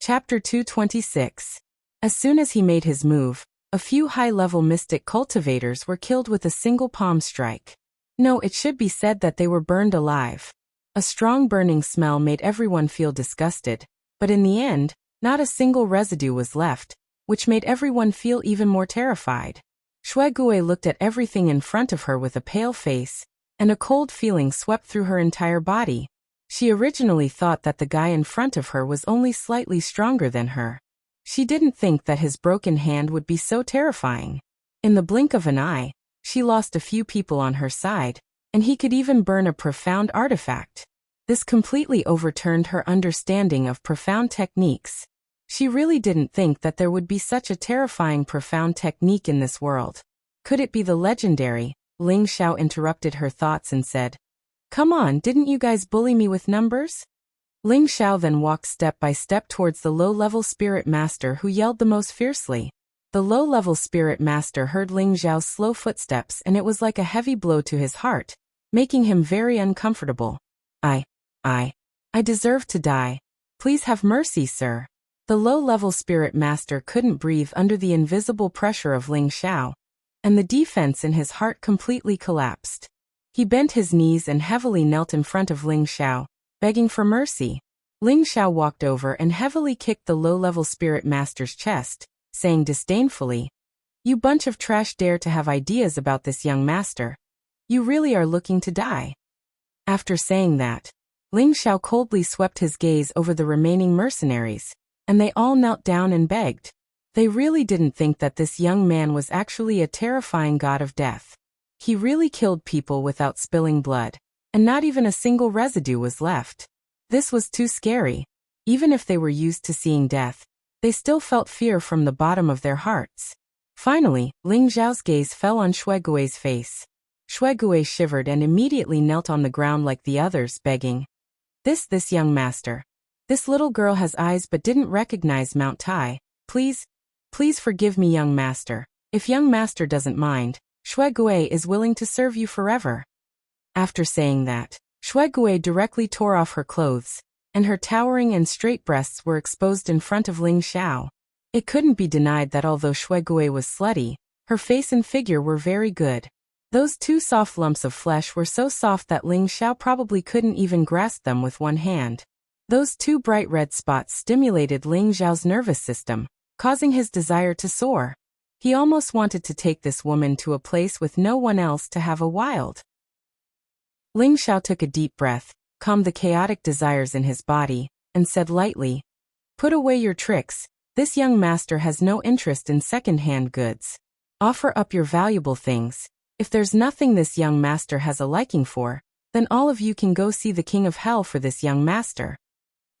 Chapter 226. As soon as he made his move, a few high-level mystic cultivators were killed with a single palm strike. No, it should be said that they were burned alive. A strong burning smell made everyone feel disgusted, but in the end, not a single residue was left, which made everyone feel even more terrified. Shuegue looked at everything in front of her with a pale face, and a cold feeling swept through her entire body. She originally thought that the guy in front of her was only slightly stronger than her. She didn't think that his broken hand would be so terrifying. In the blink of an eye, she lost a few people on her side, and he could even burn a profound artifact. This completely overturned her understanding of profound techniques. She really didn't think that there would be such a terrifying profound technique in this world. Could it be the legendary? Ling Xiao interrupted her thoughts and said, "Come on, didn't you guys bully me with numbers?" Ling Xiao then walked step by step towards the low-level spirit master who yelled the most fiercely. The low-level spirit master heard Ling Xiao's slow footsteps and it was like a heavy blow to his heart, making him very uncomfortable. I deserve to die. Please have mercy, sir." The low-level spirit master couldn't breathe under the invisible pressure of Ling Xiao, and the defense in his heart completely collapsed. He bent his knees and heavily knelt in front of Ling Xiao, begging for mercy. Ling Xiao walked over and heavily kicked the low-level spirit master's chest, saying disdainfully, "You bunch of trash dare to have ideas about this young master. You really are looking to die." After saying that, Ling Xiao coldly swept his gaze over the remaining mercenaries, and they all knelt down and begged. They really didn't think that this young man was actually a terrifying god of death. He really killed people without spilling blood, and not even a single residue was left. This was too scary. Even if they were used to seeing death, they still felt fear from the bottom of their hearts. Finally, Ling Xiao's gaze fell on Shuegue's face. Shuegue shivered and immediately knelt on the ground like the others, begging, This young master. This little girl has eyes but didn't recognize Mount Tai. Please forgive me, young master. If young master doesn't mind, Shuegue is willing to serve you forever." After saying that, Shuegue directly tore off her clothes, and her towering and straight breasts were exposed in front of Ling Xiao. It couldn't be denied that although Shuegue was slutty, her face and figure were very good. Those two soft lumps of flesh were so soft that Ling Xiao probably couldn't even grasp them with one hand. Those two bright red spots stimulated Ling Xiao's nervous system, causing his desire to soar. He almost wanted to take this woman to a place with no one else to have a wild. Ling Xiao took a deep breath, calmed the chaotic desires in his body, and said lightly, "Put away your tricks. This young master has no interest in second-hand goods. Offer up your valuable things. If there's nothing this young master has a liking for, then all of you can go see the king of hell for this young master."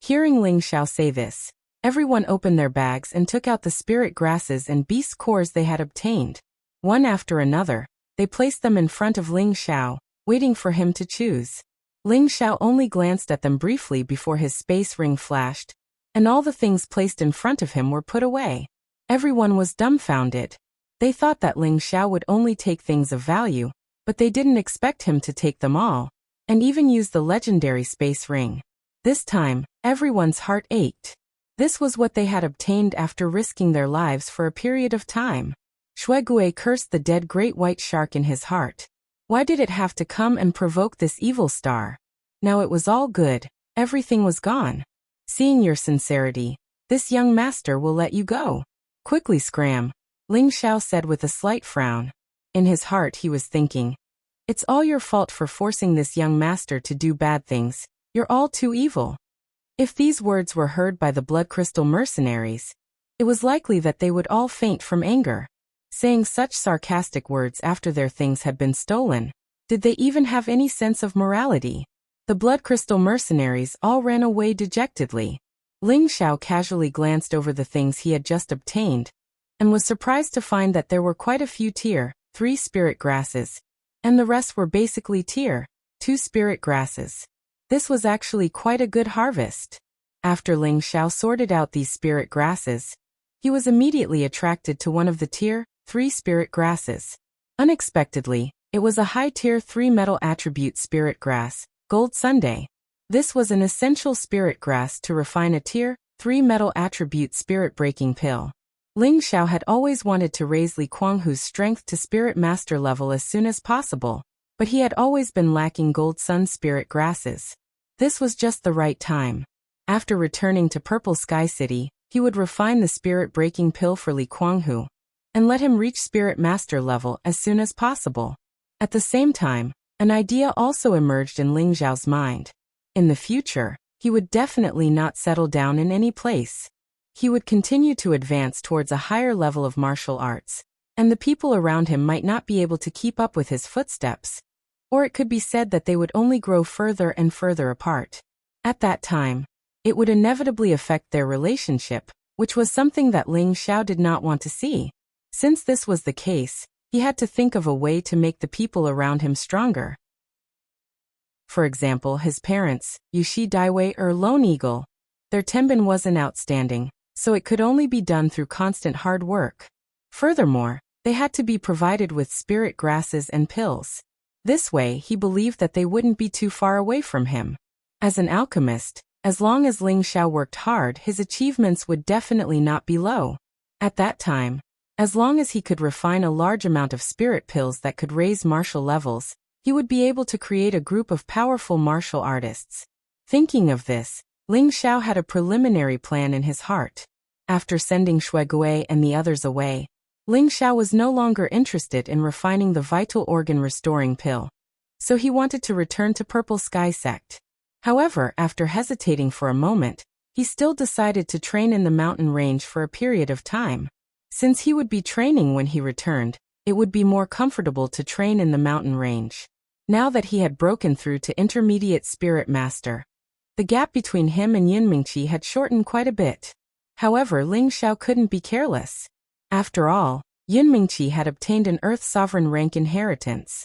Hearing Ling Xiao say this, everyone opened their bags and took out the spirit grasses and beast cores they had obtained. One after another, they placed them in front of Ling Xiao, waiting for him to choose. Ling Xiao only glanced at them briefly before his space ring flashed, and all the things placed in front of him were put away. Everyone was dumbfounded. They thought that Ling Xiao would only take things of value, but they didn't expect him to take them all, and even use the legendary space ring. This time, everyone's heart ached. This was what they had obtained after risking their lives for a period of time. Shuegue cursed the dead great white shark in his heart. Why did it have to come and provoke this evil star? Now it was all good, everything was gone. Seeing your sincerity, this young master will let you go. Quickly scram, Ling Xiao said with a slight frown. In his heart he was thinking, "It's all your fault for forcing this young master to do bad things. You're all too evil." If these words were heard by the Blood Crystal mercenaries, it was likely that they would all faint from anger. Saying such sarcastic words after their things had been stolen, did they even have any sense of morality? The Blood Crystal mercenaries all ran away dejectedly. Ling Xiao casually glanced over the things he had just obtained, and was surprised to find that there were quite a few Tier 3 spirit grasses, and the rest were basically Tier 2 spirit grasses. This was actually quite a good harvest. After Ling Xiao sorted out these spirit grasses, he was immediately attracted to one of the Tier 3 spirit grasses. Unexpectedly, it was a high Tier 3 metal attribute spirit grass, Gold Sunday. This was an essential spirit grass to refine a Tier 3 Metal Attribute Spirit Breaking Pill. Ling Xiao had always wanted to raise Li Kuanghu's strength to Spirit Master level as soon as possible, but he had always been lacking Gold Sun Spirit Grasses. This was just the right time. After returning to Purple Sky City, he would refine the Spirit Breaking Pill for Li Kuanghu and let him reach Spirit Master level as soon as possible. At the same time, an idea also emerged in Ling Xiao's mind. In the future, he would definitely not settle down in any place. He would continue to advance towards a higher level of martial arts, and the people around him might not be able to keep up with his footsteps, or it could be said that they would only grow further and further apart. At that time, it would inevitably affect their relationship, which was something that Ling Xiao did not want to see. Since this was the case, he had to think of a way to make the people around him stronger. For example, his parents, Yushi Daiwei or Lone Eagle, their tenbin wasn't outstanding, so it could only be done through constant hard work. Furthermore, they had to be provided with spirit grasses and pills. This way, he believed that they wouldn't be too far away from him. As an alchemist, as long as Ling Xiao worked hard, his achievements would definitely not be low. At that time, as long as he could refine a large amount of spirit pills that could raise martial levels, he would be able to create a group of powerful martial artists. Thinking of this, Ling Xiao had a preliminary plan in his heart. After sending Shui Gui and the others away, Ling Xiao was no longer interested in refining the vital organ restoring pill, so he wanted to return to Purple Sky Sect. However, after hesitating for a moment, he still decided to train in the mountain range for a period of time. Since he would be training when he returned, it would be more comfortable to train in the mountain range. Now that he had broken through to Intermediate Spirit Master, the gap between him and Yunmingqi had shortened quite a bit. However, Ling Xiao couldn't be careless. After all, Yunmingqi had obtained an Earth Sovereign rank inheritance.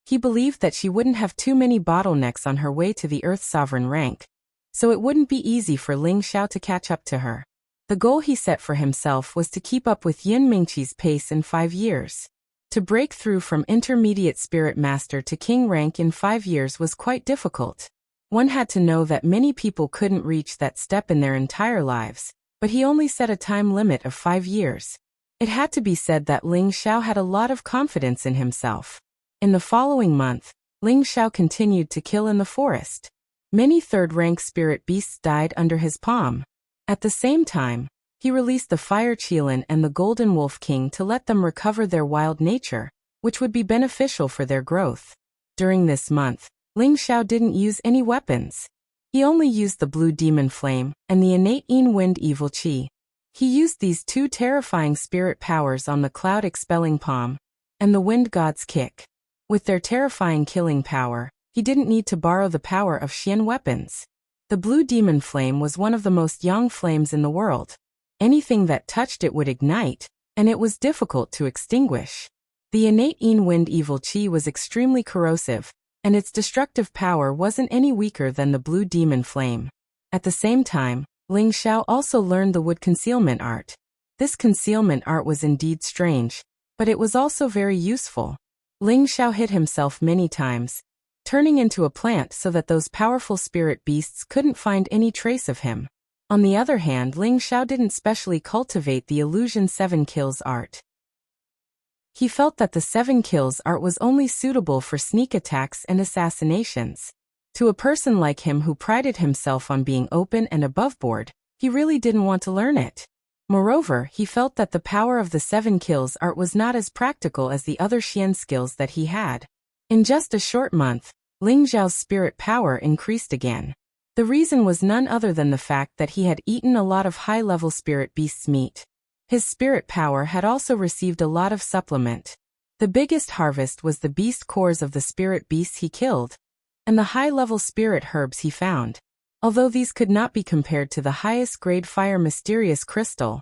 He believed that she wouldn't have too many bottlenecks on her way to the Earth Sovereign rank, so it wouldn't be easy for Ling Xiao to catch up to her. The goal he set for himself was to keep up with Yunmingqi's pace in 5 years. To break through from Intermediate Spirit Master to King rank in 5 years was quite difficult. One had to know that many people couldn't reach that step in their entire lives, but he only set a time limit of 5 years. It had to be said that Ling Xiao had a lot of confidence in himself. In the following month, Ling Xiao continued to kill in the forest. Many third-rank spirit beasts died under his palm. At the same time, he released the Fire Qilin and the Golden Wolf King to let them recover their wild nature, which would be beneficial for their growth. During this month, Ling Xiao didn't use any weapons. He only used the Blue Demon Flame and the innate Wind Evil Qi. He used these 2 terrifying spirit powers on the Cloud Expelling Palm and the Wind God's Kick. With their terrifying killing power, he didn't need to borrow the power of Xian weapons. The Blue Demon Flame was one of the most young flames in the world. Anything that touched it would ignite, and it was difficult to extinguish. The innate Wind Evil Qi was extremely corrosive, and its destructive power wasn't any weaker than the Blue Demon Flame. At the same time, Ling Xiao also learned the wood concealment art. This concealment art was indeed strange, but it was also very useful. Ling Xiao hit himself many times, turning into a plant so that those powerful spirit beasts couldn't find any trace of him. On the other hand, Ling Xiao didn't specially cultivate the Illusion 7 Kills art. He felt that the 7 Kills art was only suitable for sneak attacks and assassinations. To a person like him who prided himself on being open and aboveboard, he really didn't want to learn it. Moreover, he felt that the power of the 7 Kills art was not as practical as the other Xian skills that he had. In just a short month, Ling Xiao's spirit power increased again. The reason was none other than the fact that he had eaten a lot of high-level spirit beasts' meat. His spirit power had also received a lot of supplement. The biggest harvest was the beast cores of the spirit beasts he killed, and the high-level spirit herbs he found. Although these could not be compared to the highest grade fire mysterious crystal,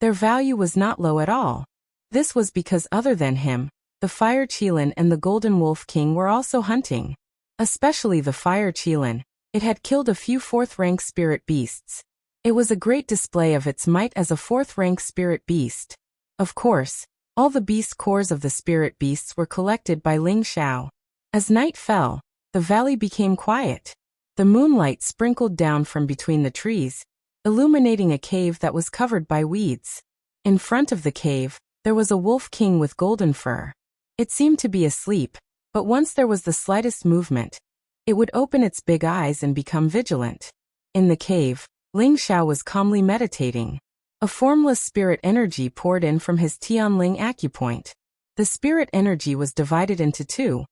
their value was not low at all. This was because other than him, the Fire Qilin and the Golden Wolf King were also hunting. Especially the Fire Qilin, it had killed a few 4th-rank spirit beasts. It was a great display of its might as a 4th-rank spirit beast. Of course, all the beast cores of the spirit beasts were collected by Ling Xiao. As night fell, the valley became quiet. The moonlight sprinkled down from between the trees, illuminating a cave that was covered by weeds. In front of the cave, there was a wolf king with golden fur. It seemed to be asleep, but once there was the slightest movement, it would open its big eyes and become vigilant. In the cave, Ling Xiao was calmly meditating. A formless spirit energy poured in from his Tianling acupoint. The spirit energy was divided into two.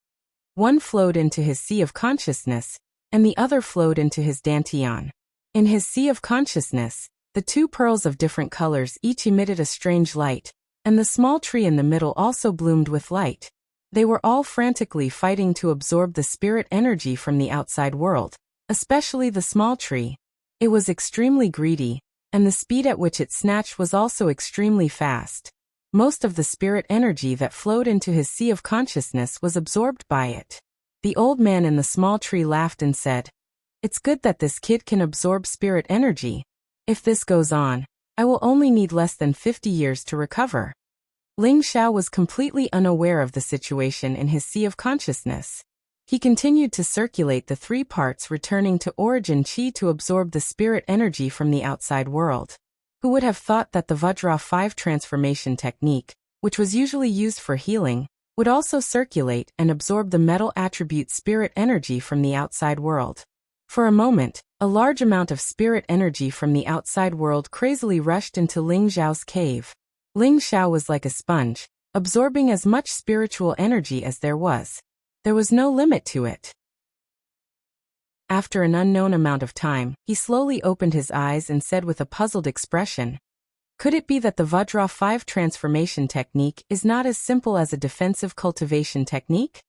One flowed into his sea of consciousness, and the other flowed into his dantian. In his sea of consciousness, the two pearls of different colors each emitted a strange light, and the small tree in the middle also bloomed with light. They were all frantically fighting to absorb the spirit energy from the outside world, especially the small tree. It was extremely greedy, and the speed at which it snatched was also extremely fast. Most of the spirit energy that flowed into his sea of consciousness was absorbed by it. The old man in the small tree laughed and said, "It's good that this kid can absorb spirit energy. If this goes on, I will only need less than 50 years to recover." Ling Xiao was completely unaware of the situation in his sea of consciousness. He continued to circulate the three parts, returning to origin chi to absorb the spirit energy from the outside world. Who would have thought that the Vajra 5 transformation technique, which was usually used for healing, would also circulate and absorb the metal attribute spirit energy from the outside world? For a moment, a large amount of spirit energy from the outside world crazily rushed into Ling Xiao's cave. Ling Xiao was like a sponge, absorbing as much spiritual energy as there was. There was no limit to it. After an unknown amount of time, he slowly opened his eyes and said with a puzzled expression, "Could it be that the Vajra 5 transformation technique is not as simple as a defensive cultivation technique?"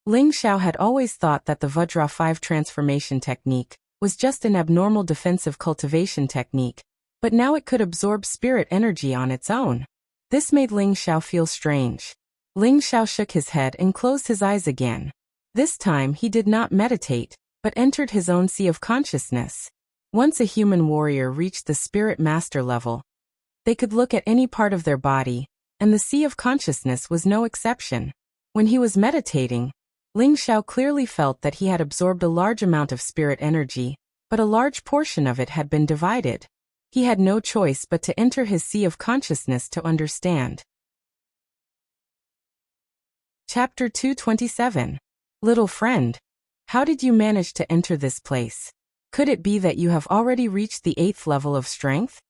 Ling Xiao had always thought that the Vajra 5 transformation technique was just an abnormal defensive cultivation technique, but now it could absorb spirit energy on its own. This made Ling Xiao feel strange. Ling Xiao shook his head and closed his eyes again. This time he did not meditate, but entered his own sea of consciousness. Once a human warrior reached the spirit master level, they could look at any part of their body, and the sea of consciousness was no exception. When he was meditating, Ling Xiao clearly felt that he had absorbed a large amount of spirit energy, but a large portion of it had been divided. He had no choice but to enter his sea of consciousness to understand. Chapter 227. Little friend, how did you manage to enter this place? Could it be that you have already reached the 8th level of strength?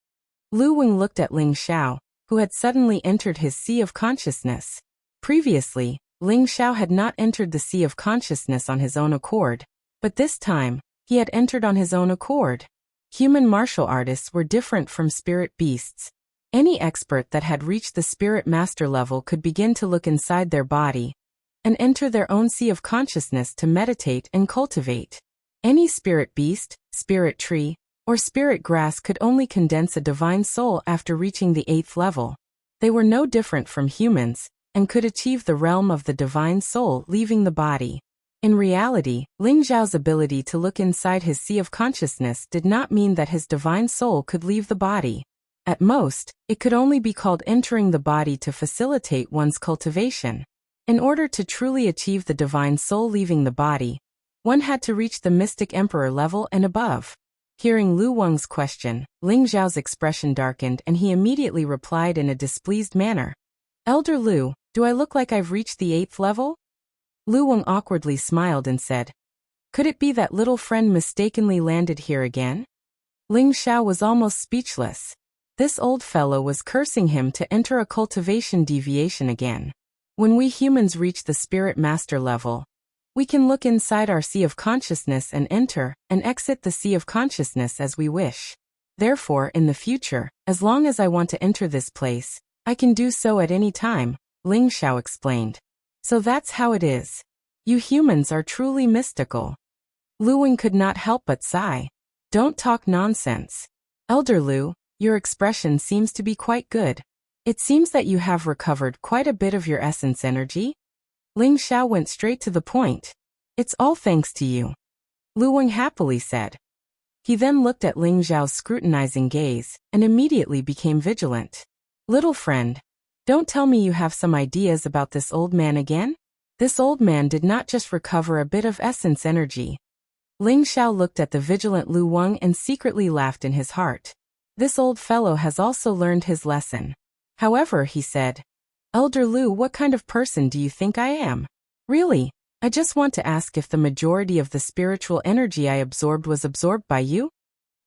Lu Weng looked at Ling Xiao, who had suddenly entered his sea of consciousness. Previously, Ling Xiao had not entered the sea of consciousness on his own accord, but this time, he had entered on his own accord. Human martial artists were different from spirit beasts. Any expert that had reached the spirit master level could begin to look inside their body and enter their own sea of consciousness to meditate and cultivate. Any spirit beast, spirit tree, or spirit grass could only condense a divine soul after reaching the 8th level. They were no different from humans, and could achieve the realm of the divine soul leaving the body. In reality, Ling Xiao's ability to look inside his sea of consciousness did not mean that his divine soul could leave the body. At most, it could only be called entering the body to facilitate one's cultivation. In order to truly achieve the divine soul leaving the body, one had to reach the mystic emperor level and above. Hearing Lu Weng's question, Ling Xiao's expression darkened and he immediately replied in a displeased manner. "Elder Lu, do I look like I've reached the 8th level?" Lu Weng awkwardly smiled and said, "Could it be that little friend mistakenly landed here again?" Ling Xiao was almost speechless. This old fellow was cursing him to enter a cultivation deviation again. When we humans reach the spirit master level, we can look inside our sea of consciousness and enter and exit the sea of consciousness as we wish. Therefore, in the future, as long as I want to enter this place, I can do so at any time, Ling Xiao explained. So that's how it is. You humans are truly mystical. Lu Weng could not help but sigh. Don't talk nonsense. Elder Lu, your expression seems to be quite good. It seems that you have recovered quite a bit of your essence energy. Ling Xiao went straight to the point. It's all thanks to you, Lu Weng happily said. He then looked at Ling Xiao's scrutinizing gaze and immediately became vigilant. Little friend, don't tell me you have some ideas about this old man again? This old man did not just recover a bit of essence energy. Ling Xiao looked at the vigilant Lu Wang and secretly laughed in his heart. This old fellow has also learned his lesson. However, he said, Elder Lu, what kind of person do you think I am? Really? I just want to ask if the majority of the spiritual energy I absorbed was absorbed by you?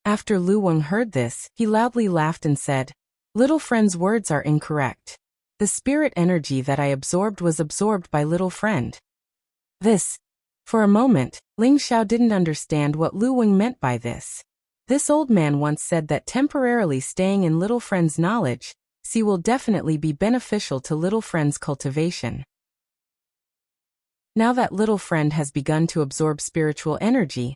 After Lu Wang heard this, he loudly laughed and said, Little friend's words are incorrect. The spirit energy that I absorbed was absorbed by little friend. For a moment, Ling Xiao didn't understand what Lu Wang meant by this. This old man once said that temporarily staying in little friend's knowledge, will definitely be beneficial to little friend's cultivation. Now that little friend has begun to absorb spiritual energy,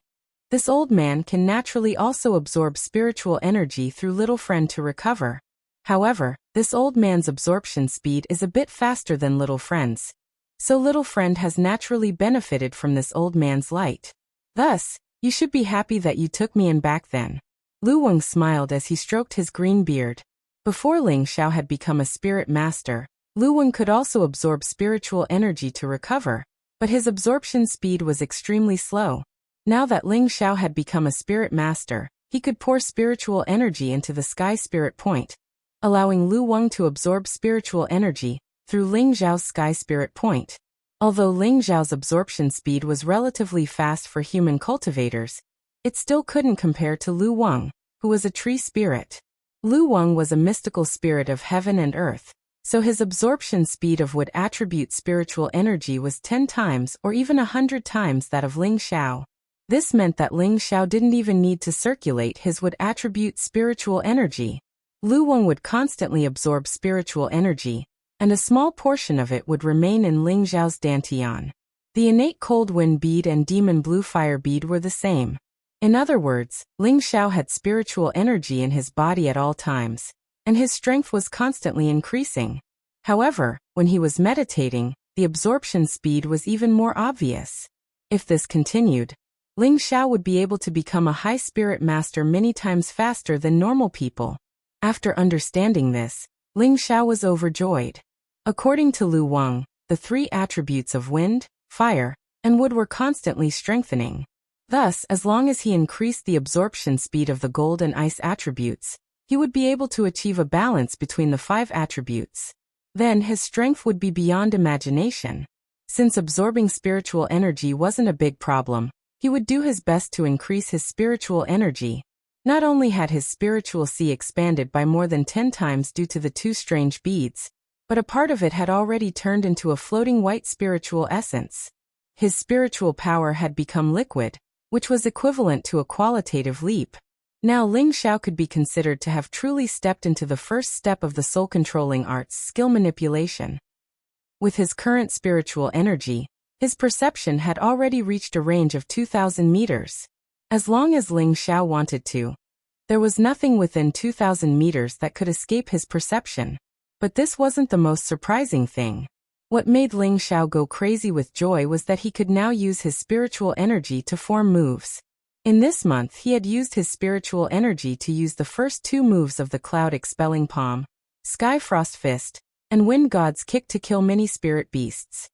this old man can naturally also absorb spiritual energy through little friend to recover. However, this old man's absorption speed is a bit faster than little friend's, so little friend has naturally benefited from this old man's light. Thus, you should be happy that you took me in back then. Lu Wang smiled as he stroked his green beard. Before Ling Xiao had become a spirit master, Lu Wang could also absorb spiritual energy to recover, but his absorption speed was extremely slow. Now that Ling Xiao had become a spirit master, he could pour spiritual energy into the sky spirit point, allowing Lu Wang to absorb spiritual energy through Ling Xiao's sky spirit point. Although Ling Xiao's absorption speed was relatively fast for human cultivators, it still couldn't compare to Lu Wang, who was a tree spirit. Lu Wang was a mystical spirit of heaven and earth, so his absorption speed of wood attribute spiritual energy was 10 times or even 100 times that of Ling Xiao. This meant that Ling Xiao didn't even need to circulate his wood attribute spiritual energy. Lu Wang would constantly absorb spiritual energy, and a small portion of it would remain in Ling Xiao's dantian. The innate cold wind bead and demon blue fire bead were the same. In other words, Ling Xiao had spiritual energy in his body at all times, and his strength was constantly increasing. However, when he was meditating, the absorption speed was even more obvious. If this continued, Ling Xiao would be able to become a high spirit master many times faster than normal people. After understanding this, Ling Xiao was overjoyed. According to Lu Wang, the 3 attributes of wind, fire, and wood were constantly strengthening. Thus, as long as he increased the absorption speed of the gold and ice attributes, he would be able to achieve a balance between the 5 attributes. Then his strength would be beyond imagination. Since absorbing spiritual energy wasn't a big problem, he would do his best to increase his spiritual energy. Not only had his spiritual sea expanded by more than 10 times due to the 2 strange beads, but a part of it had already turned into a floating white spiritual essence. His spiritual power had become liquid, which was equivalent to a qualitative leap. Now Ling Xiao could be considered to have truly stepped into the first step of the soul-controlling arts, skill manipulation. With his current spiritual energy, his perception had already reached a range of 2,000 meters. As long as Ling Xiao wanted to, there was nothing within 2,000 meters that could escape his perception. But this wasn't the most surprising thing. What made Ling Xiao go crazy with joy was that he could now use his spiritual energy to form moves. In this month he had used his spiritual energy to use the first 2 moves of the Cloud Expelling Palm, Sky Frost Fist, and Wind God's Kick to kill many spirit beasts.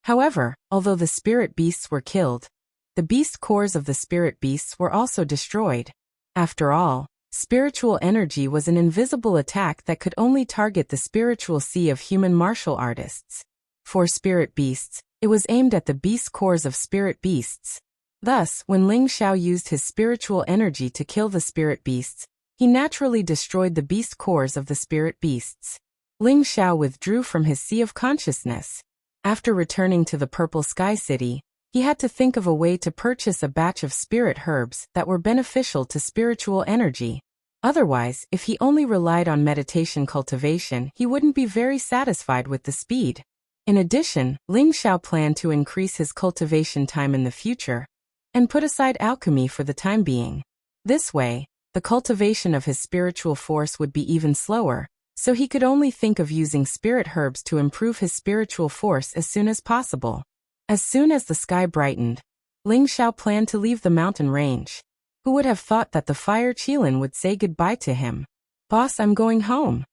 However, although the spirit beasts were killed, the beast cores of the spirit beasts were also destroyed. After all, spiritual energy was an invisible attack that could only target the spiritual sea of human martial artists. For spirit beasts, it was aimed at the beast cores of spirit beasts. Thus, when Ling Xiao used his spiritual energy to kill the spirit beasts, he naturally destroyed the beast cores of the spirit beasts. Ling Xiao withdrew from his sea of consciousness. After returning to the Purple Sky City, he had to think of a way to purchase a batch of spirit herbs that were beneficial to spiritual energy. Otherwise, if he only relied on meditation cultivation, he wouldn't be very satisfied with the speed. In addition, Ling Xiao planned to increase his cultivation time in the future, and put aside alchemy for the time being. This way, the cultivation of his spiritual force would be even slower, so he could only think of using spirit herbs to improve his spiritual force as soon as possible. As soon as the sky brightened, Ling Xiao planned to leave the mountain range. Who would have thought that the Fire Qilin would say goodbye to him? "Boss, I'm going home."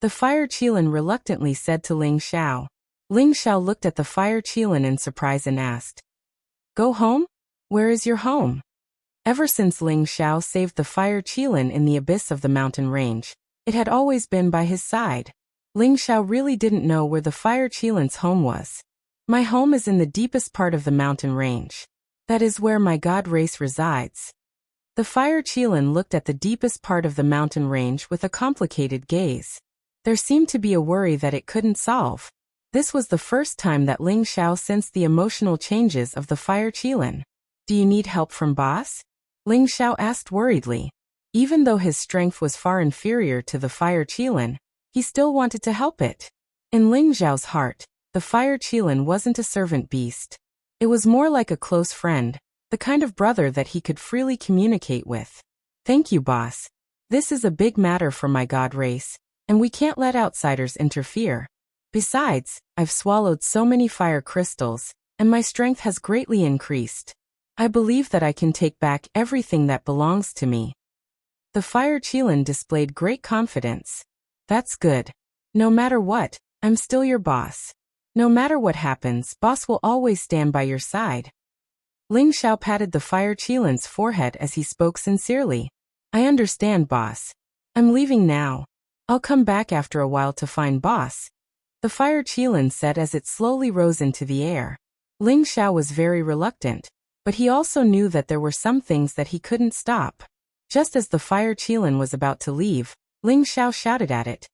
The Fire Qilin reluctantly said to Ling Xiao. Ling Xiao looked at the Fire Qilin in surprise and asked, Go home? Where is your home? Ever since Ling Xiao saved the fire Qilin in the abyss of the mountain range, it had always been by his side. Ling Xiao really didn't know where the fire Qilin's home was. My home is in the deepest part of the mountain range. That is where my god race resides. The fire Qilin looked at the deepest part of the mountain range with a complicated gaze. There seemed to be a worry that it couldn't solve. This was the first time that Ling Xiao sensed the emotional changes of the fire Qilin. Do you need help from boss? Ling Xiao asked worriedly. Even though his strength was far inferior to the fire Qilin, he still wanted to help it. In Ling Xiao's heart, the fire Qilin wasn't a servant beast. It was more like a close friend, the kind of brother that he could freely communicate with. Thank you, boss. This is a big matter for my god race, and we can't let outsiders interfere. Besides, I've swallowed so many fire crystals, and my strength has greatly increased. I believe that I can take back everything that belongs to me. The fire Qilin displayed great confidence. That's good. No matter what, I'm still your boss. No matter what happens, boss will always stand by your side. Ling Xiao patted the fire Qilin's forehead as he spoke sincerely. I understand, boss. I'm leaving now. I'll come back after a while to find boss. The fire Qilin said as it slowly rose into the air. Ling Xiao was very reluctant, but he also knew that there were some things that he couldn't stop. Just as the fire Qilin was about to leave, Ling Xiao shouted at it.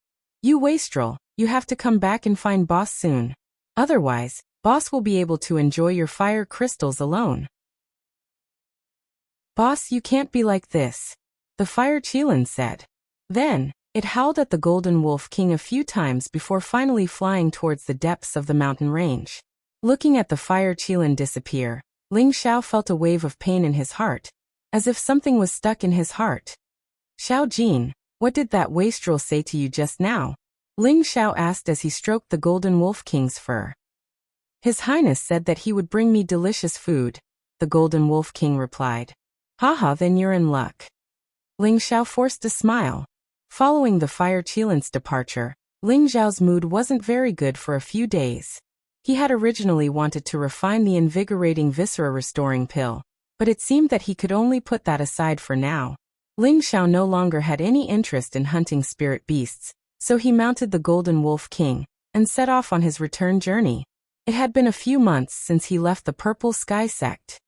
You wastrel, you have to come back and find boss soon. Otherwise, boss will be able to enjoy your fire crystals alone. Boss, you can't be like this, the fire Qilin said. Then, it howled at the Golden Wolf King a few times before finally flying towards the depths of the mountain range. Looking at the fire Qilin disappear, Ling Xiao felt a wave of pain in his heart, as if something was stuck in his heart. Xiao Jin, what did that wastrel say to you just now? Ling Xiao asked as he stroked the Golden Wolf King's fur. His Highness said that he would bring me delicious food, the Golden Wolf King replied. Haha, then you're in luck. Ling Xiao forced a smile. Following the fire Qilin's departure, Ling Xiao's mood wasn't very good for a few days. He had originally wanted to refine the invigorating viscera restoring pill, but it seemed that he could only put that aside for now. Ling Xiao no longer had any interest in hunting spirit beasts, so he mounted the Golden Wolf King and set off on his return journey. It had been a few months since he left the Purple Sky sect.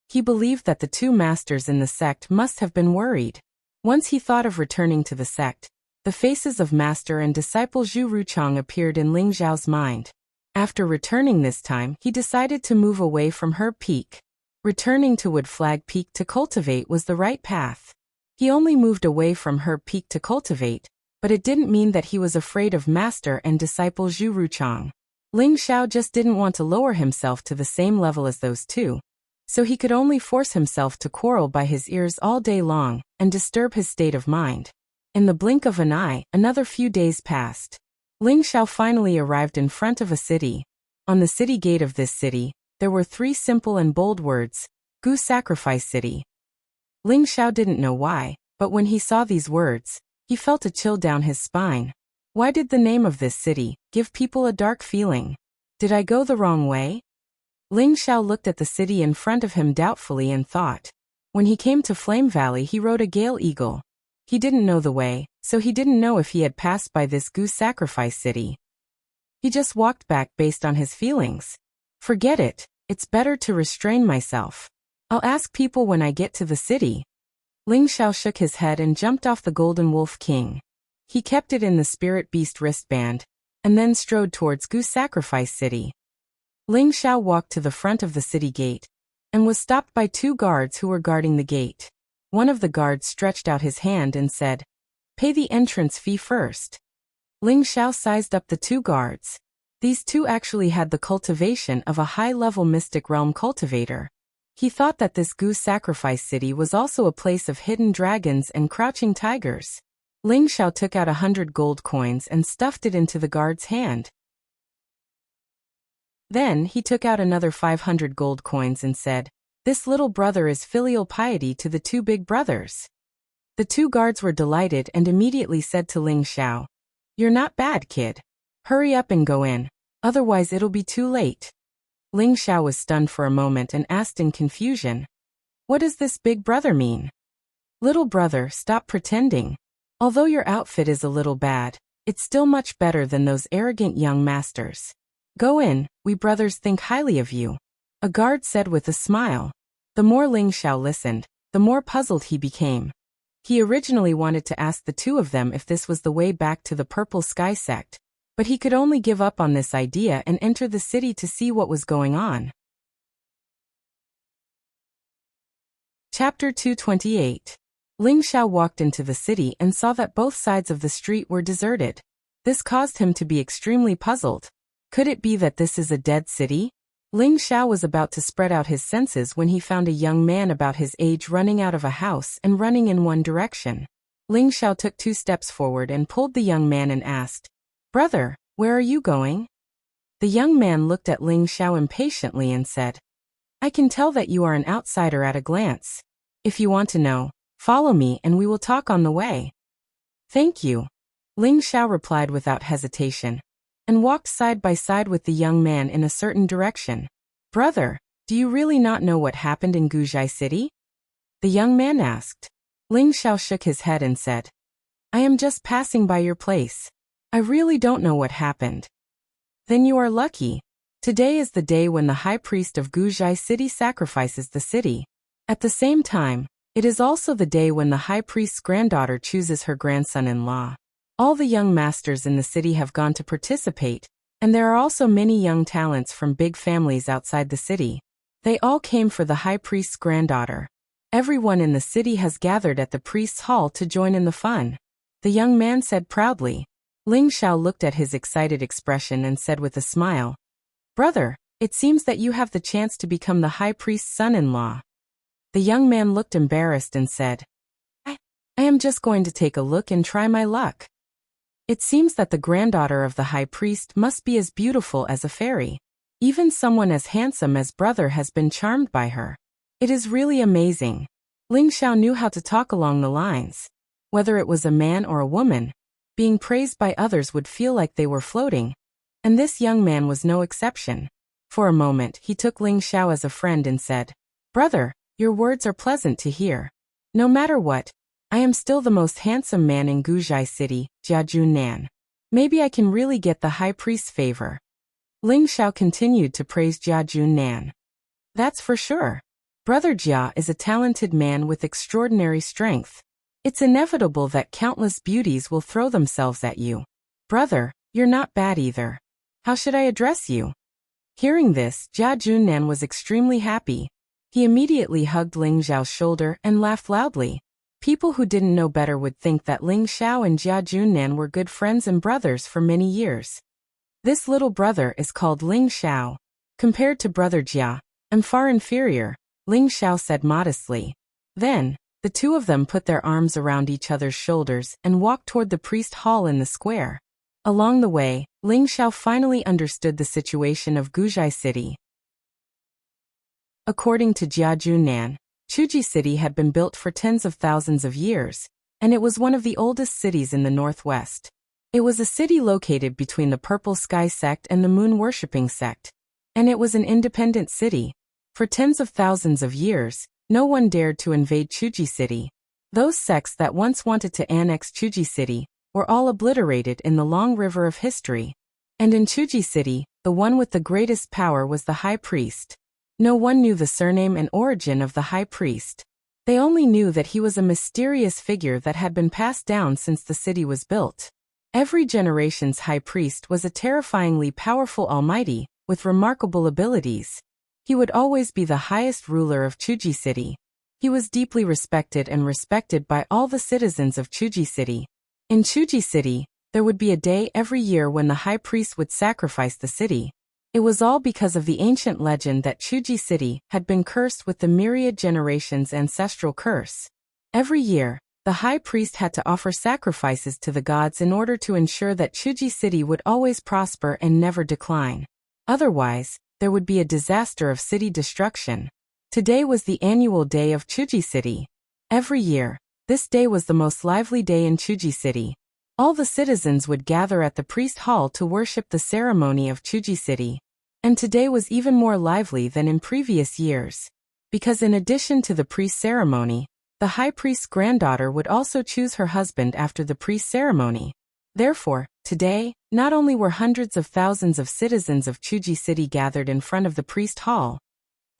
He believed that the two masters in the sect must have been worried. Once he thought of returning to the sect, the faces of master and disciple Zhu Ruchang appeared in Ling Xiao's mind. After returning this time, he decided to move away from Herb Peak. Returning to Wood Flag Peak to cultivate was the right path. He only moved away from Herb Peak to cultivate, but it didn't mean that he was afraid of master and disciple Zhu Ruchang. Ling Xiao just didn't want to lower himself to the same level as those two, so he could only force himself to quarrel by his ears all day long and disturb his state of mind. In the blink of an eye, another few days passed. Ling Xiao finally arrived in front of a city. On the city gate of this city, there were 3 simple and bold words: Goose Sacrifice City. Ling Xiao didn't know why, but when he saw these words, he felt a chill down his spine. Why did the name of this city give people a dark feeling? Did I go the wrong way? Ling Xiao looked at the city in front of him doubtfully and thought. When he came to Flame Valley, he rode a Gale Eagle. He didn't know the way, so he didn't know if he had passed by this Goose Sacrifice City. He just walked back based on his feelings. Forget it, it's better to restrain myself. I'll ask people when I get to the city. Ling Xiao shook his head and jumped off the Golden Wolf King. He kept it in the Spirit Beast wristband, and then strode towards Goose Sacrifice City. Ling Xiao walked to the front of the city gate, and was stopped by 2 guards who were guarding the gate. One of the guards stretched out his hand and said, "Pay the entrance fee first." Ling Xiao sized up the 2 guards. These 2 actually had the cultivation of a high-level Mystic Realm cultivator. He thought that this Goose Sacrifice City was also a place of hidden dragons and crouching tigers. Ling Xiao took out 100 gold coins and stuffed it into the guard's hand. Then he took out another 500 gold coins and said, "This little brother is filial piety to the 2 big brothers." The 2 guards were delighted and immediately said to Ling Xiao, "You're not bad, kid. Hurry up and go in, otherwise it'll be too late." Ling Xiao was stunned for a moment and asked in confusion, "What does this big brother mean?" "Little brother, stop pretending. Although your outfit is a little bad, it's still much better than those arrogant young masters. Go in, we brothers think highly of you," a guard said with a smile. The more Ling Xiao listened, the more puzzled he became. He originally wanted to ask the two of them if this was the way back to the Purple Sky sect, but he could only give up on this idea and enter the city to see what was going on. Chapter 228. Ling Xiao walked into the city and saw that both sides of the street were deserted. This caused him to be extremely puzzled. Could it be that this is a dead city? Ling Xiao was about to spread out his senses when he found a young man about his age running out of a house and running in one direction. Ling Xiao took 2 steps forward and pulled the young man and asked, "Brother, where are you going?" The young man looked at Ling Xiao impatiently and said, "I can tell that you are an outsider at a glance. If you want to know, follow me and we will talk on the way." "Thank you," Ling Xiao replied without hesitation, and walked side by side with the young man in a certain direction. "Brother, do you really not know what happened in Guzhai City?" the young man asked. Ling Xiao shook his head and said, "I am just passing by your place. I really don't know what happened." "Then you are lucky. Today is the day when the high priest of Guzhai City sacrifices the city. At the same time, it is also the day when the high priest's granddaughter chooses her grandson-in-law. All the young masters in the city have gone to participate, and there are also many young talents from big families outside the city. They all came for the high priest's granddaughter. Everyone in the city has gathered at the priest's hall to join in the fun," the young man said proudly. Ling Xiao looked at his excited expression and said with a smile, "Brother, it seems that you have the chance to become the high priest's son-in-law." The young man looked embarrassed and said, I am just going to take a look and try my luck." It seems that the granddaughter of the high priest must be as beautiful as a fairy. Even someone as handsome as brother has been charmed by her. It is really amazing. Ling Xiao knew how to talk along the lines. Whether it was a man or a woman, being praised by others would feel like they were floating. And this young man was no exception. For a moment, he took Ling Xiao as a friend and said, "Brother, your words are pleasant to hear. No matter what, I am still the most handsome man in Guzhai City, Jiajun Nan. Maybe I can really get the high priest's favor." Ling Xiao continued to praise Jiajun Nan. "That's for sure. Brother Jia is a talented man with extraordinary strength. It's inevitable that countless beauties will throw themselves at you. Brother, you're not bad either. How should I address you?" Hearing this, Jia Junnan was extremely happy. He immediately hugged Ling Xiao's shoulder and laughed loudly. People who didn't know better would think that Ling Xiao and Jia Junnan were good friends and brothers for many years. "This little brother is called Ling Xiao. Compared to brother Jia, I'm far inferior," Ling Xiao said modestly. Then, the two of them put their arms around each other's shoulders and walked toward the priest hall in the square. Along the way, Ling Xiao finally understood the situation of Guzhai City. According to Jia Junnan, Chuji City had been built for tens of thousands of years, and it was one of the oldest cities in the northwest. It was a city located between the Purple Sky sect and the Moon-worshipping sect, and it was an independent city. For tens of thousands of years, no one dared to invade Chuji City. Those sects that once wanted to annex Chuji City were all obliterated in the long river of history. And in Chuji City, the one with the greatest power was the high priest. No one knew the surname and origin of the high priest. They only knew that he was a mysterious figure that had been passed down since the city was built. Every generation's high priest was a terrifyingly powerful almighty, with remarkable abilities. He would always be the highest ruler of Chuji City. He was deeply respected by all the citizens of Chuji City. In Chuji City, there would be a day every year when the high priest would sacrifice the city. It was all because of the ancient legend that Chuji City had been cursed with the myriad generations' ancestral curse. Every year, the high priest had to offer sacrifices to the gods in order to ensure that Chuji City would always prosper and never decline. Otherwise, there would be a disaster of city destruction. Today was the annual day of Chuji City. Every year, this day was the most lively day in Chuji City. All the citizens would gather at the priest hall to worship the ceremony of Chuji City. And today was even more lively than in previous years. Because in addition to the priest ceremony, the high priest's granddaughter would also choose her husband after the priest ceremony. Therefore, today, not only were hundreds of thousands of citizens of Chuji City gathered in front of the priest hall,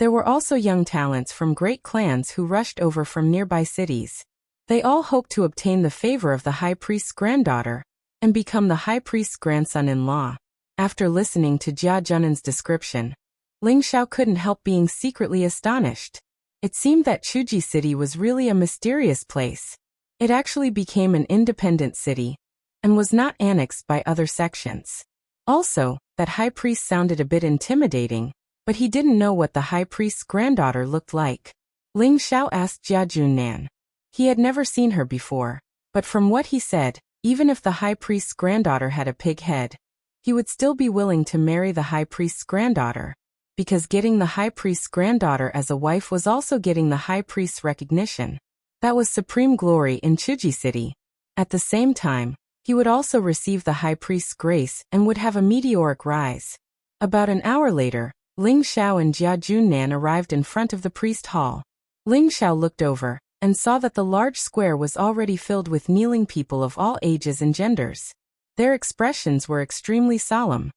there were also young talents from great clans who rushed over from nearby cities. They all hoped to obtain the favor of the high priest's granddaughter and become the high priest's grandson-in-law. After listening to Jia Junan's description, Ling Xiao couldn't help being secretly astonished. It seemed that Chuji City was really a mysterious place. It actually became an independent city and was not annexed by other sections. Also, that high priest sounded a bit intimidating, but he didn't know what the high priest's granddaughter looked like. Ling Xiao asked Jia Junnan. He had never seen her before, but from what he said, even if the high priest's granddaughter had a pig head, he would still be willing to marry the high priest's granddaughter, because getting the high priest's granddaughter as a wife was also getting the high priest's recognition. That was supreme glory in Chuji City. At the same time, he would also receive the high priest's grace and would have a meteoric rise. About an hour later, Ling Xiao and Jia Junnan arrived in front of the priest hall. Ling Xiao looked over and saw that the large square was already filled with kneeling people of all ages and genders. Their expressions were extremely solemn.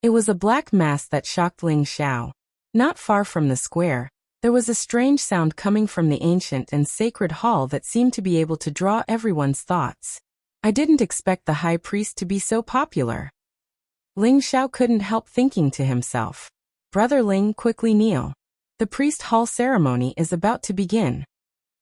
It was a black mass that shocked Ling Xiao. Not far from the square, there was a strange sound coming from the ancient and sacred hall that seemed to be able to draw everyone's thoughts. I didn't expect the high priest to be so popular. Ling Xiao couldn't help thinking to himself. Brother Ling, quickly kneel. The priest hall ceremony is about to begin.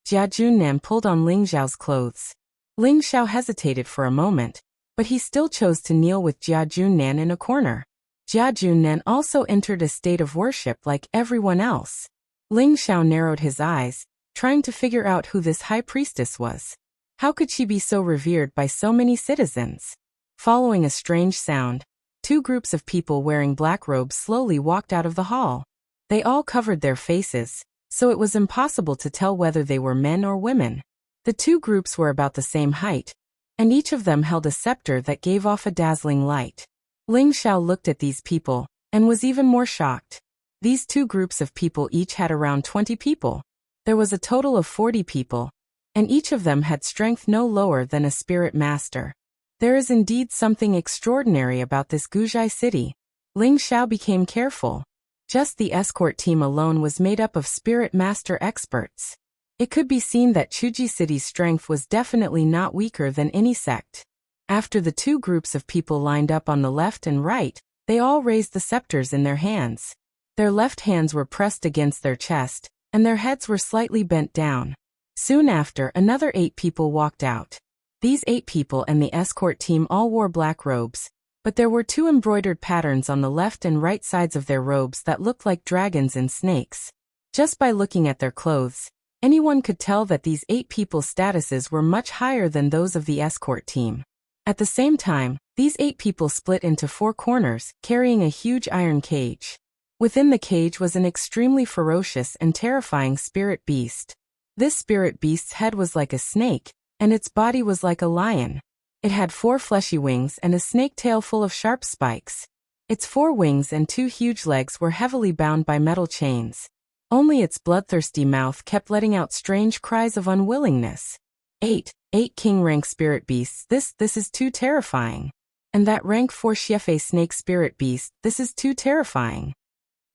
Jia Junnan pulled on Ling Xiao's clothes. Ling Xiao hesitated for a moment, but he still chose to kneel with Jia Junnan in a corner. Jia Junnan also entered a state of worship like everyone else. Ling Xiao narrowed his eyes, trying to figure out who this high priestess was. How could she be so revered by so many citizens? Following a strange sound, two groups of people wearing black robes slowly walked out of the hall. They all covered their faces, so it was impossible to tell whether they were men or women. The two groups were about the same height, and each of them held a scepter that gave off a dazzling light. Ling Xiao looked at these people and was even more shocked. These two groups of people each had around 20 people. There was a total of 40 people, and each of them had strength no lower than a spirit master. There is indeed something extraordinary about this Guzhai city. Ling Xiao became careful. Just the escort team alone was made up of spirit master experts. It could be seen that Chuji City's strength was definitely not weaker than any sect. After the two groups of people lined up on the left and right, they all raised the scepters in their hands. Their left hands were pressed against their chest, and their heads were slightly bent down. Soon after, another 8 people walked out. These 8 people and the escort team all wore black robes, but there were 2 embroidered patterns on the left and right sides of their robes that looked like dragons and snakes. Just by looking at their clothes, anyone could tell that these 8 people's statuses were much higher than those of the escort team. At the same time, these 8 people split into 4 corners, carrying a huge iron cage. Within the cage was an extremely ferocious and terrifying spirit beast. This spirit beast's head was like a snake, and its body was like a lion. It had 4 fleshy wings and a snake tail full of sharp spikes. Its 4 wings and 2 huge legs were heavily bound by metal chains. Only its bloodthirsty mouth kept letting out strange cries of unwillingness. 8 king rank spirit beasts, this is too terrifying. And that rank 4 Xiefe snake spirit beast, this is too terrifying.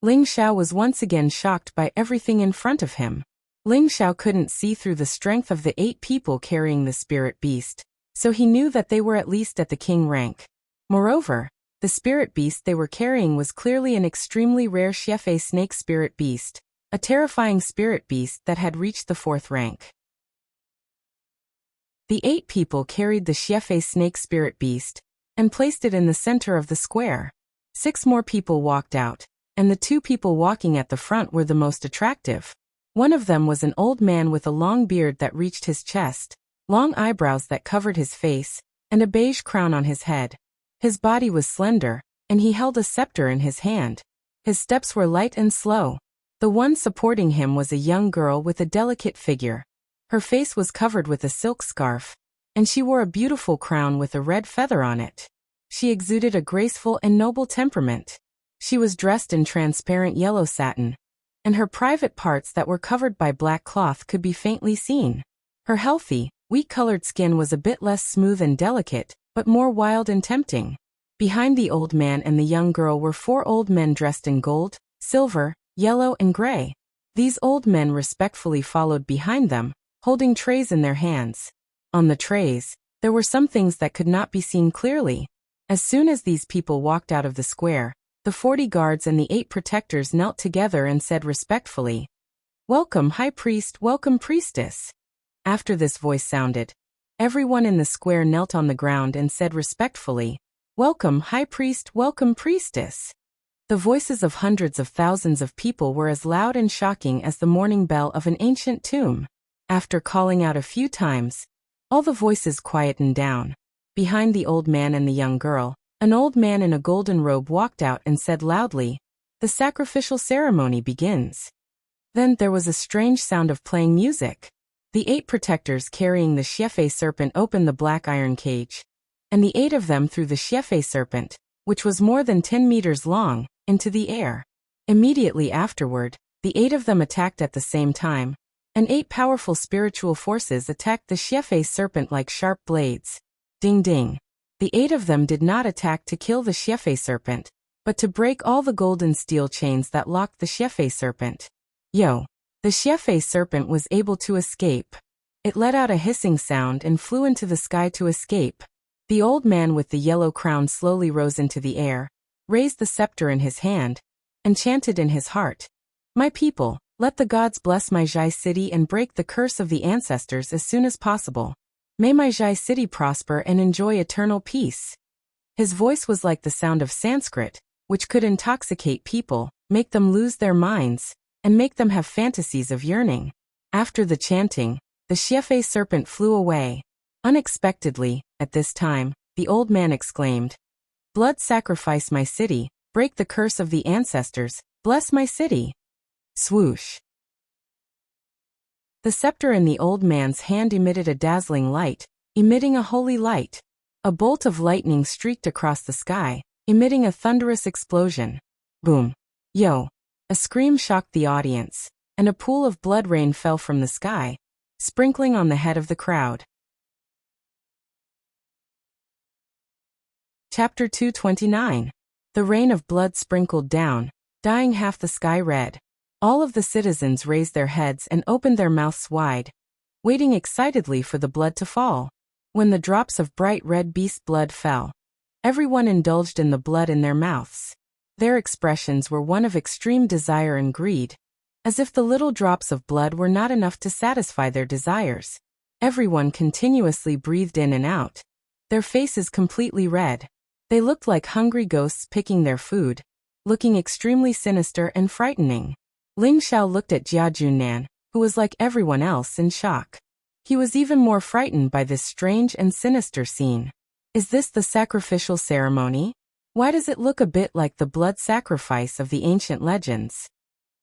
Ling Xiao was once again shocked by everything in front of him. Ling Xiao couldn't see through the strength of the 8 people carrying the spirit beast, so he knew that they were at least at the king rank. Moreover, the spirit beast they were carrying was clearly an extremely rare Xiefe snake spirit beast, a terrifying spirit beast that had reached the 4th rank. The 8 people carried the Xiefe snake spirit beast and placed it in the center of the square. 6 more people walked out, and the 2 people walking at the front were the most attractive. One of them was an old man with a long beard that reached his chest, long eyebrows that covered his face, and a beige crown on his head. His body was slender, and he held a scepter in his hand. His steps were light and slow. The one supporting him was a young girl with a delicate figure. Her face was covered with a silk scarf, and she wore a beautiful crown with a red feather on it. She exuded a graceful and noble temperament. She was dressed in transparent yellow satin, and her private parts that were covered by black cloth could be faintly seen. Her healthy, wheat-colored skin was a bit less smooth and delicate, but more wild and tempting. Behind the old man and the young girl were 4 old men dressed in gold, silver, yellow and gray. These old men respectfully followed behind them, holding trays in their hands. On the trays, there were some things that could not be seen clearly. As soon as these people walked out of the square, the 40 guards and the 8 protectors knelt together and said respectfully, "Welcome, High Priest, welcome, Priestess." After this voice sounded, everyone in the square knelt on the ground and said respectfully, "Welcome, High Priest, welcome, Priestess." The voices of hundreds of thousands of people were as loud and shocking as the morning bell of an ancient tomb. After calling out a few times, all the voices quietened down. Behind the old man and the young girl, an old man in a golden robe walked out and said loudly, "The sacrificial ceremony begins." Then there was a strange sound of playing music. The 8 protectors carrying the Xiefei serpent opened the black iron cage, and the 8 of them threw the Xiefei serpent, which was more than 10 meters long, into the air. Immediately afterward, the 8 of them attacked at the same time, and 8 powerful spiritual forces attacked the Xiefei serpent like sharp blades. Ding ding. The 8 of them did not attack to kill the Xiefei serpent, but to break all the golden steel chains that locked the Xiefei serpent. Yo! The Xiefei serpent was able to escape. It let out a hissing sound and flew into the sky to escape. The old man with the yellow crown slowly rose into the air, raised the scepter in his hand, and chanted in his heart, "My people, let the gods bless my Zhai city and break the curse of the ancestors as soon as possible. May my Zhai city prosper and enjoy eternal peace." His voice was like the sound of Sanskrit, which could intoxicate people, make them lose their minds, and make them have fantasies of yearning. After the chanting, the Xiefei serpent flew away. Unexpectedly, at this time, the old man exclaimed, "Blood sacrifice my city, break the curse of the ancestors, bless my city." Swoosh. The scepter in the old man's hand emitted a dazzling light, emitting a holy light. A bolt of lightning streaked across the sky, emitting a thunderous explosion. Boom. Yo! A scream shocked the audience, and a pool of blood rain fell from the sky, sprinkling on the head of the crowd. Chapter 229. The rain of blood sprinkled down, dyeing half the sky red. All of the citizens raised their heads and opened their mouths wide, waiting excitedly for the blood to fall. When the drops of bright red beast blood fell, everyone indulged in the blood in their mouths. Their expressions were one of extreme desire and greed, as if the little drops of blood were not enough to satisfy their desires. Everyone continuously breathed in and out, their faces completely red. They looked like hungry ghosts picking their food, looking extremely sinister and frightening. Ling Xiao looked at Jia Junnan, who was like everyone else in shock. He was even more frightened by this strange and sinister scene. Is this the sacrificial ceremony? Why does it look a bit like the blood sacrifice of the ancient legends?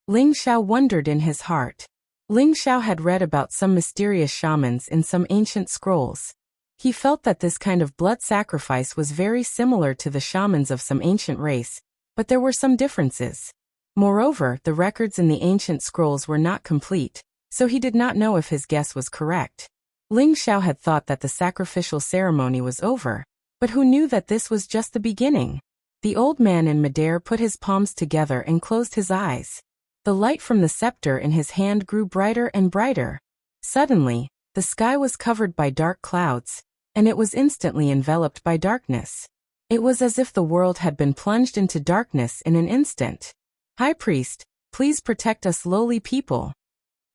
Ling Xiao wondered in his heart. Ling Xiao had read about some mysterious shamans in some ancient scrolls. He felt that this kind of blood sacrifice was very similar to the shamans of some ancient race, but there were some differences. Moreover, the records in the ancient scrolls were not complete, so he did not know if his guess was correct. Ling Xiao had thought that the sacrificial ceremony was over, but who knew that this was just the beginning? The old man in midair put his palms together and closed his eyes. The light from the scepter in his hand grew brighter and brighter. Suddenly, the sky was covered by dark clouds, and it was instantly enveloped by darkness. It was as if the world had been plunged into darkness in an instant. High Priest, please protect us lowly people.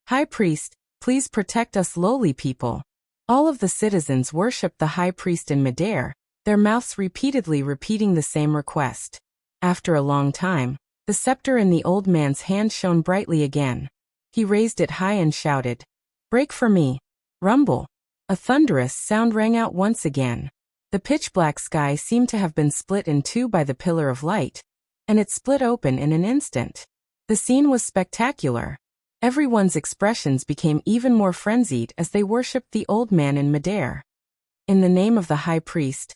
High Priest, please protect us lowly people. All of the citizens worshipped the High Priest in midair, their mouths repeatedly repeating the same request. After a long time, the scepter in the old man's hand shone brightly again. He raised it high and shouted, "Break for me." Rumble. A thunderous sound rang out once again. The pitch-black sky seemed to have been split in two by the pillar of light, and it split open in an instant. The scene was spectacular. Everyone's expressions became even more frenzied as they worshipped the old man in midair. In the name of the High Priest,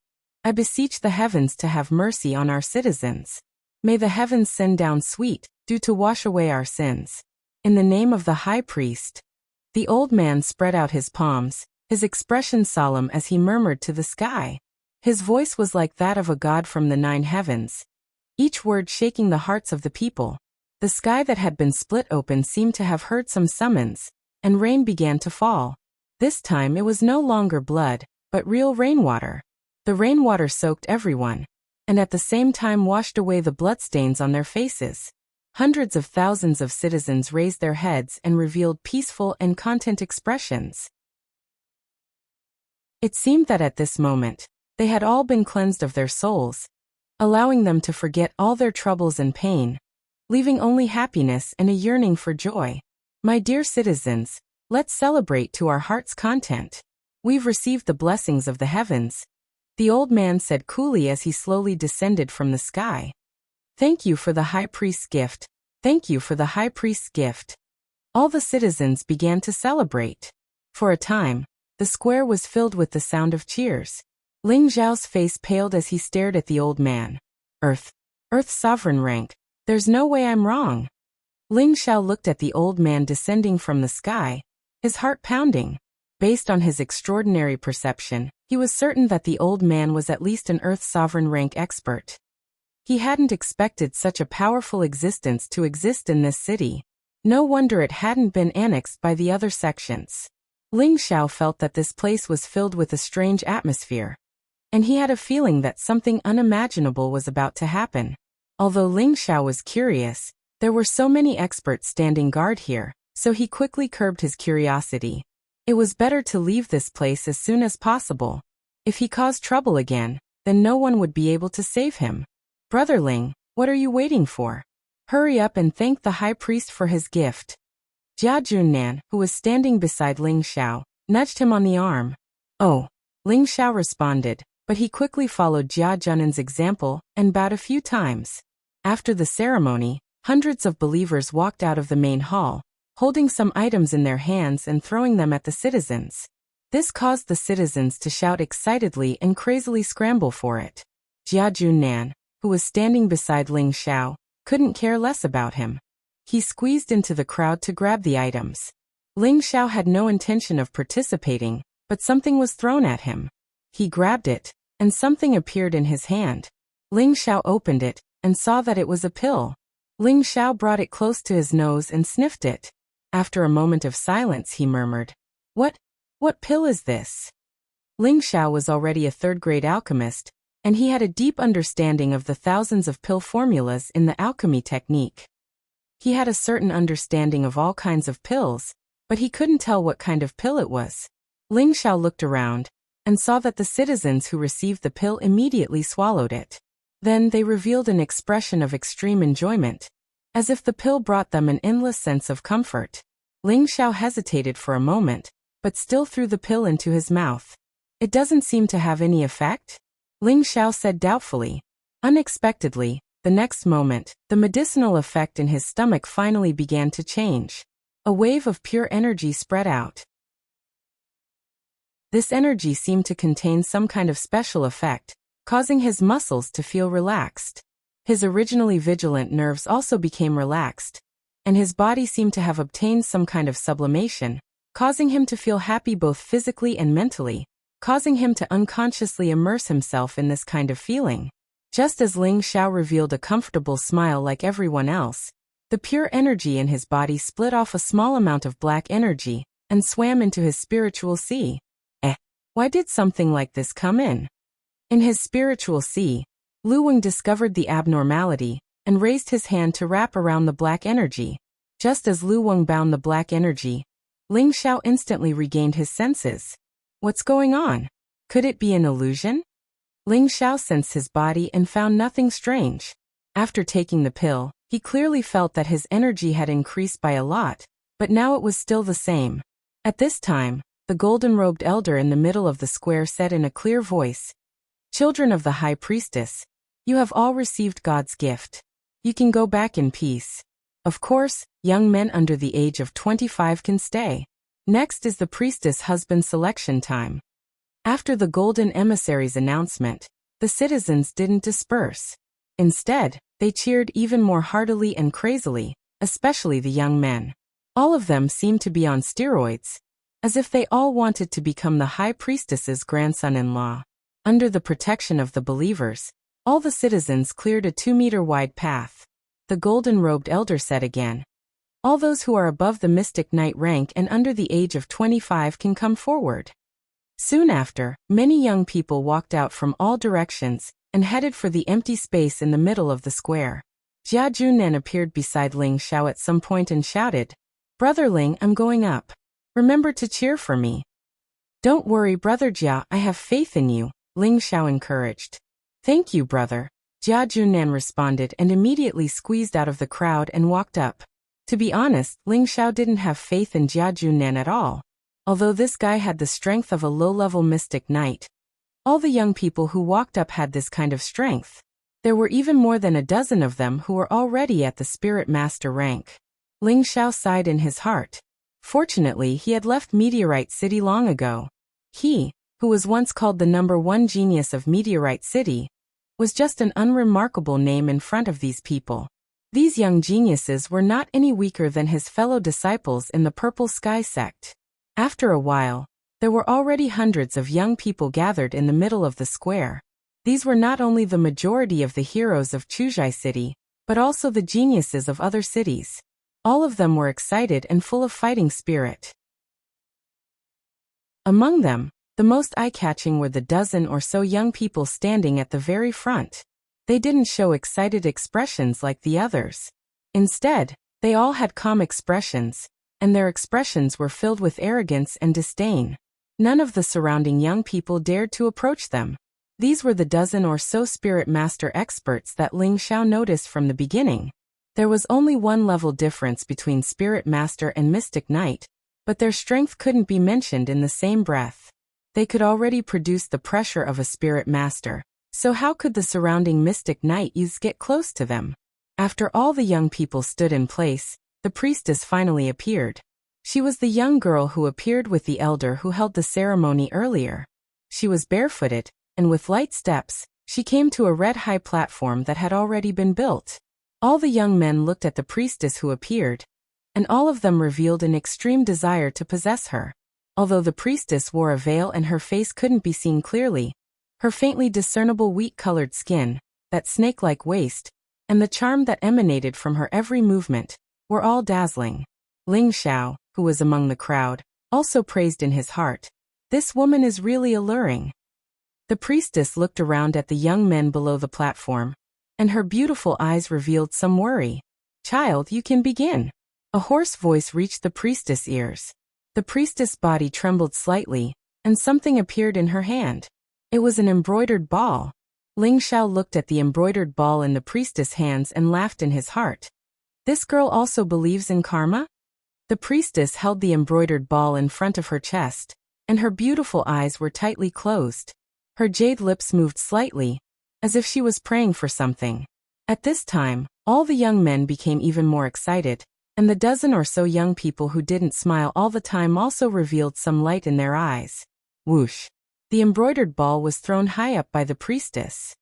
I beseech the heavens to have mercy on our citizens. May the heavens send down sweet dew to wash away our sins. In the name of the high priest. The old man spread out his palms, his expression solemn as he murmured to the sky. His voice was like that of a god from the 9 heavens, each word shaking the hearts of the people. The sky that had been split open seemed to have heard some summons, and rain began to fall. This time it was no longer blood, but real rainwater. The rainwater soaked everyone, and at the same time washed away the bloodstains on their faces. Hundreds of thousands of citizens raised their heads and revealed peaceful and content expressions. It seemed that at this moment, they had all been cleansed of their souls, allowing them to forget all their troubles and pain, leaving only happiness and a yearning for joy. My dear citizens, let's celebrate to our heart's content. We've received the blessings of the heavens, the old man said coolly as he slowly descended from the sky. Thank you for the high priest's gift. Thank you for the high priest's gift. All the citizens began to celebrate. For a time, the square was filled with the sound of cheers. Ling Xiao's face paled as he stared at the old man. Earth's sovereign rank. There's no way I'm wrong. Ling Xiao looked at the old man descending from the sky, his heart pounding. Based on his extraordinary perception, he was certain that the old man was at least an Earth's sovereign rank expert. He hadn't expected such a powerful existence to exist in this city. No wonder it hadn't been annexed by the other sections. Ling Xiao felt that this place was filled with a strange atmosphere, and he had a feeling that something unimaginable was about to happen. Although Ling Xiao was curious, there were so many experts standing guard here, so he quickly curbed his curiosity. It was better to leave this place as soon as possible. If he caused trouble again, then no one would be able to save him. Brother Ling, what are you waiting for? Hurry up and thank the high priest for his gift. Jia Junnan, who was standing beside Ling Xiao, nudged him on the arm. Oh, Ling Xiao responded, but he quickly followed Jia Junnan's example and bowed a few times. After the ceremony, hundreds of believers walked out of the main hall, holding some items in their hands and throwing them at the citizens. This caused the citizens to shout excitedly and crazily scramble for it. Jia Junnan, who was standing beside Ling Xiao, couldn't care less about him. He squeezed into the crowd to grab the items. Ling Xiao had no intention of participating, but something was thrown at him. He grabbed it, and something appeared in his hand. Ling Xiao opened it, and saw that it was a pill. Ling Xiao brought it close to his nose and sniffed it. After a moment of silence he murmured, What pill is this? Ling Xiao was already a third-grade alchemist, and he had a deep understanding of the thousands of pill formulas in the alchemy technique. He had a certain understanding of all kinds of pills, but he couldn't tell what kind of pill it was. Ling Xiao looked around, and saw that the citizens who received the pill immediately swallowed it. Then they revealed an expression of extreme enjoyment, as if the pill brought them an endless sense of comfort. Ling Xiao hesitated for a moment, but still threw the pill into his mouth. It doesn't seem to have any effect? Ling Xiao said doubtfully. Unexpectedly, the next moment, the medicinal effect in his stomach finally began to change. A wave of pure energy spread out. This energy seemed to contain some kind of special effect, causing his muscles to feel relaxed. His originally vigilant nerves also became relaxed, and his body seemed to have obtained some kind of sublimation, causing him to feel happy both physically and mentally, causing him to unconsciously immerse himself in this kind of feeling. Just as Ling Xiao revealed a comfortable smile like everyone else, the pure energy in his body split off a small amount of black energy and swam into his spiritual sea. Why did something like this come in? In his spiritual sea, Lu Weng discovered the abnormality and raised his hand to wrap around the black energy. Just as Lu Weng bound the black energy, Ling Xiao instantly regained his senses. What's going on? Could it be an illusion? Ling Xiao sensed his body and found nothing strange. After taking the pill, he clearly felt that his energy had increased by a lot, but now it was still the same. At this time, the golden-robed elder in the middle of the square said in a clear voice, "Children of the High Priestess, you have all received God's gift. You can go back in peace. Of course, young men under the age of 25 can stay. Next is the priestess husband selection time." After the golden emissary's announcement, The citizens didn't disperse. Instead, they cheered even more heartily and crazily, especially the young men. All of them seemed to be on steroids, as if they all wanted to become the high priestess's grandson-in-law. Under the protection of the believers, all the citizens cleared a 2-meter-wide path. The golden-robed elder said again, "All those who are above the mystic knight rank and under the age of 25 can come forward." Soon after, many young people walked out from all directions and headed for the empty space in the middle of the square. Jia Junan appeared beside Ling Xiao at some point and shouted, "Brother Ling, I'm going up. Remember to cheer for me." "Don't worry, Brother Jia, I have faith in you," Ling Xiao encouraged. "Thank you, brother," Jia Junan responded and immediately squeezed out of the crowd and walked up. To be honest, Ling Xiao didn't have faith in Jia Junan at all. Although this guy had the strength of a low-level mystic knight, all the young people who walked up had this kind of strength. There were even more than a dozen of them who were already at the Spirit Master rank. Ling Xiao sighed in his heart. Fortunately, he had left Meteorite City long ago. He, who was once called the #1 genius of Meteorite City, was just an unremarkable name in front of these people. These young geniuses were not any weaker than his fellow disciples in the Purple Sky sect. After a while, there were already hundreds of young people gathered in the middle of the square. These were not only the majority of the heroes of Chuzhai City, but also the geniuses of other cities. All of them were excited and full of fighting spirit. Among them, the most eye-catching were the dozen or so young people standing at the very front. They didn't show excited expressions like the others. Instead, they all had calm expressions, and their expressions were filled with arrogance and disdain. None of the surrounding young people dared to approach them. These were the dozen or so Spirit Master experts that Ling Xiao noticed from the beginning. There was only one level difference between Spirit Master and Mystic Knight, but their strength couldn't be mentioned in the same breath. They could already produce the pressure of a Spirit Master, so how could the surrounding Mystic Knight youths get close to them? After all the young people stood in place, the priestess finally appeared. She was the young girl who appeared with the elder who held the ceremony earlier. She was barefooted, and with light steps, she came to a red high platform that had already been built. All the young men looked at the priestess who appeared, and all of them revealed an extreme desire to possess her. Although the priestess wore a veil and her face couldn't be seen clearly, her faintly discernible wheat-colored skin, that snake-like waist, and the charm that emanated from her every movement, were all dazzling. Ling Xiao, who was among the crowd, also praised in his heart, "This woman is really alluring." The priestess looked around at the young men below the platform, and her beautiful eyes revealed some worry. "Child, you can begin." A hoarse voice reached the priestess' ears. The priestess' body trembled slightly, and something appeared in her hand. It was an embroidered ball. Ling Xiao looked at the embroidered ball in the priestess' hands and laughed in his heart. This girl also believes in karma? The priestess held the embroidered ball in front of her chest, and her beautiful eyes were tightly closed. Her jade lips moved slightly, as if she was praying for something. At this time, all the young men became even more excited, and the dozen or so young people who didn't smile all the time also revealed some light in their eyes. Whoosh! The embroidered ball was thrown high up by the priestess.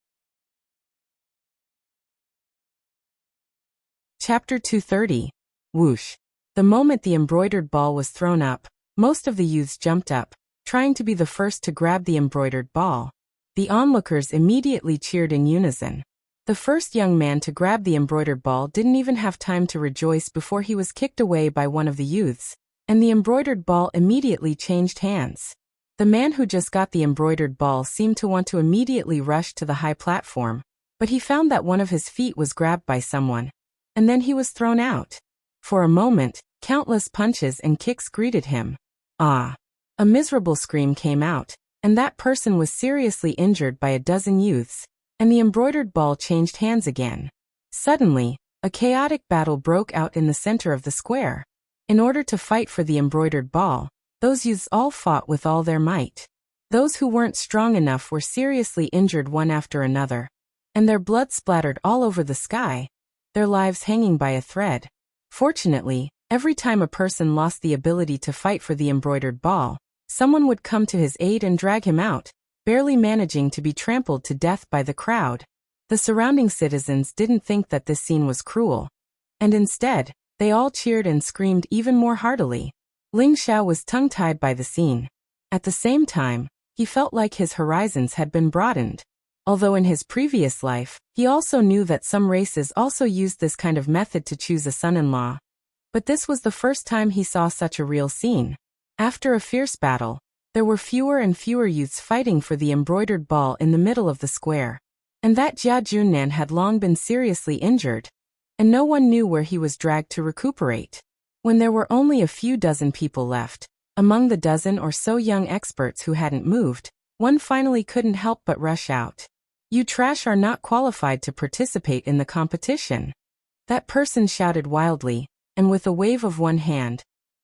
Chapter 230. Whoosh! The moment the embroidered ball was thrown up, most of the youths jumped up, trying to be the first to grab the embroidered ball. The onlookers immediately cheered in unison. The first young man to grab the embroidered ball didn't even have time to rejoice before he was kicked away by one of the youths, and the embroidered ball immediately changed hands. The man who just got the embroidered ball seemed to want to immediately rush to the high platform, but he found that one of his feet was grabbed by someone, and then he was thrown out. For a moment, countless punches and kicks greeted him. Ah! A miserable scream came out, and that person was seriously injured by a dozen youths, and the embroidered ball changed hands again. Suddenly, a chaotic battle broke out in the center of the square. In order to fight for the embroidered ball, those youths all fought with all their might. Those who weren't strong enough were seriously injured one after another, and their blood splattered all over the sky, their lives hanging by a thread. Fortunately, every time a person lost the ability to fight for the embroidered ball, someone would come to his aid and drag him out, barely managing to be trampled to death by the crowd. The surrounding citizens didn't think that this scene was cruel. And instead, they all cheered and screamed even more heartily. Ling Xiao was tongue-tied by the scene. At the same time, he felt like his horizons had been broadened. Although in his previous life, he also knew that some races also used this kind of method to choose a son-in-law. But this was the first time he saw such a real scene. After a fierce battle, there were fewer and fewer youths fighting for the embroidered ball in the middle of the square. And that Jia Junnan had long been seriously injured, and no one knew where he was dragged to recuperate. When there were only a few dozen people left, among the dozen or so young experts who hadn't moved, one finally couldn't help but rush out. "You trash are not qualified to participate in the competition." That person shouted wildly, and with a wave of one hand,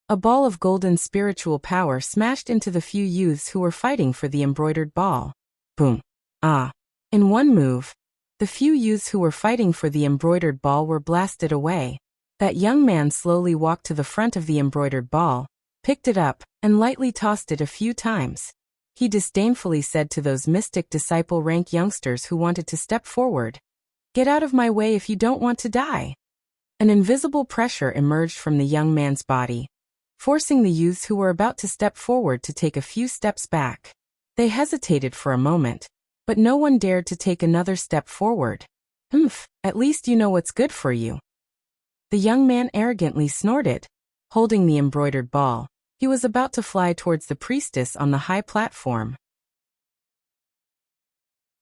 a ball of golden spiritual power smashed into the few youths who were fighting for the embroidered ball. Boom. Ah. In one move, the few youths who were fighting for the embroidered ball were blasted away. That young man slowly walked to the front of the embroidered ball, picked it up, and lightly tossed it a few times. He disdainfully said to those mystic disciple rank youngsters who wanted to step forward, "Get out of my way if you don't want to die." An invisible pressure emerged from the young man's body, forcing the youths who were about to step forward to take a few steps back. They hesitated for a moment, but no one dared to take another step forward. At least you know what's good for you." The young man arrogantly snorted. Holding the embroidered ball, he was about to fly towards the priestess on the high platform.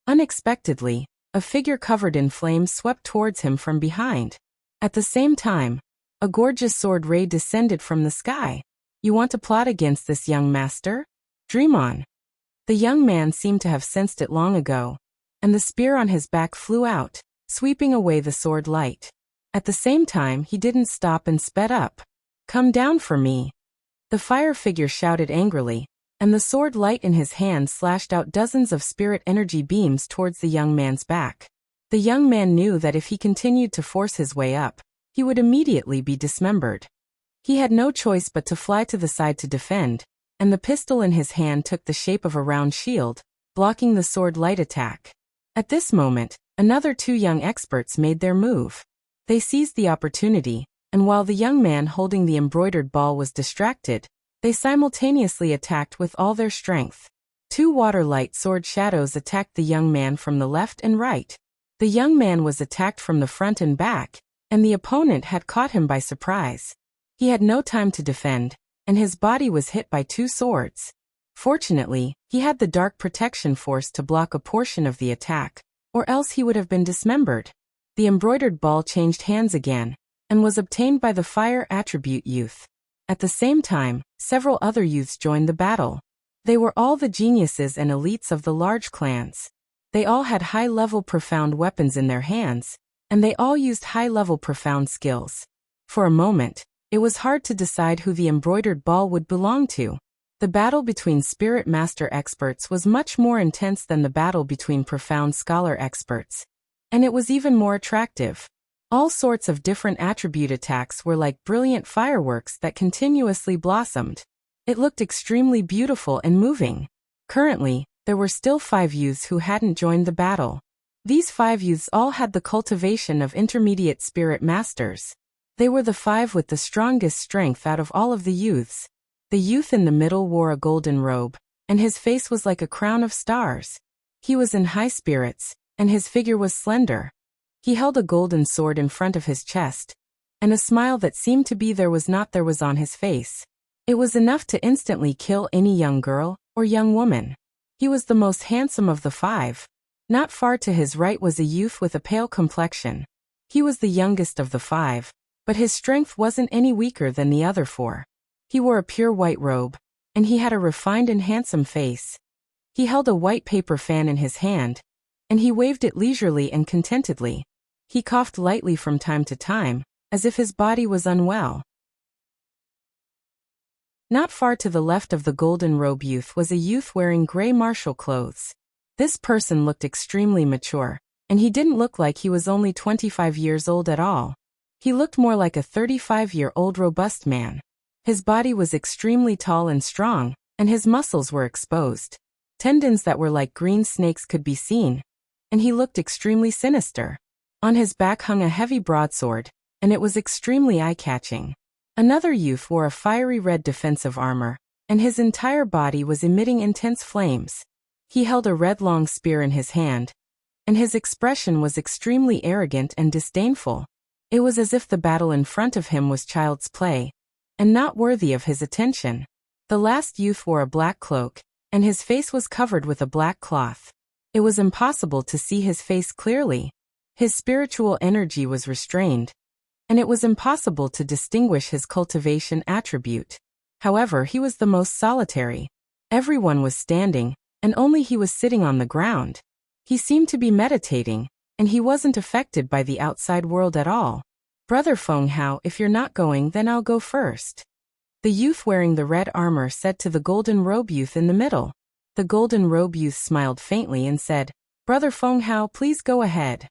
Unexpectedly, a figure covered in flames swept towards him from behind. At the same time, a gorgeous sword ray descended from the sky. "You want to plot against this young master? Dream on." The young man seemed to have sensed it long ago, and the spear on his back flew out, sweeping away the sword light. At the same time, he didn't stop and sped up. "Come down for me." The fire figure shouted angrily, and the sword light in his hand slashed out dozens of spirit energy beams towards the young man's back. The young man knew that if he continued to force his way up, he would immediately be dismembered. He had no choice but to fly to the side to defend, and the pistol in his hand took the shape of a round shield, blocking the sword light attack. At this moment, another two young experts made their move. They seized the opportunity, and while the young man holding the embroidered ball was distracted, they simultaneously attacked with all their strength. Two water-light sword shadows attacked the young man from the left and right. The young man was attacked from the front and back, and the opponent had caught him by surprise. He had no time to defend, and his body was hit by two swords. Fortunately, he had the dark protection force to block a portion of the attack, or else he would have been dismembered. The embroidered ball changed hands again, and was obtained by the fire attribute youth. At the same time, several other youths joined the battle. They were all the geniuses and elites of the large clans. They all had high-level profound weapons in their hands, and they all used high-level profound skills. For a moment, it was hard to decide who the embroidered ball would belong to. The battle between spirit master experts was much more intense than the battle between profound scholar experts. And it was even more attractive. All sorts of different attribute attacks were like brilliant fireworks that continuously blossomed. It looked extremely beautiful and moving. Currently, there were still 5 youths who hadn't joined the battle. These 5 youths all had the cultivation of intermediate spirit masters. They were the 5 with the strongest strength out of all of the youths. The youth in the middle wore a golden robe, and his face was like a crown of stars. He was in high spirits, and his figure was slender. He held a golden sword in front of his chest, and a smile that seemed to be there was on his face. It was enough to instantly kill any young girl or young woman. He was the most handsome of the 5. Not far to his right was a youth with a pale complexion. He was the youngest of the 5, but his strength wasn't any weaker than the other 4. He wore a pure white robe, and he had a refined and handsome face. He held a white paper fan in his hand, and he waved it leisurely and contentedly. He coughed lightly from time to time, as if his body was unwell. Not far to the left of the golden robe youth was a youth wearing gray martial clothes. This person looked extremely mature, and he didn't look like he was only 25 years old at all. He looked more like a 35-year-old robust man. His body was extremely tall and strong, and his muscles were exposed. Tendons that were like green snakes could be seen, and he looked extremely sinister. On his back hung a heavy broadsword, and it was extremely eye-catching. Another youth wore a fiery red defensive armor, and his entire body was emitting intense flames. He held a red long spear in his hand, and his expression was extremely arrogant and disdainful. It was as if the battle in front of him was child's play, and not worthy of his attention. The last youth wore a black cloak, and his face was covered with a black cloth. It was impossible to see his face clearly. His spiritual energy was restrained, and it was impossible to distinguish his cultivation attribute. However, he was the most solitary. Everyone was standing, and only he was sitting on the ground. He seemed to be meditating, and he wasn't affected by the outside world at all. "Brother Feng Hao, if you're not going, then I'll go first," the youth wearing the red armor said to the golden robe youth in the middle. The golden robe youth smiled faintly and said, "Brother Feng Hao, please go ahead."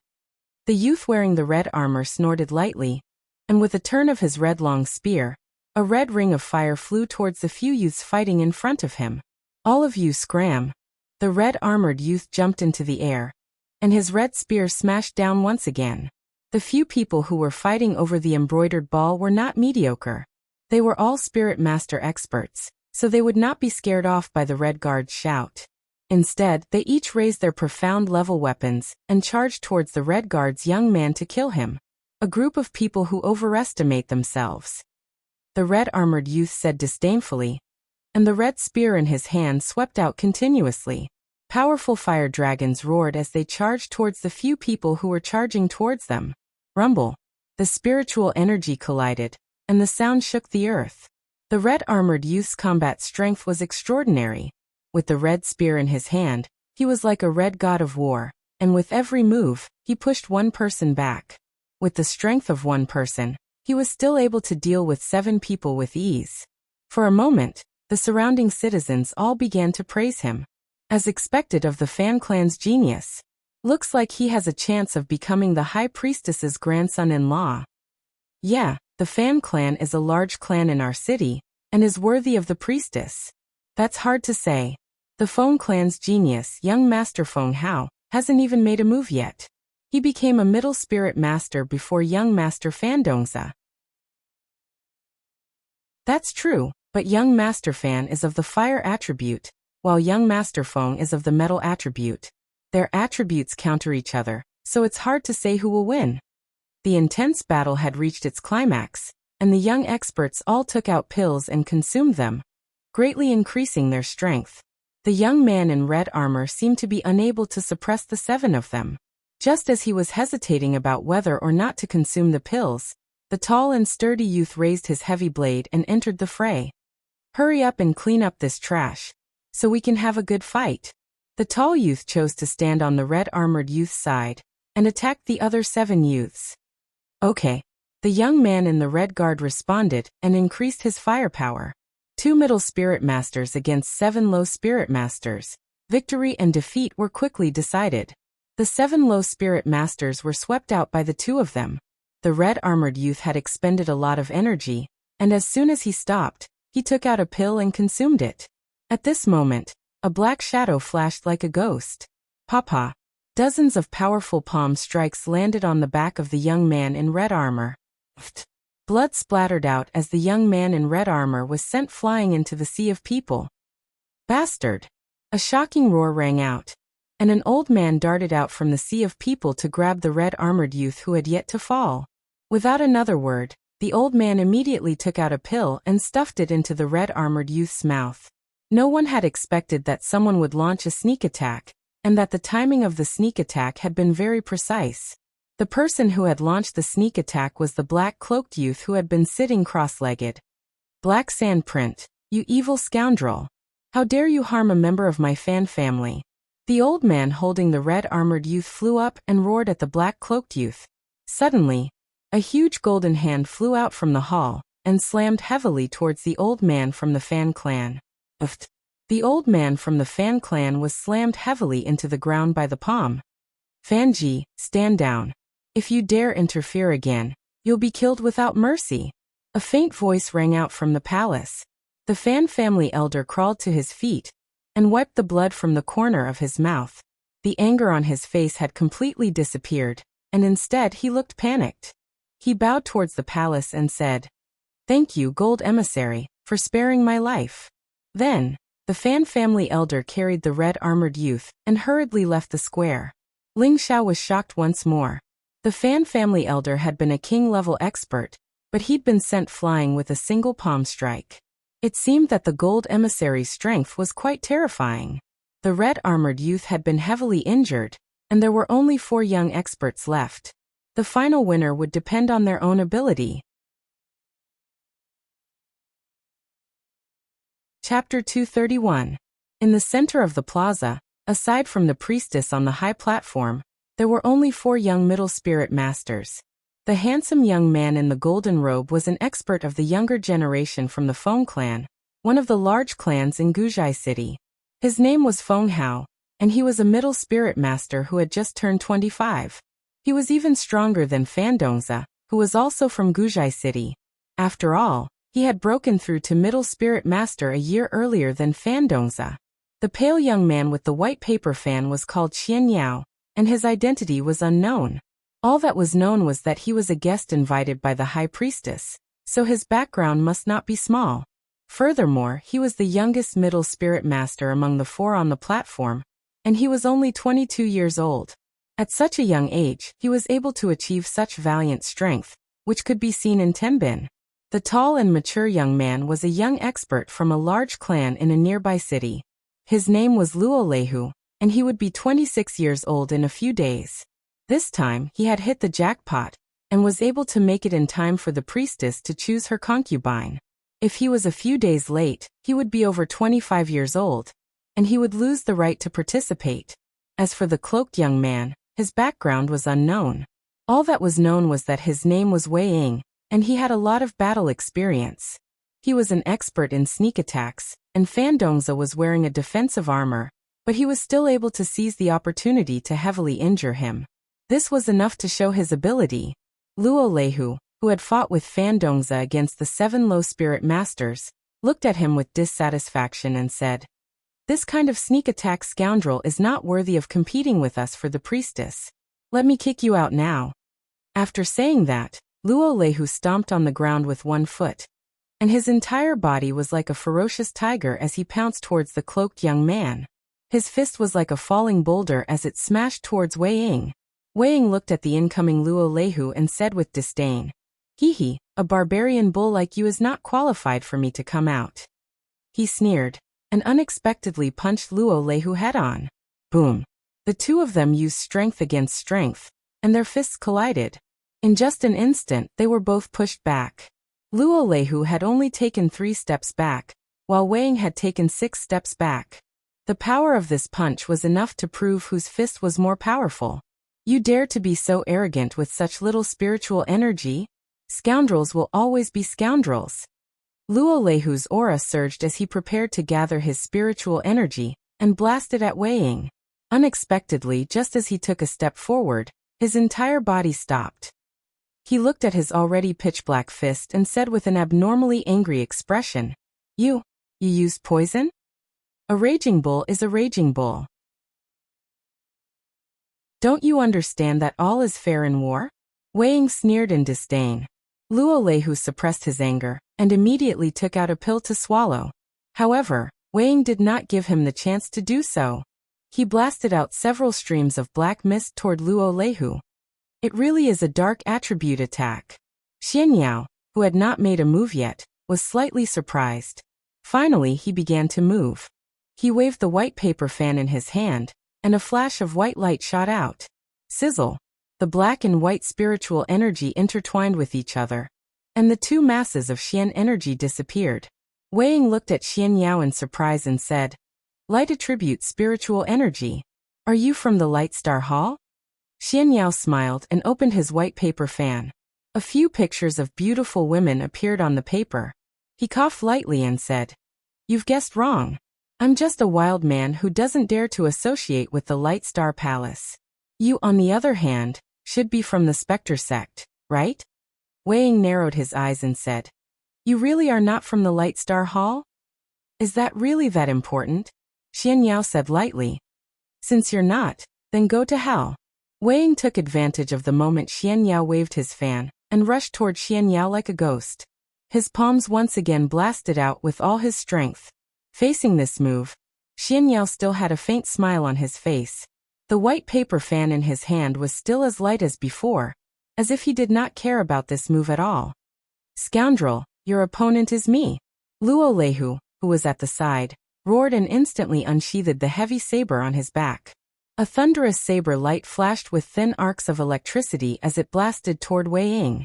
The youth wearing the red armor snorted lightly, and with a turn of his red long spear, a red ring of fire flew towards the few youths fighting in front of him. All of you scram. The red-armored youth jumped into the air, and his red spear smashed down once again. The few people who were fighting over the embroidered ball were not mediocre. They were all spirit master experts, so they would not be scared off by the red guard's shout. Instead, they each raised their profound-level weapons and charged towards the red guard's young man to kill him. A group of people who overestimate themselves, the red-armored youth said disdainfully, and the red spear in his hand swept out continuously. Powerful fire dragons roared as they charged towards the few people who were charging towards them. Rumble. The spiritual energy collided, and the sound shook the earth. The red-armored youth's combat strength was extraordinary. With the red spear in his hand, he was like a red god of war, and with every move, he pushed one person back. With the strength of one person, he was still able to deal with 7 people with ease. For a moment, the surrounding citizens all began to praise him. As expected of the Fan clan's genius. Looks like he has a chance of becoming the High Priestess's grandson-in-law. Yeah, the Fan clan is a large clan in our city, and is worthy of the priestess. That's hard to say. The Feng clan's genius, young Master Feng Hao, hasn't even made a move yet. He became a middle spirit master before young Master Fan Dongza. That's true, but young Master Fan is of the fire attribute, while young Master Feng is of the metal attribute. Their attributes counter each other, so it's hard to say who will win. The intense battle had reached its climax, and the young experts all took out pills and consumed them, greatly increasing their strength. The young man in red armor seemed to be unable to suppress the 7 of them. Just as he was hesitating about whether or not to consume the pills, the tall and sturdy youth raised his heavy blade and entered the fray. "Hurry up and clean up this trash, so we can have a good fight." The tall youth chose to stand on the red-armored youth's side, and attacked the other 7 youths. Okay. The young man in the red guard responded and increased his firepower. 2 middle spirit masters against 7 low spirit masters. Victory and defeat were quickly decided. The 7 low spirit masters were swept out by the 2 of them. The red-armored youth had expended a lot of energy, and as soon as he stopped, he took out a pill and consumed it. At this moment, a black shadow flashed like a ghost. Papa. Dozens of powerful palm strikes landed on the back of the young man in red armor. Blood splattered out as the young man in red armor was sent flying into the sea of people. Bastard! A shocking roar rang out, and an old man darted out from the sea of people to grab the red-armored youth who had yet to fall. Without another word, the old man immediately took out a pill and stuffed it into the red-armored youth's mouth. No one had expected that someone would launch a sneak attack, and that the timing of the sneak attack had been very precise. The person who had launched the sneak attack was the black-cloaked youth who had been sitting cross-legged. Black Sand Print, you evil scoundrel! How dare you harm a member of my Fan family? The old man holding the red-armored youth flew up and roared at the black-cloaked youth. Suddenly, a huge golden hand flew out from the hall, and slammed heavily towards the old man from the Fan clan. The old man from the Fan clan was slammed heavily into the ground by the palm. Fanji, stand down. If you dare interfere again, you'll be killed without mercy. A faint voice rang out from the palace. The Fan family elder crawled to his feet, and wiped the blood from the corner of his mouth. The anger on his face had completely disappeared, and instead he looked panicked. He bowed towards the palace and said, "Thank you, Gold Emissary, for sparing my life." Then, the Fan family elder carried the red-armored youth and hurriedly left the square. Ling Xiao was shocked once more. The Fan family elder had been a king-level expert, but he'd been sent flying with a single palm strike. It seemed that the Gold Emissary's strength was quite terrifying. The red-armored youth had been heavily injured, and there were only 4 young experts left. The final winner would depend on their own ability. Chapter 231. In the center of the plaza, aside from the priestess on the high platform, there were only 4 young middle spirit masters. The handsome young man in the golden robe was an expert of the younger generation from the Feng clan, one of the large clans in Guzhai City. His name was Feng Hao, and he was a middle spirit master who had just turned 25. He was even stronger than Fan Dongzi, who was also from Guzhai City. After all, he had broken through to middle spirit master a year earlier than Fan Dongzi. The pale young man with the white paper fan was called Xian Yao, and his identity was unknown. All that was known was that he was a guest invited by the high priestess, so his background must not be small. Furthermore, he was the youngest middle spirit master among the 4 on the platform, and he was only 22 years old. At such a young age, he was able to achieve such valiant strength, which could be seen in Tenbin. The tall and mature young man was a young expert from a large clan in a nearby city. His name was Luo Lehu, and he would be 26 years old in a few days. This time, he had hit the jackpot, and was able to make it in time for the priestess to choose her concubine. If he was a few days late, he would be over 25 years old, and he would lose the right to participate. As for the cloaked young man, his background was unknown. All that was known was that his name was Wei Ying, and he had a lot of battle experience. He was an expert in sneak attacks, and Fan Dongzi was wearing a defensive armor, but he was still able to seize the opportunity to heavily injure him. This was enough to show his ability. Luo Lehu, who had fought with Fan Dongzi against the 7 low spirit masters, looked at him with dissatisfaction and said, "This kind of sneak attack scoundrel is not worthy of competing with us for the priestess. Let me kick you out now." After saying that, Luo Lehu stomped on the ground with 1 foot, and his entire body was like a ferocious tiger as he pounced towards the cloaked young man. His fist was like a falling boulder as it smashed towards Wei Ying. Wei Ying looked at the incoming Luo Lehu and said with disdain, "Hee, a barbarian bull like you is not qualified for me to come out." He sneered, and unexpectedly punched Luo Lehu head-on. Boom! The 2 of them used strength against strength, and their fists collided. In just an instant, they were both pushed back. Luo Lehu had only taken 3 steps back, while Wei Ying had taken 6 steps back. The power of this punch was enough to prove whose fist was more powerful. "You dare to be so arrogant with such little spiritual energy? Scoundrels will always be scoundrels." Luo Lehu's aura surged as he prepared to gather his spiritual energy and blasted at Wei Ying. Unexpectedly, just as he took a step forward, his entire body stopped. He looked at his already pitch-black fist and said with an abnormally angry expression, You used poison? A raging bull is a raging bull. Don't you understand that all is fair in war?" Wei Ying sneered in disdain. Luo Lehu suppressed his anger, and immediately took out a pill to swallow. However, Wei Ying did not give him the chance to do so. He blasted out several streams of black mist toward Luo Lehu. It really is a dark attribute attack. Xian Yao, who had not made a move yet, was slightly surprised. Finally, he began to move. He waved the white paper fan in his hand, and a flash of white light shot out. Sizzle! The black and white spiritual energy intertwined with each other, and the 2 masses of Xian energy disappeared. Wei Ying looked at Xian Yao in surprise and said, "Light attribute spiritual energy. Are you from the Light Star Hall?" Xian Yao smiled and opened his white paper fan. A few pictures of beautiful women appeared on the paper. He coughed lightly and said, "You've guessed wrong. I'm just a wild man who doesn't dare to associate with the Light Star Palace. You, on the other hand, should be from the Spectre sect, right?" Wei Ying narrowed his eyes and said, "You really are not from the Light Star Hall? Is that really that important?" Xian Yao said lightly. Since you're not, then go to hell. Wei Ying took advantage of the moment Xian Yao waved his fan, and rushed toward Xian Yao like a ghost. His palms once again blasted out with all his strength. Facing this move, Xian Yao still had a faint smile on his face. The white paper fan in his hand was still as light as before, as if he did not care about this move at all. Scoundrel, your opponent is me. Luo Leihu, who was at the side, roared and instantly unsheathed the heavy saber on his back. A thunderous saber light flashed with thin arcs of electricity as it blasted toward Wei Ying.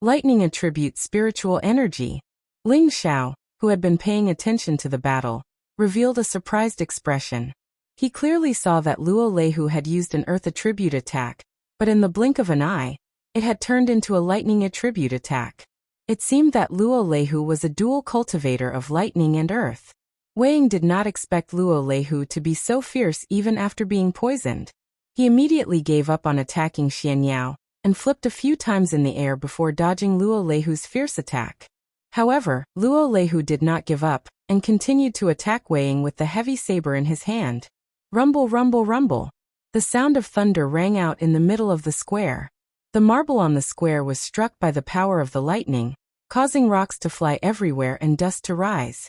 Lightning attributes spiritual energy. Ling Xiao, who had been paying attention to the battle, revealed a surprised expression. He clearly saw that Luo Leihu had used an earth attribute attack, but in the blink of an eye, it had turned into a lightning attribute attack. It seemed that Luo Leihu was a dual cultivator of lightning and earth. Wei Ying did not expect Luo Leihu to be so fierce even after being poisoned. He immediately gave up on attacking Xian Yao, and flipped a few times in the air before dodging Luo Leihu's fierce attack. However, Luo Leihu did not give up, and continued to attack Wei Ying with the heavy saber in his hand. Rumble, rumble, rumble. The sound of thunder rang out in the middle of the square. The marble on the square was struck by the power of the lightning, causing rocks to fly everywhere and dust to rise.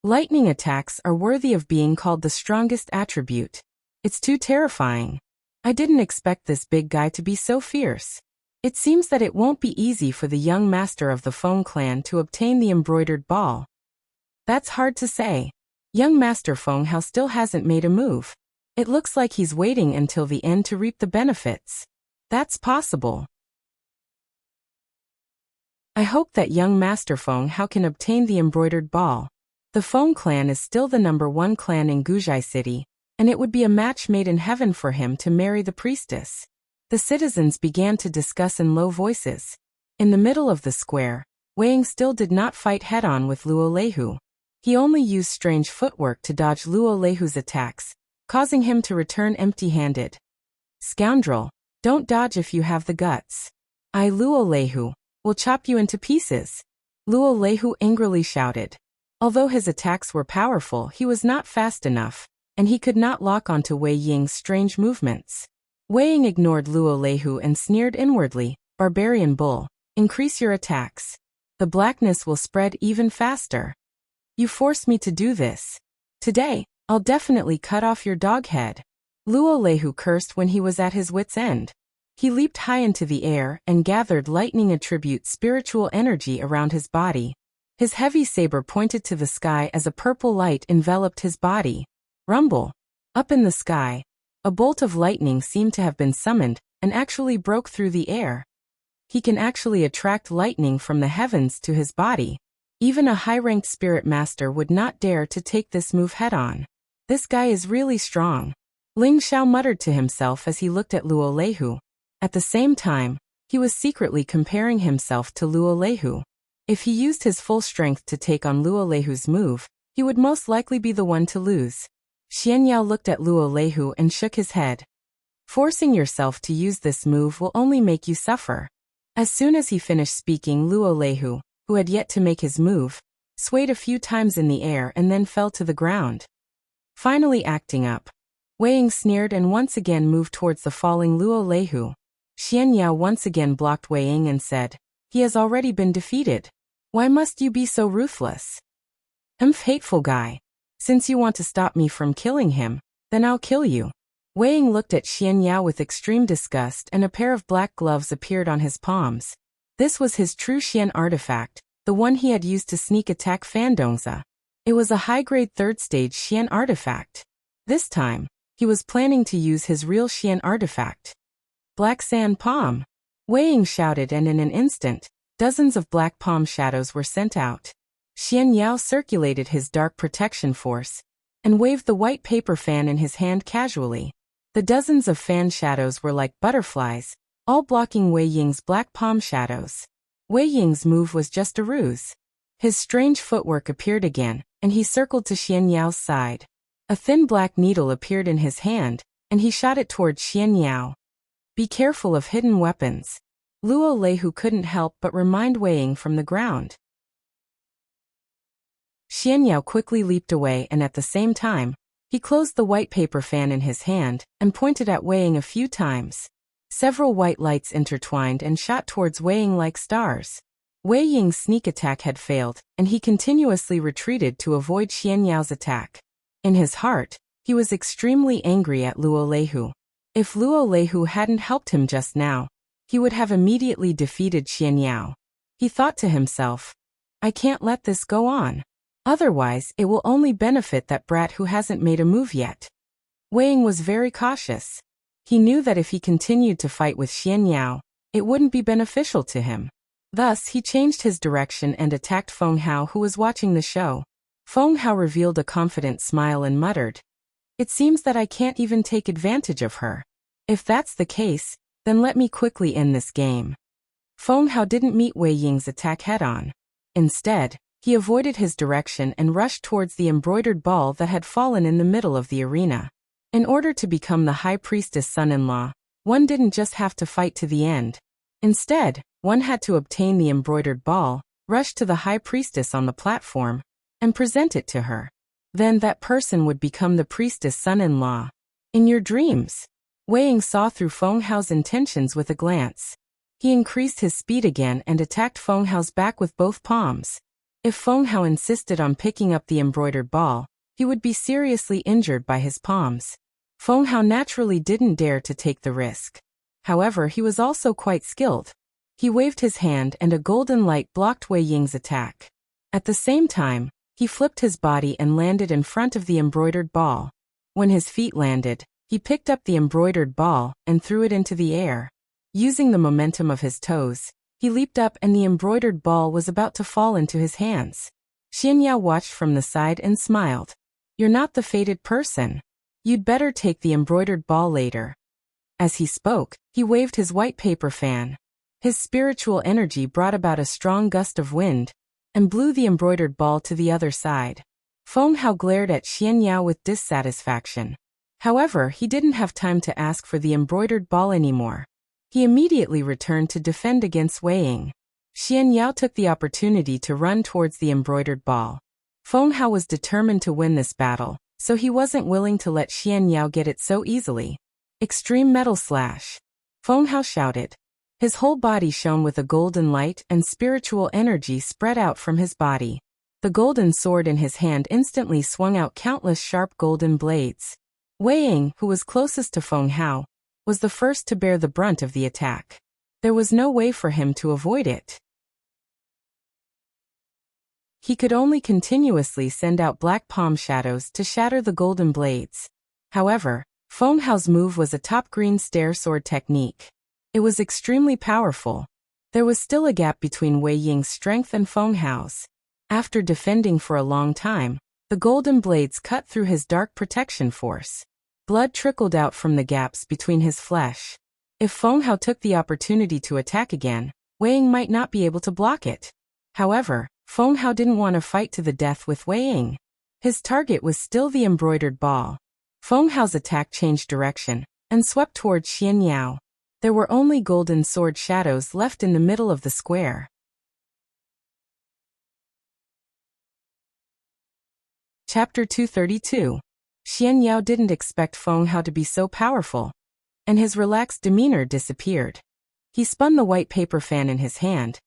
Lightning attacks are worthy of being called the strongest attribute. It's too terrifying. I didn't expect this big guy to be so fierce. It seems that it won't be easy for the young master of the Feng clan to obtain the embroidered ball. That's hard to say. Young Master Feng Hao still hasn't made a move. It looks like he's waiting until the end to reap the benefits. That's possible. I hope that young Master Feng Hao can obtain the embroidered ball. The Feng clan is still the #1 clan in Guzhai City, and it would be a match made in heaven for him to marry the priestess. The citizens began to discuss in low voices. In the middle of the square, Wei Ying still did not fight head-on with Luo Leihu. He only used strange footwork to dodge Luo Leihu's attacks, causing him to return empty-handed. Scoundrel, don't dodge if you have the guts. I, Luo Leihu, will chop you into pieces. Luo Leihu angrily shouted. Although his attacks were powerful, he was not fast enough, and he could not lock onto Wei Ying's strange movements. Wei Ying ignored Luo Leihu and sneered inwardly, "Barbarian bull, increase your attacks. The blackness will spread even faster. You forced me to do this. Today, I'll definitely cut off your dog head." Luo Leihu cursed when he was at his wit's end. He leaped high into the air and gathered lightning attribute spiritual energy around his body. His heavy saber pointed to the sky as a purple light enveloped his body. Rumble. Up in the sky, a bolt of lightning seemed to have been summoned, and actually broke through the air. He can actually attract lightning from the heavens to his body. Even a high-ranked spirit master would not dare to take this move head-on. This guy is really strong. Ling Xiao muttered to himself as he looked at Luo Leihu. At the same time, he was secretly comparing himself to Luo Leihu. If he used his full strength to take on Luo Leihu's move, he would most likely be the one to lose. Xian Yao looked at Luo Leihu and shook his head. Forcing yourself to use this move will only make you suffer. As soon as he finished speaking, Luo Leihu, who had yet to make his move, swayed a few times in the air and then fell to the ground. Finally acting up, Wei Ying sneered and once again moved towards the falling Luo Leihu. Xian Yao once again blocked Wei Ying and said, "He has already been defeated. Why must you be so ruthless? Hateful guy. Since you want to stop me from killing him, then I'll kill you." Wei Ying looked at Xian Yao with extreme disgust, and a pair of black gloves appeared on his palms. This was his true Xian artifact, the one he had used to sneak attack Fandongza. It was a high-grade 3rd-stage Xian artifact. This time, he was planning to use his real Xian artifact. Black sand palm. Wei Ying shouted, and in an instant, dozens of black palm shadows were sent out. Xian Yao circulated his dark protection force, and waved the white paper fan in his hand casually. The dozens of fan shadows were like butterflies, all blocking Wei Ying's black palm shadows. Wei Ying's move was just a ruse. His strange footwork appeared again, and he circled to Xian Yao's side. A thin black needle appeared in his hand, and he shot it towards Xian Yao. Be careful of hidden weapons. Luo Leihu couldn't help but remind Wei Ying from the ground. Xian Yao quickly leaped away, and at the same time, He closed the white paper fan in his hand and pointed at Wei Ying a few times. Several white lights intertwined and shot towards Wei Ying like stars. Wei Ying's sneak attack had failed, and he continuously retreated to avoid Xian Yao's attack. In his heart, he was extremely angry at Luo Leihu. If Luo Leihu hadn't helped him just now, he would have immediately defeated Xian Yao. He thought to himself, I can't let this go on. Otherwise, it will only benefit that brat who hasn't made a move yet. Wei Ying was very cautious. He knew that if he continued to fight with Xian Yao, it wouldn't be beneficial to him. Thus, he changed his direction and attacked Feng Hao, who was watching the show. Feng Hao revealed a confident smile and muttered, It seems that I can't even take advantage of her. If that's the case, then let me quickly end this game. Feng Hao didn't meet Wei Ying's attack head-on. Instead, he avoided his direction and rushed towards the embroidered ball that had fallen in the middle of the arena. In order to become the High Priestess son-in-law, one didn't just have to fight to the end. Instead, one had to obtain the embroidered ball, rush to the High Priestess on the platform, and present it to her. Then that person would become the Priestess son-in-law. In your dreams. Wei Ying saw through Feng Hao's intentions with a glance. He increased his speed again and attacked Feng Hao's back with both palms. If Feng Hao insisted on picking up the embroidered ball, he would be seriously injured by his palms. Feng Hao naturally didn't dare to take the risk. However, he was also quite skilled. He waved his hand and a golden light blocked Wei Ying's attack. At the same time, he flipped his body and landed in front of the embroidered ball. When his feet landed, he picked up the embroidered ball and threw it into the air. Using the momentum of his toes, he leaped up and the embroidered ball was about to fall into his hands. Xian Yao watched from the side and smiled. You're not the fated person. You'd better take the embroidered ball later. As he spoke, he waved his white paper fan. His spiritual energy brought about a strong gust of wind and blew the embroidered ball to the other side. Feng Hao glared at Xian Yao with dissatisfaction. However, he didn't have time to ask for the embroidered ball anymore. He immediately returned to defend against Wei Ying. Xian Yao took the opportunity to run towards the embroidered ball. Feng Hao was determined to win this battle, so he wasn't willing to let Xian Yao get it so easily. Extreme Metal Slash! Feng Hao shouted. His whole body shone with a golden light and spiritual energy spread out from his body. The golden sword in his hand instantly swung out countless sharp golden blades. Wei Ying, who was closest to Feng Hao, was the first to bear the brunt of the attack. There was no way for him to avoid it. He could only continuously send out black palm shadows to shatter the golden blades. However, Feng Hao's move was a top green stair sword technique. It was extremely powerful. There was still a gap between Wei Ying's strength and Feng Hao's. After defending for a long time, the golden blades cut through his dark protection force. Blood trickled out from the gaps between his flesh. If Feng Hao took the opportunity to attack again, Wei Ying might not be able to block it. However, Feng Hao didn't want to fight to the death with Wei Ying. His target was still the embroidered ball. Feng Hao's attack changed direction and swept towards Xian Yao. There were only golden sword shadows left in the middle of the square. Chapter 232. Xian Yao didn't expect Feng Hao to be so powerful, and his relaxed demeanor disappeared. He spun the white paper fan in his hand,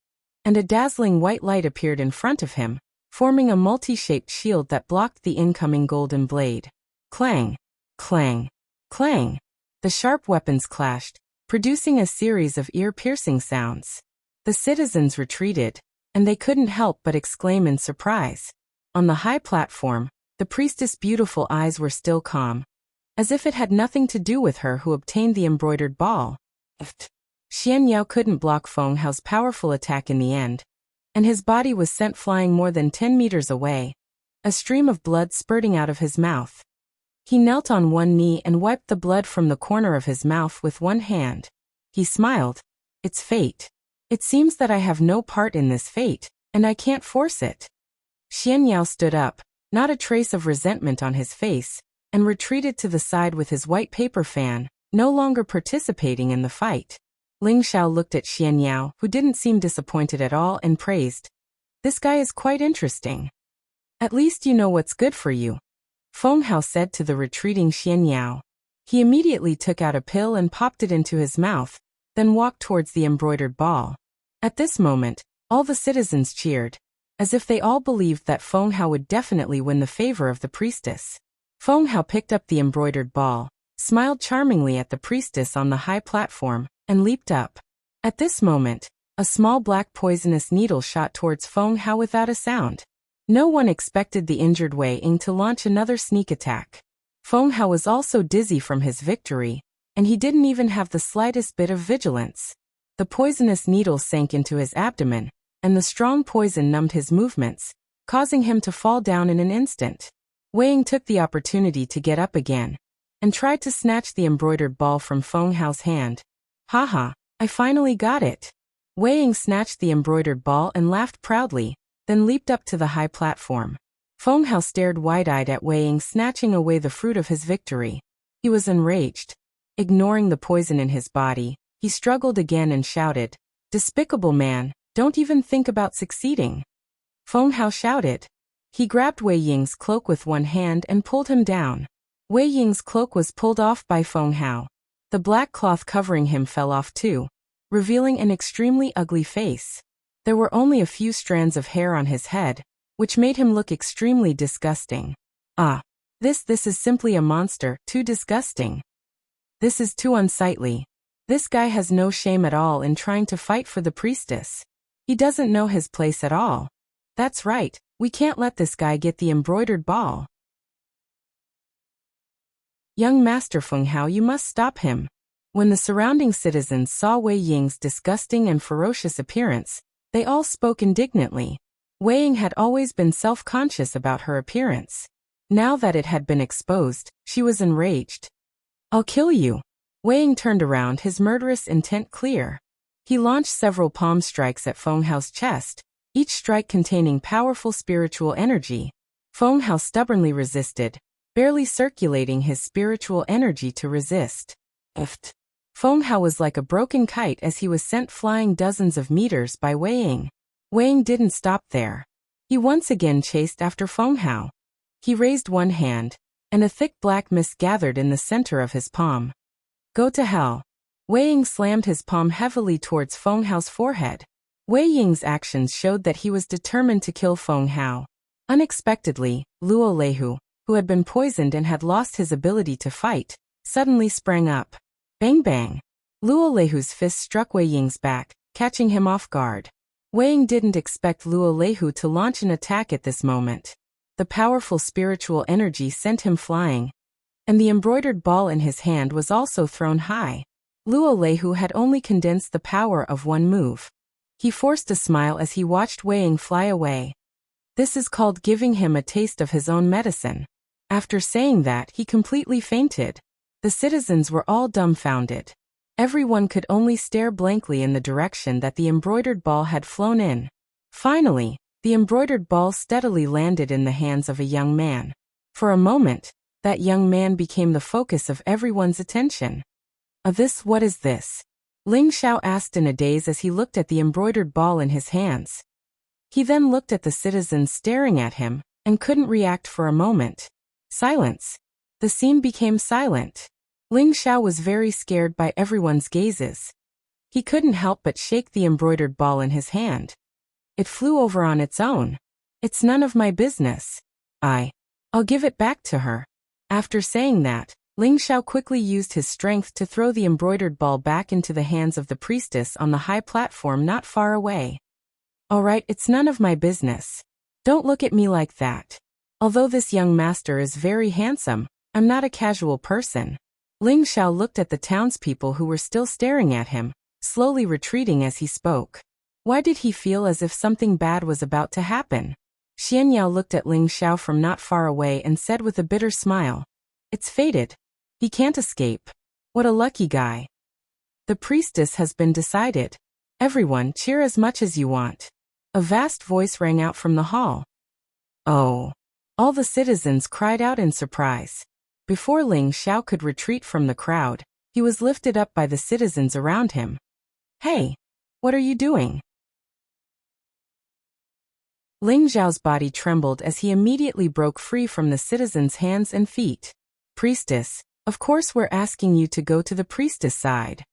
and a dazzling white light appeared in front of him, forming a multi-shaped shield that blocked the incoming golden blade. Clang! Clang! Clang! The sharp weapons clashed, producing a series of ear-piercing sounds. The citizens retreated, and they couldn't help but exclaim in surprise. On the high platform, the priestess' beautiful eyes were still calm, as if it had nothing to do with her who obtained the embroidered ball. Xian Yao couldn't block Feng Hao's powerful attack in the end, and his body was sent flying more than 10 meters away, a stream of blood spurting out of his mouth. He knelt on one knee and wiped the blood from the corner of his mouth with one hand. He smiled. It's fate. It seems that I have no part in this fate, and I can't force it. Xian Yao stood up, not a trace of resentment on his face, and retreated to the side with his white paper fan, no longer participating in the fight. Ling Xiao looked at Xian Yao, who didn't seem disappointed at all, and praised. This guy is quite interesting. At least you know what's good for you. Feng Hao said to the retreating Xianyao. He immediately took out a pill and popped it into his mouth, then walked towards the embroidered ball. At this moment, all the citizens cheered, as if they all believed that Feng Hao would definitely win the favor of the priestess. Feng Hao picked up the embroidered ball, smiled charmingly at the priestess on the high platform, and leaped up. At this moment, a small black poisonous needle shot towards Feng Hao without a sound. No one expected the injured Wei Ying to launch another sneak attack. Feng Hao was also dizzy from his victory, and he didn't even have the slightest bit of vigilance. The poisonous needle sank into his abdomen, and the strong poison numbed his movements, causing him to fall down in an instant. Wei Ying took the opportunity to get up again, and tried to snatch the embroidered ball from Feng Hao's hand. Haha, I finally got it. Wei Ying snatched the embroidered ball and laughed proudly, then leaped up to the high platform. Feng Hao stared wide-eyed at Wei Ying snatching away the fruit of his victory. He was enraged. Ignoring the poison in his body, he struggled again and shouted, "Despicable man, don't even think about succeeding." Feng Hao shouted. He grabbed Wei Ying's cloak with one hand and pulled him down. Wei Ying's cloak was pulled off by Feng Hao. The black cloth covering him fell off too, revealing an extremely ugly face. There were only a few strands of hair on his head, which made him look extremely disgusting. Ah, this is simply a monster, too disgusting. This is too unsightly. This guy has no shame at all in trying to fight for the priestess. He doesn't know his place at all. That's right, we can't let this guy get the embroidered ball. Young Master Feng Hao, you must stop him. When the surrounding citizens saw Wei Ying's disgusting and ferocious appearance, they all spoke indignantly. Wei Ying had always been self-conscious about her appearance. Now that it had been exposed, she was enraged. I'll kill you. Wei Ying turned around, his murderous intent clear. He launched several palm strikes at Feng Hao's chest, each strike containing powerful spiritual energy. Feng Hao stubbornly resisted, barely circulating his spiritual energy to resist. Feng Hao was like a broken kite as he was sent flying dozens of meters by Wei Ying. Wei Ying didn't stop there. He once again chased after Feng Hao. He raised one hand, and a thick black mist gathered in the center of his palm. Go to hell. Wei Ying slammed his palm heavily towards Feng Hao's forehead. Wei Ying's actions showed that he was determined to kill Feng Hao. Unexpectedly, Luo Leihu, who had been poisoned and had lost his ability to fight, suddenly sprang up. Bang bang. Luo Leihu's fist struck Wei Ying's back, catching him off guard. Wei Ying didn't expect Luo Leihu to launch an attack at this moment. The powerful spiritual energy sent him flying, and the embroidered ball in his hand was also thrown high. Luo Leihu had only condensed the power of one move. He forced a smile as he watched Wei Ying fly away. This is called giving him a taste of his own medicine. After saying that, he completely fainted. The citizens were all dumbfounded. Everyone could only stare blankly in the direction that the embroidered ball had flown in. Finally, the embroidered ball steadily landed in the hands of a young man. For a moment, that young man became the focus of everyone's attention. What is this? Ling Xiao asked in a daze as he looked at the embroidered ball in his hands. He then looked at the citizens staring at him, and couldn't react for a moment. Silence. The scene became silent. Ling Xiao was very scared by everyone's gazes. He couldn't help but shake the embroidered ball in his hand. It flew over on its own. It's none of my business. I'll give it back to her. After saying that, Ling Xiao quickly used his strength to throw the embroidered ball back into the hands of the priestess on the high platform not far away. Alright, it's none of my business. Don't look at me like that. Although this young master is very handsome, I'm not a casual person. Ling Xiao looked at the townspeople who were still staring at him, slowly retreating as he spoke. Why did he feel as if something bad was about to happen? Xianyao looked at Ling Xiao from not far away and said with a bitter smile, "It's fated. He can't escape. What a lucky guy. The priestess has been decided. Everyone cheer as much as you want." A vast voice rang out from the hall. Oh! All the citizens cried out in surprise. Before Ling Xiao could retreat from the crowd, he was lifted up by the citizens around him. Hey! What are you doing? Ling Zhao's body trembled as he immediately broke free from the citizen's hands and feet. Priestess, of course we're asking you to go to the priestess side.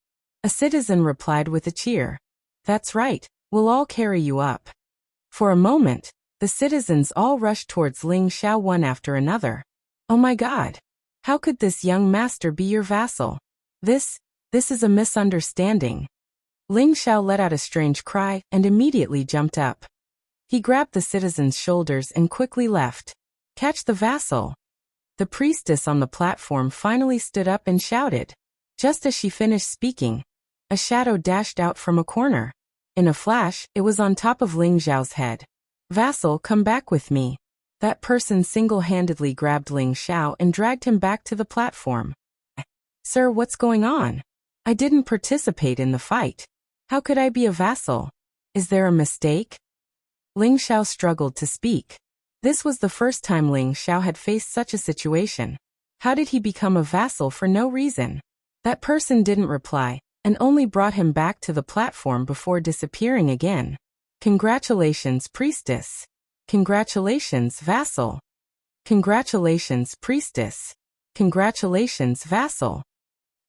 A citizen replied with a cheer. That's right, we'll all carry you up. For a moment, the citizens all rushed towards Ling Zhao one after another. Oh my God! How could this young master be your vassal? This is a misunderstanding. Ling Zhao let out a strange cry and immediately jumped up. He grabbed the citizen's shoulders and quickly left. Catch the vassal! The priestess on the platform finally stood up and shouted. Just as she finished speaking, a shadow dashed out from a corner. In a flash, it was on top of Ling Zhao's head. Vassal, come back with me. That person single-handedly grabbed Ling Zhao and dragged him back to the platform. Sir, what's going on? I didn't participate in the fight. How could I be a vassal? Is there a mistake? Ling Zhao struggled to speak. This was the first time Ling Zhao had faced such a situation. How did he become a vassal for no reason? That person didn't reply, and only brought him back to the platform before disappearing again. Congratulations, priestess. Congratulations, vassal. Congratulations, priestess. Congratulations, vassal.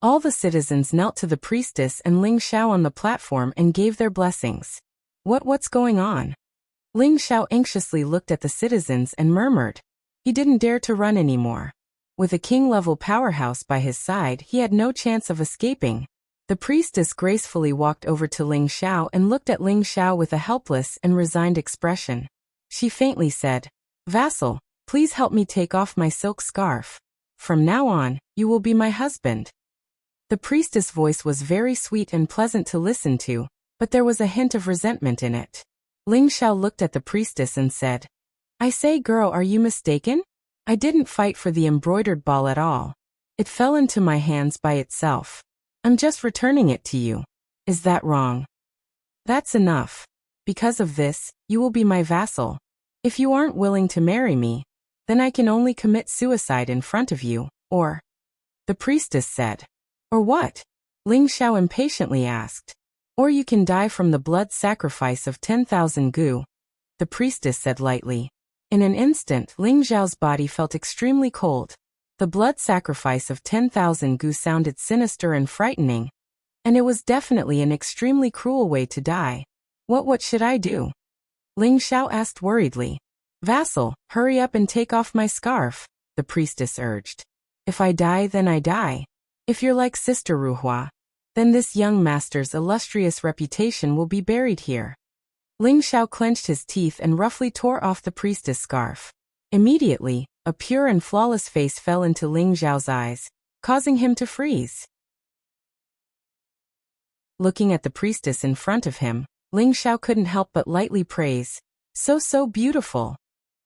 All the citizens knelt to the priestess and Ling Zhao on the platform and gave their blessings. What's going on? Ling Zhao anxiously looked at the citizens and murmured. He didn't dare to run anymore. With a king-level powerhouse by his side, he had no chance of escaping. The priestess gracefully walked over to Ling Zhao and looked at Ling Zhao with a helpless and resigned expression. She faintly said, Vassal, please help me take off my silk scarf. From now on, you will be my husband. The priestess' voice was very sweet and pleasant to listen to, but there was a hint of resentment in it. Ling Zhao looked at the priestess and said, I say, girl, are you mistaken? I didn't fight for the embroidered ball at all. It fell into my hands by itself. I'm just returning it to you. Is that wrong? That's enough. Because of this, you will be my vassal. If you aren't willing to marry me, then I can only commit suicide in front of you, or... The priestess said. Or what? Ling Zhao impatiently asked. Or you can die from the blood sacrifice of 10,000 gu, the priestess said lightly. In an instant, Ling Zhao's body felt extremely cold. The blood sacrifice of 10,000 gu sounded sinister and frightening, and it was definitely an extremely cruel way to die. What should I do? Ling Zhao asked worriedly. Vassal, hurry up and take off my scarf, the priestess urged. If I die, then I die. If you're like Sister Ruhua, then this young master's illustrious reputation will be buried here. Ling Zhao clenched his teeth and roughly tore off the priestess' scarf. Immediately, a pure and flawless face fell into Ling Zhao's eyes, causing him to freeze. Looking at the priestess in front of him, Ling Zhao couldn't help but lightly praise. So beautiful.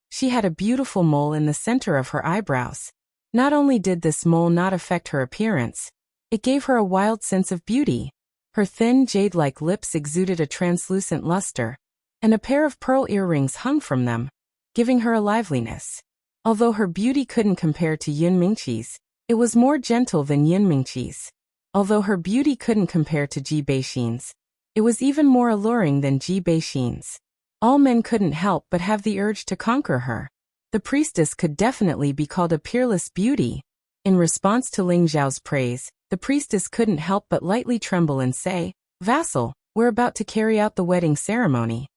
She had a beautiful mole in the center of her eyebrows. Not only did this mole not affect her appearance, it gave her a wild sense of beauty. Her thin, jade-like lips exuded a translucent luster, and a pair of pearl earrings hung from them, giving her a liveliness. Although her beauty couldn't compare to Yun Mingqi's, it was more gentle than Yun Mingqi's. Although her beauty couldn't compare to Ji Beixin's, it was even more alluring than Ji Beixin's. All men couldn't help but have the urge to conquer her. The priestess could definitely be called a peerless beauty. In response to Ling Zhao's praise, the priestess couldn't help but lightly tremble and say, Vassal, we're about to carry out the wedding ceremony.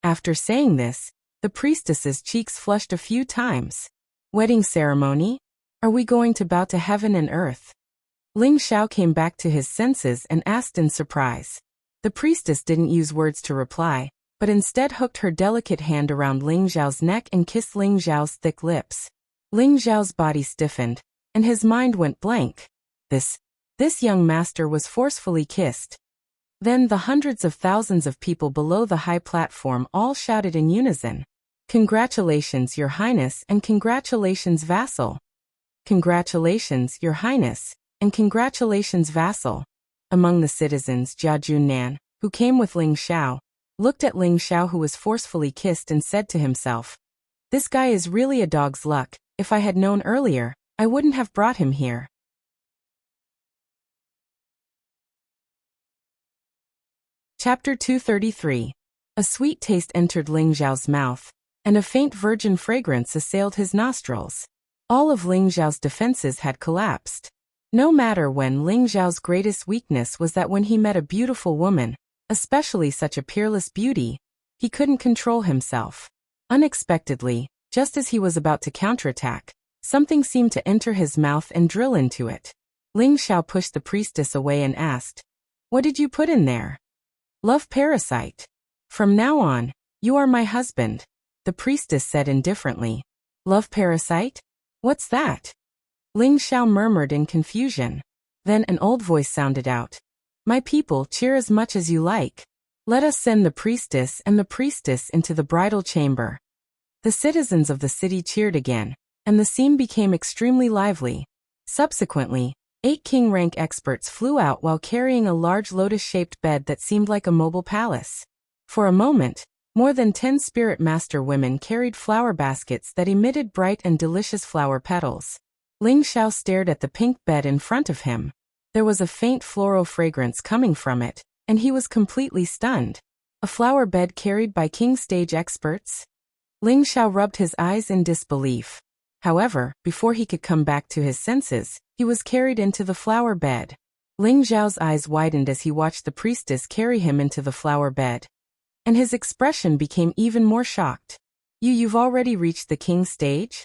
After saying this, the priestess's cheeks flushed a few times. Wedding ceremony? Are we going to bow to heaven and earth? Ling Zhao came back to his senses and asked in surprise. The priestess didn't use words to reply, but instead hooked her delicate hand around Ling Zhao's neck and kissed Ling Zhao's thick lips. Ling Zhao's body stiffened, and his mind went blank. This young master was forcefully kissed. Then the hundreds of thousands of people below the high platform all shouted in unison. Congratulations, Your Highness, and congratulations, vassal. Congratulations, Your Highness, and congratulations, vassal. Among the citizens, Jia Junnan, who came with Ling Zhao, looked at Ling Zhao, who was forcefully kissed, and said to himself, This guy is really a dog's luck. If I had known earlier, I wouldn't have brought him here. Chapter 233. A sweet taste entered Ling Xiao's mouth, and a faint virgin fragrance assailed his nostrils. All of Ling Xiao's defenses had collapsed. No matter when, Ling Xiao's greatest weakness was that when he met a beautiful woman, especially such a peerless beauty, he couldn't control himself. Unexpectedly, just as he was about to counterattack, something seemed to enter his mouth and drill into it. Ling Xiao pushed the priestess away and asked, "What did you put in there?" "Love parasite. From now on, you are my husband," the priestess said indifferently. "Love parasite? What's that?" Ling Xiao murmured in confusion. Then an old voice sounded out. "My people, cheer as much as you like. Let us send the priestess into the bridal chamber." The citizens of the city cheered again, and the scene became extremely lively. Subsequently, 8 king-rank experts flew out while carrying a large lotus-shaped bed that seemed like a mobile palace. For a moment, more than 10 spirit master women carried flower baskets that emitted bright and delicious flower petals. Ling Xiao stared at the pink bed in front of him. There was a faint floral fragrance coming from it, and he was completely stunned. A flower bed carried by king stage experts? Ling Xiao rubbed his eyes in disbelief. However, before he could come back to his senses, he was carried into the flower bed. Ling Xiao's eyes widened as he watched the priestess carry him into the flower bed. And his expression became even more shocked. You've already reached the king stage?"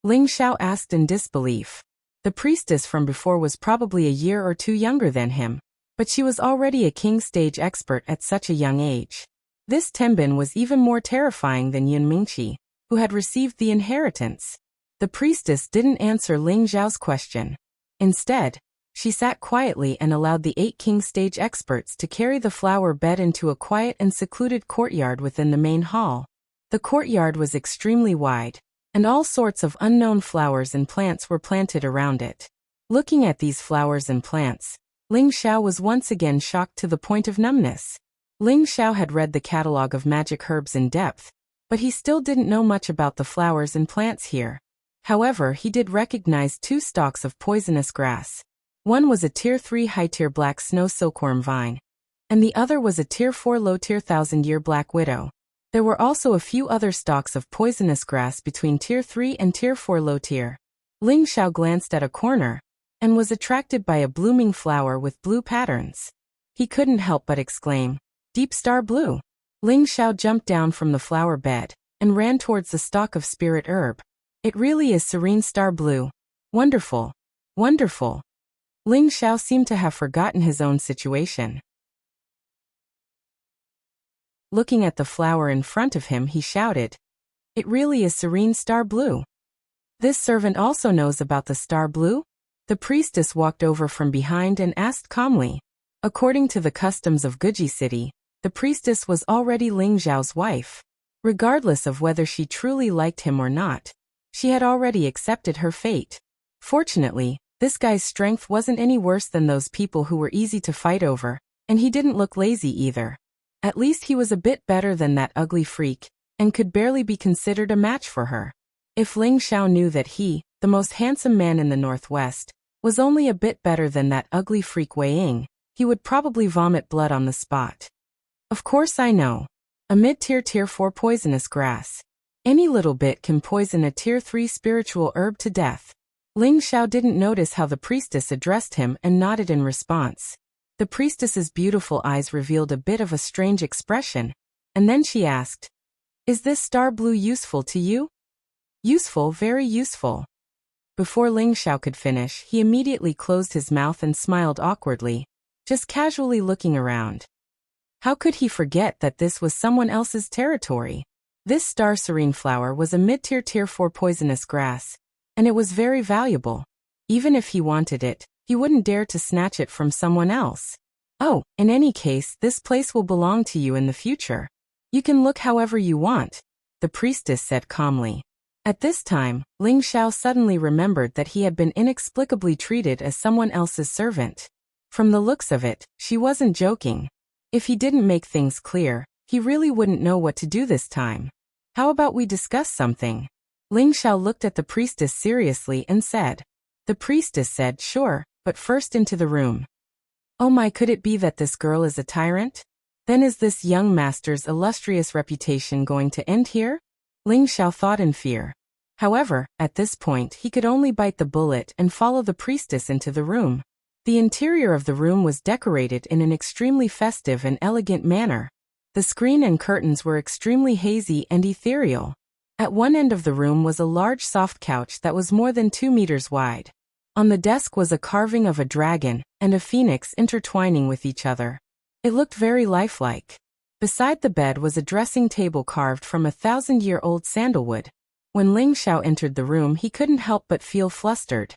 Ling Xiao asked in disbelief. The priestess from before was probably a year or two younger than him, but she was already a king stage expert at such a young age. This Tenbin was even more terrifying than Yun Mingqi, who had received the inheritance. The priestess didn't answer Ling Xiao's question. Instead, she sat quietly and allowed the 8 king stage experts to carry the flower bed into a quiet and secluded courtyard within the main hall. The courtyard was extremely wide, and all sorts of unknown flowers and plants were planted around it. Looking at these flowers and plants, Ling Xiao was once again shocked to the point of numbness. Ling Xiao had read the catalog of magic herbs in depth, but he still didn't know much about the flowers and plants here. However, he did recognize 2 stalks of poisonous grass. One was a Tier 3 high-tier black snow silkworm vine, and the other was a Tier 4 low-tier thousand-year black widow. There were also a few other stalks of poisonous grass between Tier 3 and Tier 4 low-tier. Ling Xiao glanced at a corner, and was attracted by a blooming flower with blue patterns. He couldn't help but exclaim, "Deep star blue!" Ling Xiao jumped down from the flower bed, and ran towards the stalk of spirit herb. "It really is serene star blue. Wonderful! Wonderful!" Ling Xiao seemed to have forgotten his own situation. Looking at the flower in front of him, he shouted, "It really is serene star blue. This servant also knows about the star blue?" The priestess walked over from behind and asked calmly. According to the customs of Guji City, the priestess was already Ling Xiao's wife. Regardless of whether she truly liked him or not, she had already accepted her fate. Fortunately, this guy's strength wasn't any worse than those people who were easy to fight over, and he didn't look lazy either. At least he was a bit better than that ugly freak, and could barely be considered a match for her. If Ling Xiao knew that he, the most handsome man in the Northwest, was only a bit better than that ugly freak Wei Ying, he would probably vomit blood on the spot. "Of course I know. A mid-tier Tier 4 poisonous grass. Any little bit can poison a Tier 3 spiritual herb to death." Ling Xiao didn't notice how the priestess addressed him and nodded in response. The priestess's beautiful eyes revealed a bit of a strange expression, and then she asked, "Is this star blue useful to you?" "Useful, very useful." Before Ling Xiao could finish, he immediately closed his mouth and smiled awkwardly, just casually looking around. How could he forget that this was someone else's territory? This star serene flower was a mid-tier Tier 4 poisonous grass, and it was very valuable. Even if he wanted it, he wouldn't dare to snatch it from someone else. "Oh, in any case, this place will belong to you in the future. You can look however you want," the priestess said calmly. At this time, Ling Xiao suddenly remembered that he had been inexplicably treated as someone else's servant. From the looks of it, she wasn't joking. If he didn't make things clear, he really wouldn't know what to do this time. "How about we discuss something?" Ling Xiao looked at the priestess seriously and said. The priestess said, "Sure, but first into the room." "Oh my, could it be that this girl is a tyrant?" Then is this young master's illustrious reputation going to end here? Ling Xiao thought in fear. However, at this point he could only bite the bullet and follow the priestess into the room. The interior of the room was decorated in an extremely festive and elegant manner. The screen and curtains were extremely hazy and ethereal. At one end of the room was a large soft couch that was more than 2 meters wide. On the desk was a carving of a dragon and a phoenix intertwining with each other. It looked very lifelike. Beside the bed was a dressing table carved from 1,000-year-old sandalwood. When Ling Xiao entered the room, he couldn't help but feel flustered.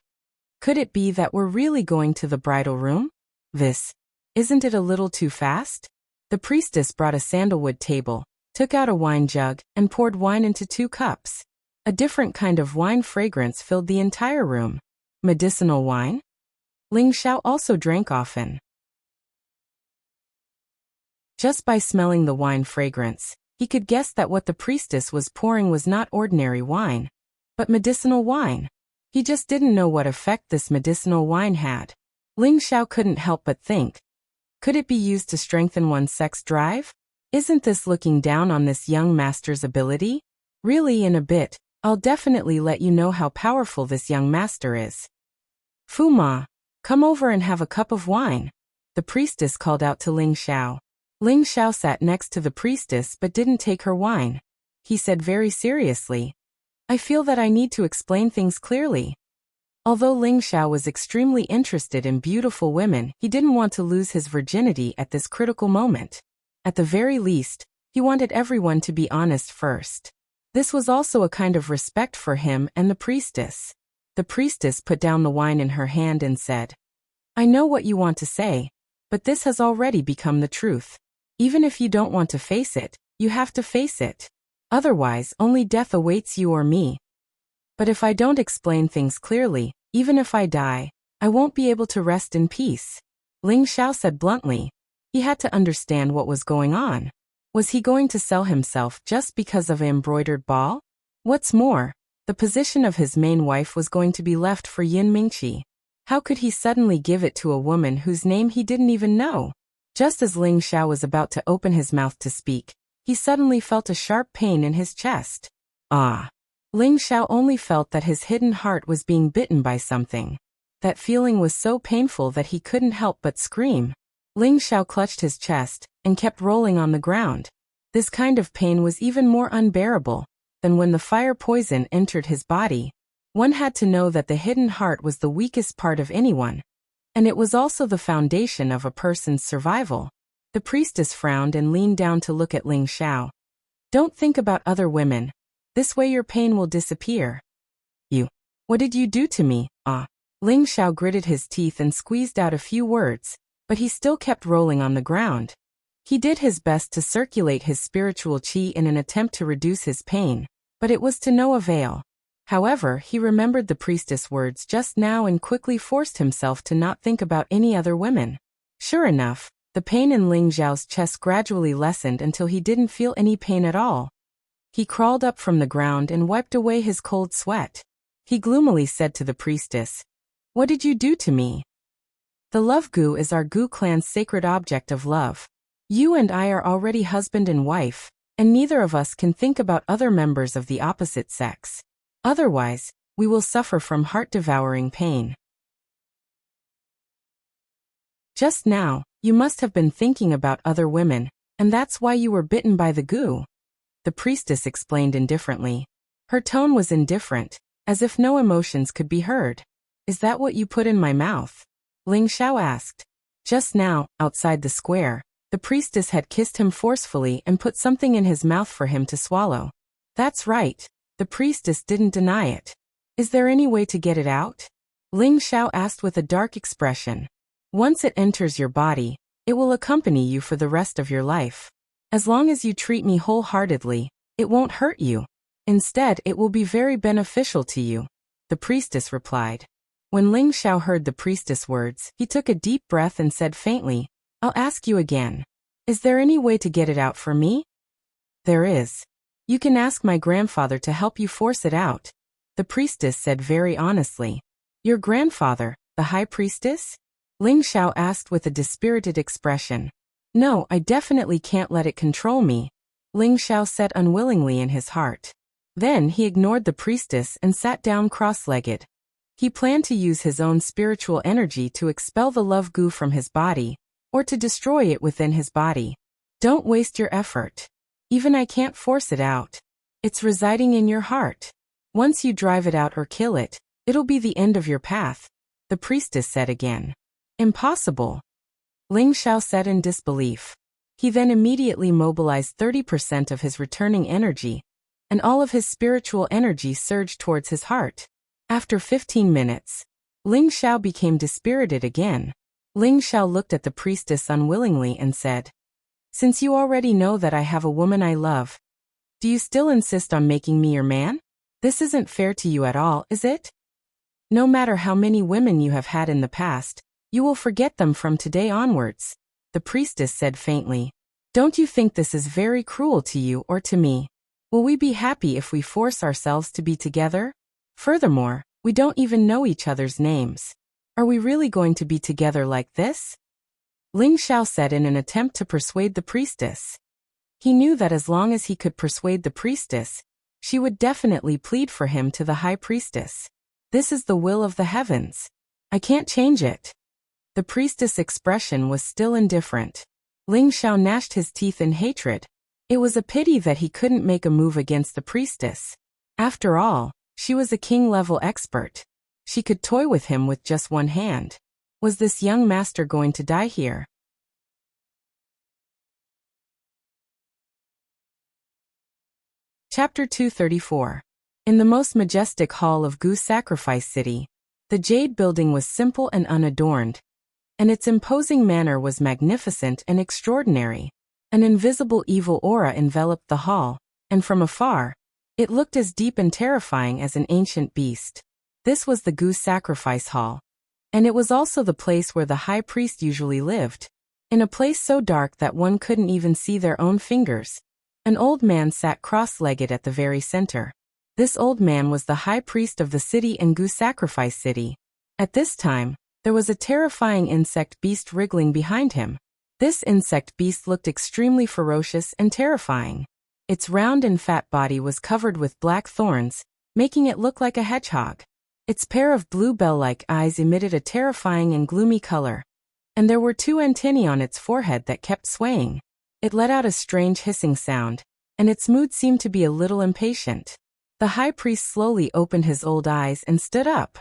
Could it be that we're really going to the bridal room? Isn't it a little too fast? The priestess brought a sandalwood table, took out a wine jug, and poured wine into 2 cups. A different kind of wine fragrance filled the entire room. Medicinal wine? Ling Xiao also drank often. Just by smelling the wine fragrance, he could guess that what the priestess was pouring was not ordinary wine, but medicinal wine. He just didn't know what effect this medicinal wine had. Ling Xiao couldn't help but think. Could it be used to strengthen one's sex drive? Isn't this looking down on this young master's ability? Really, in a bit, I'll definitely let you know how powerful this young master is. Fu Ma, come over and have a cup of wine, the priestess called out to Ling Xiao. Ling Xiao sat next to the priestess but didn't take her wine. He said very seriously, I feel that I need to explain things clearly. Although Ling Xiao was extremely interested in beautiful women, he didn't want to lose his virginity at this critical moment. At the very least, he wanted everyone to be honest first. This was also a kind of respect for him and the priestess. The priestess put down the wine in her hand and said, I know what you want to say, but this has already become the truth. Even if you don't want to face it, you have to face it. Otherwise, only death awaits you or me. But if I don't explain things clearly, even if I die, I won't be able to rest in peace. Ling Xiao said bluntly. He had to understand what was going on. Was he going to sell himself just because of an embroidered ball? What's more, the position of his main wife was going to be left for Yin Mingqi. How could he suddenly give it to a woman whose name he didn't even know? Just as Ling Xiao was about to open his mouth to speak, he suddenly felt a sharp pain in his chest. Ah! Ling Xiao only felt that his hidden heart was being bitten by something. That feeling was so painful that he couldn't help but scream. Ling Xiao clutched his chest and kept rolling on the ground. This kind of pain was even more unbearable than when the fire poison entered his body. One had to know that the hidden heart was the weakest part of anyone, and it was also the foundation of a person's survival. The priestess frowned and leaned down to look at Ling Xiao. Don't think about other women. This way your pain will disappear. What did you do to me? Ling Xiao gritted his teeth and squeezed out a few words, but he still kept rolling on the ground. He did his best to circulate his spiritual qi in an attempt to reduce his pain, but it was to no avail. However, he remembered the priestess' words just now and quickly forced himself to not think about any other women. Sure enough, the pain in Ling Xiao's chest gradually lessened until he didn't feel any pain at all. He crawled up from the ground and wiped away his cold sweat. He gloomily said to the priestess, What did you do to me? The love gu is our gu clan's sacred object of love. You and I are already husband and wife, and neither of us can think about other members of the opposite sex. Otherwise, we will suffer from heart-devouring pain. Just now, you must have been thinking about other women, and that's why you were bitten by the gu. The priestess explained indifferently. Her tone was indifferent, as if no emotions could be heard. Is that what you put in my mouth? Ling Xiao asked. Just now, outside the square, the priestess had kissed him forcefully and put something in his mouth for him to swallow. That's right. The priestess didn't deny it. Is there any way to get it out? Ling Xiao asked with a dark expression. Once it enters your body, it will accompany you for the rest of your life. As long as you treat me wholeheartedly, it won't hurt you. Instead, it will be very beneficial to you, the priestess replied. When Ling Xiao heard the priestess' words, he took a deep breath and said faintly, I'll ask you again. Is there any way to get it out for me? There is. You can ask my grandfather to help you force it out, the priestess said very honestly. Your grandfather, the high priestess? Ling Xiao asked with a dispirited expression. No, I definitely can't let it control me, Ling Xiao said unwillingly in his heart. Then he ignored the priestess and sat down cross-legged. He planned to use his own spiritual energy to expel the love goo from his body, or to destroy it within his body. Don't waste your effort. Even I can't force it out. It's residing in your heart. Once you drive it out or kill it, it'll be the end of your path, the priestess said again. Impossible, Ling Xiao said in disbelief. He then immediately mobilized 30% of his returning energy, and all of his spiritual energy surged towards his heart. After 15 minutes, Ling Xiao became dispirited again. Ling Xiao looked at the priestess unwillingly and said, "Since you already know that I have a woman I love, do you still insist on making me your man? This isn't fair to you at all, is it? No matter how many women you have had in the past, you will forget them from today onwards," the priestess said faintly. "Don't you think this is very cruel to you or to me? Will we be happy if we force ourselves to be together? Furthermore, we don't even know each other's names. Are we really going to be together like this?" Ling Xiao said in an attempt to persuade the priestess. He knew that as long as he could persuade the priestess, she would definitely plead for him to the high priestess. This is the will of the heavens. I can't change it. The priestess' expression was still indifferent. Ling Xiao gnashed his teeth in hatred. It was a pity that he couldn't make a move against the priestess. After all, she was a king-level expert. She could toy with him with just one hand. Was this young master going to die here? Chapter 234. In the most majestic hall of Gu Sacrifice City, the Jade Building was simple and unadorned, and its imposing manner was magnificent and extraordinary. An invisible evil aura enveloped the hall, and from afar, it looked as deep and terrifying as an ancient beast. This was the Gu Sacrifice Hall, and it was also the place where the high priest usually lived. In a place so dark that one couldn't even see their own fingers, an old man sat cross-legged at the very center. This old man was the high priest of the city and Gu Sacrifice City. At this time, there was a terrifying insect beast wriggling behind him. This insect beast looked extremely ferocious and terrifying. Its round and fat body was covered with black thorns, making it look like a hedgehog. Its pair of blue bell-like eyes emitted a terrifying and gloomy color, and there were two antennae on its forehead that kept swaying. It let out a strange hissing sound, and its mood seemed to be a little impatient. The high priest slowly opened his old eyes and stood up.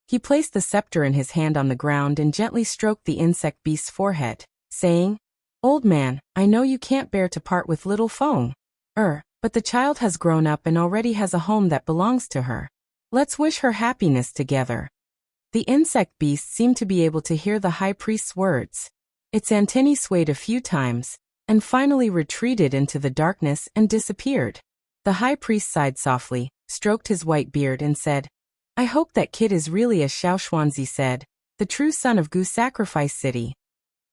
He placed the scepter in his hand on the ground and gently stroked the insect beast's forehead, saying, "Old man, I know you can't bear to part with little Feng. But the child has grown up and already has a home that belongs to her. Let's wish her happiness together." The insect beast seemed to be able to hear the high priest's words. Its antennae swayed a few times, and finally retreated into the darkness and disappeared. The high priest sighed softly, stroked his white beard and said, "I hope that kid is really as Xiao Xuanzi said, the true son of Gu Sacrifice City."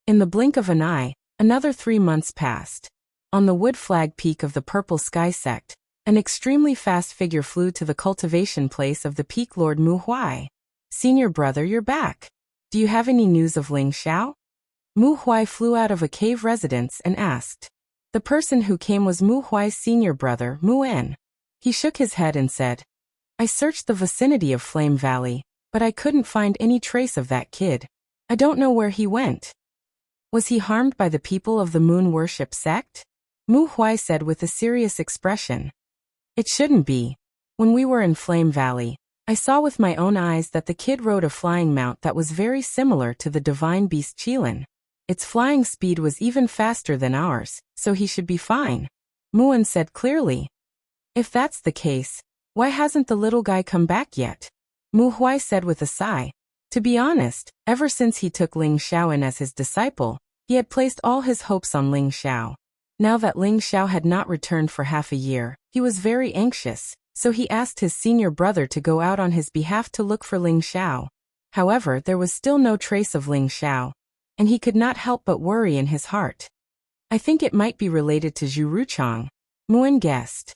In the blink of an eye, another 3 months passed. On the wood flag peak of the Purple Sky Sect, an extremely fast figure flew to the cultivation place of the Peak Lord Mu Huai. "Senior brother, you're back. Do you have any news of Ling Xiao?" Mu Huai flew out of a cave residence and asked. The person who came was Mu Huai's senior brother, Mu En. He shook his head and said, "I searched the vicinity of Flame Valley, but I couldn't find any trace of that kid. I don't know where he went." "Was he harmed by the people of the Moon Worship sect?" Mu Huai said with a serious expression. "It shouldn't be. When we were in Flame Valley, I saw with my own eyes that the kid rode a flying mount that was very similar to the divine beast Qilin. Its flying speed was even faster than ours, so he should be fine," Muan said clearly. "If that's the case, why hasn't the little guy come back yet?" Mu Huai said with a sigh. To be honest, ever since he took Ling Xiao in as his disciple, he had placed all his hopes on Ling Xiao. Now that Ling Xiao had not returned for half a year, he was very anxious, so he asked his senior brother to go out on his behalf to look for Ling Xiao. However, there was still no trace of Ling Xiao, and he could not help but worry in his heart. "I think it might be related to Zhu Ruchang," Muan guessed.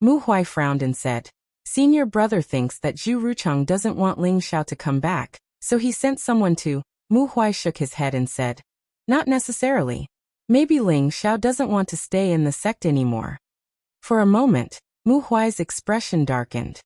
Mu Huai frowned and said, "Senior brother thinks that Zhu Ruchang doesn't want Ling Xiao to come back, so he sent someone to Mu Huai shook his head and said, "Not necessarily. Maybe Ling Xiao doesn't want to stay in the sect anymore." For a moment, Mu Huai's expression darkened.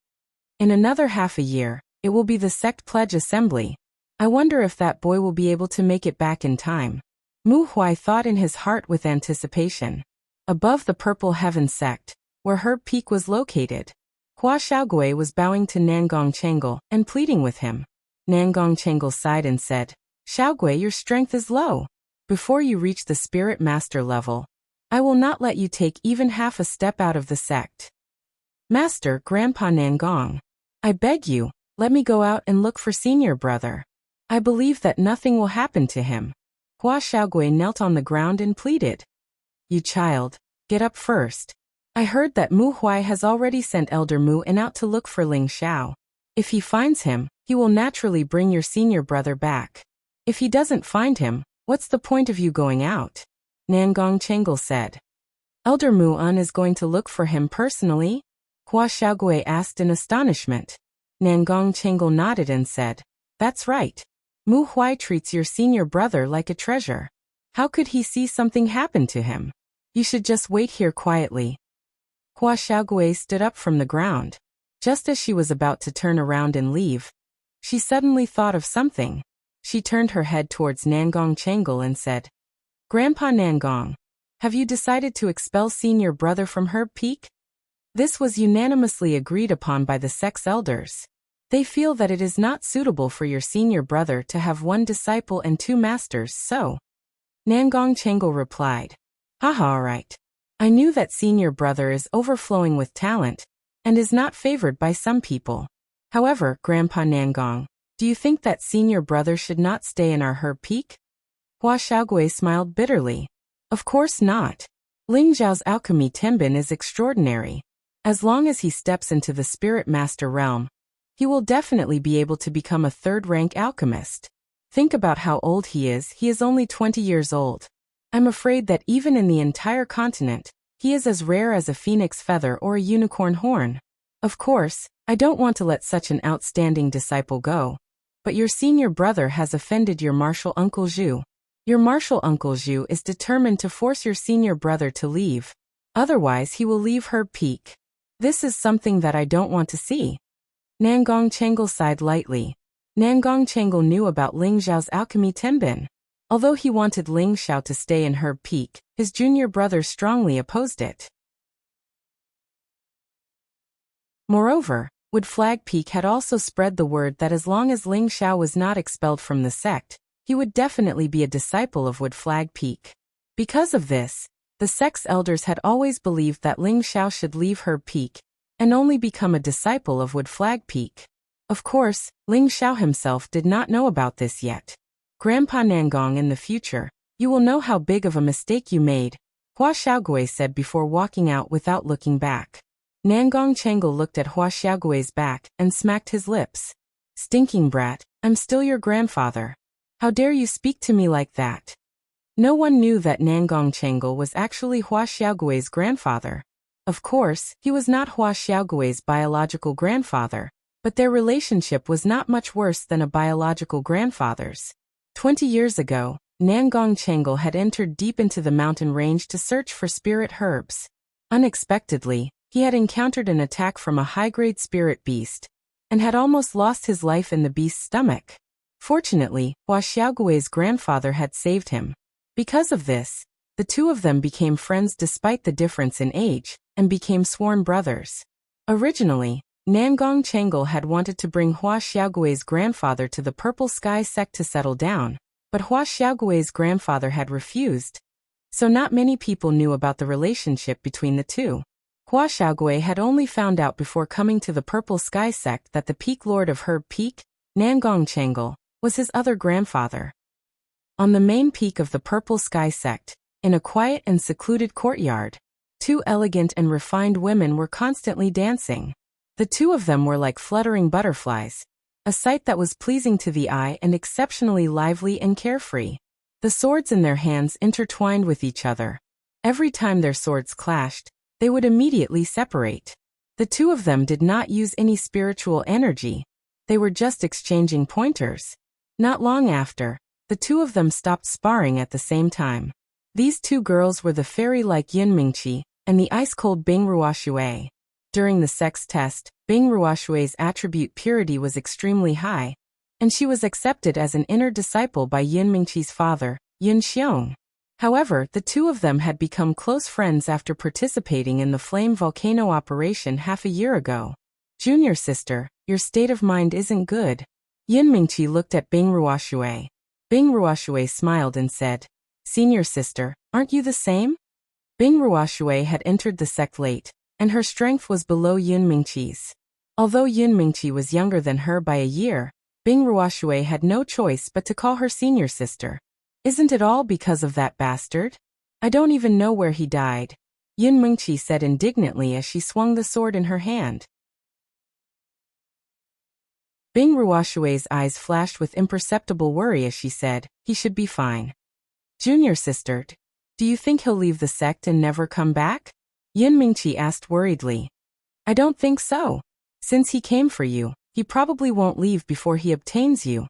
"In another half a year, it will be the sect pledge assembly. I wonder if that boy will be able to make it back in time." Mu Huai thought in his heart with anticipation. Above the Purple Heaven sect, where Herb Peak was located, Hua Xiaogui was bowing to Nangong Chengal and pleading with him. Nangong Chengal sighed and said, "Xiaogui, your strength is low. Before you reach the spirit master level, I will not let you take even half a step out of the sect." "Master, Grandpa Nangong, I beg you, let me go out and look for senior brother. I believe that nothing will happen to him." Hua Xiaogui knelt on the ground and pleaded. "You child, get up first. I heard that Mu Huai has already sent Elder Mu In out to look for Ling Xiao. If he finds him, he will naturally bring your senior brother back. If he doesn't find him, what's the point of you going out?" Nangong Chengal said. "Elder Mu Un is going to look for him personally?" Hua Xiaogui asked in astonishment. Nangong Chengal nodded and said, "That's right. Mu Huai treats your senior brother like a treasure. How could he see something happen to him? You should just wait here quietly." Hua Xiaogui stood up from the ground. Just as she was about to turn around and leave, she suddenly thought of something. She turned her head towards Nangong Chengal and said, "Grandpa Nangong, have you decided to expel senior brother from Herb Peak?" This was unanimously agreed upon by the sect's elders. They feel that it is not suitable for your senior brother to have one disciple and two masters, so. Nangong Chengal replied, "Haha, alright. I knew that senior brother is overflowing with talent, and is not favored by some people. However, Grandpa Nangong, do you think that senior brother should not stay in our Herb Peak?" Hua Xiaogui smiled bitterly. "Of course not. Ling Zhao's alchemy Tenbin is extraordinary. As long as he steps into the Spirit Master realm, he will definitely be able to become a third-rank alchemist. Think about how old he is only 20 years old. I'm afraid that even in the entire continent, he is as rare as a phoenix feather or a unicorn horn. Of course, I don't want to let such an outstanding disciple go. But your senior brother has offended your martial uncle Zhu. Your martial uncle Zhu is determined to force your senior brother to leave. Otherwise he will leave Herb Peak. This is something that I don't want to see." Nangong Chengal sighed lightly. Nangong Chengal knew about Ling Zhao's alchemy Tenbin. Although he wanted Ling Xiao to stay in Herb Peak, his junior brother strongly opposed it. Moreover, Wood Flag Peak had also spread the word that as long as Ling Xiao was not expelled from the sect, he would definitely be a disciple of Wood Flag Peak. Because of this, the sect's elders had always believed that Ling Xiao should leave Herb Peak and only become a disciple of Wood Flag Peak. Of course, Ling Xiao himself did not know about this yet. "Grandpa Nangong, in the future, you will know how big of a mistake you made," Hua Xiaogui said before walking out without looking back. Nangong Chengal looked at Hua Xiaogui's back and smacked his lips. "Stinking brat, I'm still your grandfather. How dare you speak to me like that?" No one knew that Nangong Chengal was actually Hua Xiaogui's grandfather. Of course, he was not Hua Xiaogui's biological grandfather, but their relationship was not much worse than a biological grandfather's. 20 years ago, Nangong Chengal had entered deep into the mountain range to search for spirit herbs. Unexpectedly, he had encountered an attack from a high-grade spirit beast, and had almost lost his life in the beast's stomach. Fortunately, Hua Xiaogui's grandfather had saved him. Because of this, the two of them became friends despite the difference in age, and became sworn brothers. Originally, Nangong Chengal had wanted to bring Hua Xiaogui's grandfather to the Purple Sky sect to settle down, but Hua Xiaogui's grandfather had refused. So not many people knew about the relationship between the two. Hua Xiaogui had only found out before coming to the Purple Sky sect that the Peak Lord of Herb Peak, Nangong Chengal, was his other grandfather. On the main peak of the Purple Sky sect, in a quiet and secluded courtyard, two elegant and refined women were constantly dancing. The two of them were like fluttering butterflies, a sight that was pleasing to the eye and exceptionally lively and carefree. The swords in their hands intertwined with each other. Every time their swords clashed, they would immediately separate. The two of them did not use any spiritual energy. They were just exchanging pointers. Not long after, The two of them stopped sparring at the same time. These two girls were the fairy-like Yin Mingqi and the ice-cold Bing Ruoshui. During the sex test, Bing Ruoshui's attribute purity was extremely high, and she was accepted as an inner disciple by Yin Mingqi's father, Yin Xiong. However, the two of them had become close friends after participating in the flame volcano operation half a year ago. Junior sister, your state of mind isn't good. Yin Mingqi looked at Bing Ruoshui. Bing Ruoshui smiled and said, Senior sister, aren't you the same? Bing Ruoshui had entered the sect late, and her strength was below Yin Mingqi's. Although Yin Mingqi was younger than her by a year, Bing Ruoshui had no choice but to call her senior sister. Isn't it all because of that bastard? I don't even know where he died, Yin Mingqi said indignantly as she swung the sword in her hand. Bing Ruoshui's eyes flashed with imperceptible worry as she said, he should be fine. Junior sister, do you think he'll leave the sect and never come back? Yin Mingqi asked worriedly. I don't think so. Since he came for you, he probably won't leave before he obtains you,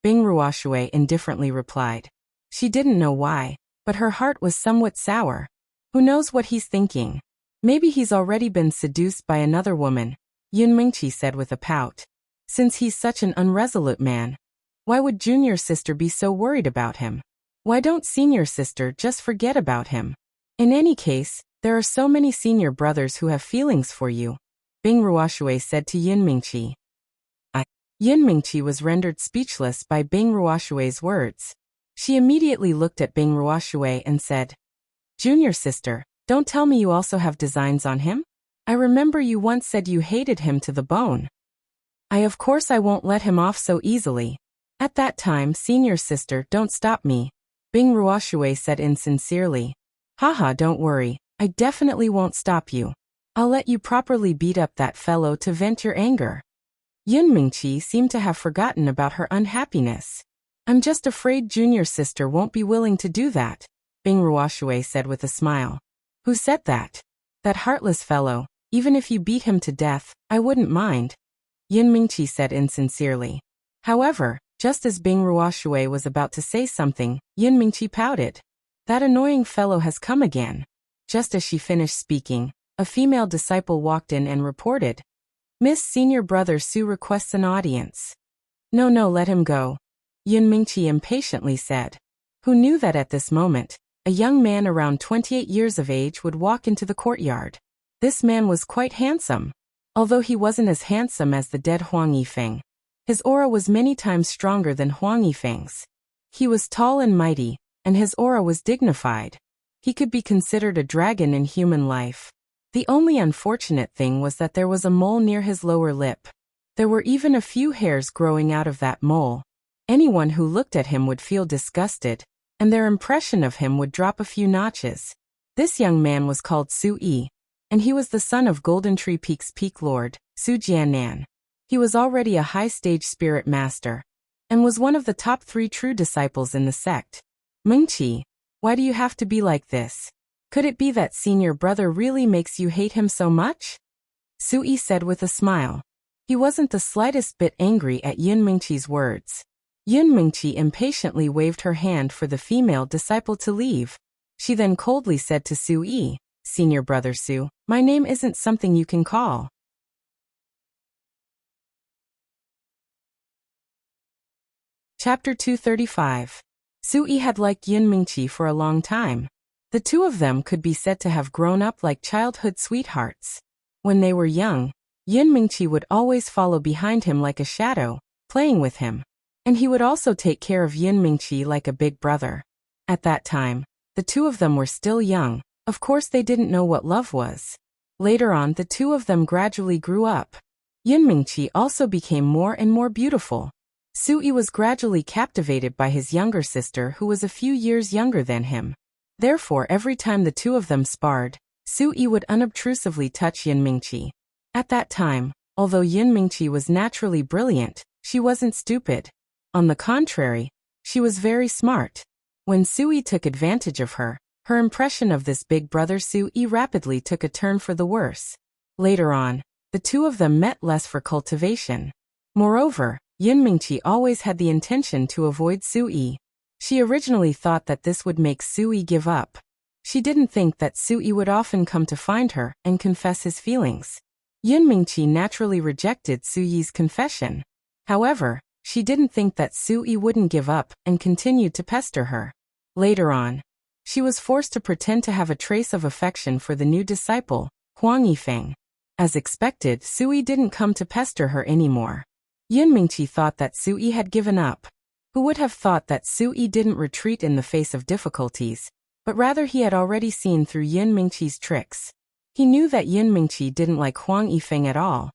Bing Ruoshui indifferently replied. She didn't know why, but her heart was somewhat sour. Who knows what he's thinking? Maybe he's already been seduced by another woman, Yin Mingqi said with a pout. Since he's such an unresolute man, why would junior sister be so worried about him? Why don't senior sister just forget about him? In any case, there are so many senior brothers who have feelings for you, Bing Ruoshui said to Yin Mingqi. Yin Mingqi was rendered speechless by Bing Ruoshui's words. She immediately looked at Bing Ruoshui and said, Junior sister, don't tell me you also have designs on him? I remember you once said you hated him to the bone. Of course I won't let him off so easily. At that time, senior sister, don't stop me, Bing Ruoshui said insincerely. Haha, don't worry, I definitely won't stop you. I'll let you properly beat up that fellow to vent your anger. Yin Mingqi seemed to have forgotten about her unhappiness. I'm just afraid junior sister won't be willing to do that, Bing Ruoshui said with a smile. Who said that? That heartless fellow. Even if you beat him to death, I wouldn't mind, Yin Mingqi said insincerely. However, just as Bing Ruoshui was about to say something, Yin Mingqi pouted. That annoying fellow has come again. Just as she finished speaking, a female disciple walked in and reported, Miss Senior Brother Su requests an audience. No, let him go, Yin Mingqi impatiently said. Who knew that at this moment, a young man around 28 years of age would walk into the courtyard. This man was quite handsome. Although he wasn't as handsome as the dead Huang Yifeng, his aura was many times stronger than Huang Yifeng's. He was tall and mighty, and his aura was dignified. He could be considered a dragon in human life. The only unfortunate thing was that there was a mole near his lower lip. There were even a few hairs growing out of that mole. Anyone who looked at him would feel disgusted, and their impression of him would drop a few notches. This young man was called Su Yi, and he was the son of Golden Tree Peak's Peak Lord, Su Jianan. He was already a high-stage spirit master, and was one of the top 3 true disciples in the sect. Mingqi, why do you have to be like this? Could it be that senior brother really makes you hate him so much? Su Yi said with a smile. He wasn't the slightest bit angry at Yin Mingqi's words. Yin Mingqi impatiently waved her hand for the female disciple to leave. She then coldly said to Su Yi, Senior Brother Su, my name isn't something you can call. Chapter 235. Su Yi had liked Yin Mingqi for a long time. The two of them could be said to have grown up like childhood sweethearts. When they were young, Yin Mingqi would always follow behind him like a shadow, playing with him. And he would also take care of Yin Mingqi like a big brother. At that time, the two of them were still young. Of course they didn't know what love was. Later on, the two of them gradually grew up. Yin Mingqi also became more and more beautiful. Su Yi was gradually captivated by his younger sister who was a few years younger than him. Therefore, every time the two of them sparred, Su Yi would unobtrusively touch Yin Mingqi. At that time, although Yin Mingqi was naturally brilliant, she wasn't stupid. On the contrary, she was very smart. When Su Yi took advantage of her, her impression of this big brother Su Yi rapidly took a turn for the worse. Later on, the two of them met less for cultivation. Moreover, Yin Mingqi always had the intention to avoid Su Yi. She originally thought that this would make Sui give up. She didn't think that Sui would often come to find her and confess his feelings. Yunmingqi naturally rejected Suyi's confession. However, she didn't think that Sui wouldn't give up and continued to pester her. Later on, she was forced to pretend to have a trace of affection for the new disciple, Huang Yifeng. As expected, Sui didn't come to pester her anymore. Yunmingqi thought that Sui had given up. Who would have thought that Sui didn't retreat in the face of difficulties, but rather he had already seen through Yunmingqi's tricks. He knew that Yunmingqi didn't like Huang Yifeng at all,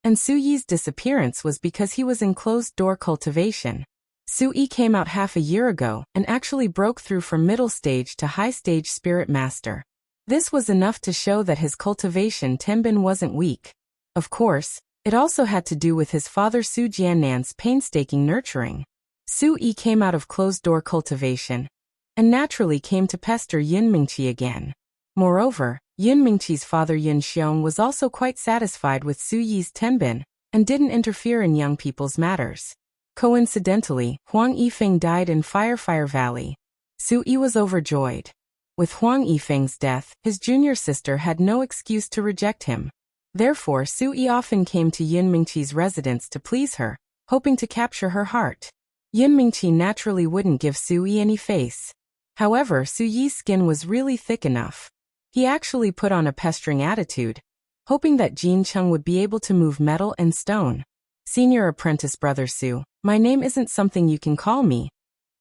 and Suyi's disappearance was because he was in closed-door cultivation. Sui came out half a year ago and actually broke through from middle stage to high stage spirit master. This was enough to show that his cultivation tenbin wasn't weak. Of course, it also had to do with his father Su Jiannan's painstaking nurturing. Sui came out of closed-door cultivation and naturally came to pester Yunmingqi again. Moreover, Yunmingqi's father Yun Xiong was also quite satisfied with Suyi's tenbin and didn't interfere in young people's matters. Coincidentally, Huang Yifeng died in Fire Valley. Sui was overjoyed. With Huang Yifeng's death, his junior sister had no excuse to reject him. Therefore, Sui often came to Yunmingqi's residence to please her, hoping to capture her heart. Yunmingqi naturally wouldn't give Sui any face. However, Suyi's skin was really thick enough. He actually put on a pestering attitude, hoping that Jin Cheng would be able to move metal and stone. Senior apprentice brother Su, my name isn't something you can call me,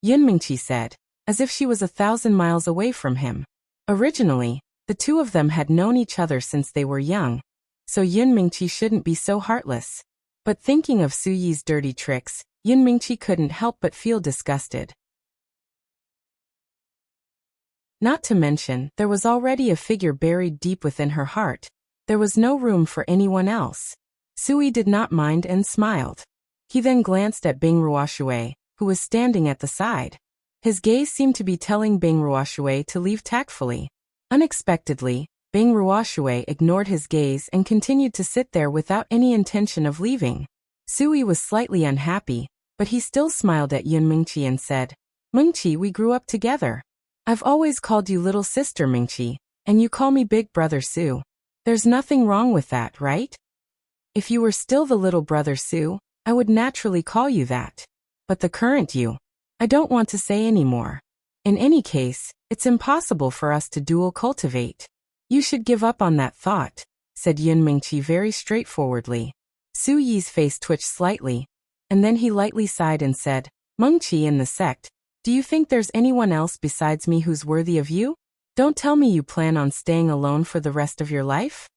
Yunmingqi said, as if she was 1,000 miles away from him. Originally, the two of them had known each other since they were young, so Yunmingqi shouldn't be so heartless. But thinking of Suyi's dirty tricks, Yunmingqi couldn't help but feel disgusted. Not to mention, there was already a figure buried deep within her heart. There was no room for anyone else. Sui did not mind and smiled. He then glanced at Bing Ruoshui, who was standing at the side. His gaze seemed to be telling Bing Ruoshui to leave tactfully. Unexpectedly, Bing Ruoshui ignored his gaze and continued to sit there without any intention of leaving. Sui was slightly unhappy, but he still smiled at Yunmingqi and said, "Mingqi, we grew up together. I've always called you little sister Mingqi, and you call me big brother Su. There's nothing wrong with that, right? If you were still the little brother Su, I would naturally call you that. But the current you, I don't want to say anymore. In any case, it's impossible for us to dual cultivate. You should give up on that thought," said Yunmingqi very straightforwardly. Su Yi's face twitched slightly, and then he lightly sighed and said, "Mengqi in the sect, do you think there's anyone else besides me who's worthy of you? Don't tell me you plan on staying alone for the rest of your life?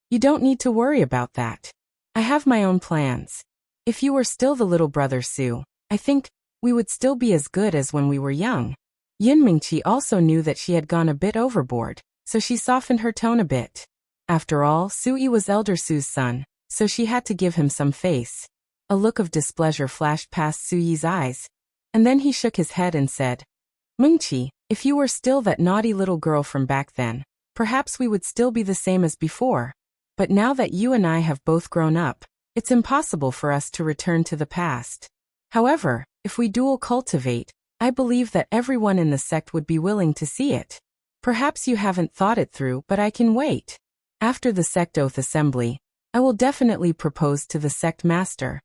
You don't need to worry about that. I have my own plans. If you were still the little brother Su, I think we would still be as good as when we were young." Yunmingqi also knew that she had gone a bit overboard, so she softened her tone a bit. After all, Sui was elder Su's son, so she had to give him some face. A look of displeasure flashed past Suyi's eyes, and then he shook his head and said, "Mengqi, if you were still that naughty little girl from back then, perhaps we would still be the same as before. But now that you and I have both grown up, it's impossible for us to return to the past. However, if we dual cultivate, I believe that everyone in the sect would be willing to see it. Perhaps you haven't thought it through, but I can wait. After the sect oath assembly, I will definitely propose to the sect master."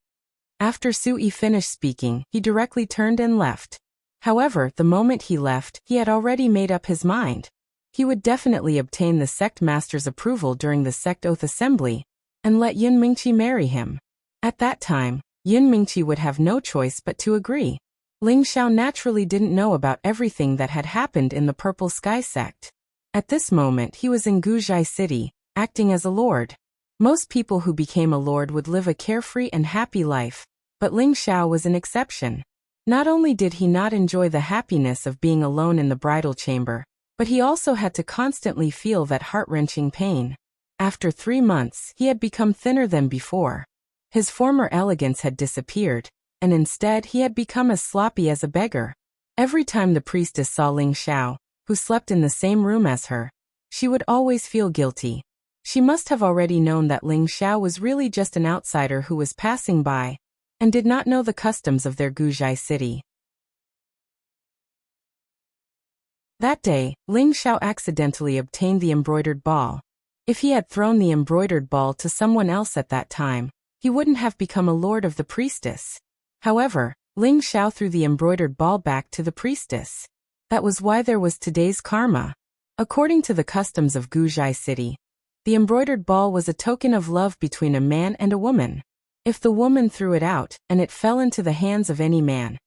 After Sui finished speaking, he directly turned and left. However, the moment he left, he had already made up his mind. He would definitely obtain the sect master's approval during the sect oath assembly, and let Yunmingqi marry him. At that time, Yunmingqi would have no choice but to agree. Ling Xiao naturally didn't know about everything that had happened in the Purple Sky sect. At this moment he was in Guzhai City, acting as a lord. Most people who became a lord would live a carefree and happy life, but Ling Xiao was an exception. Not only did he not enjoy the happiness of being alone in the bridal chamber, but he also had to constantly feel that heart-wrenching pain. After 3 months, he had become thinner than before. His former elegance had disappeared, and instead he had become as sloppy as a beggar. Every time the priestess saw Ling Xiao, who slept in the same room as her, she would always feel guilty. She must have already known that Ling Xiao was really just an outsider who was passing by, and did not know the customs of their Guzhai city. That day, Ling Xiao accidentally obtained the embroidered ball. If he had thrown the embroidered ball to someone else at that time, he wouldn't have become a lord of the priestess. However, Ling Xiao threw the embroidered ball back to the priestess. That was why there was today's karma. According to the customs of Guzhai City, the embroidered ball was a token of love between a man and a woman. If the woman threw it out, and it fell into the hands of any man,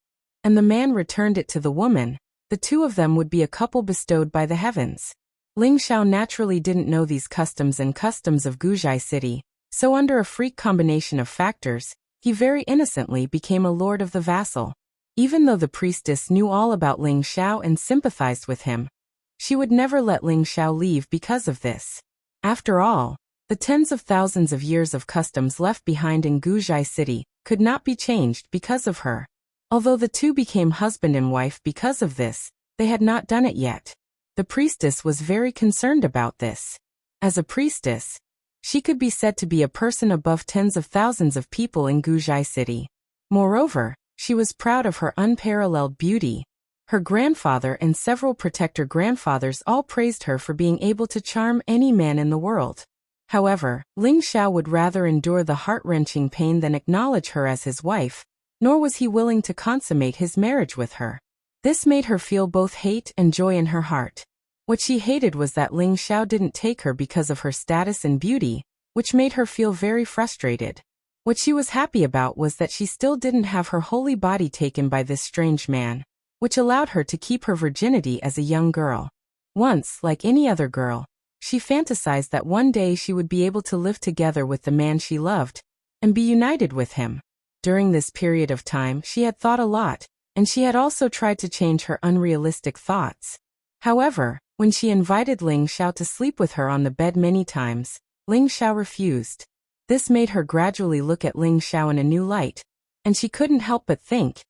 and the man returned it to the woman, the two of them would be a couple bestowed by the heavens. Ling Xiao naturally didn't know these customs and customs of Guzhai City, so under a freak combination of factors, he very innocently became a lord of the vassal. Even though the priestess knew all about Ling Xiao and sympathized with him, she would never let Ling Xiao leave because of this. After all, the tens of thousands of years of customs left behind in Guzhai City could not be changed because of her. Although the two became husband and wife because of this, they had not done it yet. The priestess was very concerned about this. As a priestess, she could be said to be a person above tens of thousands of people in Guzhai City. Moreover, she was proud of her unparalleled beauty. Her grandfather and several protector grandfathers all praised her for being able to charm any man in the world. However, Ling Xiao would rather endure the heart-wrenching pain than acknowledge her as his wife, nor was he willing to consummate his marriage with her. This made her feel both hate and joy in her heart. What she hated was that Ling Xiao didn't take her because of her status and beauty, which made her feel very frustrated. What she was happy about was that she still didn't have her holy body taken by this strange man, which allowed her to keep her virginity as a young girl. Once, like any other girl, she fantasized that one day she would be able to live together with the man she loved, and be united with him. During this period of time she had thought a lot, and she had also tried to change her unrealistic thoughts. However, when she invited Ling Xiao to sleep with her on the bed many times, Ling Xiao refused. This made her gradually look at Ling Xiao in a new light, and she couldn't help but think,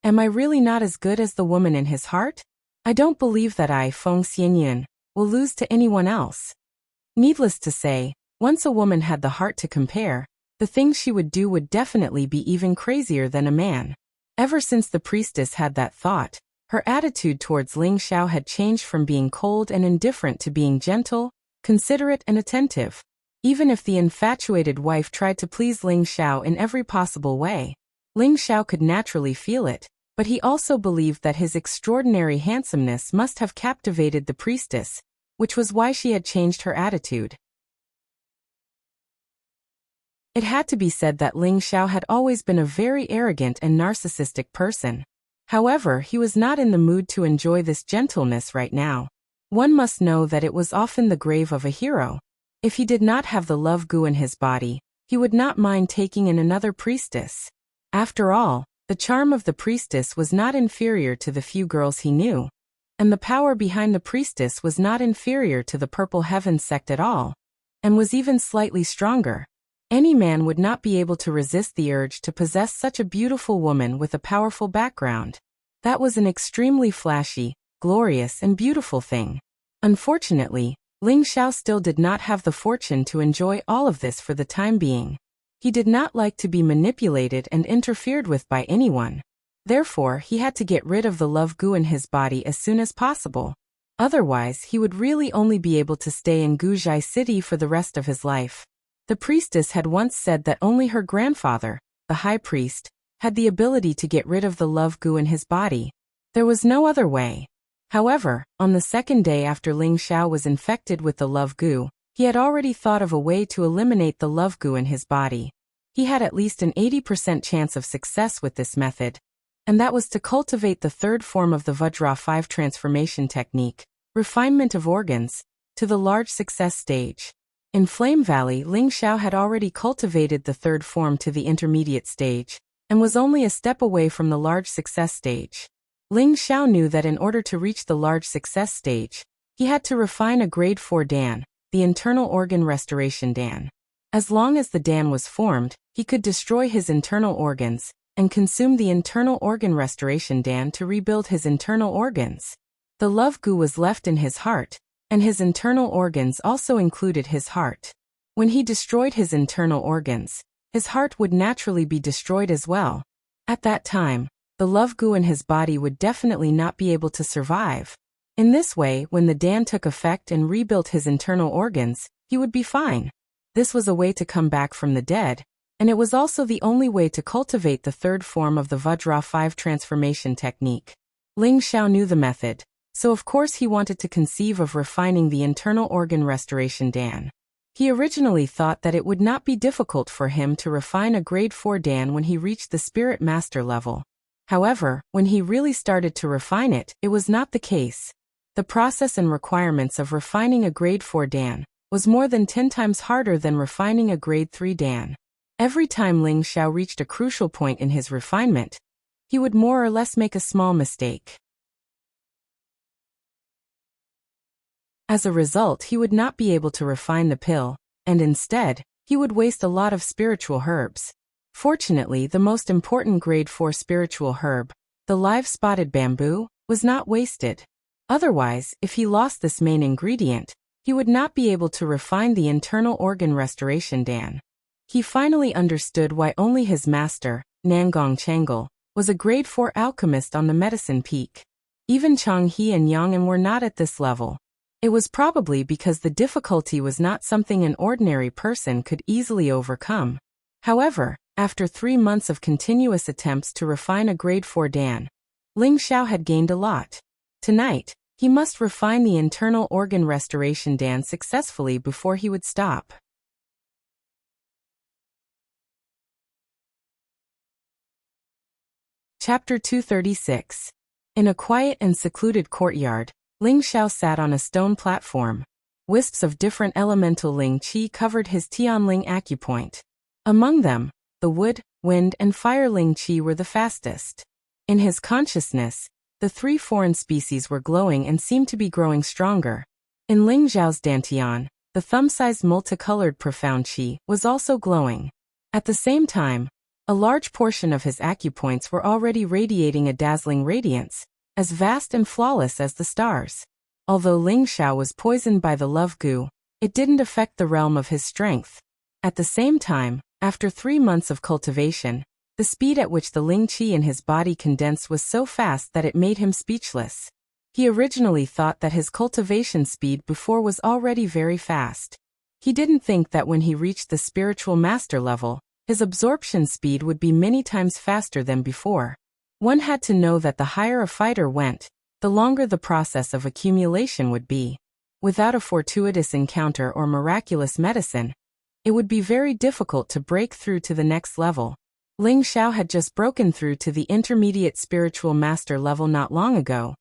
am I really not as good as the woman in his heart? I don't believe that I, Feng Xianyan, will lose to anyone else. Needless to say, once a woman had the heart to compare, the things she would do would definitely be even crazier than a man. Ever since the priestess had that thought, her attitude towards Ling Xiao had changed from being cold and indifferent to being gentle, considerate and attentive. Even if the infatuated wife tried to please Ling Xiao in every possible way, Ling Xiao could naturally feel it, but he also believed that his extraordinary handsomeness must have captivated the priestess, which was why she had changed her attitude. It had to be said that Ling Xiao had always been a very arrogant and narcissistic person. However, he was not in the mood to enjoy this gentleness right now. One must know that it was often the grave of a hero. If he did not have the love goo in his body, he would not mind taking in another priestess. After all, the charm of the priestess was not inferior to the few girls he knew, and the power behind the priestess was not inferior to the Purple Heaven sect at all, and was even slightly stronger. Any man would not be able to resist the urge to possess such a beautiful woman with a powerful background. That was an extremely flashy, glorious and beautiful thing. Unfortunately, Ling Xiao still did not have the fortune to enjoy all of this for the time being. He did not like to be manipulated and interfered with by anyone. Therefore, he had to get rid of the love goo in his body as soon as possible. Otherwise, he would really only be able to stay in Guzhai City for the rest of his life. The priestess had once said that only her grandfather, the high priest, had the ability to get rid of the love goo in his body. There was no other way. However, on the second day after Ling Xiao was infected with the love goo, he had already thought of a way to eliminate the love goo in his body. He had at least an 80% chance of success with this method, and that was to cultivate the third form of the Vajra 5 transformation technique, refinement of organs, to the large success stage. In Flame Valley, Ling Xiao had already cultivated the third form to the intermediate stage, and was only a step away from the large success stage. Ling Xiao knew that in order to reach the large success stage, he had to refine a grade 4 Dan, the internal organ restoration Dan. As long as the Dan was formed, he could destroy his internal organs, and consume the internal organ restoration Dan to rebuild his internal organs. The love goo was left in his heart, and his internal organs also included his heart. When he destroyed his internal organs, his heart would naturally be destroyed as well. At that time, the love goo in his body would definitely not be able to survive. In this way, when the Dan took effect and rebuilt his internal organs, he would be fine. This was a way to come back from the dead, and it was also the only way to cultivate the third form of the Vajra 5 transformation technique. Ling Xiao knew the method, so of course he wanted to conceive of refining the internal organ restoration Dan. He originally thought that it would not be difficult for him to refine a grade 4 Dan when he reached the Spirit Master level. However, when he really started to refine it, it was not the case. The process and requirements of refining a grade 4 Dan was more than 10 times harder than refining a grade 3 Dan. Every time Ling Xiao reached a crucial point in his refinement, he would more or less make a small mistake. As a result, he would not be able to refine the pill, and instead, he would waste a lot of spiritual herbs. Fortunately, the most important grade 4 spiritual herb, the live spotted bamboo, was not wasted. Otherwise, if he lost this main ingredient, he would not be able to refine the internal organ restoration Dan. He finally understood why only his master, Nangong Chengal, was a grade 4 alchemist on the medicine peak. Even Chang He and Yang An were not at this level. It was probably because the difficulty was not something an ordinary person could easily overcome. However, after 3 months of continuous attempts to refine a grade 4 Dan, Ling Xiao had gained a lot. Tonight, he must refine the internal organ restoration Dan successfully before he would stop. Chapter 236. In a quiet and secluded courtyard, Ling Xiao sat on a stone platform. Wisps of different elemental Ling Qi covered his Tianling acupoint. Among them, the wood, wind, and fire Ling Qi were the fastest. In his consciousness, the 3 foreign species were glowing and seemed to be growing stronger. In Ling Xiao's dantian, the thumb-sized multicolored profound qi was also glowing. At the same time, a large portion of his acupoints were already radiating a dazzling radiance, as vast and flawless as the stars. Although Ling Xiao was poisoned by the love goo, it didn't affect the realm of his strength. At the same time, after 3 months of cultivation, the speed at which the Ling Qi in his body condensed was so fast that it made him speechless. He originally thought that his cultivation speed before was already very fast. He didn't think that when he reached the spiritual master level, his absorption speed would be many times faster than before. One had to know that the higher a fighter went, the longer the process of accumulation would be. Without a fortuitous encounter or miraculous medicine, it would be very difficult to break through to the next level. Ling Xiao had just broken through to the intermediate spiritual master level not long ago,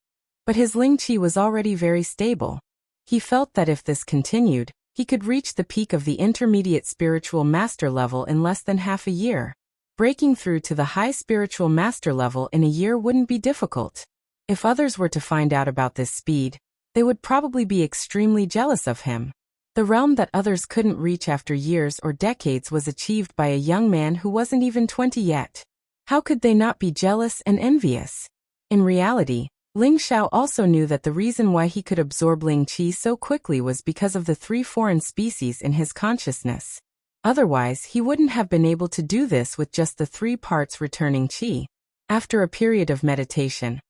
but his Ling Qi was already very stable. He felt that if this continued, he could reach the peak of the intermediate spiritual master level in less than half a year. Breaking through to the high spiritual master level in a year wouldn't be difficult. If others were to find out about this speed, they would probably be extremely jealous of him. The realm that others couldn't reach after years or decades was achieved by a young man who wasn't even 20 yet. How could they not be jealous and envious? In reality, Ling Xiao also knew that the reason why he could absorb Ling Qi so quickly was because of the 3 foreign species in his consciousness. Otherwise, he wouldn't have been able to do this with just the 3 parts returning Qi. After a period of meditation,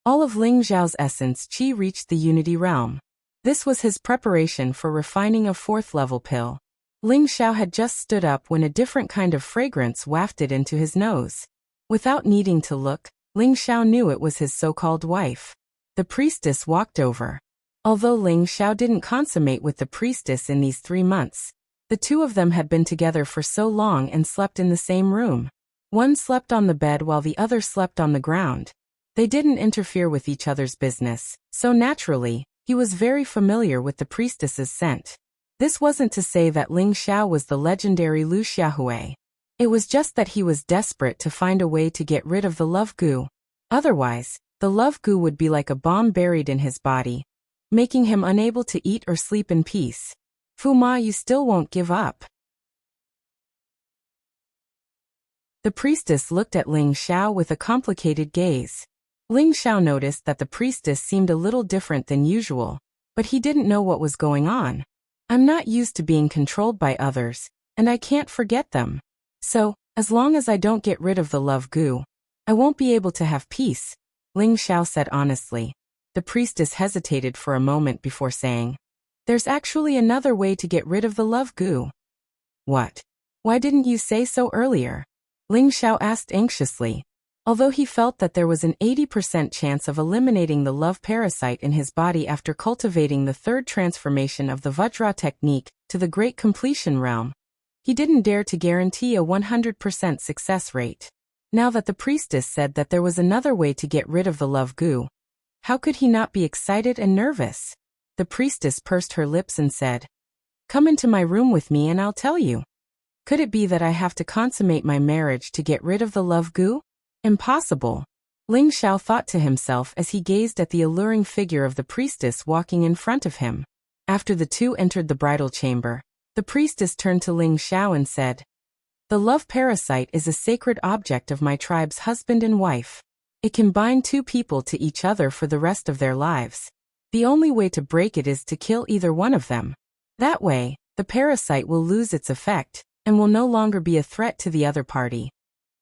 all of Ling Xiao's essence Qi reached the unity realm. This was his preparation for refining a 4th level pill. Ling Xiao had just stood up when a different kind of fragrance wafted into his nose. Without needing to look, Ling Xiao knew it was his so-called wife. The priestess walked over. Although Ling Xiao didn't consummate with the priestess in these 3 months, the 2 of them had been together for so long and slept in the same room. One slept on the bed while the other slept on the ground. They didn't interfere with each other's business, so naturally, he was very familiar with the priestess's scent. This wasn't to say that Ling Xiao was the legendary Lu Xiaohui. It was just that he was desperate to find a way to get rid of the love goo. Otherwise, the love goo would be like a bomb buried in his body, making him unable to eat or sleep in peace. Fu Ma, you still won't give up. The priestess looked at Ling Xiao with a complicated gaze. Ling Xiao noticed that the priestess seemed a little different than usual, but he didn't know what was going on. I'm not used to being controlled by others, and I can't forget them. So, as long as I don't get rid of the love goo, I won't be able to have peace, Ling Xiao said honestly. The priestess hesitated for a moment before saying, "There's actually another way to get rid of the love goo." "What? Why didn't you say so earlier?" Ling Xiao asked anxiously. Although he felt that there was an 80% chance of eliminating the love parasite in his body after cultivating the third transformation of the Vajra technique to the Great Completion realm, he didn't dare to guarantee a 100% success rate. Now that the priestess said that there was another way to get rid of the love goo, how could he not be excited and nervous? The priestess pursed her lips and said, "Come into my room with me and I'll tell you. Could it be that I have to consummate my marriage to get rid of the love goo? Impossible." Ling Xiao thought to himself as he gazed at the alluring figure of the priestess walking in front of him. After the two entered the bridal chamber, the priestess turned to Ling Xiao and said, "The love parasite is a sacred object of my tribe's husband and wife. It can bind two people to each other for the rest of their lives. The only way to break it is to kill either one of them. That way, the parasite will lose its effect and will no longer be a threat to the other party."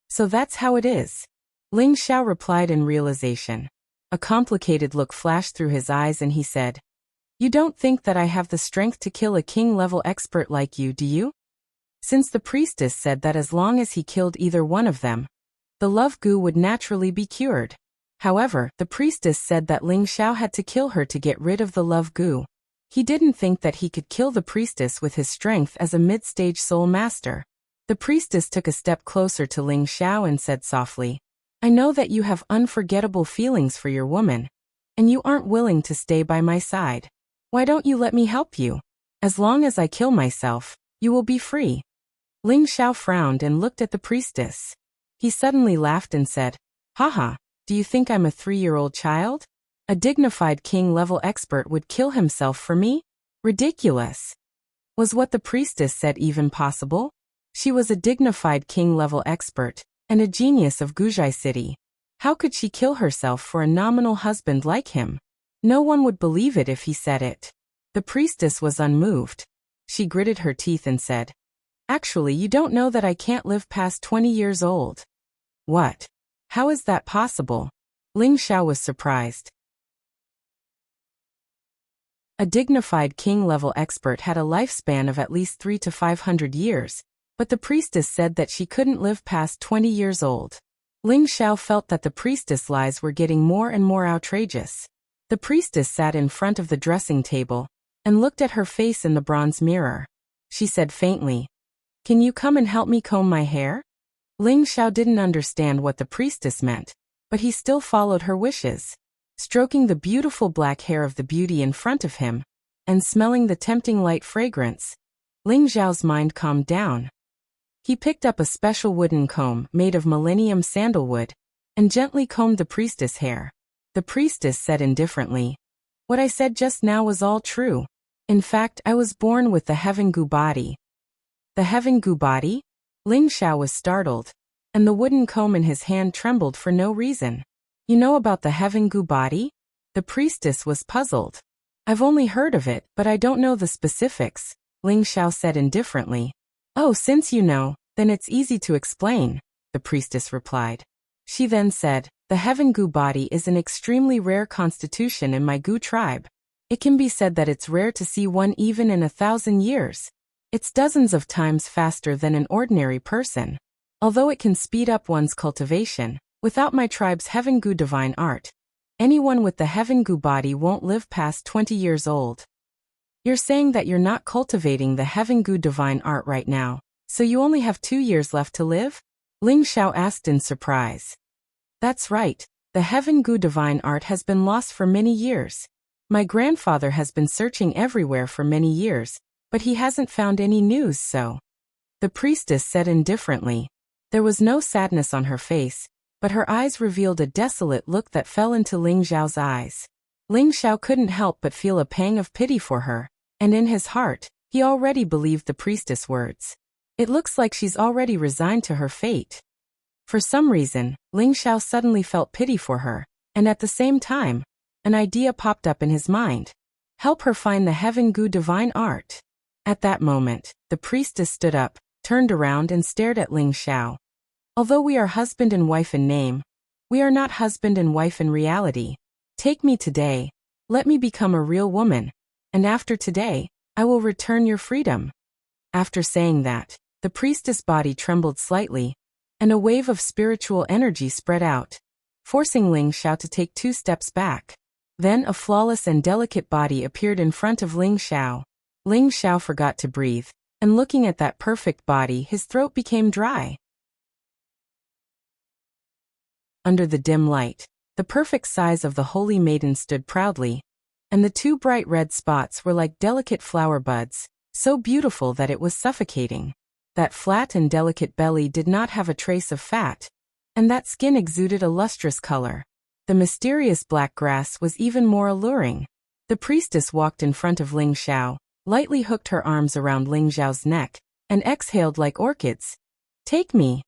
"So that's how it is," Ling Xiao replied in realization. A complicated look flashed through his eyes and he said, "You don't think that I have the strength to kill a king-level expert like you, do you?" Since the priestess said that as long as he killed either one of them, the love goo would naturally be cured. However, the priestess said that Ling Xiao had to kill her to get rid of the love goo. He didn't think that he could kill the priestess with his strength as a mid-stage soul master. The priestess took a step closer to Ling Xiao and said softly, "I know that you have unforgettable feelings for your woman, and you aren't willing to stay by my side. Why don't you let me help you? As long as I kill myself, you will be free." Ling Xiao frowned and looked at the priestess. He suddenly laughed and said, "Haha, do you think I'm a 3-year-old child? A dignified king-level expert would kill himself for me? Ridiculous." Was what the priestess said even possible? She was a dignified king-level expert and a genius of Guzhai City. How could she kill herself for a nominal husband like him? No one would believe it if he said it. The priestess was unmoved. She gritted her teeth and said, "Actually, you don't know that I can't live past 20 years old." "What? How is that possible?" Ling Xiao was surprised. A dignified king-level expert had a lifespan of at least 300 to 500 years, but the priestess said that she couldn't live past 20 years old. Ling Xiao felt that the priestess' lies were getting more and more outrageous. The priestess sat in front of the dressing table and looked at her face in the bronze mirror. She said faintly, "Can you come and help me comb my hair?" Ling Xiao didn't understand what the priestess meant, but he still followed her wishes. Stroking the beautiful black hair of the beauty in front of him, and smelling the tempting light fragrance, Ling Xiao's mind calmed down. He picked up a special wooden comb made of millennium sandalwood, and gently combed the priestess' hair. The priestess said indifferently, "What I said just now was all true. In fact, I was born with the Heaven Gu body." "The Heaven Gu body?" Ling Xiao was startled, and the wooden comb in his hand trembled for no reason. "You know about the Heaven Gu body?" The priestess was puzzled. "I've only heard of it, but I don't know the specifics," Ling Xiao said indifferently. "Oh, since you know, then it's easy to explain," the priestess replied. She then said, "The Heaven Gu body is an extremely rare constitution in my Gu tribe. It can be said that it's rare to see one even in 1,000 years. It's dozens of times faster than an ordinary person. Although it can speed up one's cultivation, without my tribe's Heaven Gu divine art, anyone with the Heaven Gu body won't live past 20 years old." "You're saying that you're not cultivating the Heaven Gu divine art right now, so you only have 2 years left to live?" Ling Xiao asked in surprise. "That's right. The Heaven Gu divine art has been lost for many years. My grandfather has been searching everywhere for many years, but he hasn't found any news, so," the priestess said indifferently. There was no sadness on her face, but her eyes revealed a desolate look that fell into Ling Xiao's eyes. Ling Xiao couldn't help but feel a pang of pity for her, and in his heart, he already believed the priestess' words. It looks like she's already resigned to her fate. For some reason, Ling Xiao suddenly felt pity for her, and at the same time, an idea popped up in his mind. Help her find the Heaven Gu divine art. At that moment, the priestess stood up, turned around and stared at Ling Xiao. "Although we are husband and wife in name, we are not husband and wife in reality. Take me today. Let me become a real woman. And after today, I will return your freedom." After saying that, the priestess' body trembled slightly, and a wave of spiritual energy spread out, forcing Ling Xiao to take 2 steps back. Then a flawless and delicate body appeared in front of Ling Xiao. Ling Xiao forgot to breathe, and looking at that perfect body, his throat became dry. Under the dim light, the perfect size of the holy maiden stood proudly, and the 2 bright red spots were like delicate flower buds, so beautiful that it was suffocating. That flat and delicate belly did not have a trace of fat, and that skin exuded a lustrous color. The mysterious black grass was even more alluring. The priestess walked in front of Ling Xiao, lightly hooked her arms around Ling Xiao's neck, and exhaled like orchids. "Take me."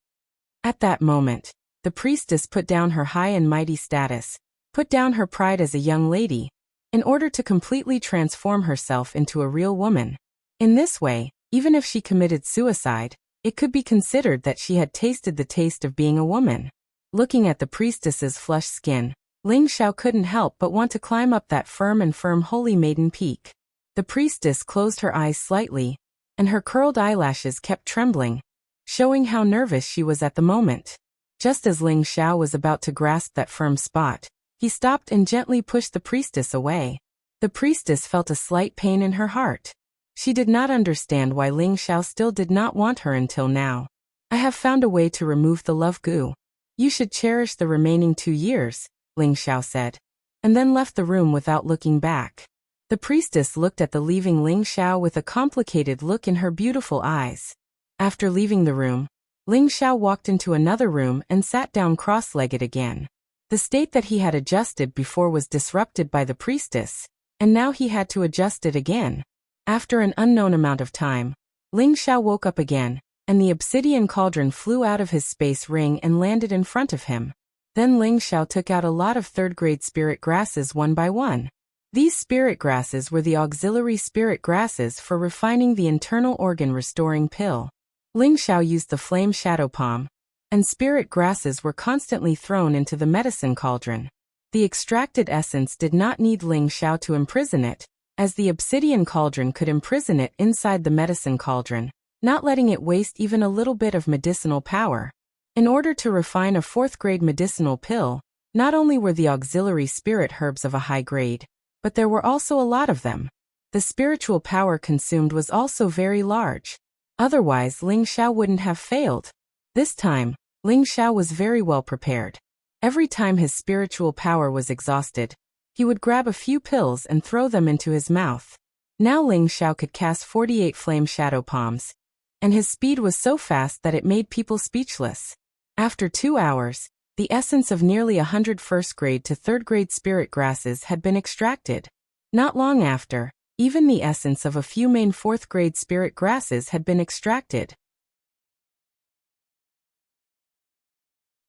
At that moment, the priestess put down her high and mighty status, put down her pride as a young lady, in order to completely transform herself into a real woman. In this way, even if she committed suicide, it could be considered that she had tasted the taste of being a woman. Looking at the priestess's flushed skin, Ling Xiao couldn't help but want to climb up that firm holy maiden peak. The priestess closed her eyes slightly, and her curled eyelashes kept trembling, showing how nervous she was at the moment. Just as Ling Xiao was about to grasp that firm spot, he stopped and gently pushed the priestess away. The priestess felt a slight pain in her heart. She did not understand why Ling Xiao still did not want her until now. "I have found a way to remove the love goo. You should cherish the remaining 2 years, Ling Xiao said, and then left the room without looking back. The priestess looked at the leaving Ling Xiao with a complicated look in her beautiful eyes. After leaving the room, Ling Xiao walked into another room and sat down cross-legged again. The state that he had adjusted before was disrupted by the priestess, and now he had to adjust it again. After an unknown amount of time, Ling Xiao woke up again, and the obsidian cauldron flew out of his space ring and landed in front of him. Then Ling Xiao took out a lot of 3rd-grade spirit grasses one by one. These spirit grasses were the auxiliary spirit grasses for refining the internal organ restoring pill. Ling Xiao used the flame shadow palm, and spirit grasses were constantly thrown into the medicine cauldron. The extracted essence did not need Ling Xiao to imprison it, as the obsidian cauldron could imprison it inside the medicine cauldron, not letting it waste even a little bit of medicinal power. In order to refine a 4th-grade medicinal pill, not only were the auxiliary spirit herbs of a high grade, but there were also a lot of them. The spiritual power consumed was also very large. Otherwise, Ling Xiao wouldn't have failed. This time, Ling Xiao was very well prepared. Every time his spiritual power was exhausted, he would grab a few pills and throw them into his mouth. Now Ling Xiao could cast 48 flame shadow palms, and his speed was so fast that it made people speechless. After 2 hours, the essence of nearly 100 1st-grade to 3rd-grade spirit grasses had been extracted. Not long after, even the essence of a few main 4th-grade spirit grasses had been extracted.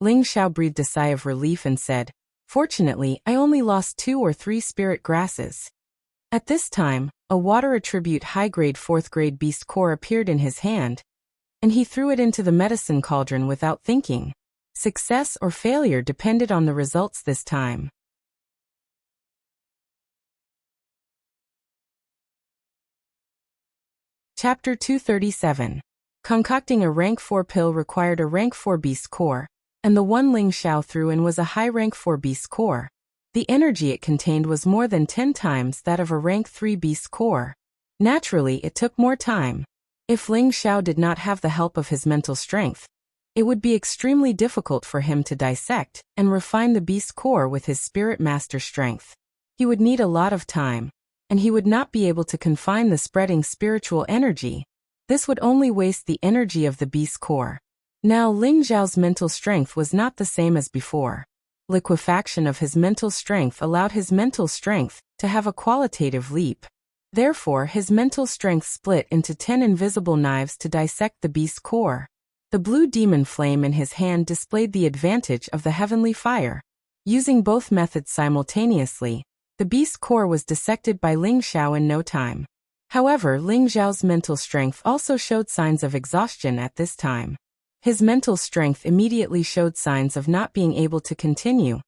Ling Xiao breathed a sigh of relief and said, "Fortunately, I only lost 2 or 3 spirit grasses." At this time, a water attribute high-grade 4th-grade beast core appeared in his hand, and he threw it into the medicine cauldron without thinking. Success or failure depended on the results this time. Chapter 237. Concocting a rank 4 pill required a rank 4 beast core, and the one Ling Xiao threw in was a high rank 4 beast core. The energy it contained was more than 10 times that of a rank 3 beast core. Naturally, it took more time. If Ling Xiao did not have the help of his mental strength, it would be extremely difficult for him to dissect and refine the beast core with his spirit master strength. He would need a lot of time, and he would not be able to confine the spreading spiritual energy. This would only waste the energy of the beast core. Now Ling Xiao's mental strength was not the same as before. Liquefaction of his mental strength allowed his mental strength to have a qualitative leap. Therefore, his mental strength split into 10 invisible knives to dissect the beast core. The blue demon flame in his hand displayed the advantage of the heavenly fire. Using both methods simultaneously, the beast core was dissected by Ling Xiao in no time. However, Ling Xiao's mental strength also showed signs of exhaustion at this time. His mental strength immediately showed signs of not being able to continue,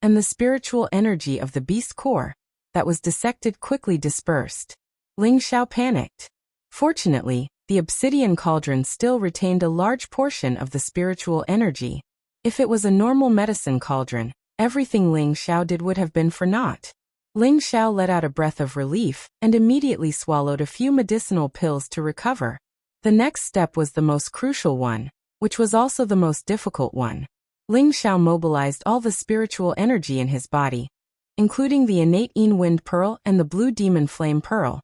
and the spiritual energy of the beast core that was dissected quickly dispersed. Ling Xiao panicked. Fortunately, the obsidian cauldron still retained a large portion of the spiritual energy. If it was a normal medicine cauldron, everything Ling Xiao did would have been for naught. Ling Xiao let out a breath of relief and immediately swallowed a few medicinal pills to recover. The next step was the most crucial one, which was also the most difficult one. Ling Xiao mobilized all the spiritual energy in his body, including the innate Yin Wind Pearl and the Blue Demon Flame Pearl,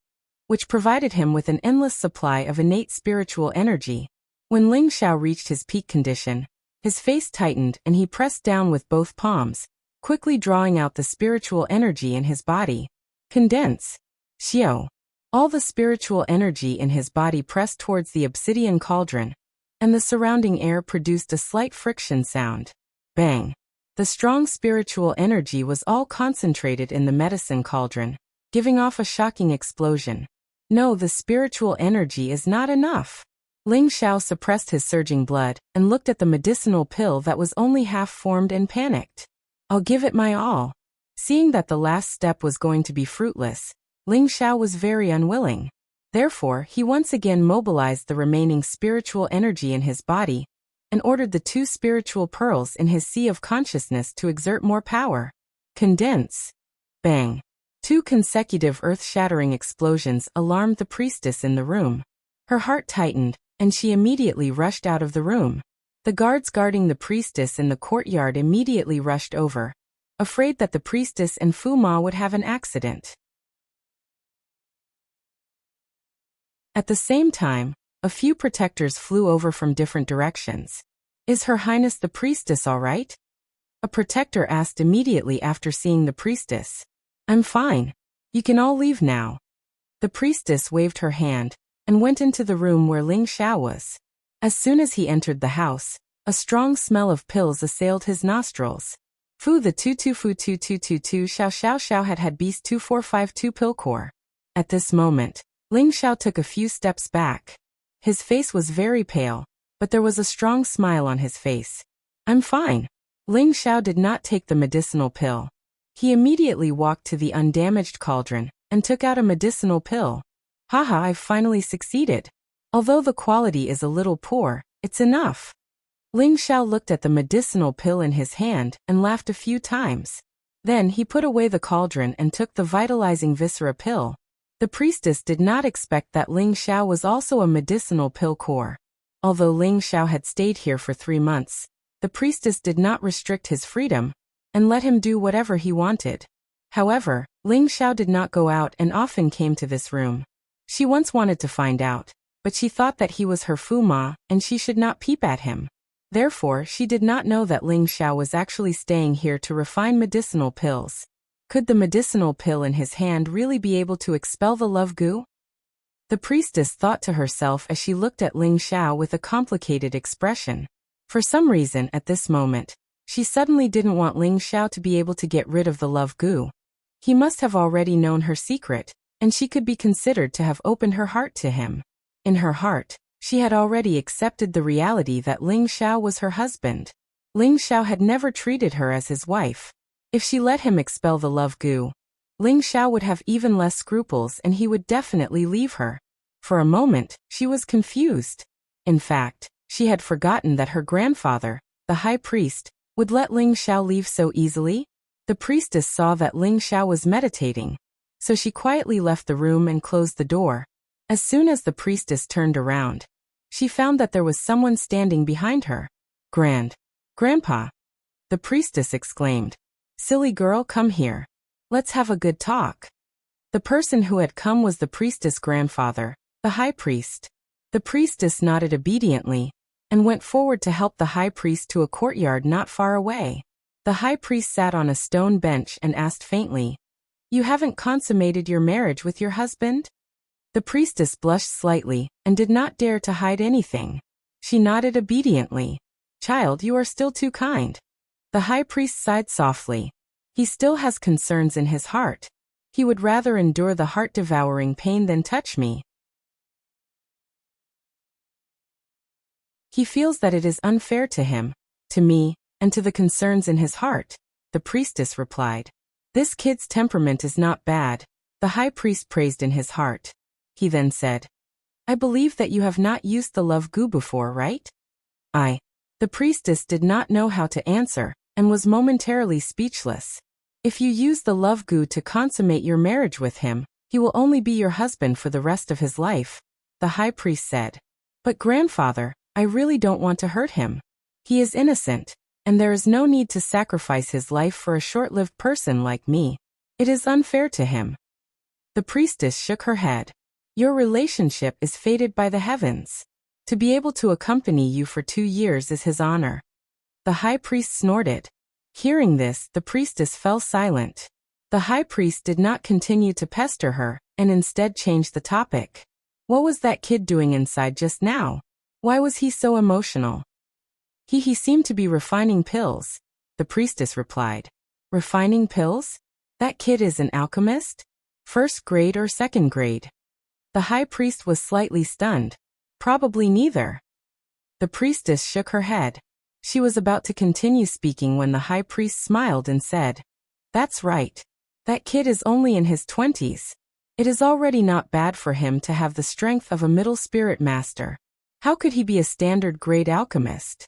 which provided him with an endless supply of innate spiritual energy. When Ling Xiao reached his peak condition, his face tightened and he pressed down with both palms, quickly drawing out the spiritual energy in his body. Condense. Xiao. All the spiritual energy in his body pressed towards the obsidian cauldron, and the surrounding air produced a slight friction sound. Bang. The strong spiritual energy was all concentrated in the medicine cauldron, giving off a shocking explosion. No, the spiritual energy is not enough. Ling Xiao suppressed his surging blood and looked at the medicinal pill that was only half formed and panicked. I'll give it my all. Seeing that the last step was going to be fruitless, Ling Xiao was very unwilling. Therefore, he once again mobilized the remaining spiritual energy in his body and ordered the 2 spiritual pearls in his sea of consciousness to exert more power. Condense. Bang. 2 consecutive earth-shattering explosions alarmed the priestess in the room. Her heart tightened, and she immediately rushed out of the room. The guards guarding the priestess in the courtyard immediately rushed over, afraid that the priestess and Fu Ma would have an accident. At the same time, a few protectors flew over from different directions. Is Her Highness the priestess all right? A protector asked immediately after seeing the priestess. I'm fine. You can all leave now. The priestess waved her hand and went into the room where Ling Xiao was. As soon as he entered the house, a strong smell of pills assailed his nostrils. Fu the 222222 Xiao Xiao Xiao had beast 2452 pill core. At this moment, Ling Xiao took a few steps back. His face was very pale, but there was a strong smile on his face. I'm fine. Ling Xiao did not take the medicinal pill. He immediately walked to the undamaged cauldron and took out a medicinal pill. Haha, I've finally succeeded. Although the quality is a little poor, it's enough. Ling Xiao looked at the medicinal pill in his hand and laughed a few times. Then he put away the cauldron and took the vitalizing viscera pill. The priestess did not expect that Ling Xiao was also a medicinal pill core. Although Ling Xiao had stayed here for 3 months, the priestess did not restrict his freedom and let him do whatever he wanted. However, Ling Xiao did not go out and often came to this room. She once wanted to find out, but she thought that he was her Fu Ma and she should not peep at him. Therefore, she did not know that Ling Xiao was actually staying here to refine medicinal pills. Could the medicinal pill in his hand really be able to expel the love goo? The priestess thought to herself as she looked at Ling Xiao with a complicated expression. For some reason at this moment, she suddenly didn't want Ling Xiao to be able to get rid of the love goo. He must have already known her secret, and she could be considered to have opened her heart to him. In her heart, she had already accepted the reality that Ling Xiao was her husband. Ling Xiao had never treated her as his wife. If she let him expel the love goo, Ling Xiao would have even less scruples and he would definitely leave her. For a moment, she was confused. In fact, she had forgotten that her grandfather, the high priest, would let Ling Xiao leave so easily. The priestess saw that Ling Xiao was meditating, so she quietly left the room and closed the door. As soon as the priestess turned around, she found that there was someone standing behind her. Grandpa! The priestess exclaimed. Silly girl, come here. Let's have a good talk. The person who had come was the priestess' grandfather, the high priest. The priestess nodded obediently and went forward to help the high priest to a courtyard not far away. The high priest sat on a stone bench and asked faintly, You haven't consummated your marriage with your husband? The priestess blushed slightly and did not dare to hide anything. She nodded obediently. Child, you are still too kind. The high priest sighed softly. He still has concerns in his heart. He would rather endure the heart-devouring pain than touch me. He feels that it is unfair to him, to me, and to the concerns in his heart. The the priestess replied. This kid's temperament is not bad, the high priest praised in his heart. He then said, I believe that you have not used the love goo before, right? The priestess did not know how to answer, and was momentarily speechless. If you use the love goo to consummate your marriage with him, he will only be your husband for the rest of his life, the high priest said. But grandfather, I really don't want to hurt him. He is innocent, and there is no need to sacrifice his life for a short-lived person like me. It is unfair to him. The priestess shook her head. Your relationship is fated by the heavens. To be able to accompany you for 2 years is his honor. The high priest snorted. Hearing this, the priestess fell silent. The high priest did not continue to pester her, and instead changed the topic. What was that kid doing inside just now? Why was he so emotional? He seemed to be refining pills, the priestess replied. Refining pills? That kid is an alchemist? 1st grade or 2nd grade? The high priest was slightly stunned. Probably neither. The priestess shook her head. She was about to continue speaking when the high priest smiled and said, That's right. That kid is only in his 20s. It is already not bad for him to have the strength of a middle spirit master. How could he be a standard grade alchemist?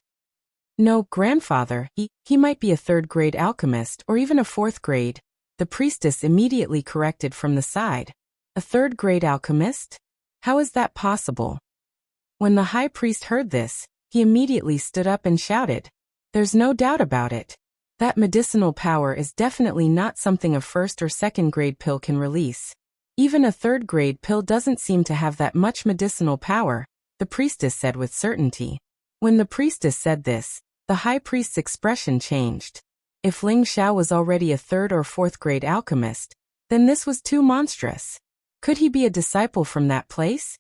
No, grandfather, he might be a 3rd grade alchemist or even a 4th grade, the priestess immediately corrected from the side. A 3rd grade alchemist? How is that possible? When the high priest heard this, he immediately stood up and shouted, There's no doubt about it. That medicinal power is definitely not something a 1st or 2nd grade pill can release. Even a 3rd grade pill doesn't seem to have that much medicinal power, the priestess said with certainty. When the priestess said this, the high priest's expression changed. If Ling Xiao was already a 3rd or 4th grade alchemist, then this was too monstrous. Could he be a disciple from that place?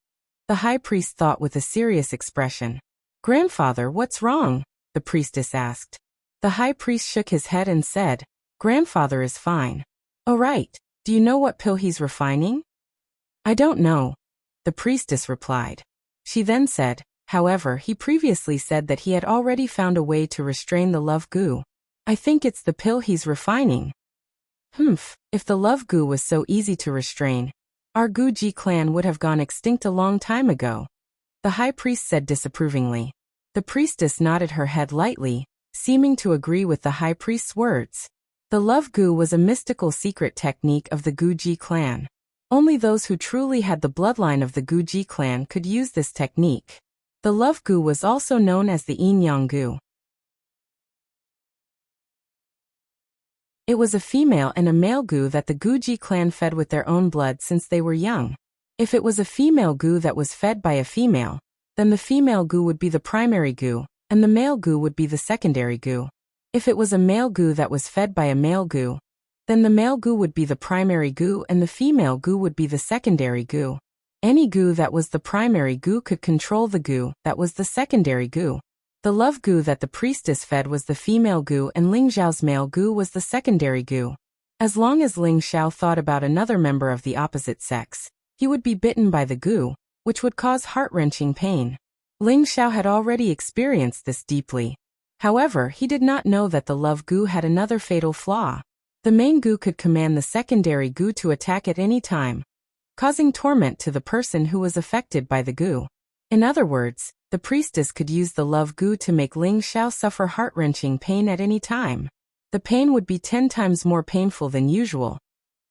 The high priest thought with a serious expression. Grandfather, what's wrong? The priestess asked. The high priest shook his head and said, Grandfather is fine. Oh right, do you know what pill he's refining? I don't know, the priestess replied. She then said, However, he previously said that he had already found a way to restrain the love goo. I think it's the pill he's refining. If the love goo was so easy to restrain, our Guji clan would have gone extinct a long time ago, the high priest said disapprovingly. The priestess nodded her head lightly, seeming to agree with the high priest's words. The love goo was a mystical secret technique of the Guji clan. Only those who truly had the bloodline of the Guji clan could use this technique. The love goo was also known as the yin yang goo. It was a female and a male goo that the Guji clan fed with their own blood since they were young. If it was a female goo that was fed by a female, then the female goo would be the primary goo, and the male goo would be the secondary goo. If it was a male goo that was fed by a male goo, then the male goo would be the primary goo and the female goo would be the secondary goo. Any goo that was the primary goo could control the goo that was the secondary goo. The love goo that the priestess fed was the female goo and Ling Xiao's male goo was the secondary goo. As long as Ling Xiao thought about another member of the opposite sex, he would be bitten by the goo, which would cause heart-wrenching pain. Ling Xiao had already experienced this deeply. However, he did not know that the love goo had another fatal flaw. The main goo could command the secondary goo to attack at any time, causing torment to the person who was affected by the goo. In other words, the priestess could use the love goo to make Ling Xiao suffer heart-wrenching pain at any time. The pain would be 10 times more painful than usual,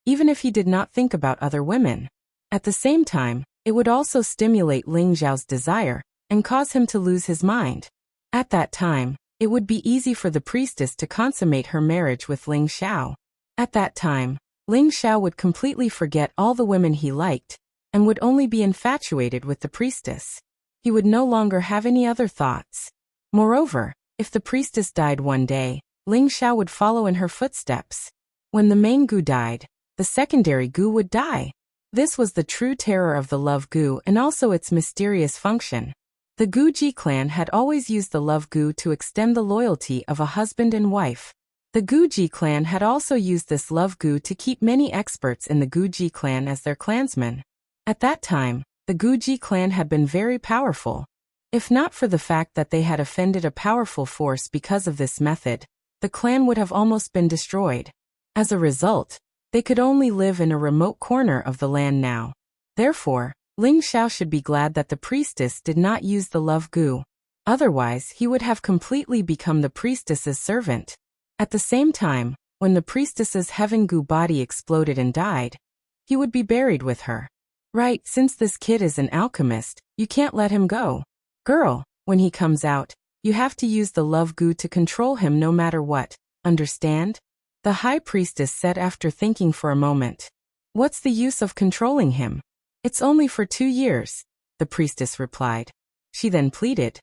even if he did not think about other women. At the same time, it would also stimulate Ling Xiao's desire and cause him to lose his mind. At that time, it would be easy for the priestess to consummate her marriage with Ling Xiao. At that time, Ling Xiao would completely forget all the women he liked, and would only be infatuated with the priestess. He would no longer have any other thoughts. Moreover, if the priestess died one day, Ling Xiao would follow in her footsteps. When the main goo died, the secondary goo would die. This was the true terror of the love goo and also its mysterious function. The Guji clan had always used the love goo to extend the loyalty of a husband and wife. The Guji clan had also used this love goo to keep many experts in the Guji clan as their clansmen. At that time, the Guji clan had been very powerful. If not for the fact that they had offended a powerful force because of this method, the clan would have almost been destroyed. As a result, they could only live in a remote corner of the land now. Therefore, Ling Xiao should be glad that the priestess did not use the love goo. Otherwise, he would have completely become the priestess's servant. At the same time, when the priestess's heaven goo body exploded and died, he would be buried with her. Right, since this kid is an alchemist, you can't let him go. Girl, when he comes out, you have to use the love goo to control him no matter what, understand? The high priestess said after thinking for a moment. What's the use of controlling him? It's only for 2 years, the priestess replied. She then pleaded.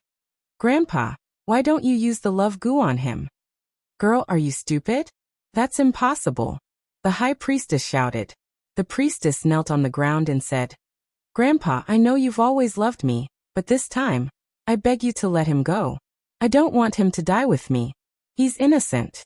Grandpa, why don't you use the love goo on him? Girl, are you stupid? That's impossible. The high priestess shouted. The priestess knelt on the ground and said, Grandpa, I know you've always loved me, but this time, I beg you to let him go. I don't want him to die with me. He's innocent.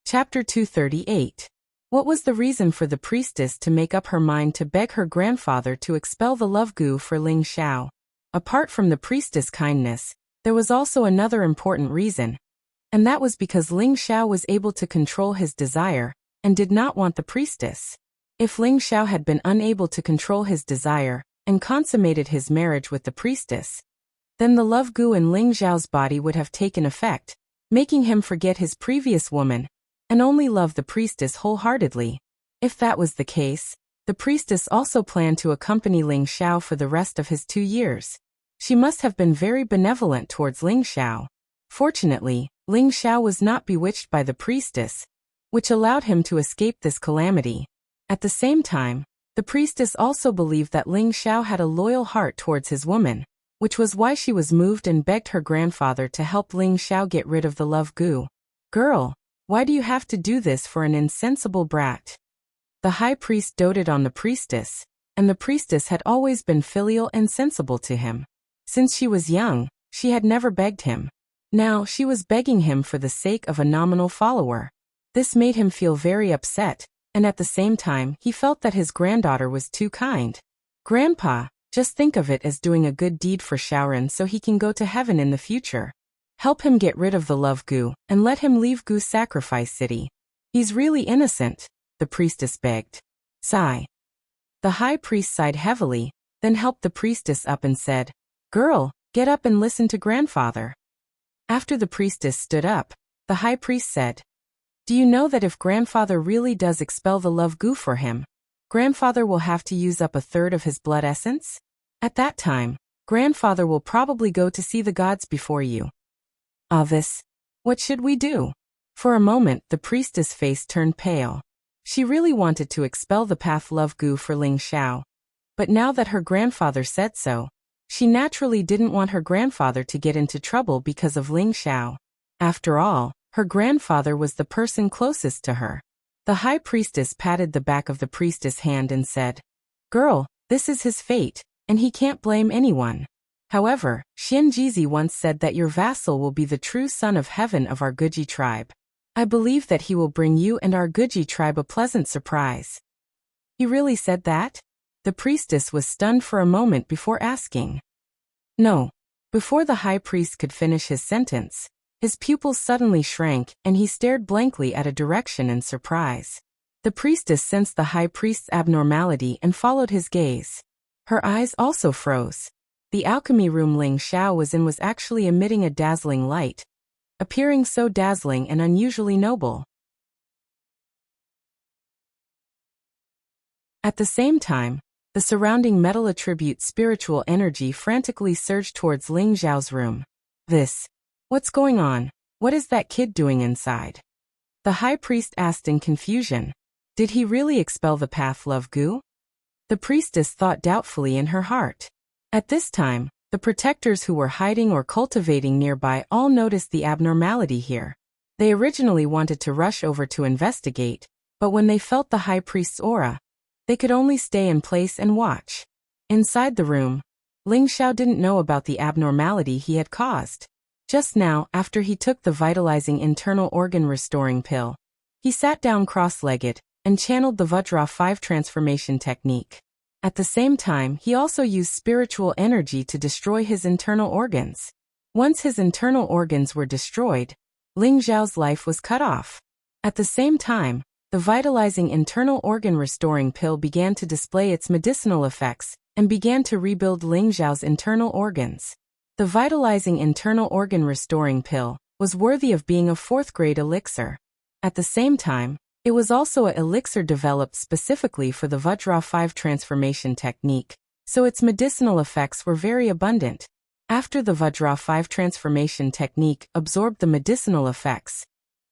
Chapter 238. What was the reason for the priestess to make up her mind to beg her grandfather to expel the love goo for Ling Xiao? Apart from the priestess' kindness, there was also another important reason, and that was because Ling Xiao was able to control his desire and did not want the priestess. If Ling Xiao had been unable to control his desire and consummated his marriage with the priestess, then the love goo in Ling Xiao's body would have taken effect, making him forget his previous woman and only love the priestess wholeheartedly. If that was the case, the priestess also planned to accompany Ling Xiao for the rest of his 2 years. She must have been very benevolent towards Ling Xiao. Fortunately, Ling Xiao was not bewitched by the priestess, which allowed him to escape this calamity. At the same time, the priestess also believed that Ling Xiao had a loyal heart towards his woman, which was why she was moved and begged her grandfather to help Ling Xiao get rid of the love goo. Girl, why do you have to do this for an insensible brat? The high priest doted on the priestess, and the priestess had always been filial and sensible to him. Since she was young, she had never begged him. Now she was begging him for the sake of a nominal follower. This made him feel very upset, and at the same time he felt that his granddaughter was too kind. Grandpa, just think of it as doing a good deed for Shaoran so he can go to heaven in the future. Help him get rid of the love goo, and let him leave Goo Sacrifice City. He's really innocent, the priestess begged. Sigh. The high priest sighed heavily, then helped the priestess up and said, Girl, get up and listen to grandfather. After the priestess stood up, the high priest said, Do you know that if grandfather really does expel the love goo for him, grandfather will have to use up 1/3 of his blood essence? At that time, grandfather will probably go to see the gods before you. Avis, what should we do? For a moment, the priestess' face turned pale. She really wanted to expel the path love goo for Ling Xiao. But now that her grandfather said so, she naturally didn't want her grandfather to get into trouble because of Ling Xiao. After all, her grandfather was the person closest to her. The high priestess patted the back of the priestess' hand and said, Girl, this is his fate, and he can't blame anyone. However, Xianjizi once said that your vassal will be the true son of heaven of our Guji tribe. I believe that he will bring you and our Guji tribe a pleasant surprise. He really said that? The priestess was stunned for a moment before asking. No. Before the high priest could finish his sentence, his pupils suddenly shrank and he stared blankly at a direction in surprise. The priestess sensed the high priest's abnormality and followed his gaze. Her eyes also froze. The alchemy room Ling Xiao was in was actually emitting a dazzling light, appearing so dazzling and unusually noble. At the same time, the surrounding metal attribute spiritual energy frantically surged towards Ling Xiao's room. What's going on? What is that kid doing inside? The high priest asked in confusion. Did he really expel the path love goo? The priestess thought doubtfully in her heart. At this time, the protectors who were hiding or cultivating nearby all noticed the abnormality here. They originally wanted to rush over to investigate, but when they felt the high priest's aura, they could only stay in place and watch. Inside the room, Ling Xiao didn't know about the abnormality he had caused. Just now, after he took the vitalizing internal organ restoring pill, he sat down cross-legged and channeled the Vajra 5 transformation technique. At the same time, he also used spiritual energy to destroy his internal organs. Once his internal organs were destroyed, Ling Xiao's life was cut off. At the same time, the vitalizing internal organ restoring pill began to display its medicinal effects and began to rebuild Ling Xiao's internal organs. The vitalizing internal organ restoring pill was worthy of being a 4th-grade elixir. At the same time, it was also an elixir developed specifically for the Vajra 5 transformation technique, so its medicinal effects were very abundant. After the Vajra 5 transformation technique absorbed the medicinal effects,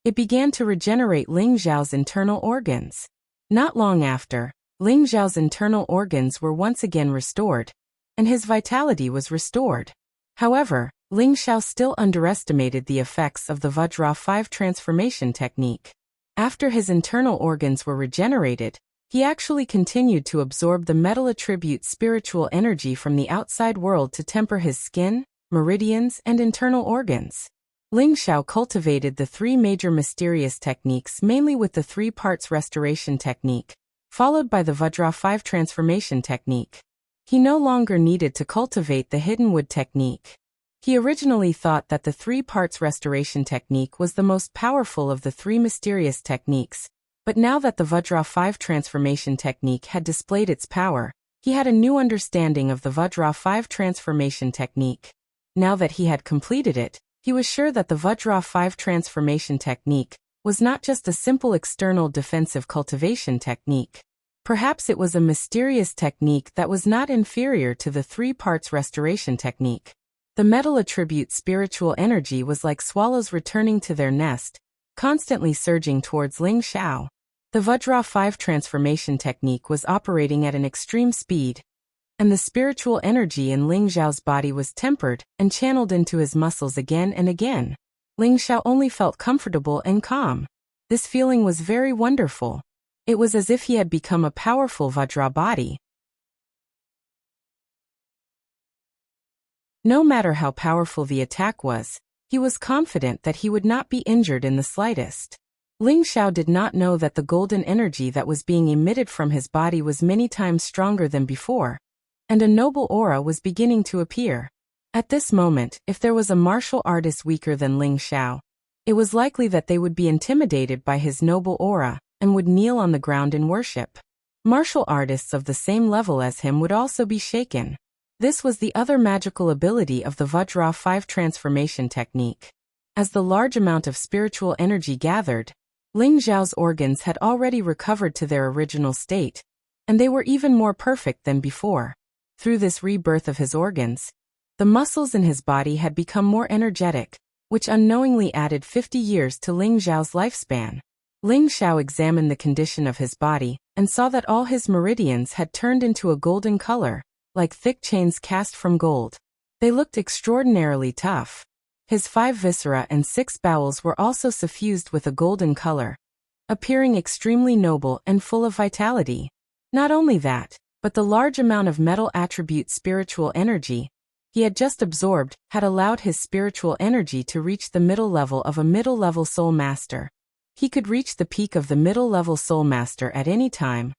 it began to regenerate Ling Xiao's internal organs. Not long after, Ling Xiao's internal organs were once again restored, and his vitality was restored. However, Ling Xiao still underestimated the effects of the Vajra 5 transformation technique. After his internal organs were regenerated, he actually continued to absorb the metal attribute spiritual energy from the outside world to temper his skin, meridians, and internal organs. Ling Xiao cultivated the 3 major mysterious techniques mainly with the 3 parts restoration technique, followed by the Vajra 5 transformation technique. He no longer needed to cultivate the hidden wood technique. He originally thought that the 3 parts restoration technique was the most powerful of the 3 mysterious techniques, but now that the Vajra 5 transformation technique had displayed its power, he had a new understanding of the Vajra 5 transformation technique. Now that he had completed it, he was sure that the Vajra 5 transformation technique was not just a simple external defensive cultivation technique. Perhaps it was a mysterious technique that was not inferior to the 3 parts restoration technique. The metal attribute spiritual energy was like swallows returning to their nest, constantly surging towards Ling Xiao. The Vajra 5 transformation technique was operating at an extreme speed, and the spiritual energy in Ling Xiao's body was tempered and channeled into his muscles again and again. Ling Xiao only felt comfortable and calm. This feeling was very wonderful. It was as if he had become a powerful Vajra body. No matter how powerful the attack was, he was confident that he would not be injured in the slightest. Ling Xiao did not know that the golden energy that was being emitted from his body was many times stronger than before, and a noble aura was beginning to appear. At this moment, if there was a martial artist weaker than Ling Xiao, it was likely that they would be intimidated by his noble aura and would kneel on the ground in worship. Martial artists of the same level as him would also be shaken. This was the other magical ability of the Vajra 5 transformation technique. As the large amount of spiritual energy gathered, Ling Xiao's organs had already recovered to their original state, and they were even more perfect than before. Through this rebirth of his organs, the muscles in his body had become more energetic, which unknowingly added 50 years to Ling Xiao's lifespan. Ling Xiao examined the condition of his body and saw that all his meridians had turned into a golden color, like thick chains cast from gold. They looked extraordinarily tough. His 5 viscera and 6 bowels were also suffused with a golden color, appearing extremely noble and full of vitality. Not only that, but the large amount of metal attribute spiritual energy he had just absorbed had allowed his spiritual energy to reach the middle level of a middle-level soul master. He could reach the peak of the middle-level soul master at any time,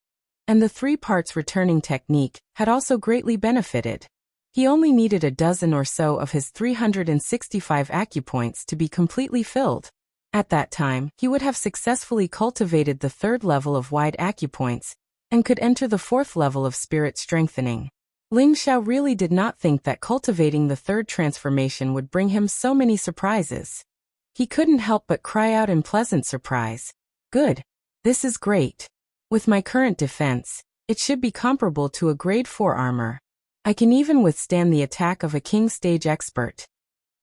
and the 3 parts returning technique had also greatly benefited. He only needed a dozen or so of his 365 acupoints to be completely filled. At that time, he would have successfully cultivated the 3rd level of wide acupoints, and could enter the 4th level of spirit strengthening. Ling Xiao really did not think that cultivating the 3rd transformation would bring him so many surprises. He couldn't help but cry out in pleasant surprise. Good. This is great. With my current defense, it should be comparable to a grade 4 armor. I can even withstand the attack of a king stage expert.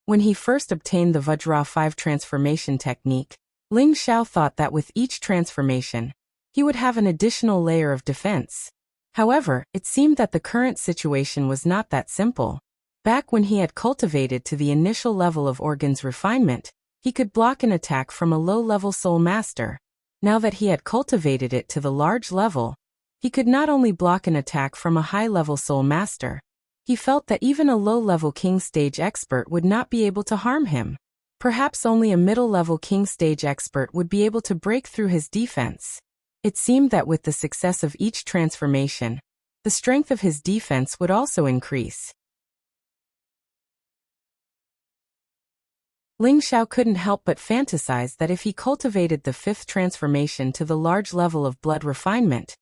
When he first obtained the Vajra 5 transformation technique, Ling Xiao thought that with each transformation, he would have an additional layer of defense. However, it seemed that the current situation was not that simple. Back when he had cultivated to the initial level of organs refinement, he could block an attack from a low-level soul master. Now that he had cultivated it to the large level, he could not only block an attack from a high-level soul master, he felt that even a low-level king stage expert would not be able to harm him. Perhaps only a middle-level king stage expert would be able to break through his defense. It seemed that with the success of each transformation, the strength of his defense would also increase. Ling Xiao couldn't help but fantasize that if he cultivated the fifth transformation to the large level of blood refinement,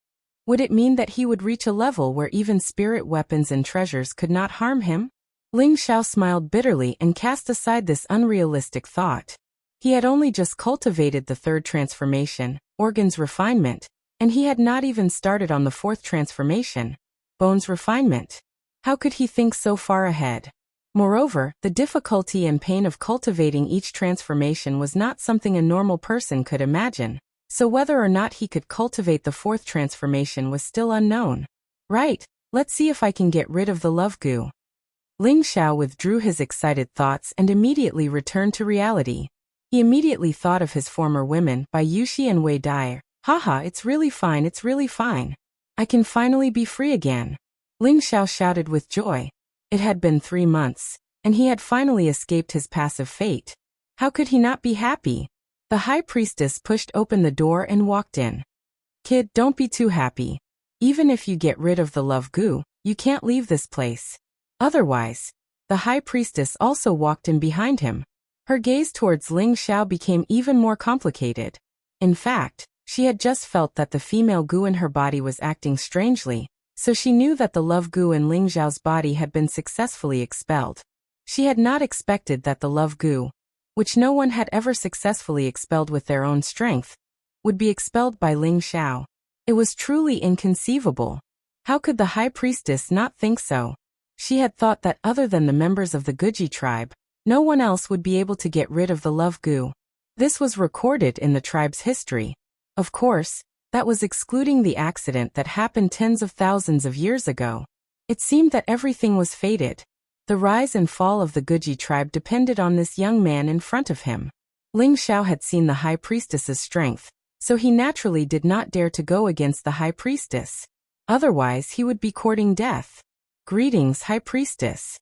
would it mean that he would reach a level where even spirit weapons and treasures could not harm him? Ling Xiao smiled bitterly and cast aside this unrealistic thought. He had only just cultivated the third transformation, organs refinement, and he had not even started on the fourth transformation, bones refinement. How could he think so far ahead? Moreover, the difficulty and pain of cultivating each transformation was not something a normal person could imagine, so whether or not he could cultivate the fourth transformation was still unknown. Right, let's see if I can get rid of the love goo. Ling Xiao withdrew his excited thoughts and immediately returned to reality. He immediately thought of his former women by Yuxi and Wei Dai. Haha, it's really fine, it's really fine. I can finally be free again. Ling Xiao shouted with joy. It had been 3 months, and he had finally escaped his passive fate. How could he not be happy? The high priestess pushed open the door and walked in. Kid, don't be too happy. Even if you get rid of the love goo, you can't leave this place. Otherwise, the high priestess also walked in behind him. Her gaze towards Ling Xiao became even more complicated. In fact, she had just felt that the female goo in her body was acting strangely, so she knew that the love goo in Ling Xiao's body had been successfully expelled. She had not expected that the love goo, which no one had ever successfully expelled with their own strength, would be expelled by Ling Xiao. It was truly inconceivable. How could the high priestess not think so? She had thought that other than the members of the Guji tribe, no one else would be able to get rid of the love goo. This was recorded in the tribe's history. Of course, that was excluding the accident that happened tens of thousands of years ago. It seemed that everything was fated. The rise and fall of the Guji tribe depended on this young man in front of him. Ling Xiao had seen the high priestess's strength, so he naturally did not dare to go against the high priestess. Otherwise he would be courting death. Greetings, high priestess.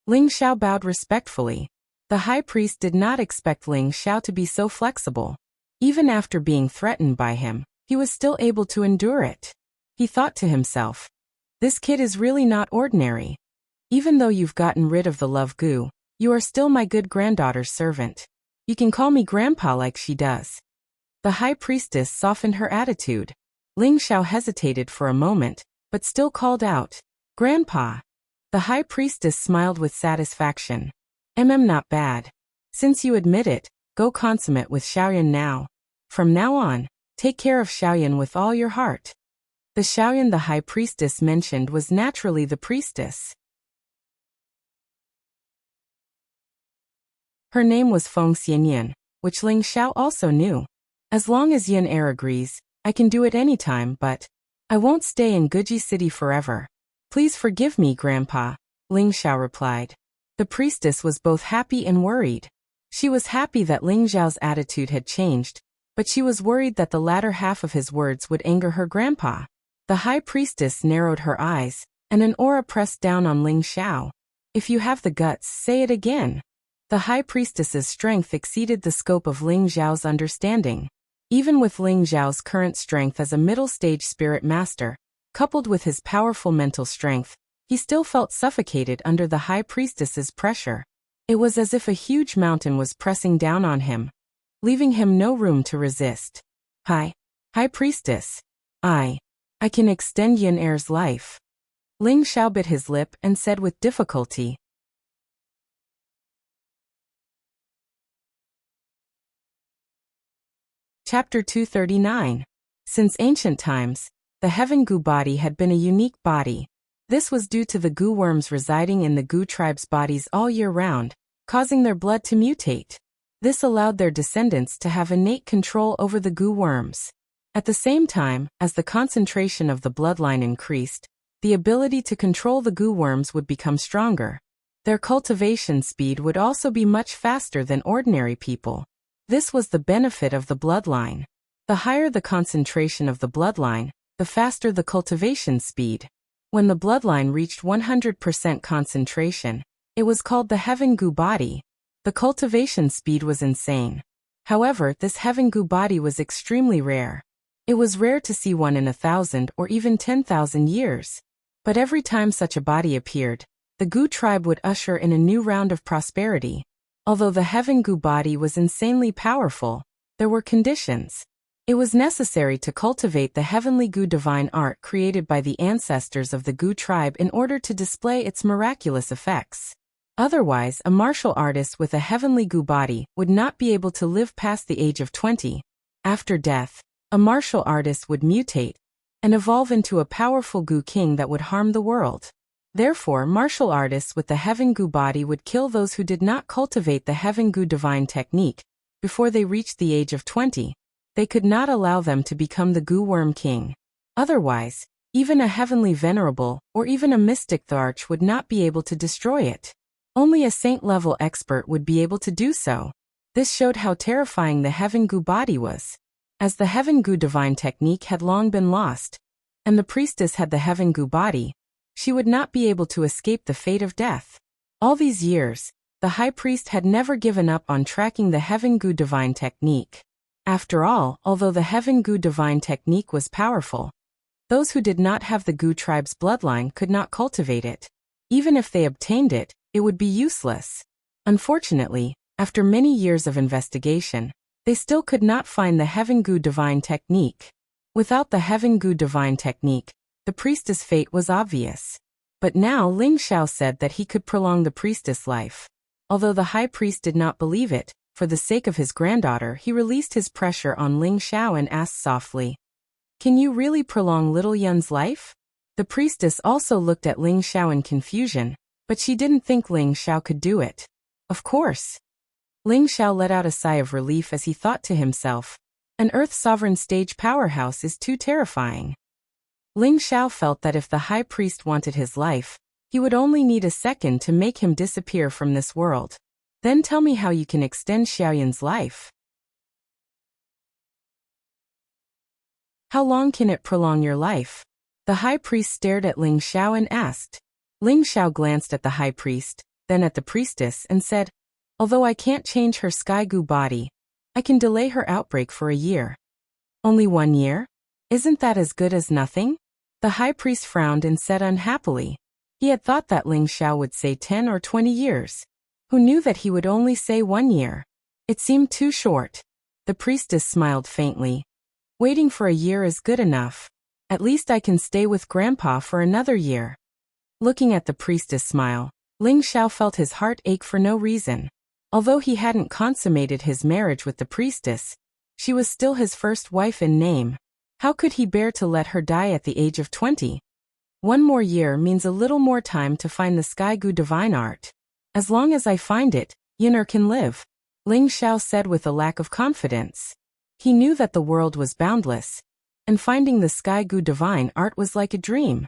Ling Xiao bowed respectfully. The high priest did not expect Ling Xiao to be so flexible. Even after being threatened by him, he was still able to endure it. He thought to himself, this kid is really not ordinary. Even though you've gotten rid of the love goo, you are still my good granddaughter's servant. You can call me grandpa like she does. The high priestess softened her attitude. Ling Xiao hesitated for a moment, but still called out, Grandpa. The high priestess smiled with satisfaction. Not bad. Since you admit it, go consummate with Xiaoyan now. From now on, take care of Xiaoyan with all your heart. The Xiaoyan the high priestess mentioned was naturally the priestess. Her name was Feng Xianyan, which Ling Xiao also knew. As long as Yan Er agrees, I can do it anytime, but I won't stay in Guji City forever. Please forgive me, Grandpa, Ling Xiao replied. The priestess was both happy and worried. She was happy that Ling Xiao's attitude had changed, but she was worried that the latter half of his words would anger her grandpa. The high priestess narrowed her eyes, and an aura pressed down on Ling Xiao. If you have the guts, say it again. The high priestess's strength exceeded the scope of Ling Xiao's understanding. Even with Ling Xiao's current strength as a middle-stage spirit master, coupled with his powerful mental strength, he still felt suffocated under the high priestess's pressure. It was as if a huge mountain was pressing down on him, leaving him no room to resist. High priestess. I can extend Yan Er's life. Ling Xiao bit his lip and said with difficulty. Chapter 239. Since ancient times, the heaven goo body had been a unique body. This was due to the goo worms residing in the goo tribe's bodies all year round, causing their blood to mutate. This allowed their descendants to have innate control over the goo worms. At the same time, as the concentration of the bloodline increased, the ability to control the goo worms would become stronger. Their cultivation speed would also be much faster than ordinary people. This was the benefit of the bloodline. The higher the concentration of the bloodline, the faster the cultivation speed. When the bloodline reached 100% concentration, it was called the heaven goo body. The cultivation speed was insane. However, this heaven goo body was extremely rare. It was rare to see one in 1,000 or even 10,000 years. But every time such a body appeared, the Gu tribe would usher in a new round of prosperity. Although the Heaven Gu body was insanely powerful, there were conditions. It was necessary to cultivate the heavenly Gu divine art created by the ancestors of the Gu tribe in order to display its miraculous effects. Otherwise, a martial artist with a heavenly Gu body would not be able to live past the age of 20. After death, a martial artist would mutate and evolve into a powerful Gu king that would harm the world. Therefore, martial artists with the Heaven Gu body would kill those who did not cultivate the Heaven Gu divine technique before they reached the age of 20. They could not allow them to become the Gu worm king. Otherwise, even a heavenly venerable or even a mystic Tharch would not be able to destroy it. Only a saint-level expert would be able to do so. This showed how terrifying the Heaven Gu body was. As the Heaven Gu divine technique had long been lost, and the priestess had the Heaven Gu body, she would not be able to escape the fate of death. All these years, the high priest had never given up on tracking the Heaven Gu divine technique. After all, although the Heaven Gu divine technique was powerful, those who did not have the Gu tribe's bloodline could not cultivate it. Even if they obtained it, it would be useless. Unfortunately, after many years of investigation, they still could not find the Heaven Gu divine technique. Without the Heaven Gu divine technique, the priestess' fate was obvious. But now Ling Xiao said that he could prolong the priestess' life. Although the high priest did not believe it, for the sake of his granddaughter he released his pressure on Ling Xiao and asked softly, "Can you really prolong little Yun's life?" The priestess also looked at Ling Xiao in confusion, but she didn't think Ling Xiao could do it. Of course. Ling Xiao let out a sigh of relief as he thought to himself, an Earth Sovereign stage powerhouse is too terrifying. Ling Xiao felt that if the high priest wanted his life, he would only need a second to make him disappear from this world. Then tell me how you can extend Xiaoyan's life. How long can it prolong your life? The high priest stared at Ling Xiao and asked. Ling Xiao glanced at the high priest, then at the priestess and said, "Although I can't change her Sky Gu body, I can delay her outbreak for a year." Only 1 year? Isn't that as good as nothing? The high priest frowned and said unhappily. He had thought that Ling Xiao would say 10 or 20 years. Who knew that he would only say 1 year? It seemed too short. The priestess smiled faintly. Waiting for a year is good enough. At least I can stay with Grandpa for another year. Looking at the priestess' smile, Ling Xiao felt his heart ache for no reason. Although he hadn't consummated his marriage with the priestess, she was still his first wife in name. How could he bear to let her die at the age of 20? 1 more year means a little more time to find the Sky Gu divine art. As long as I find it, Yun'er can live, Ling Xiao said with a lack of confidence. He knew that the world was boundless, and finding the Sky Gu divine art was like a dream.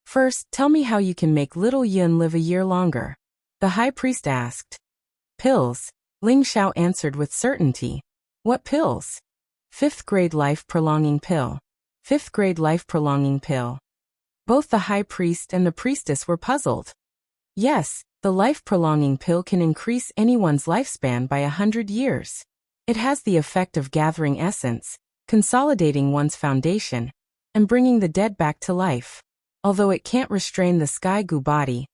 First, tell me how you can make little Yun live a year longer, the high priest asked. Pills, Ling Xiao answered with certainty. What pills? 5th grade life prolonging pill. 5th grade life prolonging pill. Both the high priest and the priestess were puzzled. Yes, the life-prolonging pill can increase anyone's lifespan by 100 years. It has the effect of gathering essence, consolidating one's foundation, and bringing the dead back to life. Although it can't restrain the Sky Gu body,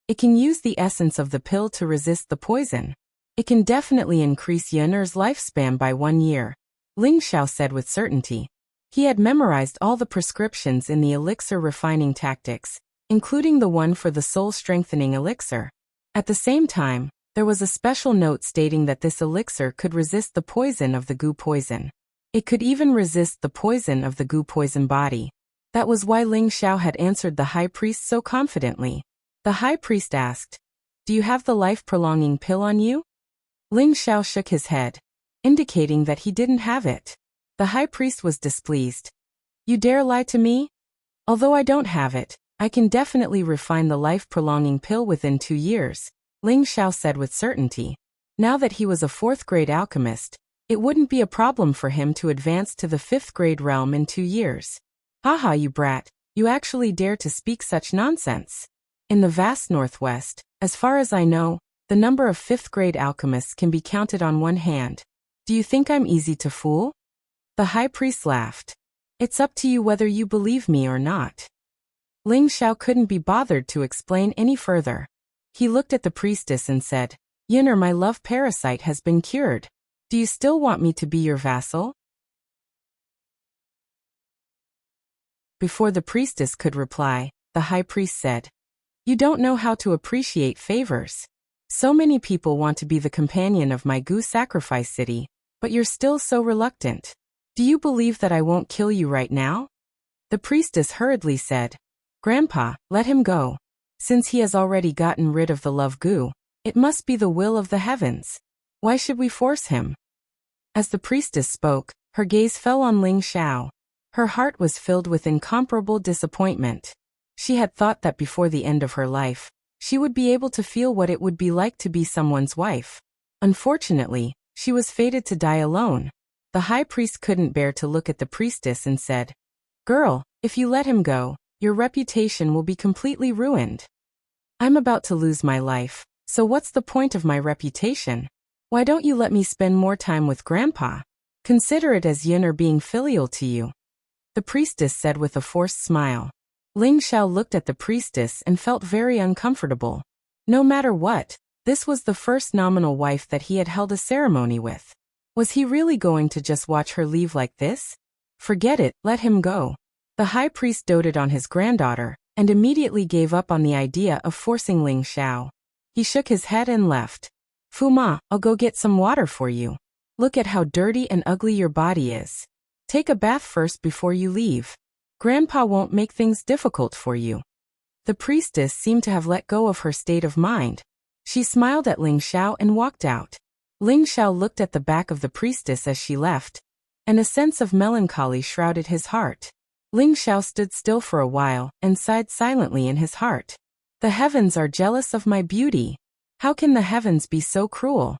it can use the essence of the pill to resist the poison. It can definitely increase Yun'er's lifespan by 1 year, Ling Xiao said with certainty. He had memorized all the prescriptions in the elixir refining tactics, including the one for the soul-strengthening elixir. At the same time, there was a special note stating that this elixir could resist the poison of the Gu poison. It could even resist the poison of the Gu poison body. That was why Ling Xiao had answered the high priest so confidently. The high priest asked, "Do you have the life-prolonging pill on you?" Ling Xiao shook his head, indicating that he didn't have it. The high priest was displeased. "You dare lie to me? Although I don't have it, I can definitely refine the life-prolonging pill within 2 years, Ling Xiao said with certainty. Now that he was a 4th grade alchemist, it wouldn't be a problem for him to advance to the 5th grade realm in 2 years. Haha, you brat, you actually dare to speak such nonsense. In the vast Northwest, as far as I know, the number of 5th grade alchemists can be counted on one hand. Do you think I'm easy to fool? The high priest laughed. It's up to you whether you believe me or not. Ling Xiao couldn't be bothered to explain any further. He looked at the priestess and said, "Yinner, my love parasite has been cured. Do you still want me to be your vassal?" Before the priestess could reply, the high priest said, "You don't know how to appreciate favors. So many people want to be the companion of my Gu sacrifice city, but you're still so reluctant. Do you believe that I won't kill you right now?" The priestess hurriedly said, "Grandpa, let him go. Since he has already gotten rid of the love Gu, it must be the will of the heavens. Why should we force him?" As the priestess spoke, her gaze fell on Ling Xiao. Her heart was filled with incomparable disappointment. She had thought that before the end of her life, she would be able to feel what it would be like to be someone's wife. Unfortunately, she was fated to die alone. The high priest couldn't bear to look at the priestess and said, "Girl, if you let him go, your reputation will be completely ruined. I'm about to lose my life, so what's the point of my reputation? Why don't you let me spend more time with Grandpa? Consider it as Yinner being filial to you," the priestess said with a forced smile. Ling Xiao looked at the priestess and felt very uncomfortable. No matter what, this was the first nominal wife that he had held a ceremony with. Was he really going to just watch her leave like this? Forget it, let him go. The high priest doted on his granddaughter, and immediately gave up on the idea of forcing Ling Xiao. He shook his head and left. "Fuma, I'll go get some water for you. Look at how dirty and ugly your body is. Take a bath first before you leave. Grandpa won't make things difficult for you." The priestess seemed to have let go of her state of mind. She smiled at Ling Xiao and walked out. Ling Xiao looked at the back of the priestess as she left, and a sense of melancholy shrouded his heart. Ling Xiao stood still for a while and sighed silently in his heart. "The heavens are jealous of my beauty. How can the heavens be so cruel?"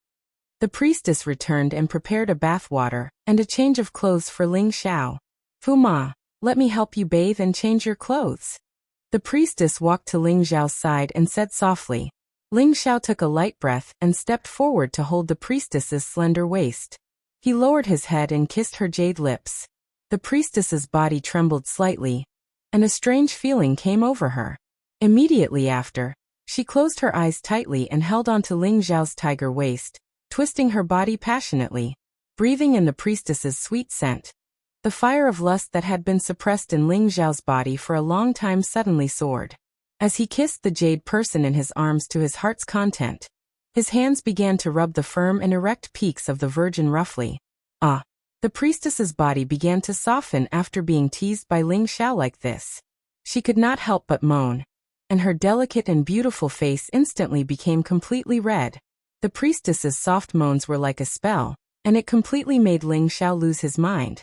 The priestess returned and prepared a bath water and a change of clothes for Ling Xiao. "Fuma, let me help you bathe and change your clothes." The priestess walked to Ling Xiao's side and said softly. Ling Xiao took a light breath and stepped forward to hold the priestess's slender waist. He lowered his head and kissed her jade lips. The priestess's body trembled slightly, and a strange feeling came over her. Immediately after, she closed her eyes tightly and held onto Ling Xiao's tiger waist, twisting her body passionately, breathing in the priestess's sweet scent. The fire of lust that had been suppressed in Ling Xiao's body for a long time suddenly soared. As he kissed the jade person in his arms to his heart's content, his hands began to rub the firm and erect peaks of the virgin roughly. Ah! The priestess's body began to soften after being teased by Ling Xiao like this. She could not help but moan, and her delicate and beautiful face instantly became completely red. The priestess's soft moans were like a spell, and it completely made Ling Xiao lose his mind.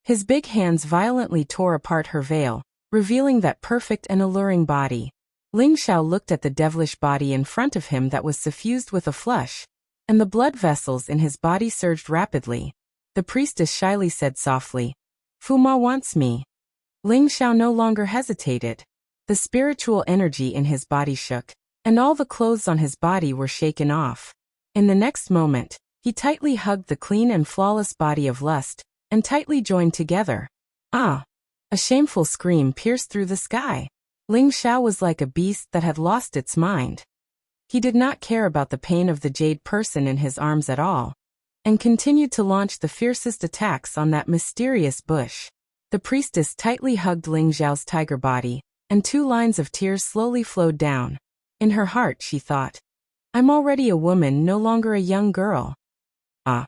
His big hands violently tore apart her veil, revealing that perfect and alluring body. Ling Xiao looked at the devilish body in front of him that was suffused with a flush, and the blood vessels in his body surged rapidly. The priestess shyly said softly, "Fuma wants me." Ling Xiao no longer hesitated. The spiritual energy in his body shook, and all the clothes on his body were shaken off. In the next moment, he tightly hugged the clean and flawless body of lust, and tightly joined together. Ah! A shameful scream pierced through the sky. Ling Xiao was like a beast that had lost its mind. He did not care about the pain of the jade person in his arms at all, and continued to launch the fiercest attacks on that mysterious bush. The priestess tightly hugged Ling Xiao's tiger body, and 2 lines of tears slowly flowed down. In her heart she thought, "I'm already a woman, no longer a young girl." Ah!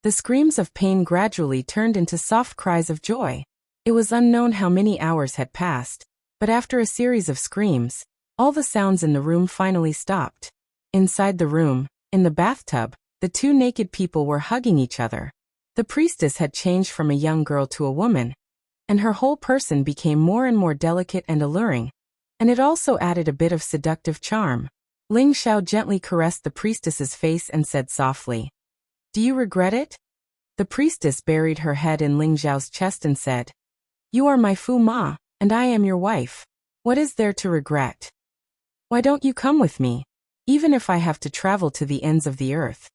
The screams of pain gradually turned into soft cries of joy. It was unknown how many hours had passed, but after a series of screams, all the sounds in the room finally stopped. Inside the room, in the bathtub, the 2 naked people were hugging each other. The priestess had changed from a young girl to a woman, and her whole person became more and more delicate and alluring, and it also added a bit of seductive charm. Ling Xiao gently caressed the priestess's face and said softly, "Do you regret it?" The priestess buried her head in Ling Xiao's chest and said, "You are my Fu Ma, and I am your wife. What is there to regret? Why don't you come with me? Even if I have to travel to the ends of the earth,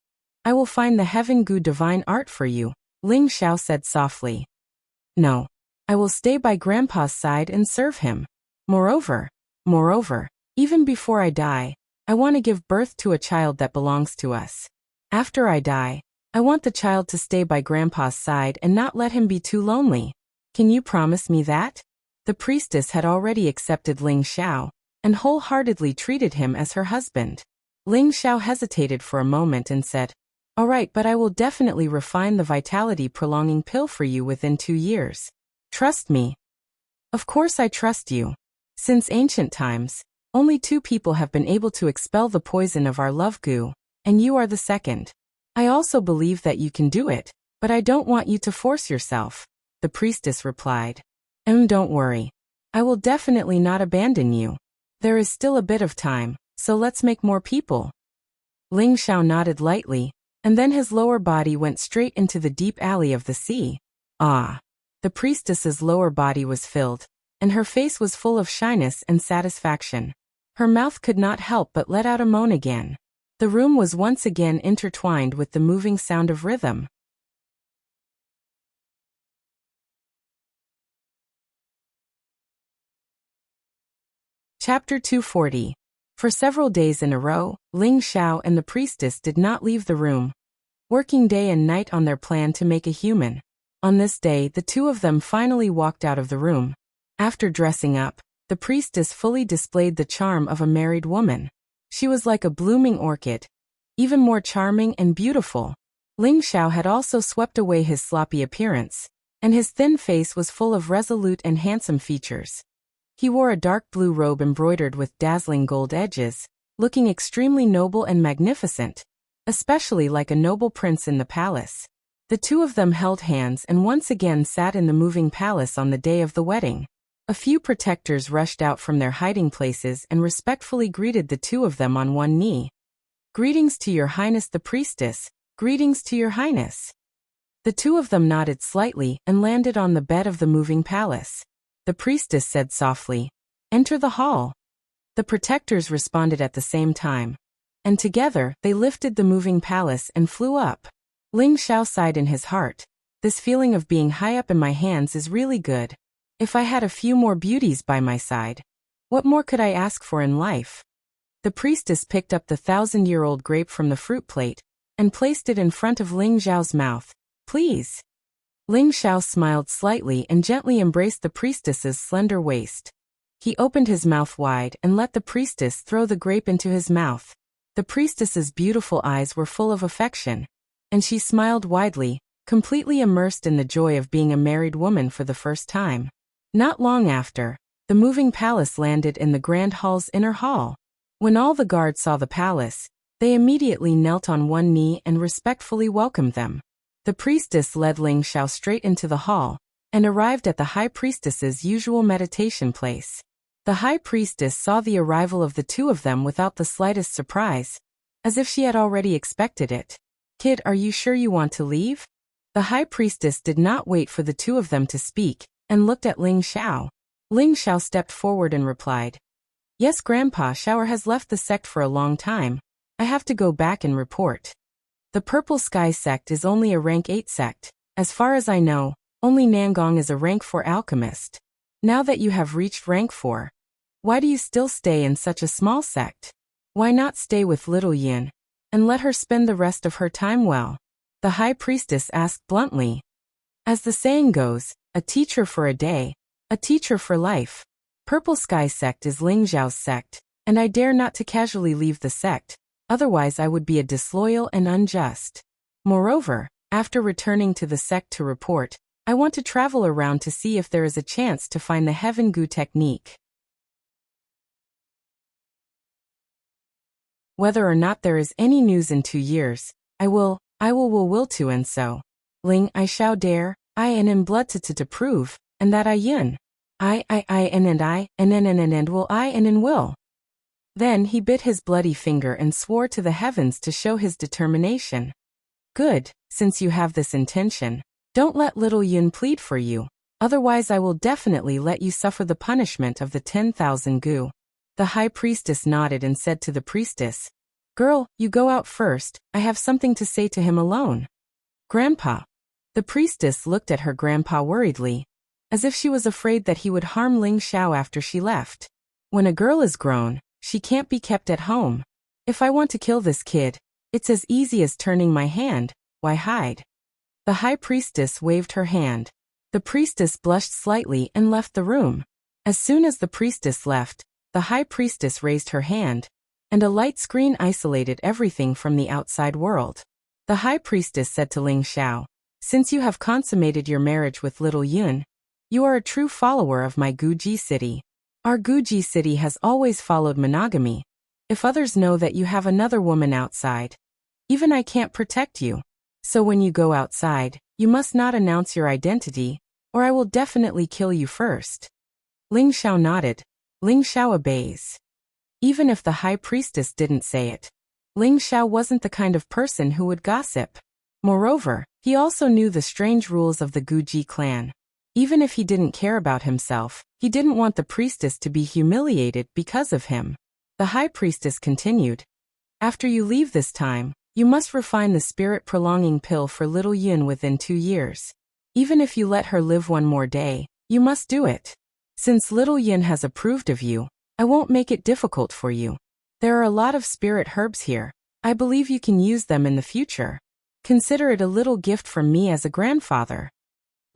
I will find the Heaven Gu divine art for you," Ling Xiao said softly. No. I will stay by Grandpa's side and serve him. Moreover, even before I die, I want to give birth to a child that belongs to us. After I die, I want the child to stay by Grandpa's side and not let him be too lonely. Can you promise me that?" The priestess had already accepted Ling Xiao and wholeheartedly treated him as her husband. Ling Xiao hesitated for a moment and said, "All right, but I will definitely refine the vitality-prolonging pill for you within 2 years. Trust me." "Of course I trust you. Since ancient times, only 2 people have been able to expel the poison of our love goo, and you are the second. I also believe that you can do it, but I don't want you to force yourself," the priestess replied. Don't worry. I will definitely not abandon you. There is still a bit of time, so let's make more people." Ling Xiao nodded lightly, and then his lower body went straight into the deep alley of the sea. Ah! The priestess's lower body was filled, and her face was full of shyness and satisfaction. Her mouth could not help but let out a moan again. The room was once again intertwined with the moving sound of rhythm. Chapter 240. For several days in a row, Ling Xiao and the priestess did not leave the room, working day and night on their plan to make a human. On this day, the 2 of them finally walked out of the room. After dressing up, the priestess fully displayed the charm of a married woman. She was like a blooming orchid, even more charming and beautiful. Ling Xiao had also swept away his sloppy appearance, and his thin face was full of resolute and handsome features. He wore a dark blue robe embroidered with dazzling gold edges, looking extremely noble and magnificent, especially like a noble prince in the palace. The 2 of them held hands and once again sat in the moving palace on the day of the wedding. A few protectors rushed out from their hiding places and respectfully greeted the 2 of them on one knee. "Greetings to your highness the priestess, greetings to your highness." The 2 of them nodded slightly and landed on the bed of the moving palace. The priestess said softly, "Enter the hall." The protectors responded at the same time, and together they lifted the moving palace and flew up. Ling Xiao sighed in his heart. This feeling of being high up in my hands is really good. If I had a few more beauties by my side, what more could I ask for in life? The priestess picked up the 1,000-year-old grape from the fruit plate and placed it in front of Ling Xiao's mouth. "Please." Ling Xiao smiled slightly and gently embraced the priestess's slender waist. He opened his mouth wide and let the priestess throw the grape into his mouth. The priestess's beautiful eyes were full of affection, and she smiled widely, completely immersed in the joy of being a married woman for the first time. Not long after, the moving palace landed in the grand hall's inner hall. When all the guards saw the palace, they immediately knelt on one knee and respectfully welcomed them. The priestess led Ling Xiao straight into the hall and arrived at the high priestess's usual meditation place. The high priestess saw the arrival of the 2 of them without the slightest surprise, as if she had already expected it. "Kid, are you sure you want to leave?" The high priestess did not wait for the 2 of them to speak and looked at Ling Xiao. Ling Xiao stepped forward and replied, "Yes, Grandpa, Shower has left the sect for a long time. I have to go back and report. The Purple Sky sect is only a rank 8 sect. As far as I know, only Nangong is a rank 4 alchemist. Now that you have reached rank 4, why do you still stay in such a small sect? Why not stay with little Yin and let her spend the rest of her time well?" the high priestess asked bluntly. As the saying goes, a teacher for a day, a teacher for life. Purple Sky sect is Ling Zhao's sect, and I dare not to casually leave the sect, otherwise I would be a disloyal and unjust. Moreover, after returning to the sect to report, I want to travel around to see if there is a chance to find the Heaven Gu technique. Whether or not there is any news in 2 years, I will to and so. Ling I shall dare, I and blood to prove, and that I yin. I and will I and will. Then he bit his bloody finger and swore to the heavens to show his determination. Good, since you have this intention, don't let little Yun plead for you, otherwise I will definitely let you suffer the punishment of the 10,000 gu. The high priestess nodded and said to the priestess, "Girl, you go out first, I have something to say to him alone." "Grandpa." The priestess looked at her grandpa worriedly, as if she was afraid that he would harm Ling Xiao after she left. When a girl is grown, she can't be kept at home. If I want to kill this kid, it's as easy as turning my hand. Why hide? The high priestess waved her hand. The priestess blushed slightly and left the room. As soon as the priestess left, the high priestess raised her hand, and a light screen isolated everything from the outside world. The high priestess said to Ling Xiao, "Since you have consummated your marriage with little Yun, you are a true follower of my Guji city. Our Guji city has always followed monogamy. If others know that you have another woman outside, even I can't protect you. So when you go outside, you must not announce your identity, or I will definitely kill you first." Ling Xiao nodded. Ling Xiao obeys. Even if the high priestess didn't say it, Ling Xiao wasn't the kind of person who would gossip. Moreover, he also knew the strange rules of the Guji clan. Even if he didn't care about himself, he didn't want the priestess to be humiliated because of him. The high priestess continued, "After you leave this time, you must refine the spirit-prolonging pill for little Yun within 2 years. Even if you let her live one more day, you must do it. Since little Yun has approved of you, I won't make it difficult for you. There are a lot of spirit herbs here. I believe you can use them in the future. Consider it a little gift from me as a grandfather."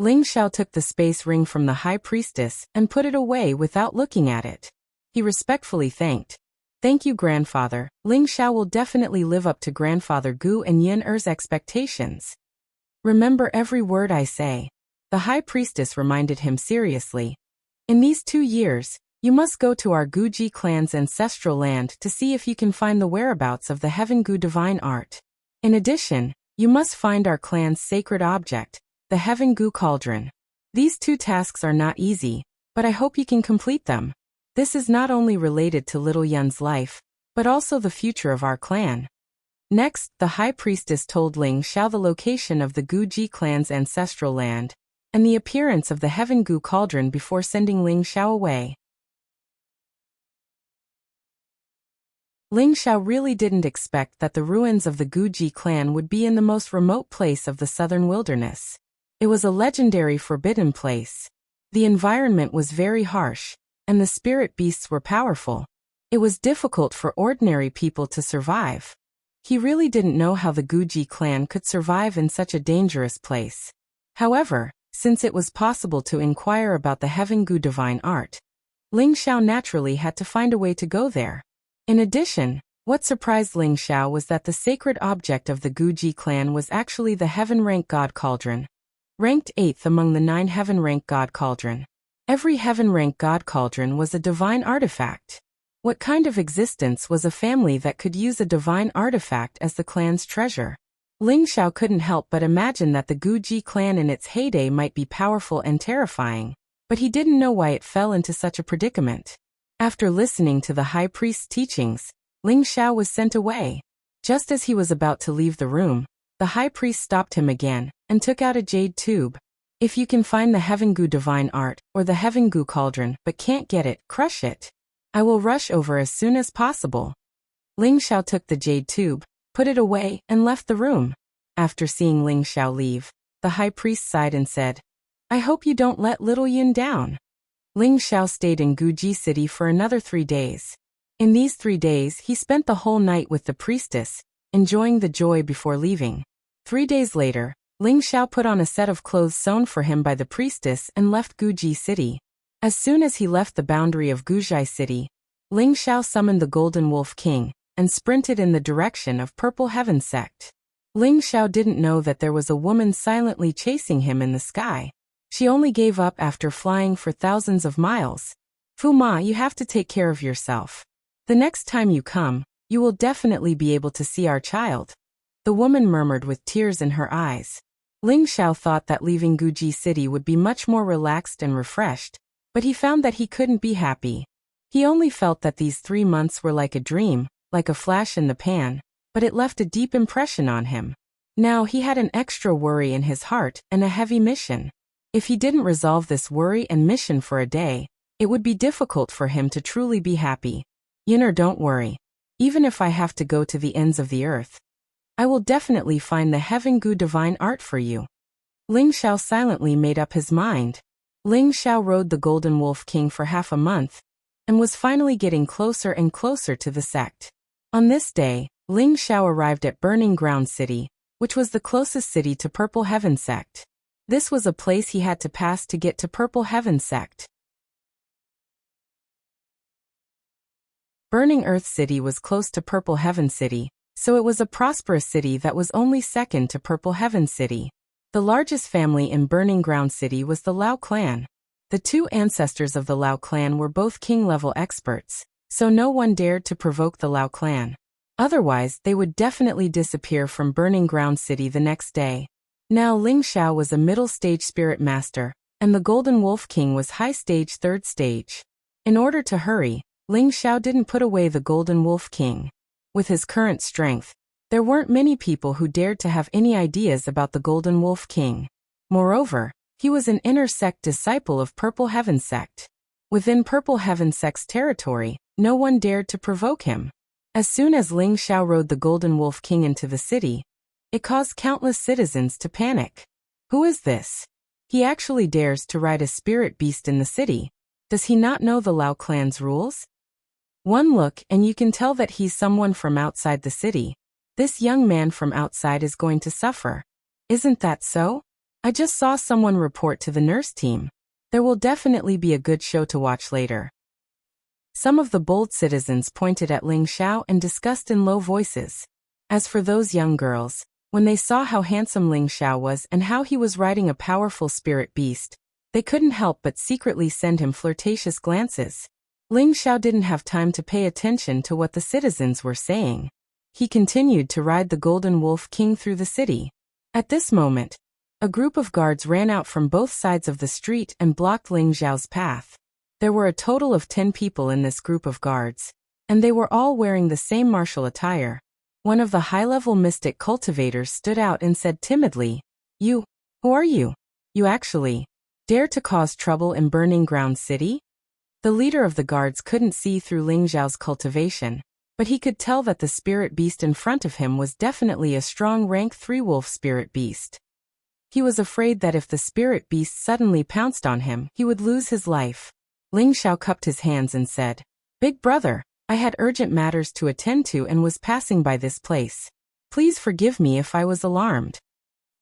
Ling Xiao took the space ring from the high priestess and put it away without looking at it. He respectfully thanked. "Thank you, grandfather. Ling Xiao will definitely live up to grandfather Gu and Yin Er's expectations. Remember every word I say," the high priestess reminded him seriously. "In these 2 years, you must go to our Guji clan's ancestral land to see if you can find the whereabouts of the Heaven Gu divine art. In addition, you must find our clan's sacred object, the Heaven Gu cauldron. These 2 tasks are not easy, but I hope you can complete them. This is not only related to little Yun's life, but also the future of our clan." Next, the high priestess told Ling Xiao the location of the Guji clan's ancestral land, and the appearance of the Heaven Gu cauldron before sending Ling Xiao away. Ling Xiao really didn't expect that the ruins of the Guji clan would be in the most remote place of the southern wilderness. It was a legendary forbidden place. The environment was very harsh, and the spirit beasts were powerful. It was difficult for ordinary people to survive. He really didn't know how the Guji clan could survive in such a dangerous place. However, since it was possible to inquire about the Heaven Gu divine art, Ling Xiao naturally had to find a way to go there. In addition, what surprised Ling Xiao was that the sacred object of the Guji clan was actually the Heaven-rank God Cauldron, ranked 8th among the 9 Heaven-rank God Cauldron. Every Heaven-rank God Cauldron was a divine artifact. What kind of existence was a family that could use a divine artifact as the clan's treasure? Ling Xiao couldn't help but imagine that the Guji clan in its heyday might be powerful and terrifying, but he didn't know why it fell into such a predicament. After listening to the high priest's teachings, Ling Xiao was sent away. Just as he was about to leave the room, the high priest stopped him again and took out a jade tube. "If you can find the Heaven Gu divine art or the Heaven Gu cauldron but can't get it, crush it. I will rush over as soon as possible." Ling Xiao took the jade tube, put it away, and left the room. After seeing Ling Xiao leave, the high priest sighed and said, "I hope you don't let little Yun down." Ling Xiao stayed in Guji city for another 3 days. In these 3 days he spent the whole night with the priestess, enjoying the joy before leaving. 3 days later, Ling Xiao put on a set of clothes sewn for him by the priestess and left Guji city. As soon as he left the boundary of Guzhai city, Ling Xiao summoned the Golden Wolf King and sprinted in the direction of Purple Heaven sect. Ling Xiao didn't know that there was a woman silently chasing him in the sky. She only gave up after flying for thousands of miles. "Fu Ma, you have to take care of yourself. The next time you come, you will definitely be able to see our child," the woman murmured with tears in her eyes. Ling Xiao thought that leaving Guji city would be much more relaxed and refreshed, but he found that he couldn't be happy. He only felt that these 3 months were like a dream, like a flash in the pan, but it left a deep impression on him. Now he had an extra worry in his heart and a heavy mission. If he didn't resolve this worry and mission for a day, it would be difficult for him to truly be happy. "Yinner, don't worry. Even if I have to go to the ends of the earth, I will definitely find the Heaven Gu divine art for you." Ling Xiao silently made up his mind. Ling Xiao rode the Golden Wolf King for half a month, and was finally getting closer and closer to the sect. On this day, Ling Xiao arrived at Burning Ground City, which was the closest city to Purple Heaven sect. This was a place he had to pass to get to Purple Heaven sect. Burning Earth City was close to Purple Heaven City, so it was a prosperous city that was only second to Purple Heaven City. The largest family in Burning Ground City was the Lao clan. The two ancestors of the Lao clan were both king-level experts, so no one dared to provoke the Lao clan. Otherwise, they would definitely disappear from Burning Ground City the next day. Now Ling Xiao was a middle-stage spirit master, and the Golden Wolf King was high-stage third stage. In order to hurry, Ling Xiao didn't put away the Golden Wolf King. With his current strength, there weren't many people who dared to have any ideas about the Golden Wolf King. Moreover, he was an inner sect disciple of Purple Heaven sect. Within Purple Heaven sect's territory, no one dared to provoke him. As soon as Ling Xiao rode the Golden Wolf King into the city, it caused countless citizens to panic. Who is this? He actually dares to ride a spirit beast in the city. Does he not know the Lao clan's rules? One look and you can tell that he's someone from outside the city. This young man from outside is going to suffer. Isn't that so? I just saw someone report to the nurse team. There will definitely be a good show to watch later. Some of the bold citizens pointed at Ling Xiao and discussed in low voices. As for those young girls, when they saw how handsome Ling Xiao was and how he was riding a powerful spirit beast, they couldn't help but secretly send him flirtatious glances. Ling Xiao didn't have time to pay attention to what the citizens were saying. He continued to ride the Golden Wolf King through the city. At this moment, a group of guards ran out from both sides of the street and blocked Ling Xiao's path. There were a total of 10 people in this group of guards, and they were all wearing the same martial attire. One of the high-level mystic cultivators stood out and said timidly, "You, who are you? You actually dare to cause trouble in Burning Ground City?" The leader of the guards couldn't see through Ling Xiao's cultivation, but he could tell that the spirit beast in front of him was definitely a strong rank 3 wolf spirit beast. He was afraid that if the spirit beast suddenly pounced on him, he would lose his life. Ling Xiao cupped his hands and said, "Big brother, I had urgent matters to attend to and was passing by this place. Please forgive me if I was alarmed."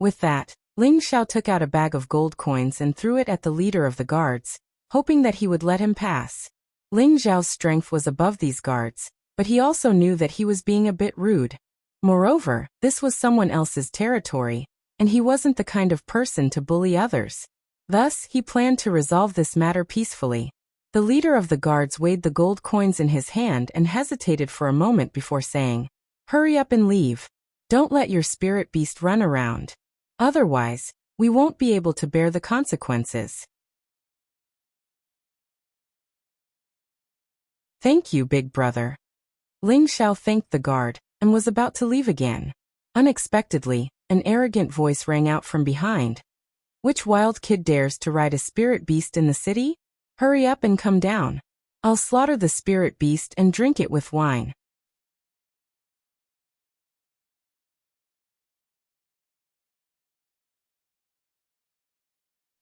With that, Ling Xiao took out a bag of gold coins and threw it at the leader of the guards, hoping that he would let him pass. Ling Xiao's strength was above these guards, but he also knew that he was being a bit rude. Moreover, this was someone else's territory, and he wasn't the kind of person to bully others. Thus, he planned to resolve this matter peacefully. The leader of the guards weighed the gold coins in his hand and hesitated for a moment before saying, "Hurry up and leave. Don't let your spirit beast run around. Otherwise, we won't be able to bear the consequences." "Thank you, big brother." Ling Xiao thanked the guard, and was about to leave again. Unexpectedly, an arrogant voice rang out from behind. "Which wild kid dares to ride a spirit beast in the city? Hurry up and come down. I'll slaughter the spirit beast and drink it with wine."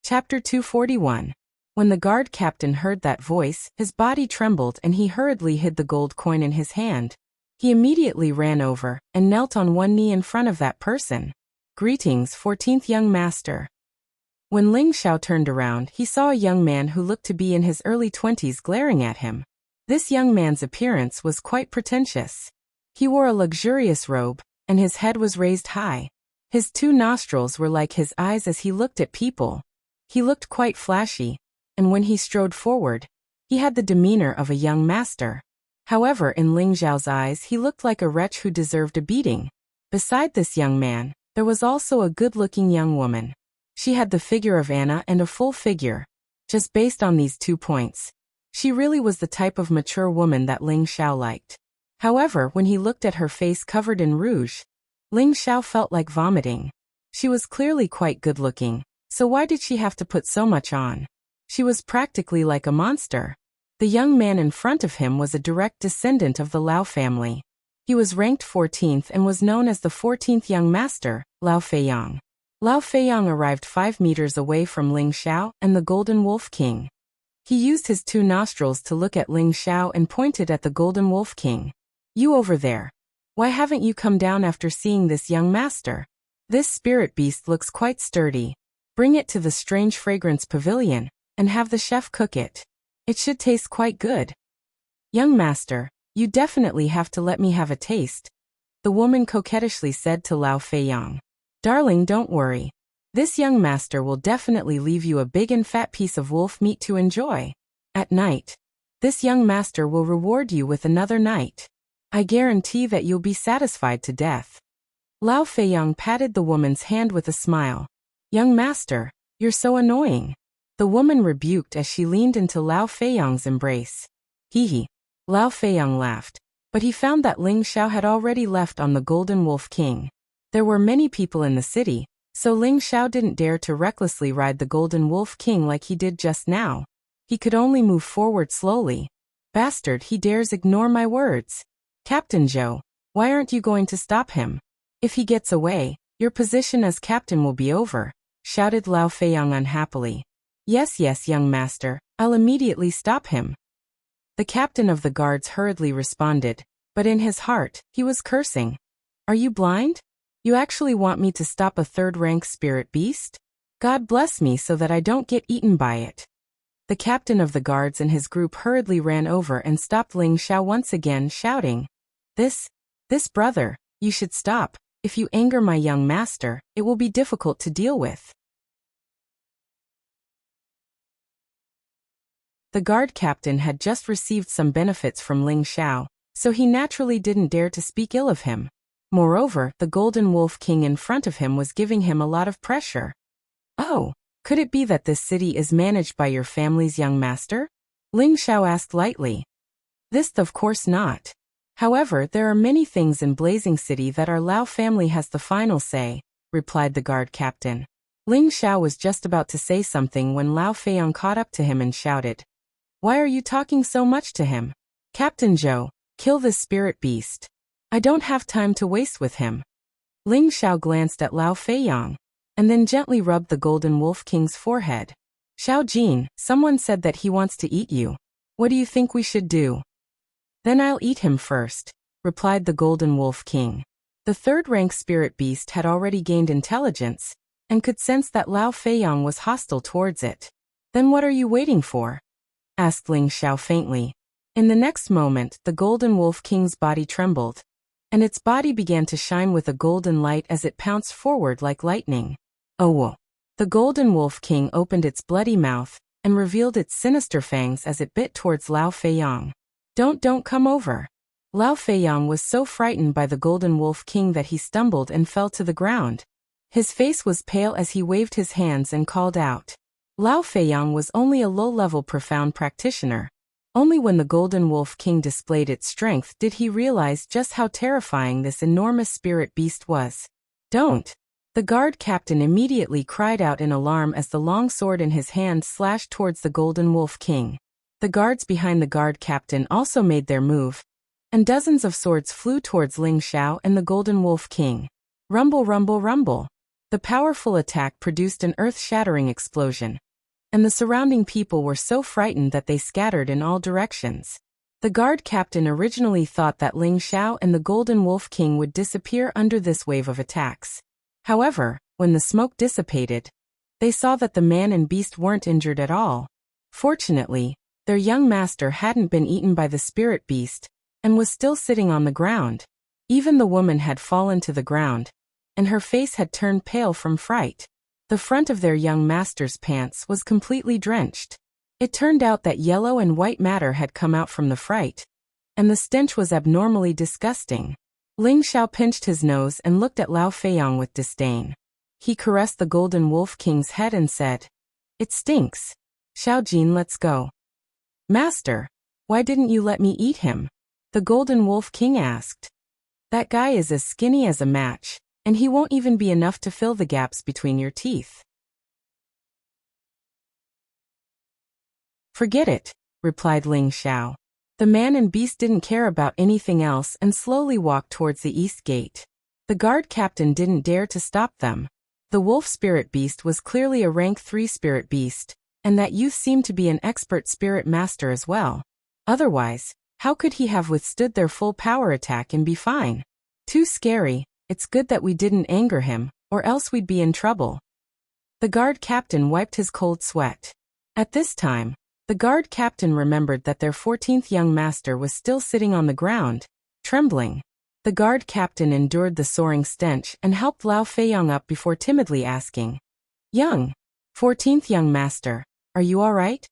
Chapter 241. When the guard captain heard that voice, his body trembled and he hurriedly hid the gold coin in his hand. He immediately ran over and knelt on one knee in front of that person. "Greetings, 14th young master." When Ling Xiao turned around, he saw a young man who looked to be in his early 20s glaring at him. This young man's appearance was quite pretentious. He wore a luxurious robe, and his head was raised high. His 2 nostrils were like his eyes as he looked at people. He looked quite flashy, and when he strode forward, he had the demeanor of a young master. However, in Ling Xiao's eyes he looked like a wretch who deserved a beating. Beside this young man, there was also a good-looking young woman. She had the figure of Anna and a full figure. Just based on these 2 points, she really was the type of mature woman that Ling Xiao liked. However, when he looked at her face covered in rouge, Ling Xiao felt like vomiting. She was clearly quite good-looking, so why did she have to put so much on? She was practically like a monster. The young man in front of him was a direct descendant of the Lao family. He was ranked 14th and was known as the 14th young master, Lao Feiyang. Lao Feiyang arrived 5 meters away from Ling Xiao and the Golden Wolf King. He used his 2 nostrils to look at Ling Xiao and pointed at the Golden Wolf King. You over there. Why haven't you come down after seeing this young master? This spirit beast looks quite sturdy. Bring it to the strange fragrance pavilion, and have the chef cook it. It should taste quite good. Young master, you definitely have to let me have a taste, the woman coquettishly said to Lao Feiyang. Darling, don't worry. This young master will definitely leave you a big and fat piece of wolf meat to enjoy. At night, this young master will reward you with another night. I guarantee that you'll be satisfied to death. Lao Feiyang patted the woman's hand with a smile. Young master, you're so annoying. The woman rebuked as she leaned into Lao Feiyang's embrace. Hee. Lao Feiyang laughed, but he found that Ling Xiao had already left on the Golden Wolf King. There were many people in the city, so Ling Xiao didn't dare to recklessly ride the Golden Wolf King like he did just now. He could only move forward slowly. Bastard, he dares ignore my words. Captain Zhou, why aren't you going to stop him? If he gets away, your position as captain will be over, shouted Lao Feiyang unhappily. Yes, young master, I'll immediately stop him. The captain of the guards hurriedly responded, but in his heart, he was cursing. Are you blind? You actually want me to stop a third-rank spirit beast? God bless me so that I don't get eaten by it. The captain of the guards and his group hurriedly ran over and stopped Ling Xiao once again, shouting, This brother, you should stop. If you anger my young master, it will be difficult to deal with. The guard captain had just received some benefits from Ling Xiao, so he naturally didn't dare to speak ill of him. Moreover, the Golden Wolf King in front of him was giving him a lot of pressure. Oh, could it be that this city is managed by your family's young master? Ling Xiao asked lightly. This, of course not. However, there are many things in Blazing City that our Lao family has the final say, replied the guard captain. Ling Xiao was just about to say something when Lao Feiyang caught up to him and shouted. Why are you talking so much to him? Captain Zhou, kill this spirit beast. I don't have time to waste with him. Ling Xiao glanced at Lao Feiyang, and then gently rubbed the Golden Wolf King's forehead. Xiao Jin, someone said that he wants to eat you. What do you think we should do? Then I'll eat him first, replied the Golden Wolf King. The third-rank spirit beast had already gained intelligence, and could sense that Lao Feiyang was hostile towards it. Then what are you waiting for? Asked Ling Xiao faintly. In the next moment, the Golden Wolf King's body trembled, and its body began to shine with a golden light as it pounced forward like lightning. Oh! The Golden Wolf King opened its bloody mouth, and revealed its sinister fangs as it bit towards Lao Feiyang. Don't come over. Lao Feiyang was so frightened by the Golden Wolf King that he stumbled and fell to the ground. His face was pale as he waved his hands and called out. Lao Feiyang was only a low-level profound practitioner. Only when the Golden Wolf King displayed its strength did he realize just how terrifying this enormous spirit beast was. Don't! The guard captain immediately cried out in alarm as the long sword in his hand slashed towards the Golden Wolf King. The guards behind the guard captain also made their move, and dozens of swords flew towards Ling Xiao and the Golden Wolf King. Rumble, rumble, rumble. The powerful attack produced an earth-shattering explosion, and the surrounding people were so frightened that they scattered in all directions. The guard captain originally thought that Ling Xiao and the Golden Wolf King would disappear under this wave of attacks. However, when the smoke dissipated, they saw that the man and beast weren't injured at all. Fortunately, their young master hadn't been eaten by the spirit beast, and was still sitting on the ground. Even the woman had fallen to the ground, and her face had turned pale from fright. The front of their young master's pants was completely drenched. It turned out that yellow and white matter had come out from the fright, and the stench was abnormally disgusting. Ling Xiao pinched his nose and looked at Lao Feiyang with disdain. He caressed the Golden Wolf King's head and said, It stinks. Xiao Jin, let's go. Master, why didn't you let me eat him? The Golden Wolf King asked. That guy is as skinny as a match, and he won't even be enough to fill the gaps between your teeth. Forget it, replied Ling Xiao. The man and beast didn't care about anything else and slowly walked towards the east gate. The guard captain didn't dare to stop them. The wolf spirit beast was clearly a rank 3 spirit beast, and that youth seemed to be an expert spirit master as well. Otherwise, how could he have withstood their full power attack and be fine? Too scary. It's good that we didn't anger him, or else we'd be in trouble. The guard captain wiped his cold sweat. At this time, the guard captain remembered that their 14th young master was still sitting on the ground, trembling. The guard captain endured the soaring stench and helped Lao Feiyong up before timidly asking, "Young 14th young master, are you all right?"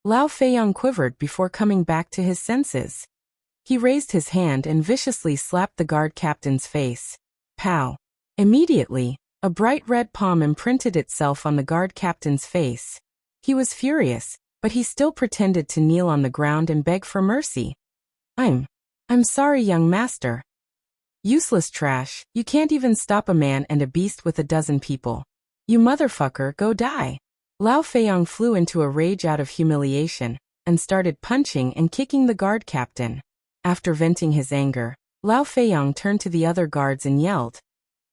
Lao Feiyong quivered before coming back to his senses. He raised his hand and viciously slapped the guard captain's face. Pow! Immediately, a bright red palm imprinted itself on the guard captain's face. He was furious, but he still pretended to kneel on the ground and beg for mercy. I'm sorry, young master. Useless trash, you can't even stop a man and a beast with a dozen people. You motherfucker, go die. Lao Feiyong flew into a rage out of humiliation, and started punching and kicking the guard captain. After venting his anger, Lao Feiyong turned to the other guards and yelled,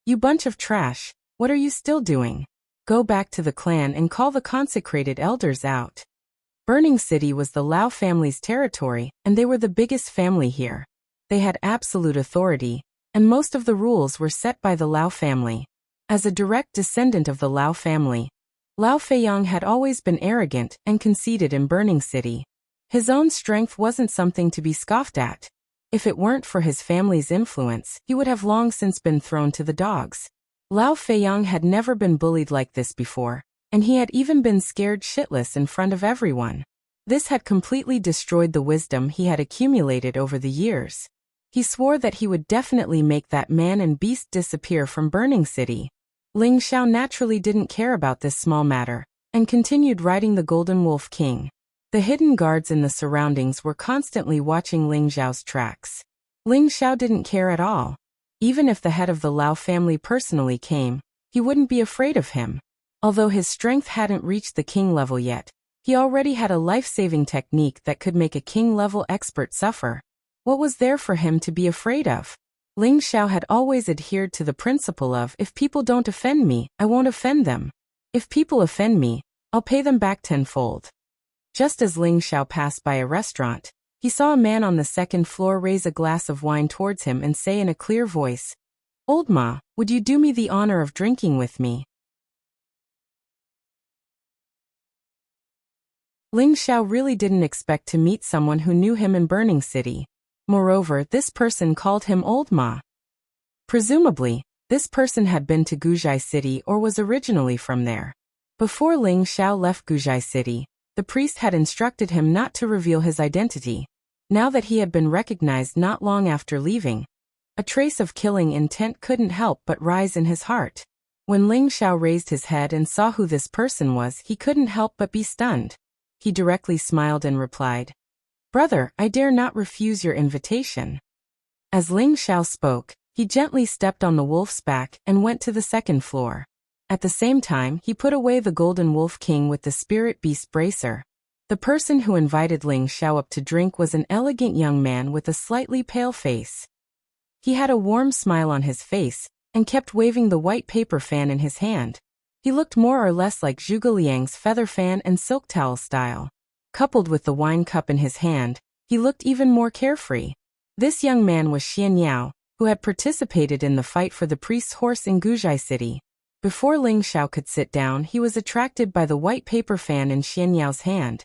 "You bunch of trash, what are you still doing? Go back to the clan and call the consecrated elders out." Burning City was the Lao family's territory, and they were the biggest family here. They had absolute authority, and most of the rules were set by the Lao family. As a direct descendant of the Lao family, Lao Feiyong had always been arrogant and conceited in Burning City. His own strength wasn't something to be scoffed at. If it weren't for his family's influence, he would have long since been thrown to the dogs. Lao Feiyong had never been bullied like this before, and he had even been scared shitless in front of everyone. This had completely destroyed the wisdom he had accumulated over the years. He swore that he would definitely make that man and beast disappear from Burning City. Ling Xiao naturally didn't care about this small matter, and continued riding the Golden Wolf King. The hidden guards in the surroundings were constantly watching Ling Xiao's tracks. Ling Xiao didn't care at all. Even if the head of the Lao family personally came, he wouldn't be afraid of him. Although his strength hadn't reached the king level yet, he already had a life-saving technique that could make a king-level expert suffer. What was there for him to be afraid of? Ling Xiao had always adhered to the principle of, if people don't offend me, I won't offend them. If people offend me, I'll pay them back tenfold. Just as Ling Xiao passed by a restaurant, he saw a man on the second floor raise a glass of wine towards him and say in a clear voice, "Old Ma, would you do me the honor of drinking with me?" Ling Xiao really didn't expect to meet someone who knew him in Burning City. Moreover, this person called him Old Ma. Presumably, this person had been to Guzhai City or was originally from there. Before Ling Xiao left Guzhai City, the priest had instructed him not to reveal his identity. Now that he had been recognized not long after leaving, a trace of killing intent couldn't help but rise in his heart. When Ling Xiao raised his head and saw who this person was, he couldn't help but be stunned. He directly smiled and replied, "Brother, I dare not refuse your invitation." As Ling Xiao spoke, he gently stepped on the wolf's back and went to the second floor. At the same time, he put away the Golden Wolf King with the Spirit Beast Bracer. The person who invited Ling Xiao up to drink was an elegant young man with a slightly pale face. He had a warm smile on his face, and kept waving the white paper fan in his hand. He looked more or less like Zhuge Liang's feather fan and silk towel style. Coupled with the wine cup in his hand, he looked even more carefree. This young man was Xian Yao, who had participated in the fight for the priest's horse in Guzhai City. Before Ling Xiao could sit down, he was attracted by the white paper fan in Xian Yao's hand.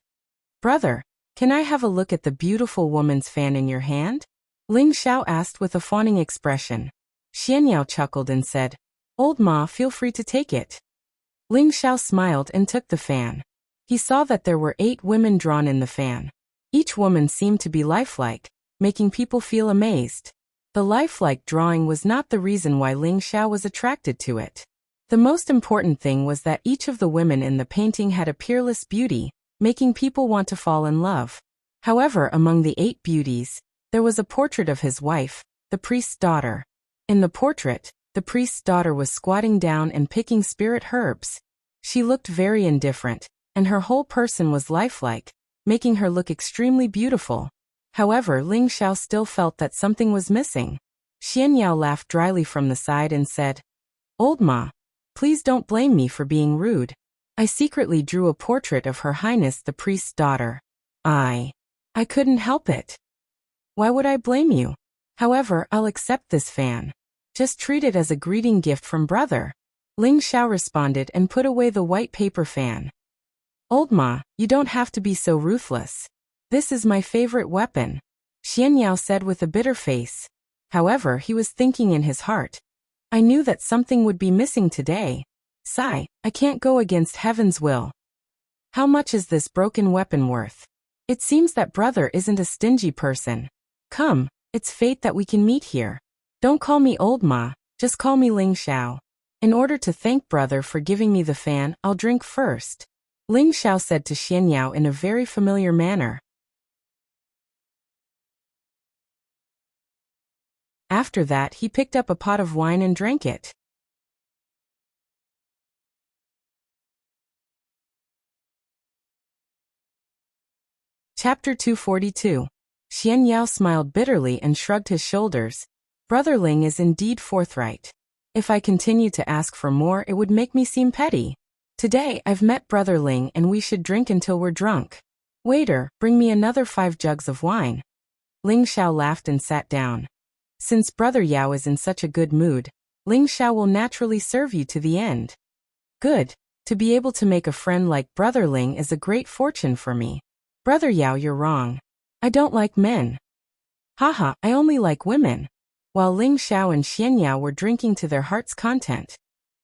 "Brother, can I have a look at the beautiful woman's fan in your hand?" Ling Xiao asked with a fawning expression. Xian Yao chuckled and said, "Old Ma, feel free to take it." Ling Xiao smiled and took the fan. He saw that there were 8 women drawn in the fan. Each woman seemed to be lifelike, making people feel amazed. The lifelike drawing was not the reason why Ling Xiao was attracted to it. The most important thing was that each of the women in the painting had a peerless beauty, making people want to fall in love. However, among the 8 beauties, there was a portrait of his wife, the priest's daughter. In the portrait, the priest's daughter was squatting down and picking spirit herbs. She looked very indifferent, and her whole person was lifelike, making her look extremely beautiful. However, Ling Xiao still felt that something was missing. Xian Yao laughed dryly from the side and said, "Old Ma, Please don't blame me for being rude. I secretly drew a portrait of Her Highness the priest's daughter. I couldn't help it. Why would I blame you? However, I'll accept this fan. Just treat it as a greeting gift from brother. Ling Xiao responded and put away the white paper fan. Old Ma, you don't have to be so ruthless. This is my favorite weapon, Xian Yao said with a bitter face. However, he was thinking in his heart. I knew that something would be missing today. Sigh, I can't go against heaven's will. How much is this broken weapon worth? It seems that brother isn't a stingy person. Come, it's fate that we can meet here. Don't call me Old Ma, just call me Ling Xiao. In order to thank brother for giving me the fan, I'll drink first, Ling Xiao said to Xian Yao in a very familiar manner. After that, he picked up a pot of wine and drank it. Chapter 242. Xian Yao smiled bitterly and shrugged his shoulders. Brother Ling is indeed forthright. If I continue to ask for more, it would make me seem petty. Today, I've met Brother Ling and we should drink until we're drunk. Waiter, bring me another 5 jugs of wine. Ling Xiao laughed and sat down. Since Brother Yao is in such a good mood, Ling Xiao will naturally serve you to the end. Good. To be able to make a friend like Brother Ling is a great fortune for me. Brother Yao, you're wrong. I don't like men. Haha, I only like women. While Ling Xiao and Xian Yao were drinking to their heart's content,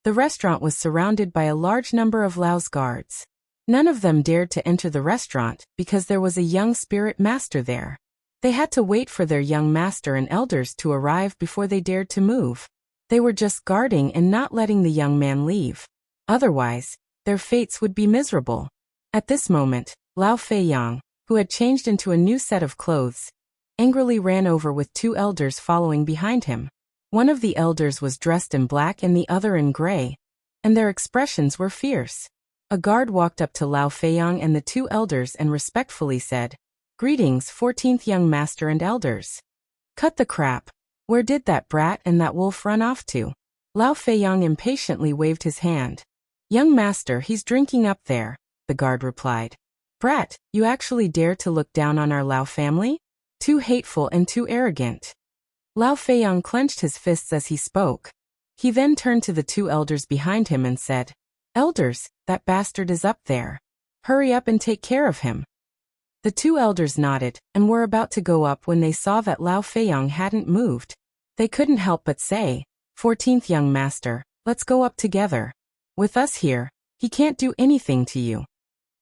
the restaurant was surrounded by a large number of Lao's guards. None of them dared to enter the restaurant because there was a young spirit master there. They had to wait for their young master and elders to arrive before they dared to move. They were just guarding and not letting the young man leave. Otherwise, their fates would be miserable. At this moment, Lao Feiyang, who had changed into a new set of clothes, angrily ran over with 2 elders following behind him. One of the elders was dressed in black and the other in gray, and their expressions were fierce. A guard walked up to Lao Feiyang and the 2 elders and respectfully said, Greetings, 14th young master and elders. Cut the crap. Where did that brat and that wolf run off to? Lao Feiyang impatiently waved his hand. Young master, he's drinking up there, the guard replied. Brat, you actually dare to look down on our Lao family? Too hateful and too arrogant. Lao Feiyang clenched his fists as he spoke. He then turned to the 2 elders behind him and said, Elders, that bastard is up there. Hurry up and take care of him. The 2 elders nodded and were about to go up when they saw that Lao Feiyang hadn't moved. They couldn't help but say, 14th young master, let's go up together. With us here, he can't do anything to you.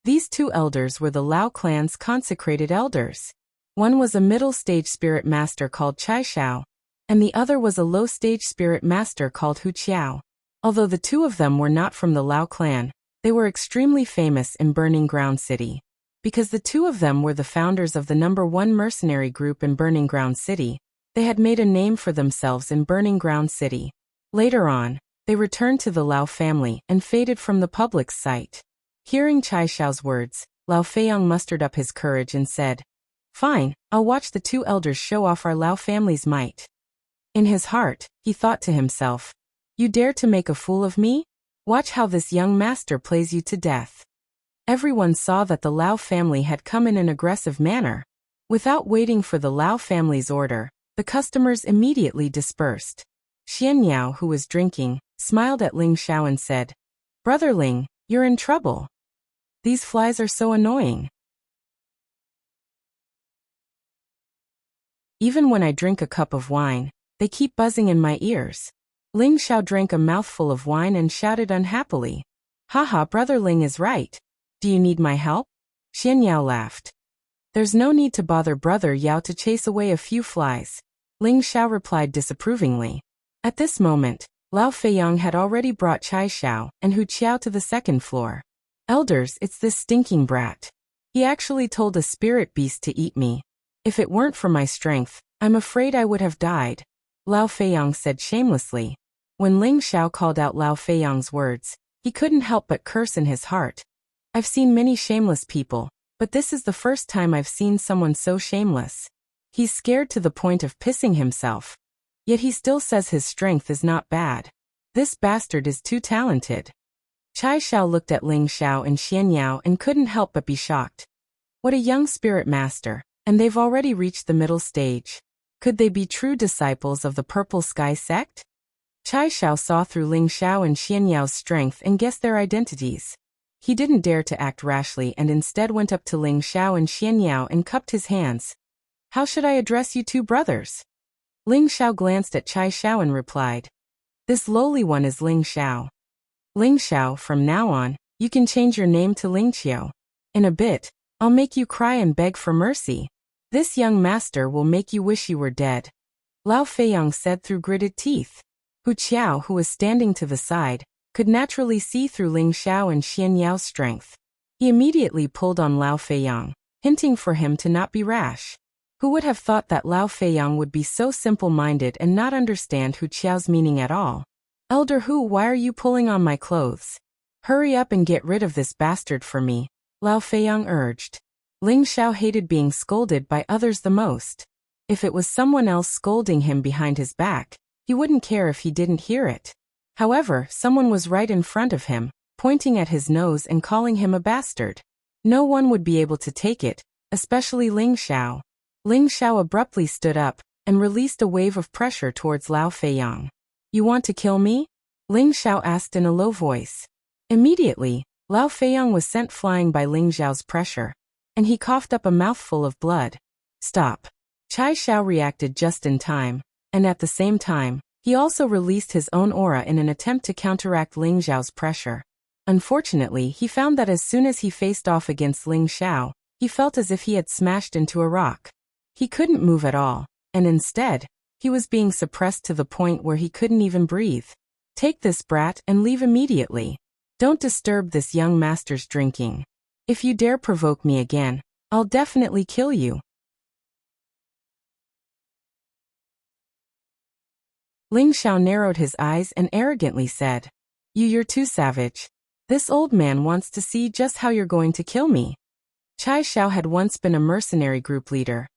These 2 elders were the Lao clan's consecrated elders. One was a middle-stage spirit master called Chai Xiao, and the other was a low-stage spirit master called Hu Qiao. Although the 2 of them were not from the Lao clan, they were extremely famous in Burning Ground City. Because the 2 of them were the founders of the #1 mercenary group in Burning Ground City, they had made a name for themselves in Burning Ground City. Later on, they returned to the Lao family and faded from the public's sight. Hearing Chai Xiao's words, Lao Feiyang mustered up his courage and said, Fine, I'll watch the 2 elders show off our Lao family's might. In his heart, he thought to himself, You dare to make a fool of me? Watch how this young master plays you to death. Everyone saw that the Lao family had come in an aggressive manner. Without waiting for the Lao family's order, the customers immediately dispersed. Xian Yao, who was drinking, smiled at Ling Xiao and said, Brother Ling, you're in trouble. These flies are so annoying. Even when I drink a cup of wine, they keep buzzing in my ears. Ling Xiao drank a mouthful of wine and shouted unhappily. Haha, Brother Ling is right. Do you need my help? Xian Yao laughed. There's no need to bother Brother Yao to chase away a few flies. Ling Xiao replied disapprovingly. At this moment, Lao Feiyang had already brought Chai Xiao and Hu Qiao to the 2nd floor. Elders, it's this stinking brat. He actually told a spirit beast to eat me. If it weren't for my strength, I'm afraid I would have died, Lao Feiyang said shamelessly. When Ling Xiao called out Lao Feiyang's words, he couldn't help but curse in his heart. I've seen many shameless people, but this is the first time I've seen someone so shameless. He's scared to the point of pissing himself. Yet he still says his strength is not bad. This bastard is too talented. Chai Xiao looked at Ling Xiao and Xian Yao and couldn't help but be shocked. What a young spirit master, and they've already reached the middle stage. Could they be true disciples of the Purple Sky sect? Chai Xiao saw through Ling Xiao and Xian Yao's strength and guessed their identities. He didn't dare to act rashly and instead went up to Ling Xiao and Xian Yao and cupped his hands. How should I address you two brothers? Ling Xiao glanced at Chai Xiao and replied. This lowly one is Ling Xiao. Ling Xiao, from now on, you can change your name to Ling Qiao. In a bit, I'll make you cry and beg for mercy. This young master will make you wish you were dead. Lao Feiyang said through gritted teeth. Hu Qiao, who was standing to the side, could naturally see through Ling Xiao and Xian Yao's strength. He immediately pulled on Lao Feiyang, hinting for him to not be rash. Who would have thought that Lao Feiyang would be so simple-minded and not understand Hu Qiao's meaning at all? Elder Hu, why are you pulling on my clothes? Hurry up and get rid of this bastard for me, Lao Feiyang urged. Ling Xiao hated being scolded by others the most. If it was someone else scolding him behind his back, he wouldn't care if he didn't hear it. However, someone was right in front of him, pointing at his nose and calling him a bastard. No one would be able to take it, especially Ling Xiao. Ling Xiao abruptly stood up and released a wave of pressure towards Lao Feiyang. You want to kill me? Ling Xiao asked in a low voice. Immediately, Lao Feiyang was sent flying by Ling Xiao's pressure, and he coughed up a mouthful of blood. Stop. Chai Xiao reacted just in time, and at the same time, he also released his own aura in an attempt to counteract Ling Xiao's pressure. Unfortunately, he found that as soon as he faced off against Ling Xiao, he felt as if he had smashed into a rock. He couldn't move at all, and instead, he was being suppressed to the point where he couldn't even breathe. Take this brat and leave immediately. Don't disturb this young master's drinking. If you dare provoke me again, I'll definitely kill you. Ling Xiao narrowed his eyes and arrogantly said, You're too savage. This old man wants to see just how you're going to kill me. Chai Xiao had once been a mercenary group leader,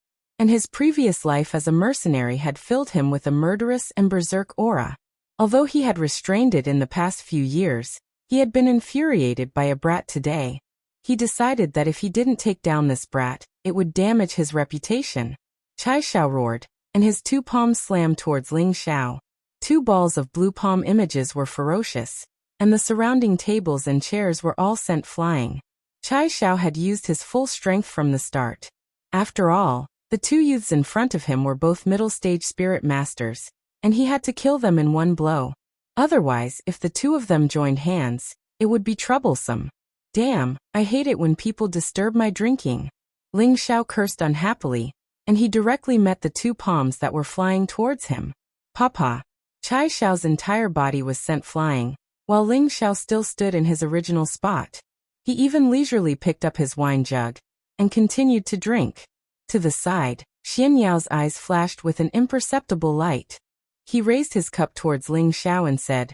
and his previous life as a mercenary had filled him with a murderous and berserk aura. Although he had restrained it in the past few years, he had been infuriated by a brat today. He decided that if he didn't take down this brat, it would damage his reputation. Chai Xiao roared, and his two palms slammed towards Ling Xiao. Two balls of blue palm images were ferocious, and the surrounding tables and chairs were all sent flying. Chai Xiao had used his full strength from the start. After all, the two youths in front of him were both middle-stage spirit masters, and he had to kill them in one blow. Otherwise, if the two of them joined hands, it would be troublesome. Damn, I hate it when people disturb my drinking. Ling Xiao cursed unhappily, and he directly met the two palms that were flying towards him. Papa. Chai Xiao's entire body was sent flying, while Ling Xiao still stood in his original spot. He even leisurely picked up his wine jug and continued to drink. To the side, Xian Yao's eyes flashed with an imperceptible light. He raised his cup towards Ling Xiao and said,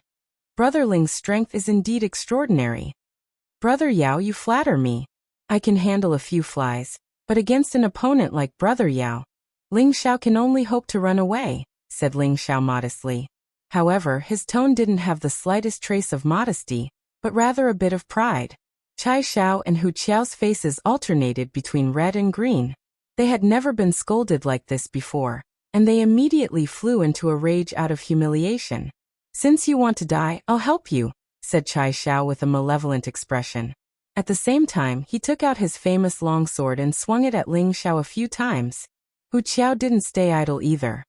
Brother Ling's strength is indeed extraordinary. Brother Yao, you flatter me. I can handle a few flies, but against an opponent like Brother Yao, Ling Xiao can only hope to run away, said Ling Xiao modestly. However, his tone didn't have the slightest trace of modesty, but rather a bit of pride. Chai Xiao and Hu Qiao's faces alternated between red and green. They had never been scolded like this before, and they immediately flew into a rage out of humiliation. Since you want to die, I'll help you, said Chai Xiao with a malevolent expression. At the same time, he took out his famous longsword and swung it at Ling Xiao a few times. Hu Qiao didn't stay idle either.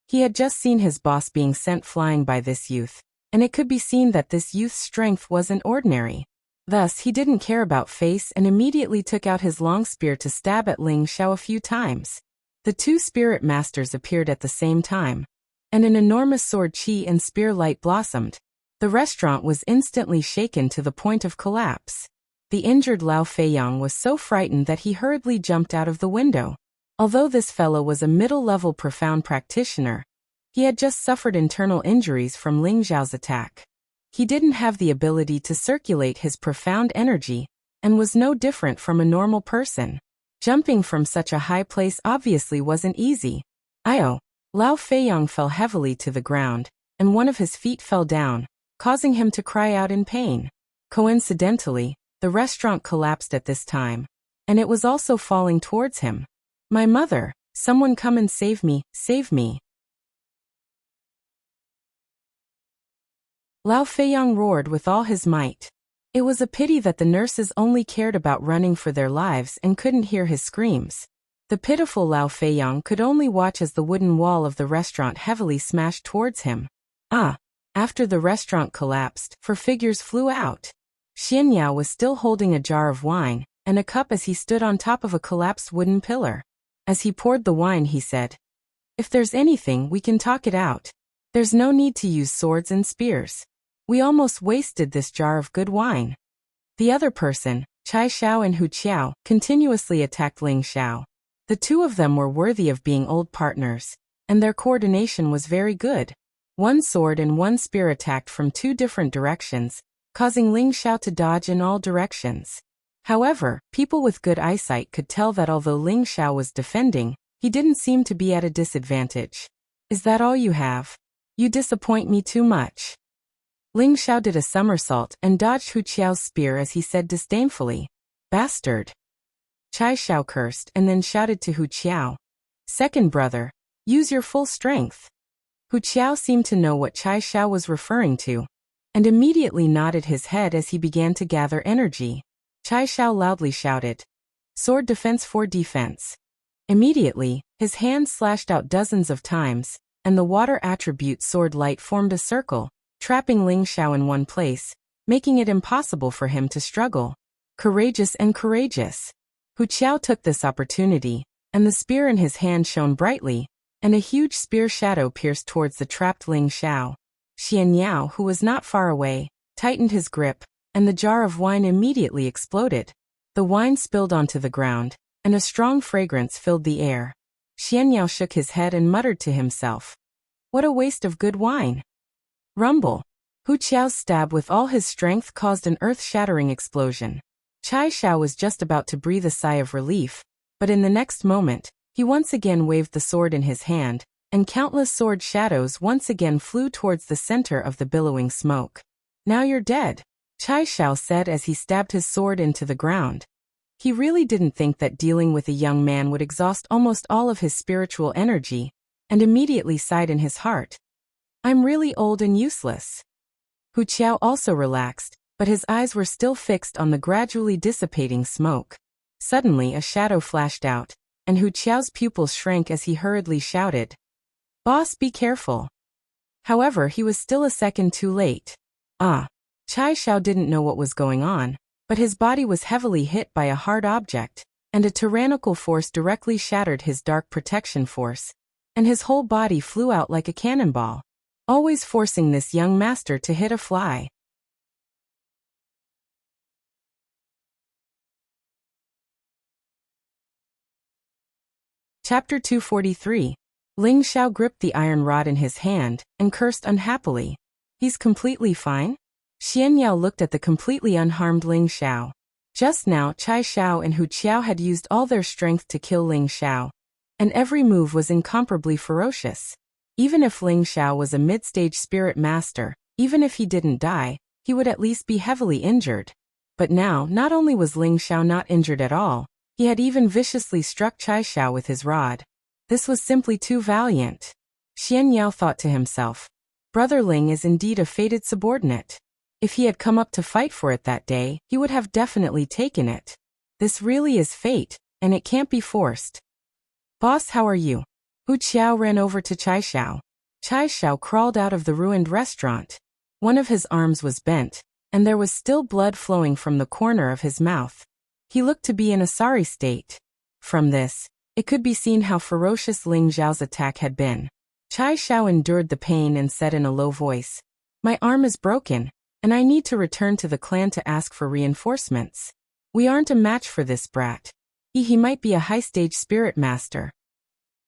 He had just seen his boss being sent flying by this youth, and it could be seen that this youth's strength wasn't ordinary. Thus, he didn't care about face and immediately took out his long spear to stab at Ling Xiao a few times. The two spirit masters appeared at the same time, and an enormous sword chi and spear light blossomed. The restaurant was instantly shaken to the point of collapse. The injured Lao Feiyang was so frightened that he hurriedly jumped out of the window. Although this fellow was a middle-level profound practitioner, he had just suffered internal injuries from Ling Xiao's attack. He didn't have the ability to circulate his profound energy, and was no different from a normal person. Jumping from such a high place obviously wasn't easy. Lao Feiyang fell heavily to the ground, and one of his feet fell down, causing him to cry out in pain. Coincidentally, the restaurant collapsed at this time, and it was also falling towards him. My mother, someone come and save me, save me. Lao Feiyang roared with all his might. It was a pity that the nurses only cared about running for their lives and couldn't hear his screams. The pitiful Lao Feiyang could only watch as the wooden wall of the restaurant heavily smashed towards him. After the restaurant collapsed, 4 figures flew out. Xian Yao was still holding a jar of wine and a cup as he stood on top of a collapsed wooden pillar. As he poured the wine, he said, "If there's anything, we can talk it out. There's no need to use swords and spears. We almost wasted this jar of good wine." The other person, Chai Xiao and Hu Qiao, continuously attacked Ling Xiao. The two of them were worthy of being old partners, and their coordination was very good. One sword and one spear attacked from 2 different directions, causing Ling Xiao to dodge in all directions. However, people with good eyesight could tell that although Ling Xiao was defending, he didn't seem to be at a disadvantage. "Is that all you have? You disappoint me too much." Ling Xiao did a somersault and dodged Hu Qiao's spear as he said disdainfully, "Bastard." Chai Xiao cursed and then shouted to Hu Qiao, "Second brother, use your full strength." Hu Qiao seemed to know what Chai Xiao was referring to, and immediately nodded his head as he began to gather energy. Chai Xiao loudly shouted, "Sword defense for defense." Immediately, his hand slashed out dozens of times, and the water attribute sword light formed a circle, trapping Ling Xiao in one place, making it impossible for him to struggle. Courageous and courageous. Hu Qiao took this opportunity, and the spear in his hand shone brightly, and a huge spear shadow pierced towards the trapped Ling Xiao. Xian Yao, who was not far away, tightened his grip, and the jar of wine immediately exploded. The wine spilled onto the ground, and a strong fragrance filled the air. Xian Yao shook his head and muttered to himself, "What a waste of good wine." Rumble. Hu Qiao's stab with all his strength caused an earth-shattering explosion. Chai Xiao was just about to breathe a sigh of relief, but in the next moment, he once again waved the sword in his hand, and countless sword shadows once again flew towards the center of the billowing smoke. "Now you're dead," Chai Xiao said as he stabbed his sword into the ground. He really didn't think that dealing with a young man would exhaust almost all of his spiritual energy, and immediately sighed in his heart, "I'm really old and useless." Hu Qiao also relaxed, but his eyes were still fixed on the gradually dissipating smoke. Suddenly a shadow flashed out, and Hu Qiao's pupils shrank as he hurriedly shouted, "Boss, be careful." However, he was still a second too late. Chai Xiao didn't know what was going on, but his body was heavily hit by a hard object, and a tyrannical force directly shattered his dark protection force, and his whole body flew out like a cannonball, always forcing this young master to hit a fly. Chapter 243. Ling Xiao gripped the iron rod in his hand and cursed unhappily. "He's completely fine?" Xian Yao looked at the completely unharmed Ling Xiao. Just now Chai Xiao and Hu Qiao had used all their strength to kill Ling Xiao, and every move was incomparably ferocious. Even if Ling Xiao was a mid-stage spirit master, even if he didn't die, he would at least be heavily injured. But now, not only was Ling Xiao not injured at all, he had even viciously struck Chai Xiao with his rod. This was simply too valiant. Xian Yao thought to himself, "Brother Ling is indeed a fated subordinate. If he had come up to fight for it that day, he would have definitely taken it. This really is fate, and it can't be forced." "Boss, how are you?" Hu Qiao ran over to Chai Xiao. Chai Xiao crawled out of the ruined restaurant. One of his arms was bent, and there was still blood flowing from the corner of his mouth. He looked to be in a sorry state. From this, it could be seen how ferocious Ling Xiao's attack had been. Chai Xiao endured the pain and said in a low voice, "My arm is broken, and I need to return to the clan to ask for reinforcements. We aren't a match for this brat. He might be a high-stage spirit master."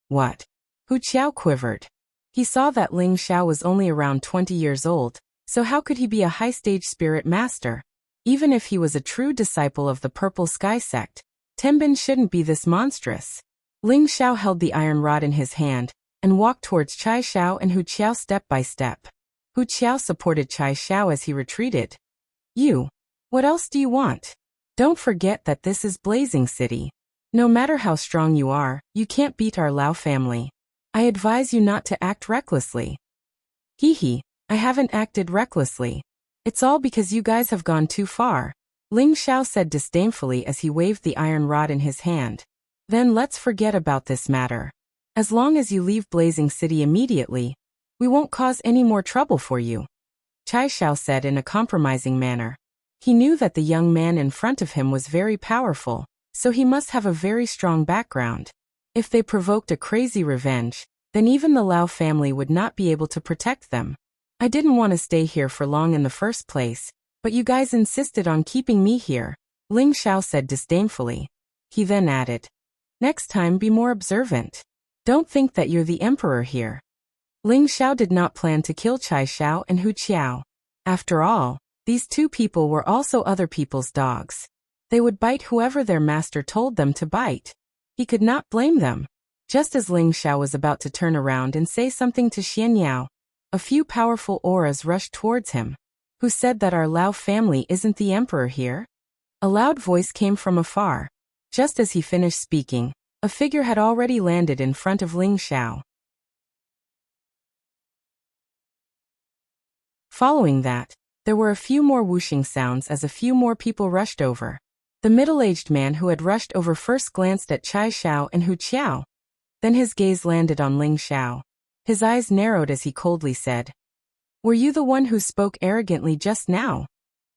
"What?" Hu Qiao quivered. He saw that Ling Xiao was only around 20 years old, so how could he be a high-stage spirit master? Even if he was a true disciple of the Purple Sky sect, Tenbin shouldn't be this monstrous. Ling Xiao held the iron rod in his hand and walked towards Chai Xiao and Hu Qiao step by step. Hu Qiao supported Chai Xiao as he retreated. You. What else do you want? Don't forget that this is Blazing City. No matter how strong you are, you can't beat our Lao family. I advise you not to act recklessly. Hee, I haven't acted recklessly. It's all because you guys have gone too far, Ling Xiao said disdainfully as he waved the iron rod in his hand. Then let's forget about this matter. As long as you leave Blazing City immediately, we won't cause any more trouble for you, Chai Xiao said in a compromising manner. He knew that the young man in front of him was very powerful, so he must have a very strong background. If they provoked a crazy revenge, then even the Lao family would not be able to protect them. I didn't want to stay here for long in the first place, but you guys insisted on keeping me here, Ling Xiao said disdainfully. He then added, next time be more observant. Don't think that you're the emperor here. Ling Xiao did not plan to kill Chai Xiao and Hu Qiao. After all, these two people were also other people's dogs. They would bite whoever their master told them to bite. He could not blame them. Just as Ling Xiao was about to turn around and say something to Xian Yao, a few powerful auras rushed towards him. Who said that our Lao family isn't the emperor here? A loud voice came from afar. Just as he finished speaking, a figure had already landed in front of Ling Xiao. Following that, there were a few more whooshing sounds as a few more people rushed over. The middle-aged man who had rushed over first glanced at Chai Xiao and Hu Qiao. Then his gaze landed on Ling Xiao. His eyes narrowed as he coldly said, were you the one who spoke arrogantly just now?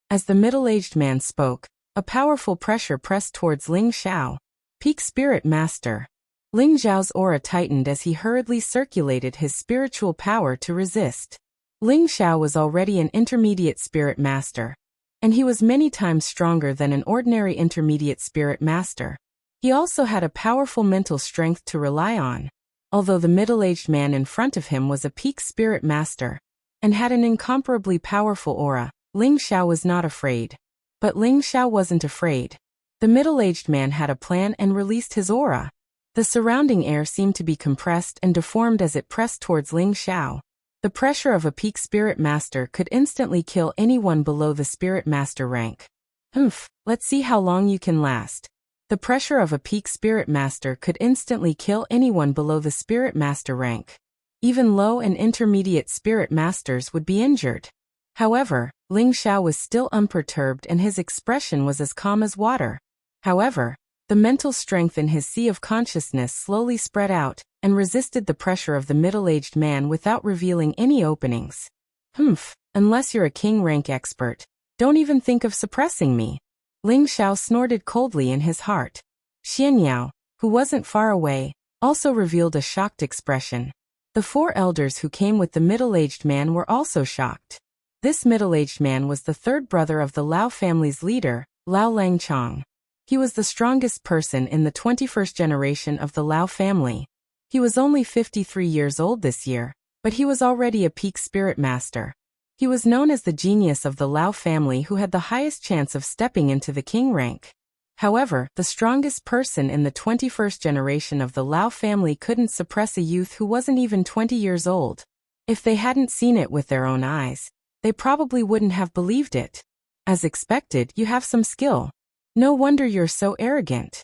As the middle-aged man spoke, a powerful pressure pressed towards Ling Xiao. Peak Spirit Master. Ling Xiao's aura tightened as he hurriedly circulated his spiritual power to resist. Ling Xiao was already an intermediate spirit master, and he was many times stronger than an ordinary intermediate spirit master. He also had a powerful mental strength to rely on. Although the middle-aged man in front of him was a peak spirit master and had an incomparably powerful aura, Ling Xiao was not afraid. But Ling Xiao wasn't afraid. The middle-aged man had a plan and released his aura. The surrounding air seemed to be compressed and deformed as it pressed towards Ling Xiao. The pressure of a peak spirit master could instantly kill anyone below the spirit master rank. Let's see how long you can last. The pressure of a peak spirit master could instantly kill anyone below the spirit master rank. Even low and intermediate spirit masters would be injured. However, Ling Xiao was still unperturbed and his expression was as calm as water. However, the mental strength in his sea of consciousness slowly spread out and resisted the pressure of the middle-aged man without revealing any openings. Unless you're a king rank expert, don't even think of suppressing me. Ling Xiao snorted coldly in his heart. Xian Yao, who wasn't far away, also revealed a shocked expression. The four elders who came with the middle-aged man were also shocked. This middle-aged man was the third brother of the Lao family's leader, Lao Langchong. He was the strongest person in the 21st generation of the Lao family. He was only 53 years old this year, but he was already a peak spirit master. He was known as the genius of the Lao family who had the highest chance of stepping into the king rank. However, the strongest person in the 21st generation of the Lao family couldn't suppress a youth who wasn't even 20 years old. If they hadn't seen it with their own eyes, they probably wouldn't have believed it. As expected, you have some skill. No wonder you're so arrogant.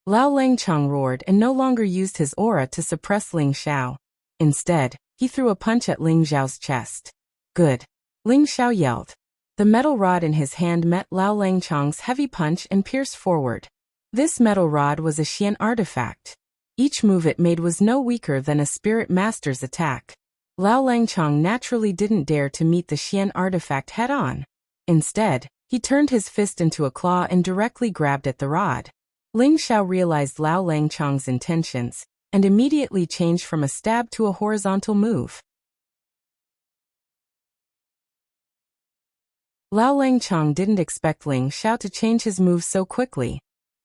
Lao Langchong roared and no longer used his aura to suppress Ling Xiao. Instead, he threw a punch at Ling Xiao's chest. Good. Ling Xiao yelled. The metal rod in his hand met Lao Langchong's heavy punch and pierced forward. This metal rod was a Xian artifact. Each move it made was no weaker than a spirit master's attack. Lao Langchong naturally didn't dare to meet the Xian artifact head-on. Instead, he turned his fist into a claw and directly grabbed at the rod. Ling Xiao realized Lao Langchong's intentions and immediately changed from a stab to a horizontal move. Lao Langchong didn't expect Ling Xiao to change his move so quickly.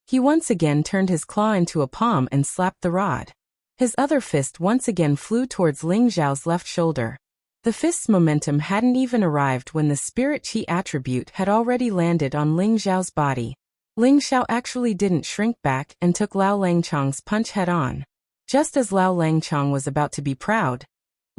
He once again turned his claw into a palm and slapped the rod. His other fist once again flew towards Ling Xiao's left shoulder. The fist's momentum hadn't even arrived when the spirit chi attribute had already landed on Ling Xiao's body. Ling Xiao actually didn't shrink back and took Lao Langchong's punch head-on. Just as Lao Langchong was about to be proud,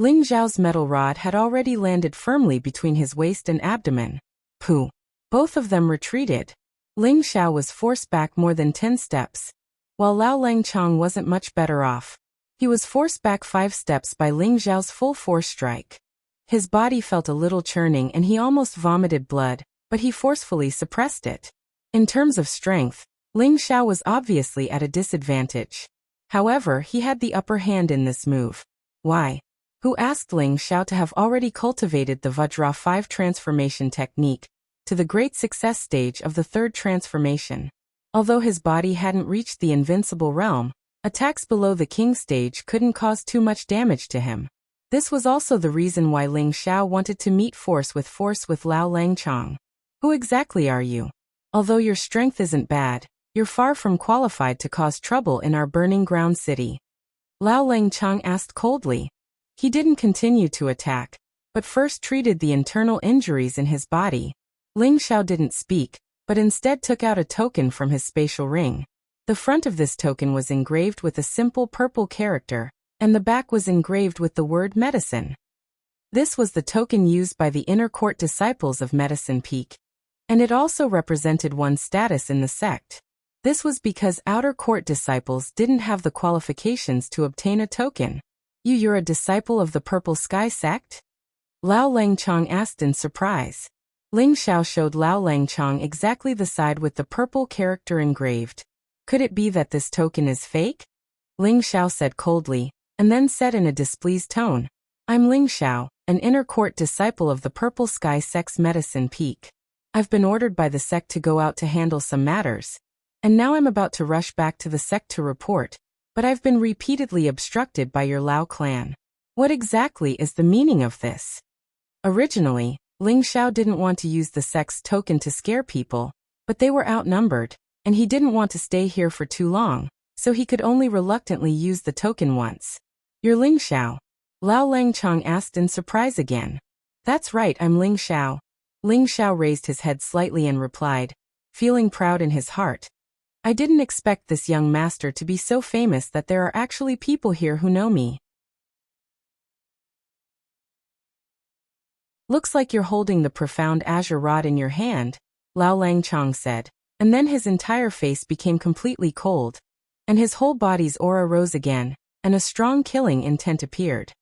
Ling Xiao's metal rod had already landed firmly between his waist and abdomen. Pooh! Both of them retreated. Ling Xiao was forced back more than 10 steps, while Lao Langchong wasn't much better off. He was forced back 5 steps by Ling Xiao's full force strike. His body felt a little churning and he almost vomited blood, but he forcefully suppressed it. In terms of strength, Ling Xiao was obviously at a disadvantage. However, he had the upper hand in this move. Why? Who asked Ling Xiao to have already cultivated the Vajra 5 transformation technique to the great success stage of the 3rd transformation? Although his body hadn't reached the invincible realm, attacks below the king stage couldn't cause too much damage to him. This was also the reason why Ling Xiao wanted to meet force with Lao Langchong. Who exactly are you? Although your strength isn't bad, you're far from qualified to cause trouble in our burning ground city. Lao Langchong asked coldly. He didn't continue to attack, but first treated the internal injuries in his body. Ling Xiao didn't speak, but instead took out a token from his spatial ring. The front of this token was engraved with a simple purple character, and the back was engraved with the word medicine. This was the token used by the inner court disciples of Medicine Peak, and it also represented one's status in the sect. This was because outer court disciples didn't have the qualifications to obtain a token. You're a disciple of the Purple Sky sect? Lao Langchong asked in surprise. Ling Xiao showed Lao Langchong exactly the side with the purple character engraved. Could it be that this token is fake? Ling Xiao said coldly, and then said in a displeased tone, I'm Ling Xiao, an inner court disciple of the Purple Sky sect's Medicine Peak. I've been ordered by the sect to go out to handle some matters, and now I'm about to rush back to the sect to report, but I've been repeatedly obstructed by your Lao clan. What exactly is the meaning of this? Originally, Ling Xiao didn't want to use the sect's token to scare people, but they were outnumbered, and he didn't want to stay here for too long, so he could only reluctantly use the token once. You're Ling Xiao? Lao Langchong asked in surprise again. That's right, I'm Ling Xiao. Ling Xiao raised his head slightly and replied, feeling proud in his heart. I didn't expect this young master to be so famous that there are actually people here who know me. Looks like you're holding the profound azure rod in your hand, Lao Langchong said, and then his entire face became completely cold, and his whole body's aura rose again, and a strong killing intent appeared.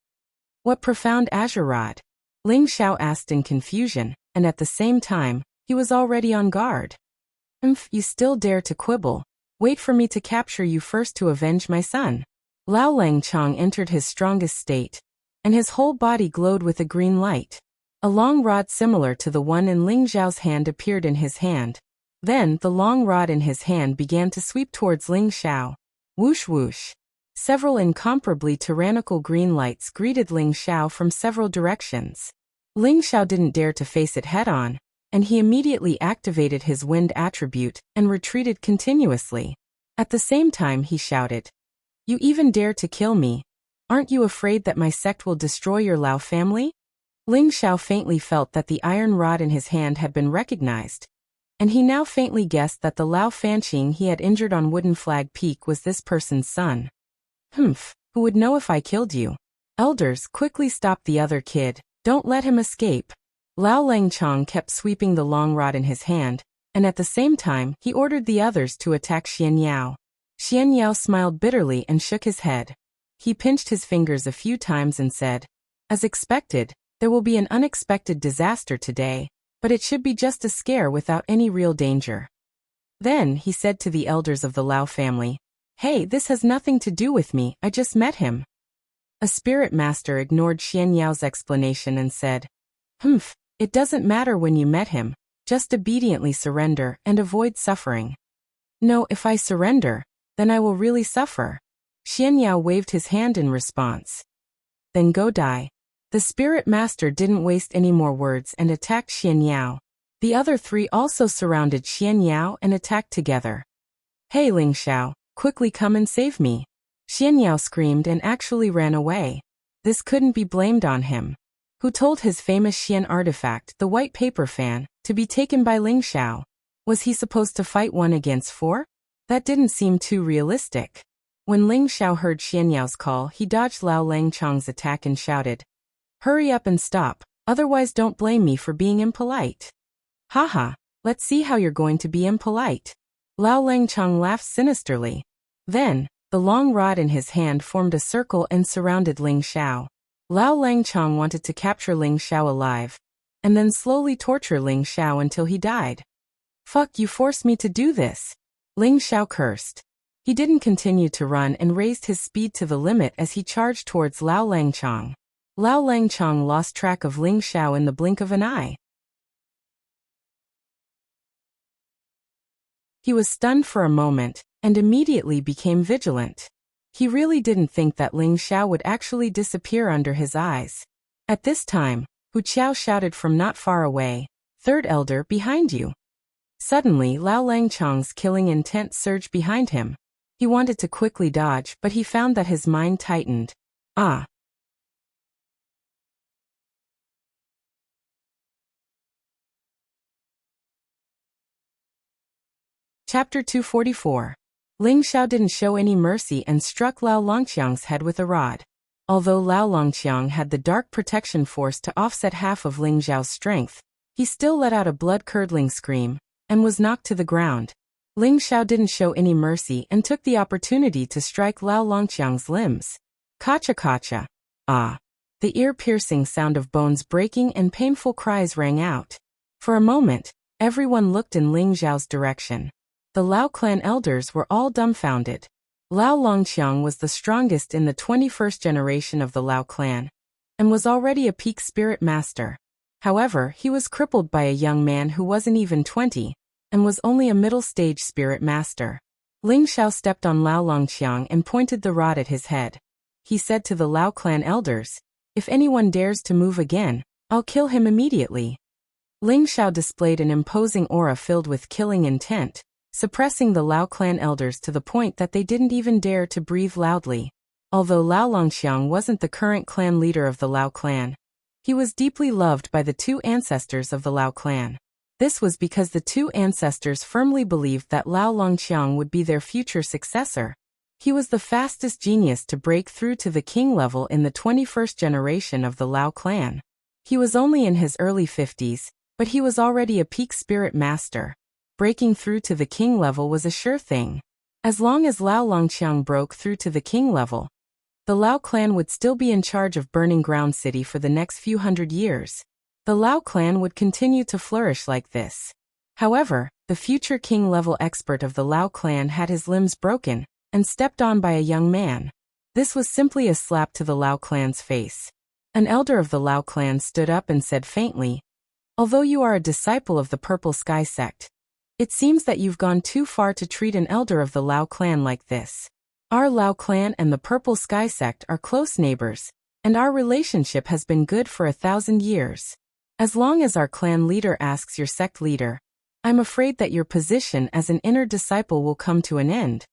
What profound azure rod? Ling Xiao asked in confusion, and at the same time, he was already on guard. You still dare to quibble? Wait for me to capture you first to avenge my son. Lao Langchong entered his strongest state, and his whole body glowed with a green light. A long rod similar to the one in Ling Xiao's hand appeared in his hand. Then, the long rod in his hand began to sweep towards Ling Xiao. Whoosh whoosh. Several incomparably tyrannical green lights greeted Ling Xiao from several directions. Ling Xiao didn't dare to face it head-on, and he immediately activated his wind attribute and retreated continuously. At the same time he shouted, You even dare to kill me? Aren't you afraid that my sect will destroy your Lao family? Ling Xiao faintly felt that the iron rod in his hand had been recognized, and he now faintly guessed that the Lao Fanqing he had injured on Wooden Flag Peak was this person's son. Who would know if I killed you? Elders, quickly stop the other kid, don't let him escape. Lao Langchong kept sweeping the long rod in his hand, and at the same time he ordered the others to attack Xian Yao. Xian Yao smiled bitterly and shook his head. He pinched his fingers a few times and said, As expected, there will be an unexpected disaster today, but it should be just a scare without any real danger. Then he said to the elders of the Lao family, Hey, this has nothing to do with me, I just met him. A spirit master ignored Xian Yao's explanation and said, It doesn't matter when you met him, just obediently surrender and avoid suffering. No, if I surrender, then I will really suffer. Xian Yao waved his hand in response. Then go die. The spirit master didn't waste any more words and attacked Xian Yao. The other three also surrounded Xian Yao and attacked together. Hey Ling Xiao, quickly come and save me. Xian Yao screamed and actually ran away. This couldn't be blamed on him. Who told his famous Xian artifact, the white paper fan, to be taken by Ling Xiao? Was he supposed to fight 1 against 4? That didn't seem too realistic. When Ling Xiao heard Xianyao's call, he dodged Lao Langchong's attack and shouted, "Hurry up and stop, otherwise don't blame me for being impolite." "Haha, let's see how you're going to be impolite." Lao Langchong laughed sinisterly. Then, the long rod in his hand formed a circle and surrounded Ling Xiao. Lao Langchong wanted to capture Ling Xiao alive, and then slowly torture Ling Xiao until he died. "Fuck, you forced me to do this." Ling Xiao cursed. He didn't continue to run and raised his speed to the limit as he charged towards Lao Langchong. Lao Langchong lost track of Ling Xiao in the blink of an eye. He was stunned for a moment, and immediately became vigilant. He really didn't think that Ling Xiao would actually disappear under his eyes. At this time, Wuxia shouted from not far away, "Third elder, behind you." Suddenly, Lao Langchong's killing intent surged behind him. He wanted to quickly dodge, but he found that his mind tightened. Ah! Chapter 244. Ling Xiao didn't show any mercy and struck Lao Longqiang's head with a rod. Although Lao Longqiang had the dark protection force to offset half of Ling Xiao's strength, he still let out a blood-curdling scream, and was knocked to the ground. Ling Xiao didn't show any mercy and took the opportunity to strike Lao Longqiang's limbs. Kacha-kacha. Ah! The ear-piercing sound of bones breaking and painful cries rang out. For a moment, everyone looked in Ling Xiao's direction. The Lao clan elders were all dumbfounded. Lao Longqiang was the strongest in the 21st generation of the Lao clan, and was already a peak spirit master. However, he was crippled by a young man who wasn't even 20, and was only a middle-stage spirit master. Ling Xiao stepped on Lao Longqiang and pointed the rod at his head. He said to the Lao clan elders, "If anyone dares to move again, I'll kill him immediately." Ling Xiao displayed an imposing aura filled with killing intent, suppressing the Lao clan elders to the point that they didn't even dare to breathe loudly. Although Lao Longqiang wasn't the current clan leader of the Lao clan, he was deeply loved by the two ancestors of the Lao clan. This was because the two ancestors firmly believed that Lao Longqiang would be their future successor. He was the fastest genius to break through to the king level in the 21st generation of the Lao clan. He was only in his early 50s, but he was already a peak spirit master. Breaking through to the king level was a sure thing. As long as Lao Longqiang broke through to the king level, the Lao clan would still be in charge of Burning Ground City for the next few hundred years. The Lao clan would continue to flourish like this. However, the future king-level expert of the Lao clan had his limbs broken, and stepped on by a young man. This was simply a slap to the Lao clan's face. An elder of the Lao clan stood up and said faintly, "Although you are a disciple of the Purple Sky sect, it seems that you've gone too far to treat an elder of the Lao clan like this. Our Lao clan and the Purple Sky sect are close neighbors, and our relationship has been good for 1,000 years. As long as our clan leader asks your sect leader, I'm afraid that your position as an inner disciple will come to an end."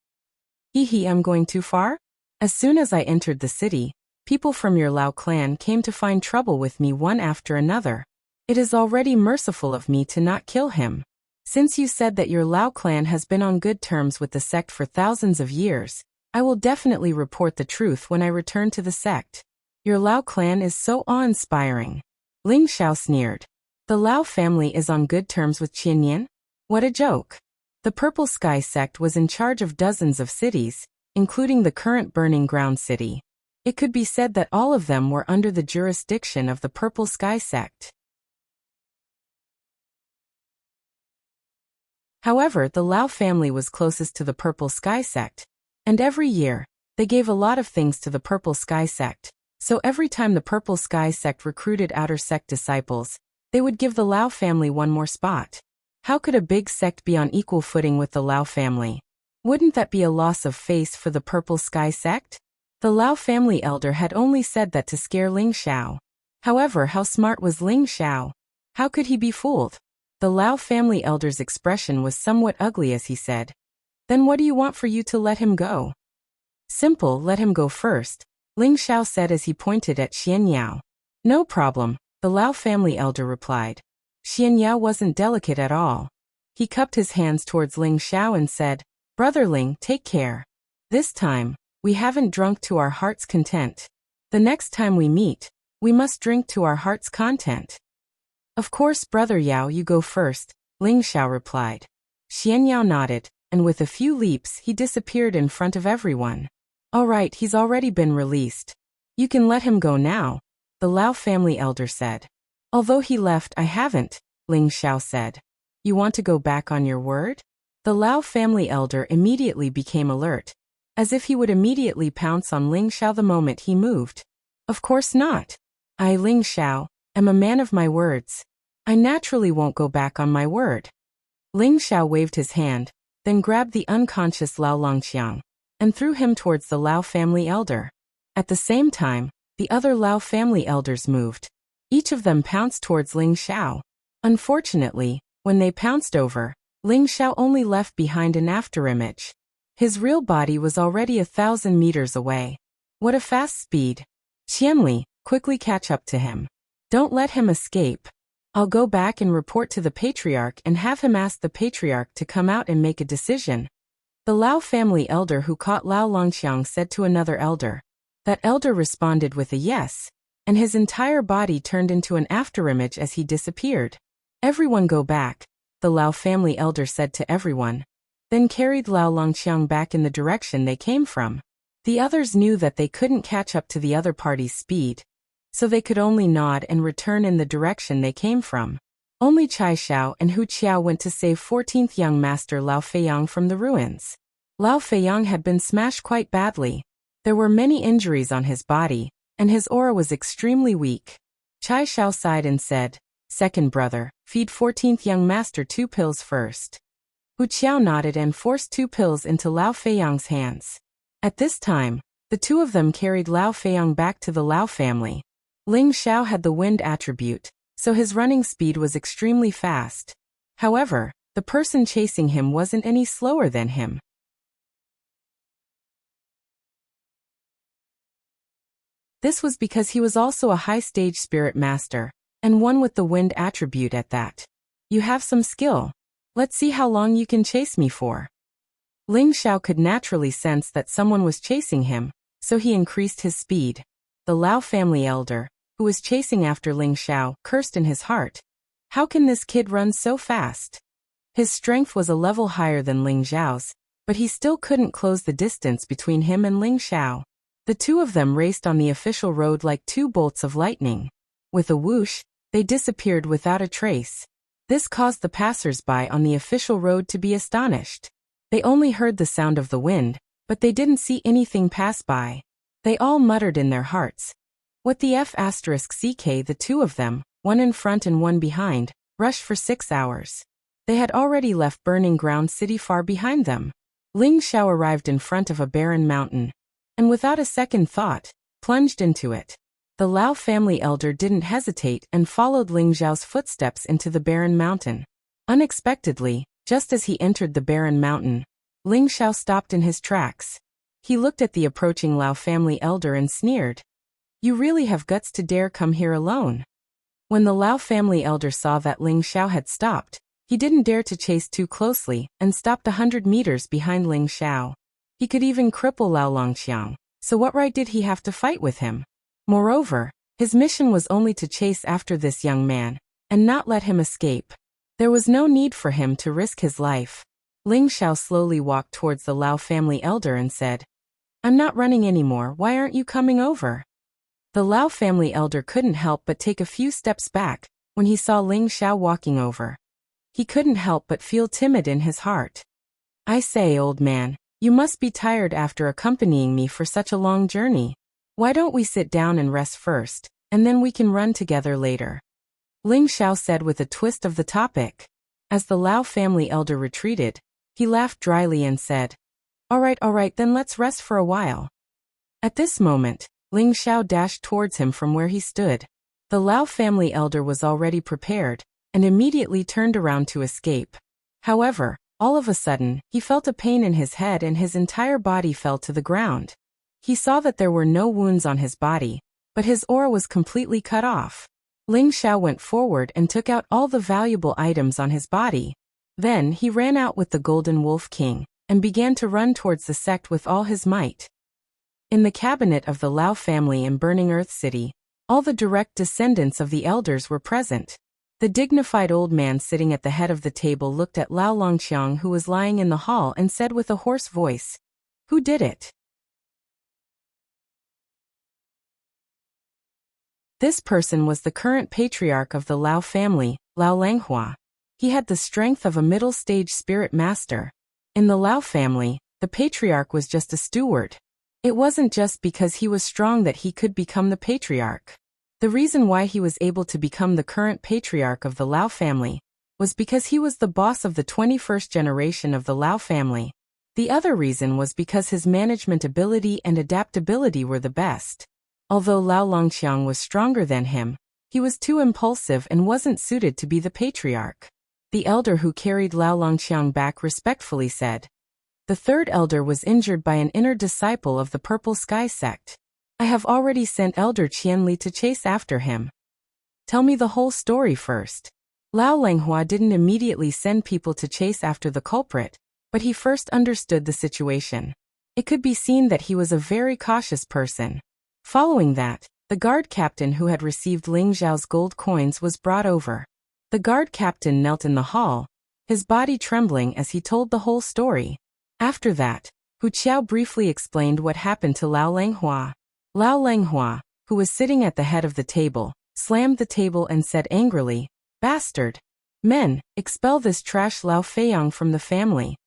I'm going too far? As soon as I entered the city, people from your Lao clan came to find trouble with me one after another. It is already merciful of me to not kill him. Since you said that your Lao clan has been on good terms with the sect for thousands of years, I will definitely report the truth when I return to the sect. Your Lao clan is so awe-inspiring. Ling Xiao sneered. The Lao family is on good terms with Qianyan? What a joke. The Purple Sky sect was in charge of dozens of cities, including the current Burning Ground City. It could be said that all of them were under the jurisdiction of the Purple Sky sect. However, the Lao family was closest to the Purple Sky sect, and every year, they gave a lot of things to the Purple Sky sect. So every time the Purple Sky sect recruited outer sect disciples, they would give the Lao family one more spot. How could a big sect be on equal footing with the Lao family? Wouldn't that be a loss of face for the Purple Sky sect? The Lao family elder had only said that to scare Ling Xiao. However, how smart was Ling Xiao? How could he be fooled? The Lao family elder's expression was somewhat ugly as he said, "Then what do you want for you to let him go?" "Simple, let him go first," Ling Xiao said as he pointed at Xianyao. "No problem," the Lao family elder replied. Xianyao wasn't delicate at all. He cupped his hands towards Ling Xiao and said, "Brother Ling, take care." This time, We haven't drunk to our heart's content. The next time we meet, we must drink to our heart's content. Of course, Brother Yao, you go first, Ling Xiao replied. Xian Yao nodded, and with a few leaps he disappeared in front of everyone. All right, he's already been released. You can let him go now, the Lao family elder said. Although he left, I haven't, Ling Xiao said. You want to go back on your word? The Lao family elder immediately became alert, as if he would immediately pounce on Ling Xiao the moment he moved. Of course not. I, Ling Xiao, am a man of my words. I naturally won't go back on my word. Ling Xiao waved his hand, then grabbed the unconscious Lao Longqiang and threw him towards the Lao family elder. At the same time, the other Lao family elders moved. Each of them pounced towards Ling Xiao. Unfortunately, when they pounced over, Ling Xiao only left behind an afterimage. His real body was already 1,000 meters away. What a fast speed. Qianli, quickly catch up to him. Don't let him escape. I'll go back and report to the patriarch and have him ask the patriarch to come out and make a decision. The Lao family elder who caught Lao Longqiang said to another elder. That elder responded with a yes, and his entire body turned into an afterimage as he disappeared. Everyone go back, the Lao family elder said to everyone, then carried Lao Longqiang back in the direction they came from. The others knew that they couldn't catch up to the other party's speed, so they could only nod and return in the direction they came from. Only Chai Xiao and Hu Qiao went to save 14th young master Lao Feiyang from the ruins. Lao Feiyang had been smashed quite badly. There were many injuries on his body, and his aura was extremely weak. Chai Xiao sighed and said, Second brother, feed 14th young master 2 pills first. Hu Qiao nodded and forced 2 pills into Lao Feiyang's hands. At this time, the two of them carried Lao Feiyang back to the Lao family. Ling Xiao had the wind attribute, so his running speed was extremely fast. However, the person chasing him wasn't any slower than him. This was because he was also a high-stage spirit master, and one with the wind attribute at that. You have some skill. Let's see how long you can chase me for. Ling Xiao could naturally sense that someone was chasing him, so he increased his speed. The Lao family elder, who was chasing after Ling Xiao, cursed in his heart. How can this kid run so fast? His strength was a level higher than Ling Xiao's, but he still couldn't close the distance between him and Ling Xiao. The two of them raced on the official road like 2 bolts of lightning. With a whoosh, they disappeared without a trace. This caused the passers-by on the official road to be astonished. They only heard the sound of the wind, but they didn't see anything pass by. They all muttered in their hearts. What the F***CK, the two of them, one in front and one behind, rushed for 6 hours. They had already left Burning Ground City far behind them. Ling Xiao arrived in front of a barren mountain, and without a second thought, plunged into it. The Lao family elder didn't hesitate and followed Ling Xiao's footsteps into the barren mountain. Unexpectedly, just as he entered the barren mountain, Ling Xiao stopped in his tracks. He looked at the approaching Lao family elder and sneered. You really have guts to dare come here alone. When the Lao family elder saw that Ling Xiao had stopped, he didn't dare to chase too closely and stopped 100 meters behind Ling Xiao. He could even cripple Lao Longqiang, so what right did he have to fight with him? Moreover, his mission was only to chase after this young man, and not let him escape. There was no need for him to risk his life. Ling Xiao slowly walked towards the Lao family elder and said, I'm not running anymore, why aren't you coming over? The Lao family elder couldn't help but take a few steps back when he saw Ling Xiao walking over. He couldn't help but feel timid in his heart. I say, old man, you must be tired after accompanying me for such a long journey. Why don't we sit down and rest first, and then we can run together later? Ling Xiao said with a twist of the topic. As the Lao family elder retreated, he laughed dryly and said, all right, then let's rest for a while. At this moment, Ling Xiao dashed towards him from where he stood. The Lao family elder was already prepared, and immediately turned around to escape. However, all of a sudden, he felt a pain in his head and his entire body fell to the ground. He saw that there were no wounds on his body, but his aura was completely cut off. Ling Xiao went forward and took out all the valuable items on his body. Then he ran out with the Golden Wolf King, and began to run towards the sect with all his might. In the cabinet of the Lao family in Burning Earth City, all the direct descendants of the elders were present. The dignified old man sitting at the head of the table looked at Lao Longqiang, who was lying in the hall, and said with a hoarse voice, "Who did it?" This person was the current patriarch of the Lao family, Lao Langhua. He had the strength of a middle-stage spirit master. In the Lao family, the patriarch was just a steward. It wasn't just because he was strong that he could become the patriarch. The reason why he was able to become the current patriarch of the Lao family was because he was the boss of the 21st generation of the Lao family. The other reason was because his management ability and adaptability were the best. Although Lao Longqiang was stronger than him, he was too impulsive and wasn't suited to be the patriarch. The elder who carried Lao Longqiang back respectfully said, "The third elder was injured by an inner disciple of the Purple Sky sect. I have already sent Elder Qianli to chase after him." "Tell me the whole story first." Lao Langhua didn't immediately send people to chase after the culprit, but he first understood the situation. It could be seen that he was a very cautious person. Following that, the guard captain who had received Ling Zhao's gold coins was brought over. The guard captain knelt in the hall, his body trembling as he told the whole story. After that, Hu Qiao briefly explained what happened to Lao Langhua. Lao Langhua, who was sitting at the head of the table, slammed the table and said angrily, "Bastard! Men, expel this trash Lao Feiyang from the family."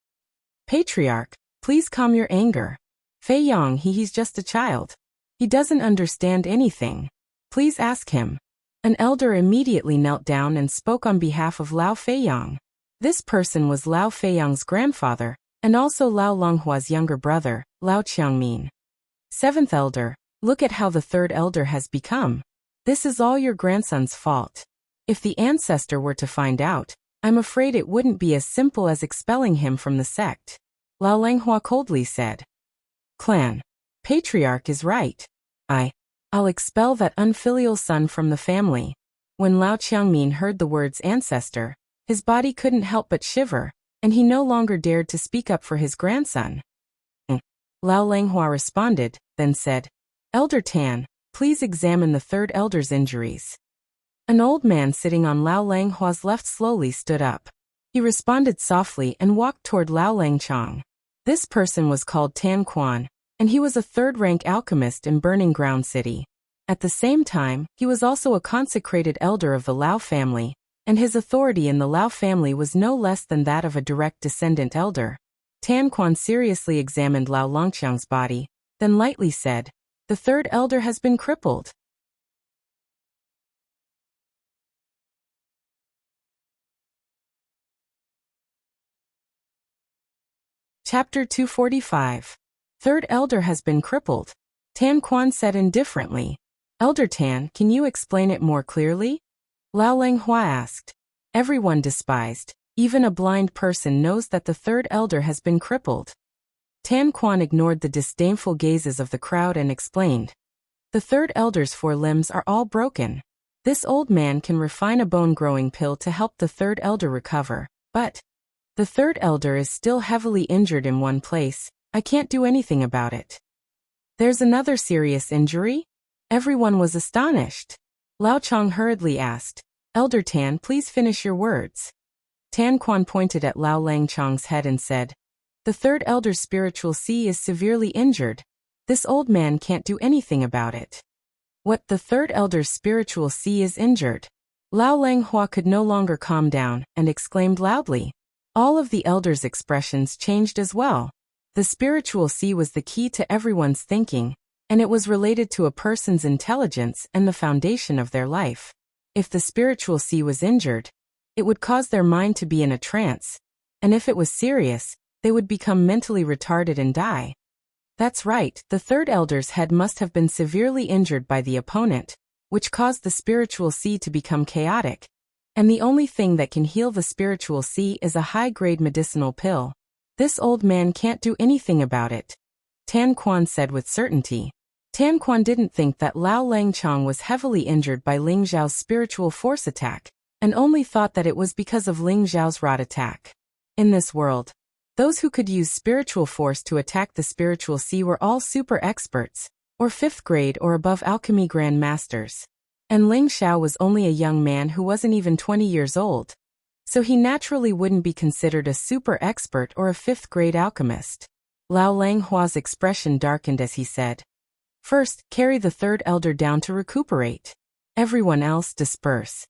"Patriarch, please calm your anger. Feiyang, he's just a child. He doesn't understand anything. Please ask him." An elder immediately knelt down and spoke on behalf of Lao Feiyang. This person was Lao Feiyang's grandfather, and also Lao Longhua's younger brother, Lao Qiangmin. "Seventh elder, look at how the third elder has become. This is all your grandson's fault. If the ancestor were to find out, I'm afraid it wouldn't be as simple as expelling him from the sect." Lao Langhua coldly said. "Clan. Patriarch is right. I'll expel that unfilial son from the family." When Lao Qiangmin heard the words ancestor, his body couldn't help but shiver, and he no longer dared to speak up for his grandson. Lao Langhua responded, then said, "Elder Tan, please examine the third elder's injuries." An old man sitting on Lao Langhua's left slowly stood up. He responded softly and walked toward Lao Langchang. This person was called Tan Quan, and he was a third-rank alchemist in Burning Ground City. At the same time, he was also a consecrated elder of the Lao family, and his authority in the Lao family was no less than that of a direct descendant elder. Tan Quan seriously examined Lao Longqiang's body, then lightly said, "The third elder has been crippled." Chapter 245. Third elder has been crippled. Tan Quan said indifferently. "Elder Tan, can you explain it more clearly?" Lao Langhua asked. Everyone despised. Even a blind person knows that the third elder has been crippled. Tan Quan ignored the disdainful gazes of the crowd and explained. "The third elder's 4 limbs are all broken. This old man can refine a bone-growing pill to help the third elder recover, but the third elder is still heavily injured in one place. I can't do anything about it." "There's another serious injury?" Everyone was astonished. Lao Chang hurriedly asked, "Elder Tan, please finish your words." Tan Quan pointed at Lao Langchang's head and said, "The third elder's spiritual sea is severely injured. This old man can't do anything about it." "What, the third elder's spiritual sea is injured?" Lao Langhua could no longer calm down and exclaimed loudly. All of the elders' expressions changed as well. The spiritual sea was the key to everyone's thinking, and it was related to a person's intelligence and the foundation of their life. If the spiritual sea was injured, it would cause their mind to be in a trance, and if it was serious, they would become mentally retarded and die. That's right, the third elder's head must have been severely injured by the opponent, which caused the spiritual sea to become chaotic. And the only thing that can heal the spiritual sea is a high-grade medicinal pill. This old man can't do anything about it, Tan Quan said with certainty. Tan Quan didn't think that Lao Langchang was heavily injured by Ling Zhao's spiritual force attack, and only thought that it was because of Ling Zhao's rod attack. In this world, Those who could use spiritual force to attack the spiritual sea were all super experts, or 5th grade or above alchemy grand masters. And Ling Xiao was only a young man who wasn't even 20 years old, so he naturally wouldn't be considered a super expert or a 5th grade alchemist. Lao Langhua's expression darkened as he said, "First, carry the 3rd elder down to recuperate. Everyone else disperse."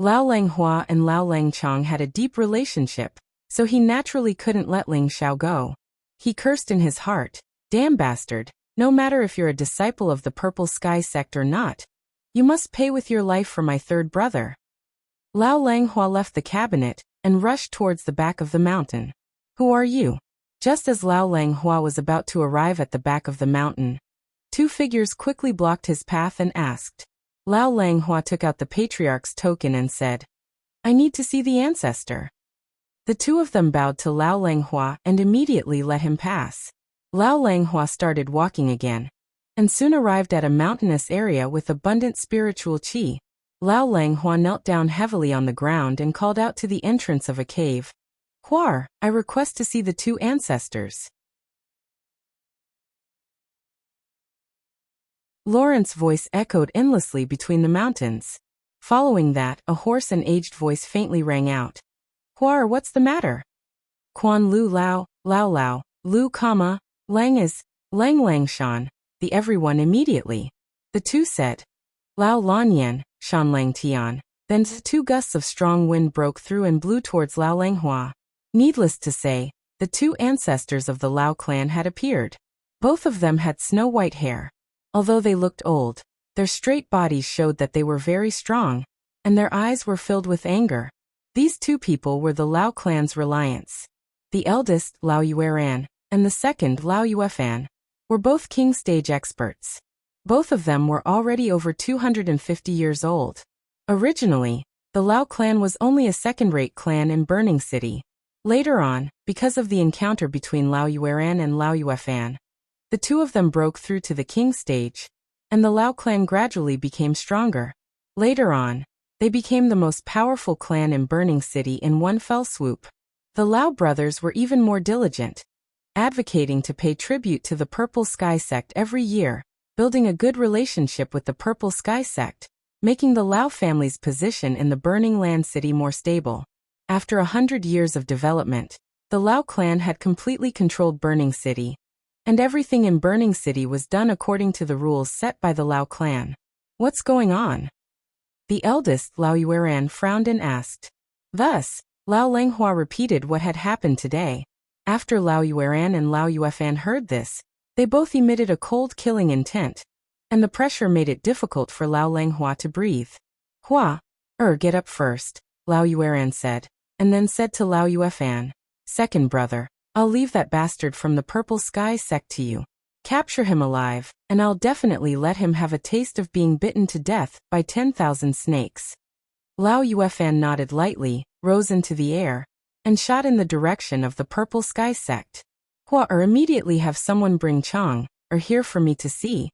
Lao Langhua and Lao Langchong had a deep relationship, so he naturally couldn't let Ling Xiao go. He cursed in his heart, "Damn bastard, no matter if you're a disciple of the Purple Sky sect or not, you must pay with your life for my 3rd brother." Lao Langhua left the cabinet and rushed towards the back of the mountain. "Who are you?" Just as Lao Langhua was about to arrive at the back of the mountain, 2 figures quickly blocked his path and asked. Lao Langhua took out the patriarch's token and said, "I need to see the ancestor." The 2 of them bowed to Lao Langhua and immediately let him pass. Lao Langhua started walking again, and soon arrived at a mountainous area with abundant spiritual qi. Lao Langhua knelt down heavily on the ground and called out to the entrance of a cave, "Huar, I request to see the 2 ancestors." Lawrence's voice echoed endlessly between the mountains. Following that, a hoarse and aged voice faintly rang out. "Huar, what's the matter?" "Quan Lu Lao, Lao Lao, Lu comma, Lang is, Lang Langshan," the everyone immediately. The 2 said, "Lao Lanyan, Shan Lang Tian." Then 2 gusts of strong wind broke through and blew towards Lao Langhua. Needless to say, the 2 ancestors of the Lao clan had appeared. Both of them had snow-white hair. Although they looked old, their straight bodies showed that they were very strong, and their eyes were filled with anger. These 2 people were the Lao clan's reliance. The eldest, Lao Yueran, and the second, Lao Yuefan, were both king stage experts. Both of them were already over 250 years old. Originally, the Lao clan was only a second-rate clan in Burning City. Later on, because of the encounter between Lao Yueran and Lao Yuefan, the 2 of them broke through to the king stage, and the Lao clan gradually became stronger. Later on, they became the most powerful clan in Burning City in one fell swoop. The Lao brothers were even more diligent, advocating to pay tribute to the Purple Sky sect every year, building a good relationship with the Purple Sky sect, making the Lao family's position in the Burning Land City more stable. After 100 years of development, the Lao clan had completely controlled Burning City, and everything in Burning City was done according to the rules set by the Lao clan. "What's going on?" The eldest, Lao Yueran, frowned and asked. Thus, Lao Langhua repeated what had happened today. After Lao Yueran and Lao Yuefan heard this, they both emitted a cold killing intent, and the pressure made it difficult for Lao Langhua to breathe. "Hua, get up first," Lao Yueran said, and then said to Lao Yuefan, "Second brother, I'll leave that bastard from the Purple Sky sect to you. Capture him alive, and I'll definitely let him have a taste of being bitten to death by 10,000 snakes." Lao Yuefan nodded lightly, rose into the air, and shot in the direction of the Purple Sky sect. "Hua, immediately have someone bring Chang, here for me to see,"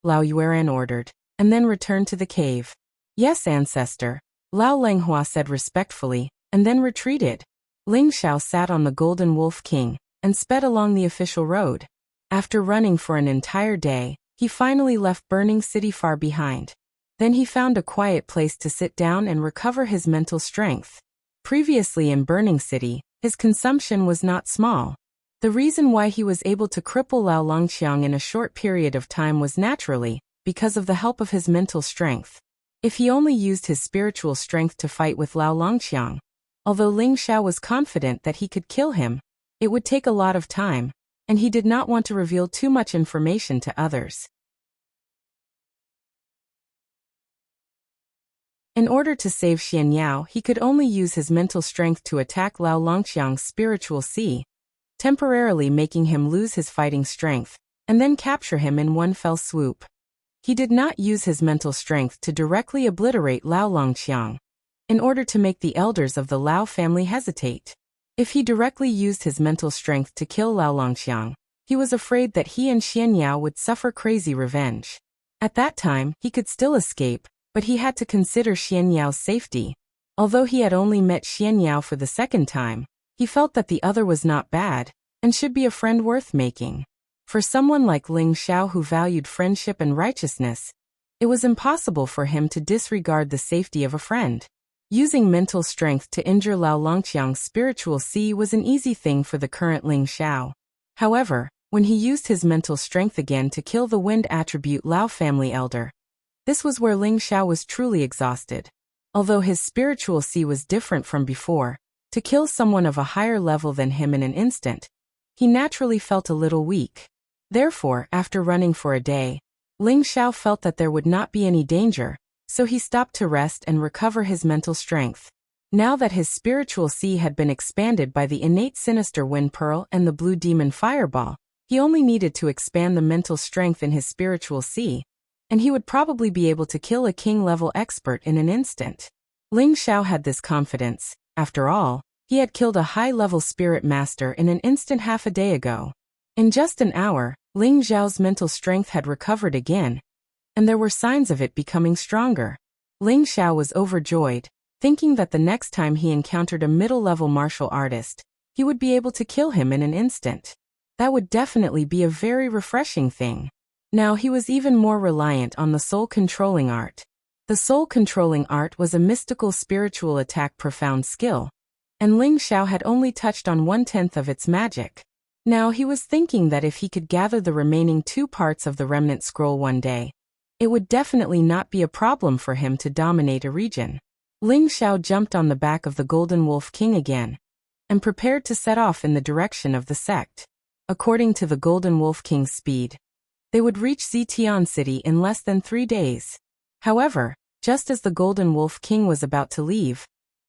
Lao Yueran ordered, and then returned to the cave. "Yes, ancestor," Lao Langhua said respectfully, and then retreated. Ling Xiao sat on the Golden Wolf King and sped along the official road. After running for an entire day, he finally left Burning City far behind. Then he found a quiet place to sit down and recover his mental strength. Previously in Burning City, his consumption was not small. The reason why he was able to cripple Lao Longqiang in a short period of time was naturally because of the help of his mental strength. If he only used his spiritual strength to fight with Lao Longqiang, although Ling Xiao was confident that he could kill him, it would take a lot of time, and he did not want to reveal too much information to others. In order to save Xian Yao, he could only use his mental strength to attack Lao Longqiang's spiritual sea, temporarily making him lose his fighting strength, and then capture him in one fell swoop. He did not use his mental strength to directly obliterate Lao Longqiang, in order to make the elders of the Lao family hesitate. If he directly used his mental strength to kill Lao Longqiang, he was afraid that he and Xian Yao would suffer crazy revenge. At that time, he could still escape, but he had to consider Xian Yao's safety. Although he had only met Xian Yao for the second time, He felt that the other was not bad, and should be a friend worth making. For someone like Ling Xiao who valued friendship and righteousness, it was impossible for him to disregard the safety of a friend. Using mental strength to injure Lao Longqiang's spiritual sea was an easy thing for the current Ling Xiao. However, when he used his mental strength again to kill the wind attribute Lao family elder, this was where Ling Xiao was truly exhausted. Although his spiritual sea was different from before, to kill someone of a higher level than him in an instant, he naturally felt a little weak. Therefore, after running for a day, Ling Xiao felt that there would not be any danger, so he stopped to rest and recover his mental strength. Now that his spiritual sea had been expanded by the innate sinister wind pearl and the blue demon fireball, he only needed to expand the mental strength in his spiritual sea, and he would probably be able to kill a king-level expert in an instant. Ling Xiao had this confidence. After all, he had killed a high-level spirit master in an instant half a day ago. In just an hour, Ling Xiao's mental strength had recovered again, and there were signs of it becoming stronger. Ling Xiao was overjoyed, thinking that the next time he encountered a middle-level martial artist, he would be able to kill him in an instant. That would definitely be a very refreshing thing. Now he was even more reliant on the soul-controlling art. The soul-controlling art was a mystical spiritual attack profound skill, and Ling Xiao had only touched on 1/10 of its magic. Now he was thinking that if he could gather the remaining 2 parts of the remnant scroll one day, it would definitely not be a problem for him to dominate a region. Ling Xiao jumped on the back of the Golden Wolf King again, and prepared to set off in the direction of the sect. According to the Golden Wolf King's speed, they would reach Zitian City in less than 3 days. However, just as the Golden Wolf King was about to leave,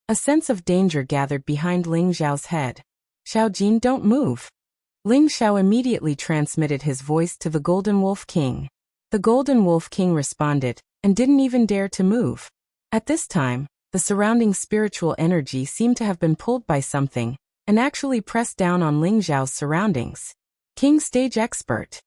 a sense of danger gathered behind Ling Xiao's head. "Xiaojin, don't move." Ling Xiao immediately transmitted his voice to the Golden Wolf King. The Golden Wolf King responded, and didn't even dare to move. At this time, the surrounding spiritual energy seemed to have been pulled by something, and actually pressed down on Ling Xiao's surroundings. King Stage Expert.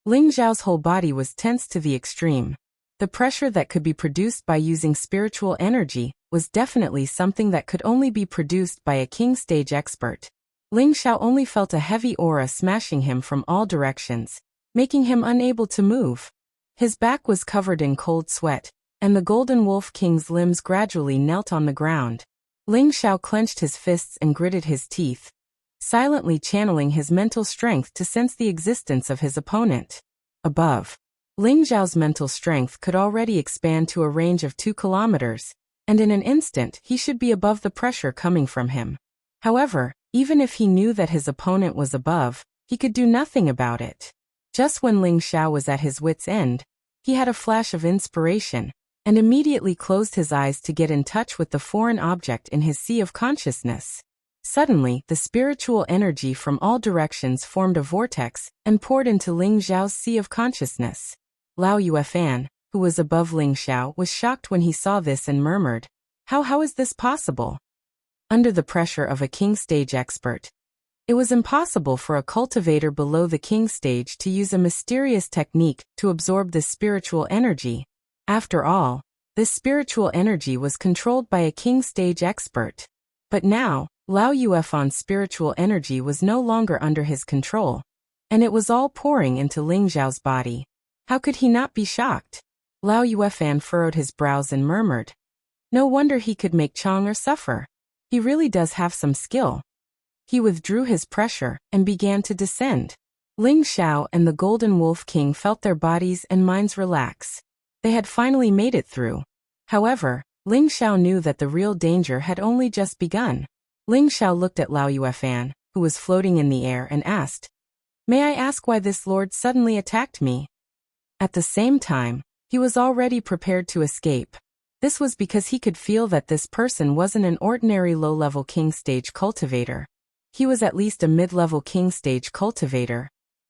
Ling Xiao's whole body was tense to the extreme. The pressure that could be produced by using spiritual energy was definitely something that could only be produced by a King Stage Expert. Ling Xiao only felt a heavy aura smashing him from all directions, making him unable to move. His back was covered in cold sweat, and the Golden Wolf King's limbs gradually knelt on the ground. Ling Xiao clenched his fists and gritted his teeth, silently channeling his mental strength to sense the existence of his opponent. Above, Ling Xiao's mental strength could already expand to a range of 2 kilometers, and in an instant he should be above the pressure coming from him. However, even if he knew that his opponent was above, he could do nothing about it. Just when Ling Xiao was at his wit's end, he had a flash of inspiration, and immediately closed his eyes to get in touch with the foreign object in his sea of consciousness. Suddenly, the spiritual energy from all directions formed a vortex and poured into Ling Xiao's sea of consciousness. Lao Yuefan, who was above Ling Xiao, was shocked when he saw this and murmured, How is this possible?" Under the pressure of a King Stage Expert, it was impossible for a cultivator below the King Stage to use a mysterious technique to absorb this spiritual energy. After all, this spiritual energy was controlled by a King Stage Expert. But now, Lao Yuefan's spiritual energy was no longer under his control, and it was all pouring into Ling Xiao's body. How could he not be shocked? Lao Yuefan furrowed his brows and murmured, "No wonder he could make Chang'er suffer. He really does have some skill." He withdrew his pressure and began to descend. Ling Xiao and the Golden Wolf King felt their bodies and minds relax. They had finally made it through. However, Ling Xiao knew that the real danger had only just begun. Ling Xiao looked at Lao Yuefan, who was floating in the air, and asked, "May I ask why this lord suddenly attacked me?" At the same time, he was already prepared to escape. This was because he could feel that this person wasn't an ordinary low-level King Stage cultivator. He was at least a mid-level King Stage cultivator,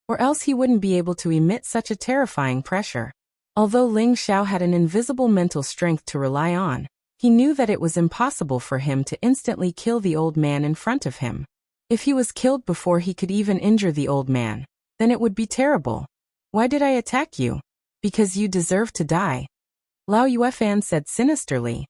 or else he wouldn't be able to emit such a terrifying pressure. Although Ling Xiao had an invisible mental strength to rely on, he knew that it was impossible for him to instantly kill the old man in front of him. If he was killed before he could even injure the old man, then it would be terrible. "Why did I attack you?" "Because you deserve to die," Lao Yuefan said sinisterly.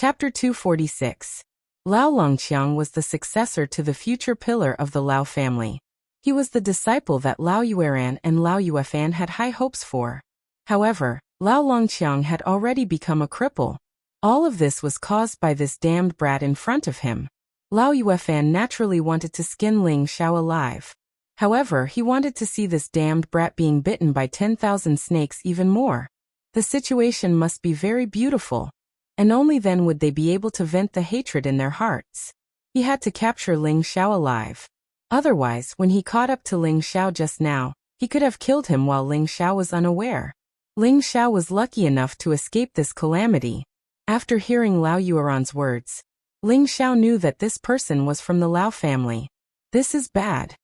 Chapter 246. Lao Longqiang was the successor to the future pillar of the Lao family. He was the disciple that Lao Yueran and Lao Yuefan had high hopes for. However, Lao Longqiang had already become a cripple. All of this was caused by this damned brat in front of him. Lao Yuefan naturally wanted to skin Ling Xiao alive. However, he wanted to see this damned brat being bitten by 10,000 snakes even more. The situation must be very beautiful, and only then would they be able to vent the hatred in their hearts. He had to capture Ling Xiao alive. Otherwise, when he caught up to Ling Xiao just now, he could have killed him while Ling Xiao was unaware. Ling Xiao was lucky enough to escape this calamity. After hearing Lao Yueran's words, Ling Xiao knew that this person was from the Lao family. This is bad.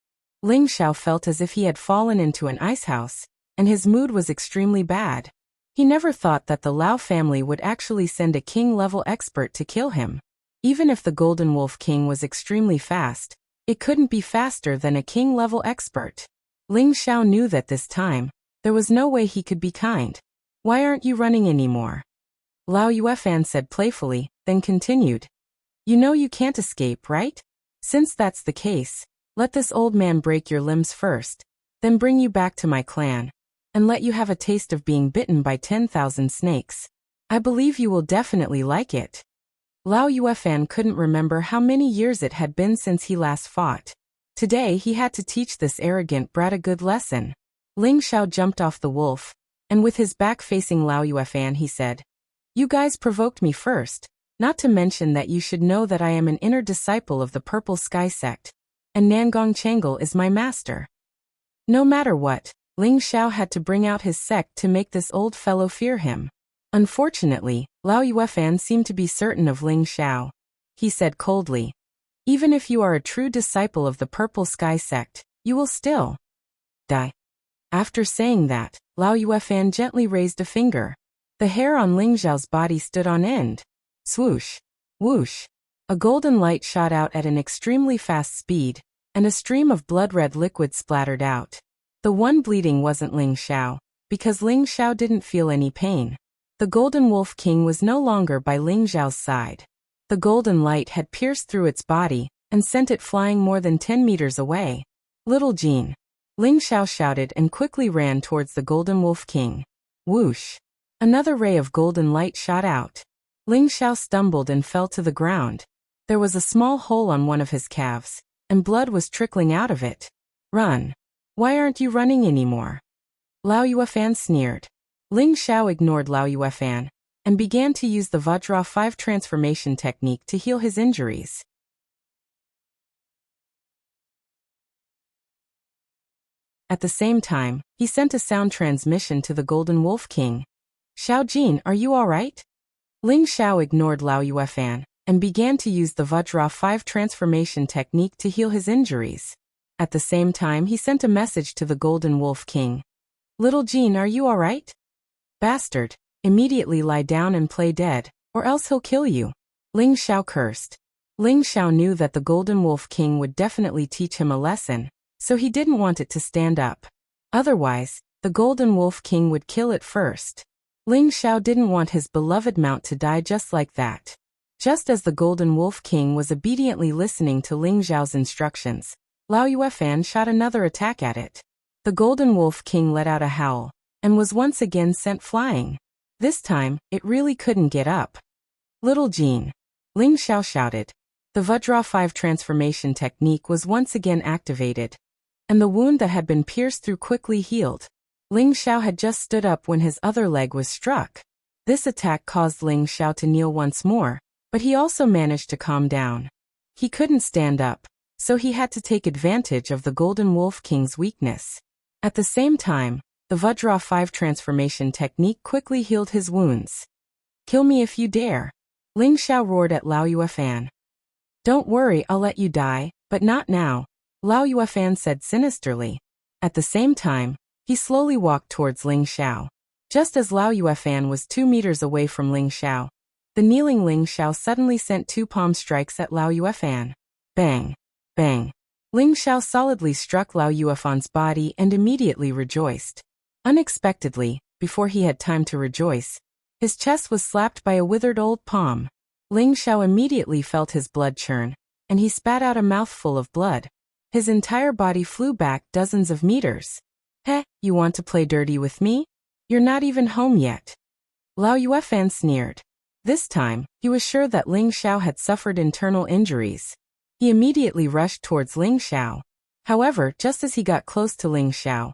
Ling Xiao felt as if he had fallen into an icehouse, and his mood was extremely bad. He never thought that the Lao family would actually send a king-level expert to kill him. Even if the Golden Wolf King was extremely fast, it couldn't be faster than a king-level expert. Ling Xiao knew that this time, there was no way he could be kind. Why aren't you running anymore? Lao Yuefan said playfully, then continued. You know you can't escape, right? Since that's the case, let this old man break your limbs first, then bring you back to my clan, and let you have a taste of being bitten by 10,000 snakes. I believe you will definitely like it. Lao Yuefan couldn't remember how many years it had been since he last fought. Today he had to teach this arrogant brat a good lesson. Ling Xiao jumped off the wolf, and with his back facing Lao Yuefan he said, You guys provoked me first, not to mention that you should know that I am an inner disciple of the Purple Sky sect, and Nangong Changle is my master. No matter what, Ling Xiao had to bring out his sect to make this old fellow fear him. Unfortunately, Lao Yuefan seemed to be certain of Ling Xiao. He said coldly, Even if you are a true disciple of the Purple Sky sect, you will still die. After saying that, Lao Yuefan gently raised a finger. The hair on Ling Xiao's body stood on end. Swoosh! Whoosh! A golden light shot out at an extremely fast speed, and a stream of blood-red liquid splattered out. The one bleeding wasn't Ling Xiao, because Ling Xiao didn't feel any pain. The Golden Wolf King was no longer by Ling Xiao's side. The golden light had pierced through its body, and sent it flying more than 10 meters away. Little Jean! Ling Xiao shouted and quickly ran towards the Golden Wolf King. Whoosh! Another ray of golden light shot out. Ling Xiao stumbled and fell to the ground. There was a small hole on one of his calves, and blood was trickling out of it. Run! Why aren't you running anymore? Lao Yuefan sneered. Ling Xiao ignored Lao Yuefan, and began to use the Vajra 5 transformation technique to heal his injuries. At the same time, he sent a sound transmission to the Golden Wolf King. Xiao Jin, are you alright? Ling Xiao ignored Lao Yuefan, and began to use the Vajra 5 transformation technique to heal his injuries. At the same time he sent a message to the Golden Wolf King. Little Jean, are you alright? Bastard, immediately lie down and play dead, or else he'll kill you. Ling Xiao cursed. Ling Xiao knew that the Golden Wolf King would definitely teach him a lesson, so he didn't want it to stand up. Otherwise, the Golden Wolf King would kill it first. Ling Xiao didn't want his beloved mount to die just like that. Just as the Golden Wolf King was obediently listening to Ling Xiao's instructions, Lao Yuefan shot another attack at it. The Golden Wolf King let out a howl, and was once again sent flying. This time, it really couldn't get up. Little Jean! Ling Xiao shouted. The Vajra 5 transformation technique was once again activated, and the wound that had been pierced through quickly healed. Ling Xiao had just stood up when his other leg was struck. This attack caused Ling Xiao to kneel once more, but he also managed to calm down. He couldn't stand up, so he had to take advantage of the Golden Wolf King's weakness. At the same time, the Vajra 5 transformation technique quickly healed his wounds. Kill me if you dare! Ling Xiao roared at Lao Yuefan. Don't worry, I'll let you die, but not now, Lao Yuefan said sinisterly. At the same time, he slowly walked towards Ling Xiao. Just as Lao Yuefan was 2 meters away from Ling Xiao, the kneeling Ling Xiao suddenly sent 2 palm strikes at Lao Yuefan. Bang! Bang! Ling Xiao solidly struck Lao Yuefan's body and immediately rejoiced. Unexpectedly, before he had time to rejoice, his chest was slapped by a withered old palm. Ling Xiao immediately felt his blood churn, and he spat out a mouthful of blood. His entire body flew back dozens of meters. Heh, you want to play dirty with me? You're not even home yet. Lao Yuefan sneered. This time, he was sure that Ling Xiao had suffered internal injuries. He immediately rushed towards Ling Xiao. However, just as he got close to Ling Xiao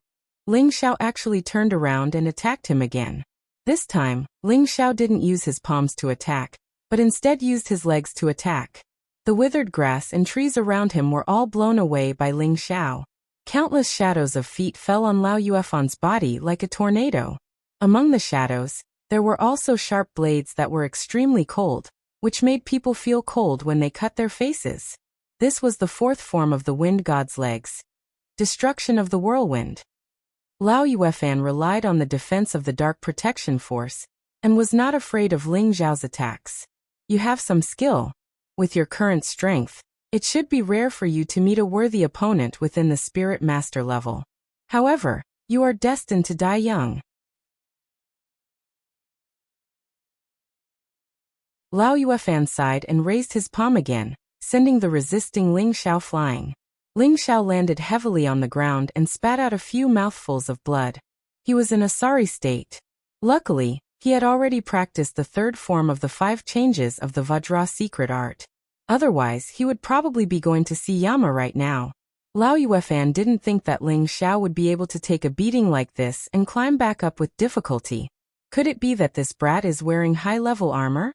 actually turned around and attacked him again. This time, Ling Xiao didn't use his palms to attack, but instead used his legs to attack. The withered grass and trees around him were all blown away by Ling Xiao. Countless shadows of feet fell on Lao Yuefan's body like a tornado. Among the shadows, there were also sharp blades that were extremely cold, which made people feel cold when they cut their faces. This was the fourth form of the wind god's legs. Destruction of the whirlwind. Lao Yuefan relied on the defense of the Dark Protection Force, and was not afraid of Ling Xiao's attacks. You have some skill. With your current strength, it should be rare for you to meet a worthy opponent within the Spirit Master level. However, you are destined to die young. Lao Yuefan sighed and raised his palm again, sending the resisting Ling Xiao flying. Ling Xiao landed heavily on the ground and spat out a few mouthfuls of blood. He was in a sorry state. Luckily, he had already practiced the third form of the 5 changes of the Vajra secret art. Otherwise, he would probably be going to see Yama right now. Lao Yuefan didn't think that Ling Xiao would be able to take a beating like this and climb back up with difficulty. Could it be that this brat is wearing high-level armor?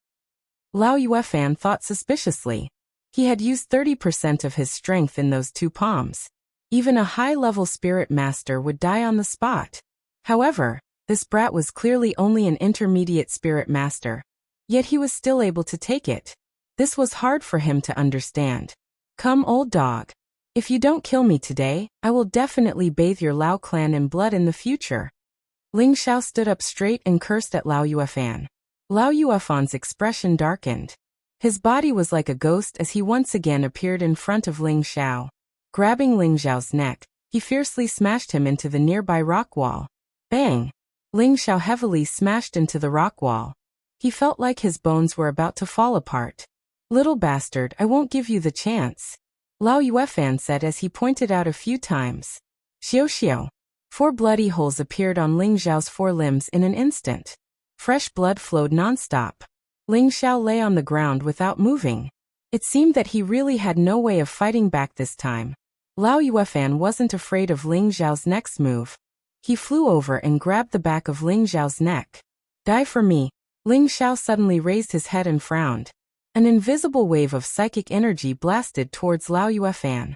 Lao Yuefan thought suspiciously. He had used 30% of his strength in those 2 palms. Even a high-level spirit master would die on the spot. However, this brat was clearly only an intermediate spirit master. Yet he was still able to take it. This was hard for him to understand. Come, old dog. If you don't kill me today, I will definitely bathe your Lao clan in blood in the future. Ling Xiao stood up straight and cursed at Lao Yuefan. Lao Yuefan's expression darkened. His body was like a ghost as he once again appeared in front of Ling Xiao. Grabbing Ling Xiao's neck, he fiercely smashed him into the nearby rock wall. Bang! Ling Xiao heavily smashed into the rock wall. He felt like his bones were about to fall apart. Little bastard, I won't give you the chance. Lao Yuefan said as he pointed out a few times. Xiao xiao. 4 bloody holes appeared on Ling Xiao's forelimbs in an instant. Fresh blood flowed non-stop. Ling Xiao lay on the ground without moving. It seemed that he really had no way of fighting back this time. Lao Yuefan wasn't afraid of Ling Xiao's next move. He flew over and grabbed the back of Ling Xiao's neck. Die for me. Ling Xiao suddenly raised his head and frowned. An invisible wave of psychic energy blasted towards Lao Yuefan.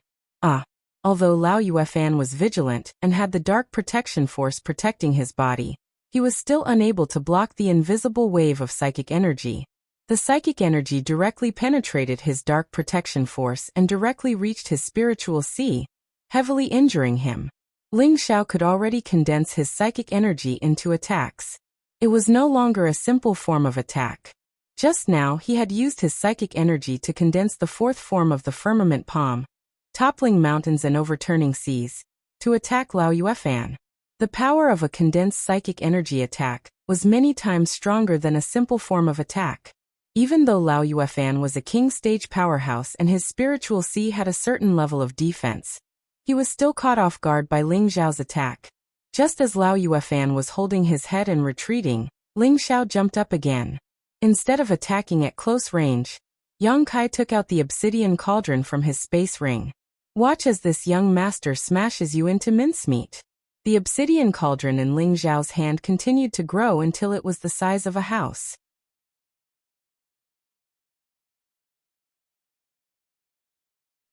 Although Lao Yuefan was vigilant and had the Dark Protection Force protecting his body, he was still unable to block the invisible wave of psychic energy. The psychic energy directly penetrated his Dark Protection Force and directly reached his spiritual sea, heavily injuring him. Ling Xiao could already condense his psychic energy into attacks. It was no longer a simple form of attack. Just now he had used his psychic energy to condense the 4th form of the firmament palm, toppling mountains and overturning seas, to attack Lao Yuefan. The power of a condensed psychic energy attack was many times stronger than a simple form of attack. Even though Lao Yuefan was a king stage powerhouse and his spiritual sea had a certain level of defense, he was still caught off guard by Ling Xiao's attack. Just as Lao Yuefan was holding his head and retreating, Ling Xiao jumped up again. Instead of attacking at close range, Yang Kai took out the obsidian cauldron from his space ring. Watch as this young master smashes you into mincemeat. The obsidian cauldron in Ling Xiao's hand continued to grow until it was the size of a house.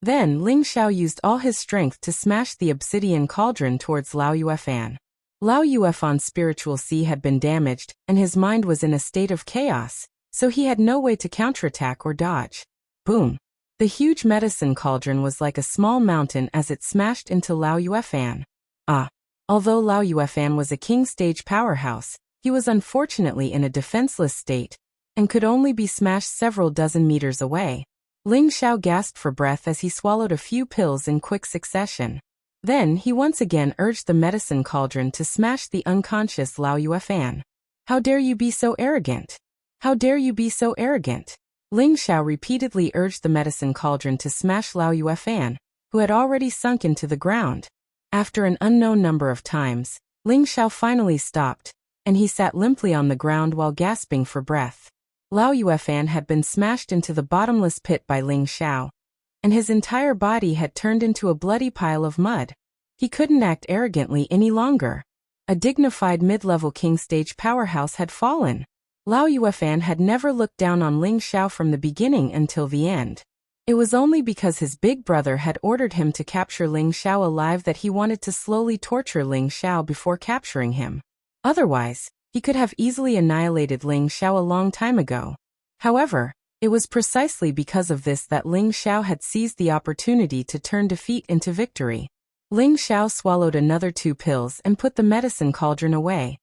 Then Ling Xiao used all his strength to smash the obsidian cauldron towards Lao Yuefan. Lao Yuefan's spiritual sea had been damaged, and his mind was in a state of chaos, so he had no way to counterattack or dodge. Boom! The huge medicine cauldron was like a small mountain as it smashed into Lao Yuefan. Although Lao Yuefan was a king stage powerhouse, he was unfortunately in a defenseless state, and could only be smashed several dozen meters away. Ling Xiao gasped for breath as he swallowed a few pills in quick succession. Then he once again urged the medicine cauldron to smash the unconscious Lao Yuefan. How dare you be so arrogant? How dare you be so arrogant? Ling Xiao repeatedly urged the medicine cauldron to smash Lao Yuefan, who had already sunk into the ground. After an unknown number of times, Ling Xiao finally stopped, and he sat limply on the ground while gasping for breath. Lao Yuefan had been smashed into the bottomless pit by Ling Xiao, and his entire body had turned into a bloody pile of mud. He couldn't act arrogantly any longer. A dignified mid-level king stage powerhouse had fallen. Lao Yuefan had never looked down on Ling Xiao from the beginning until the end. It was only because his big brother had ordered him to capture Ling Xiao alive that he wanted to slowly torture Ling Xiao before capturing him. Otherwise, he could have easily annihilated Ling Xiao a long time ago. However, it was precisely because of this that Ling Xiao had seized the opportunity to turn defeat into victory. Ling Xiao swallowed another 2 pills and put the medicine cauldron away.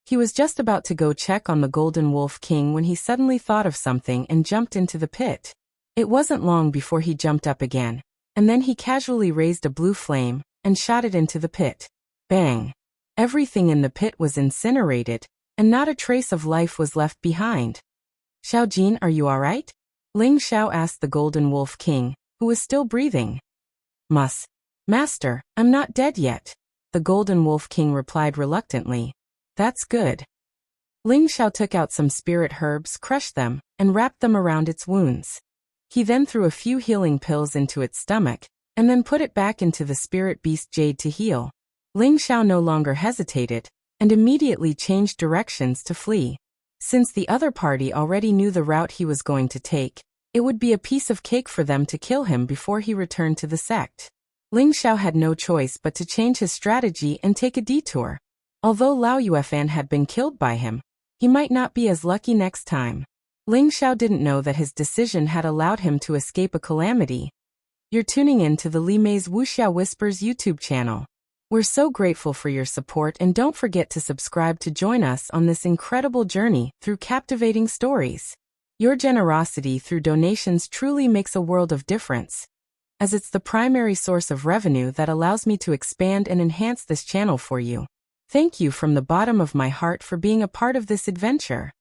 He was just about to go check on the Golden Wolf King when he suddenly thought of something and jumped into the pit. It wasn't long before he jumped up again, and then he casually raised a blue flame and shot it into the pit. Bang! Everything in the pit was incinerated, and not a trace of life was left behind. Xiao Jin, are you alright? Ling Xiao asked the Golden Wolf King, who was still breathing. Master, I'm not dead yet, the Golden Wolf King replied reluctantly. That's good. Ling Xiao took out some spirit herbs, crushed them, and wrapped them around its wounds. He then threw a few healing pills into its stomach, and then put it back into the spirit beast jade to heal. Ling Xiao no longer hesitated, and immediately changed directions to flee. Since the other party already knew the route he was going to take, it would be a piece of cake for them to kill him before he returned to the sect. Ling Xiao had no choice but to change his strategy and take a detour. Although Lao Yuefan had been killed by him, he might not be as lucky next time. Ling Xiao didn't know that his decision had allowed him to escape a calamity. You're tuning in to the Li Mei's Wuxia Whispers YouTube channel. We're so grateful for your support, and don't forget to subscribe to join us on this incredible journey through captivating stories. Your generosity through donations truly makes a world of difference, as it's the primary source of revenue that allows me to expand and enhance this channel for you. Thank you from the bottom of my heart for being a part of this adventure.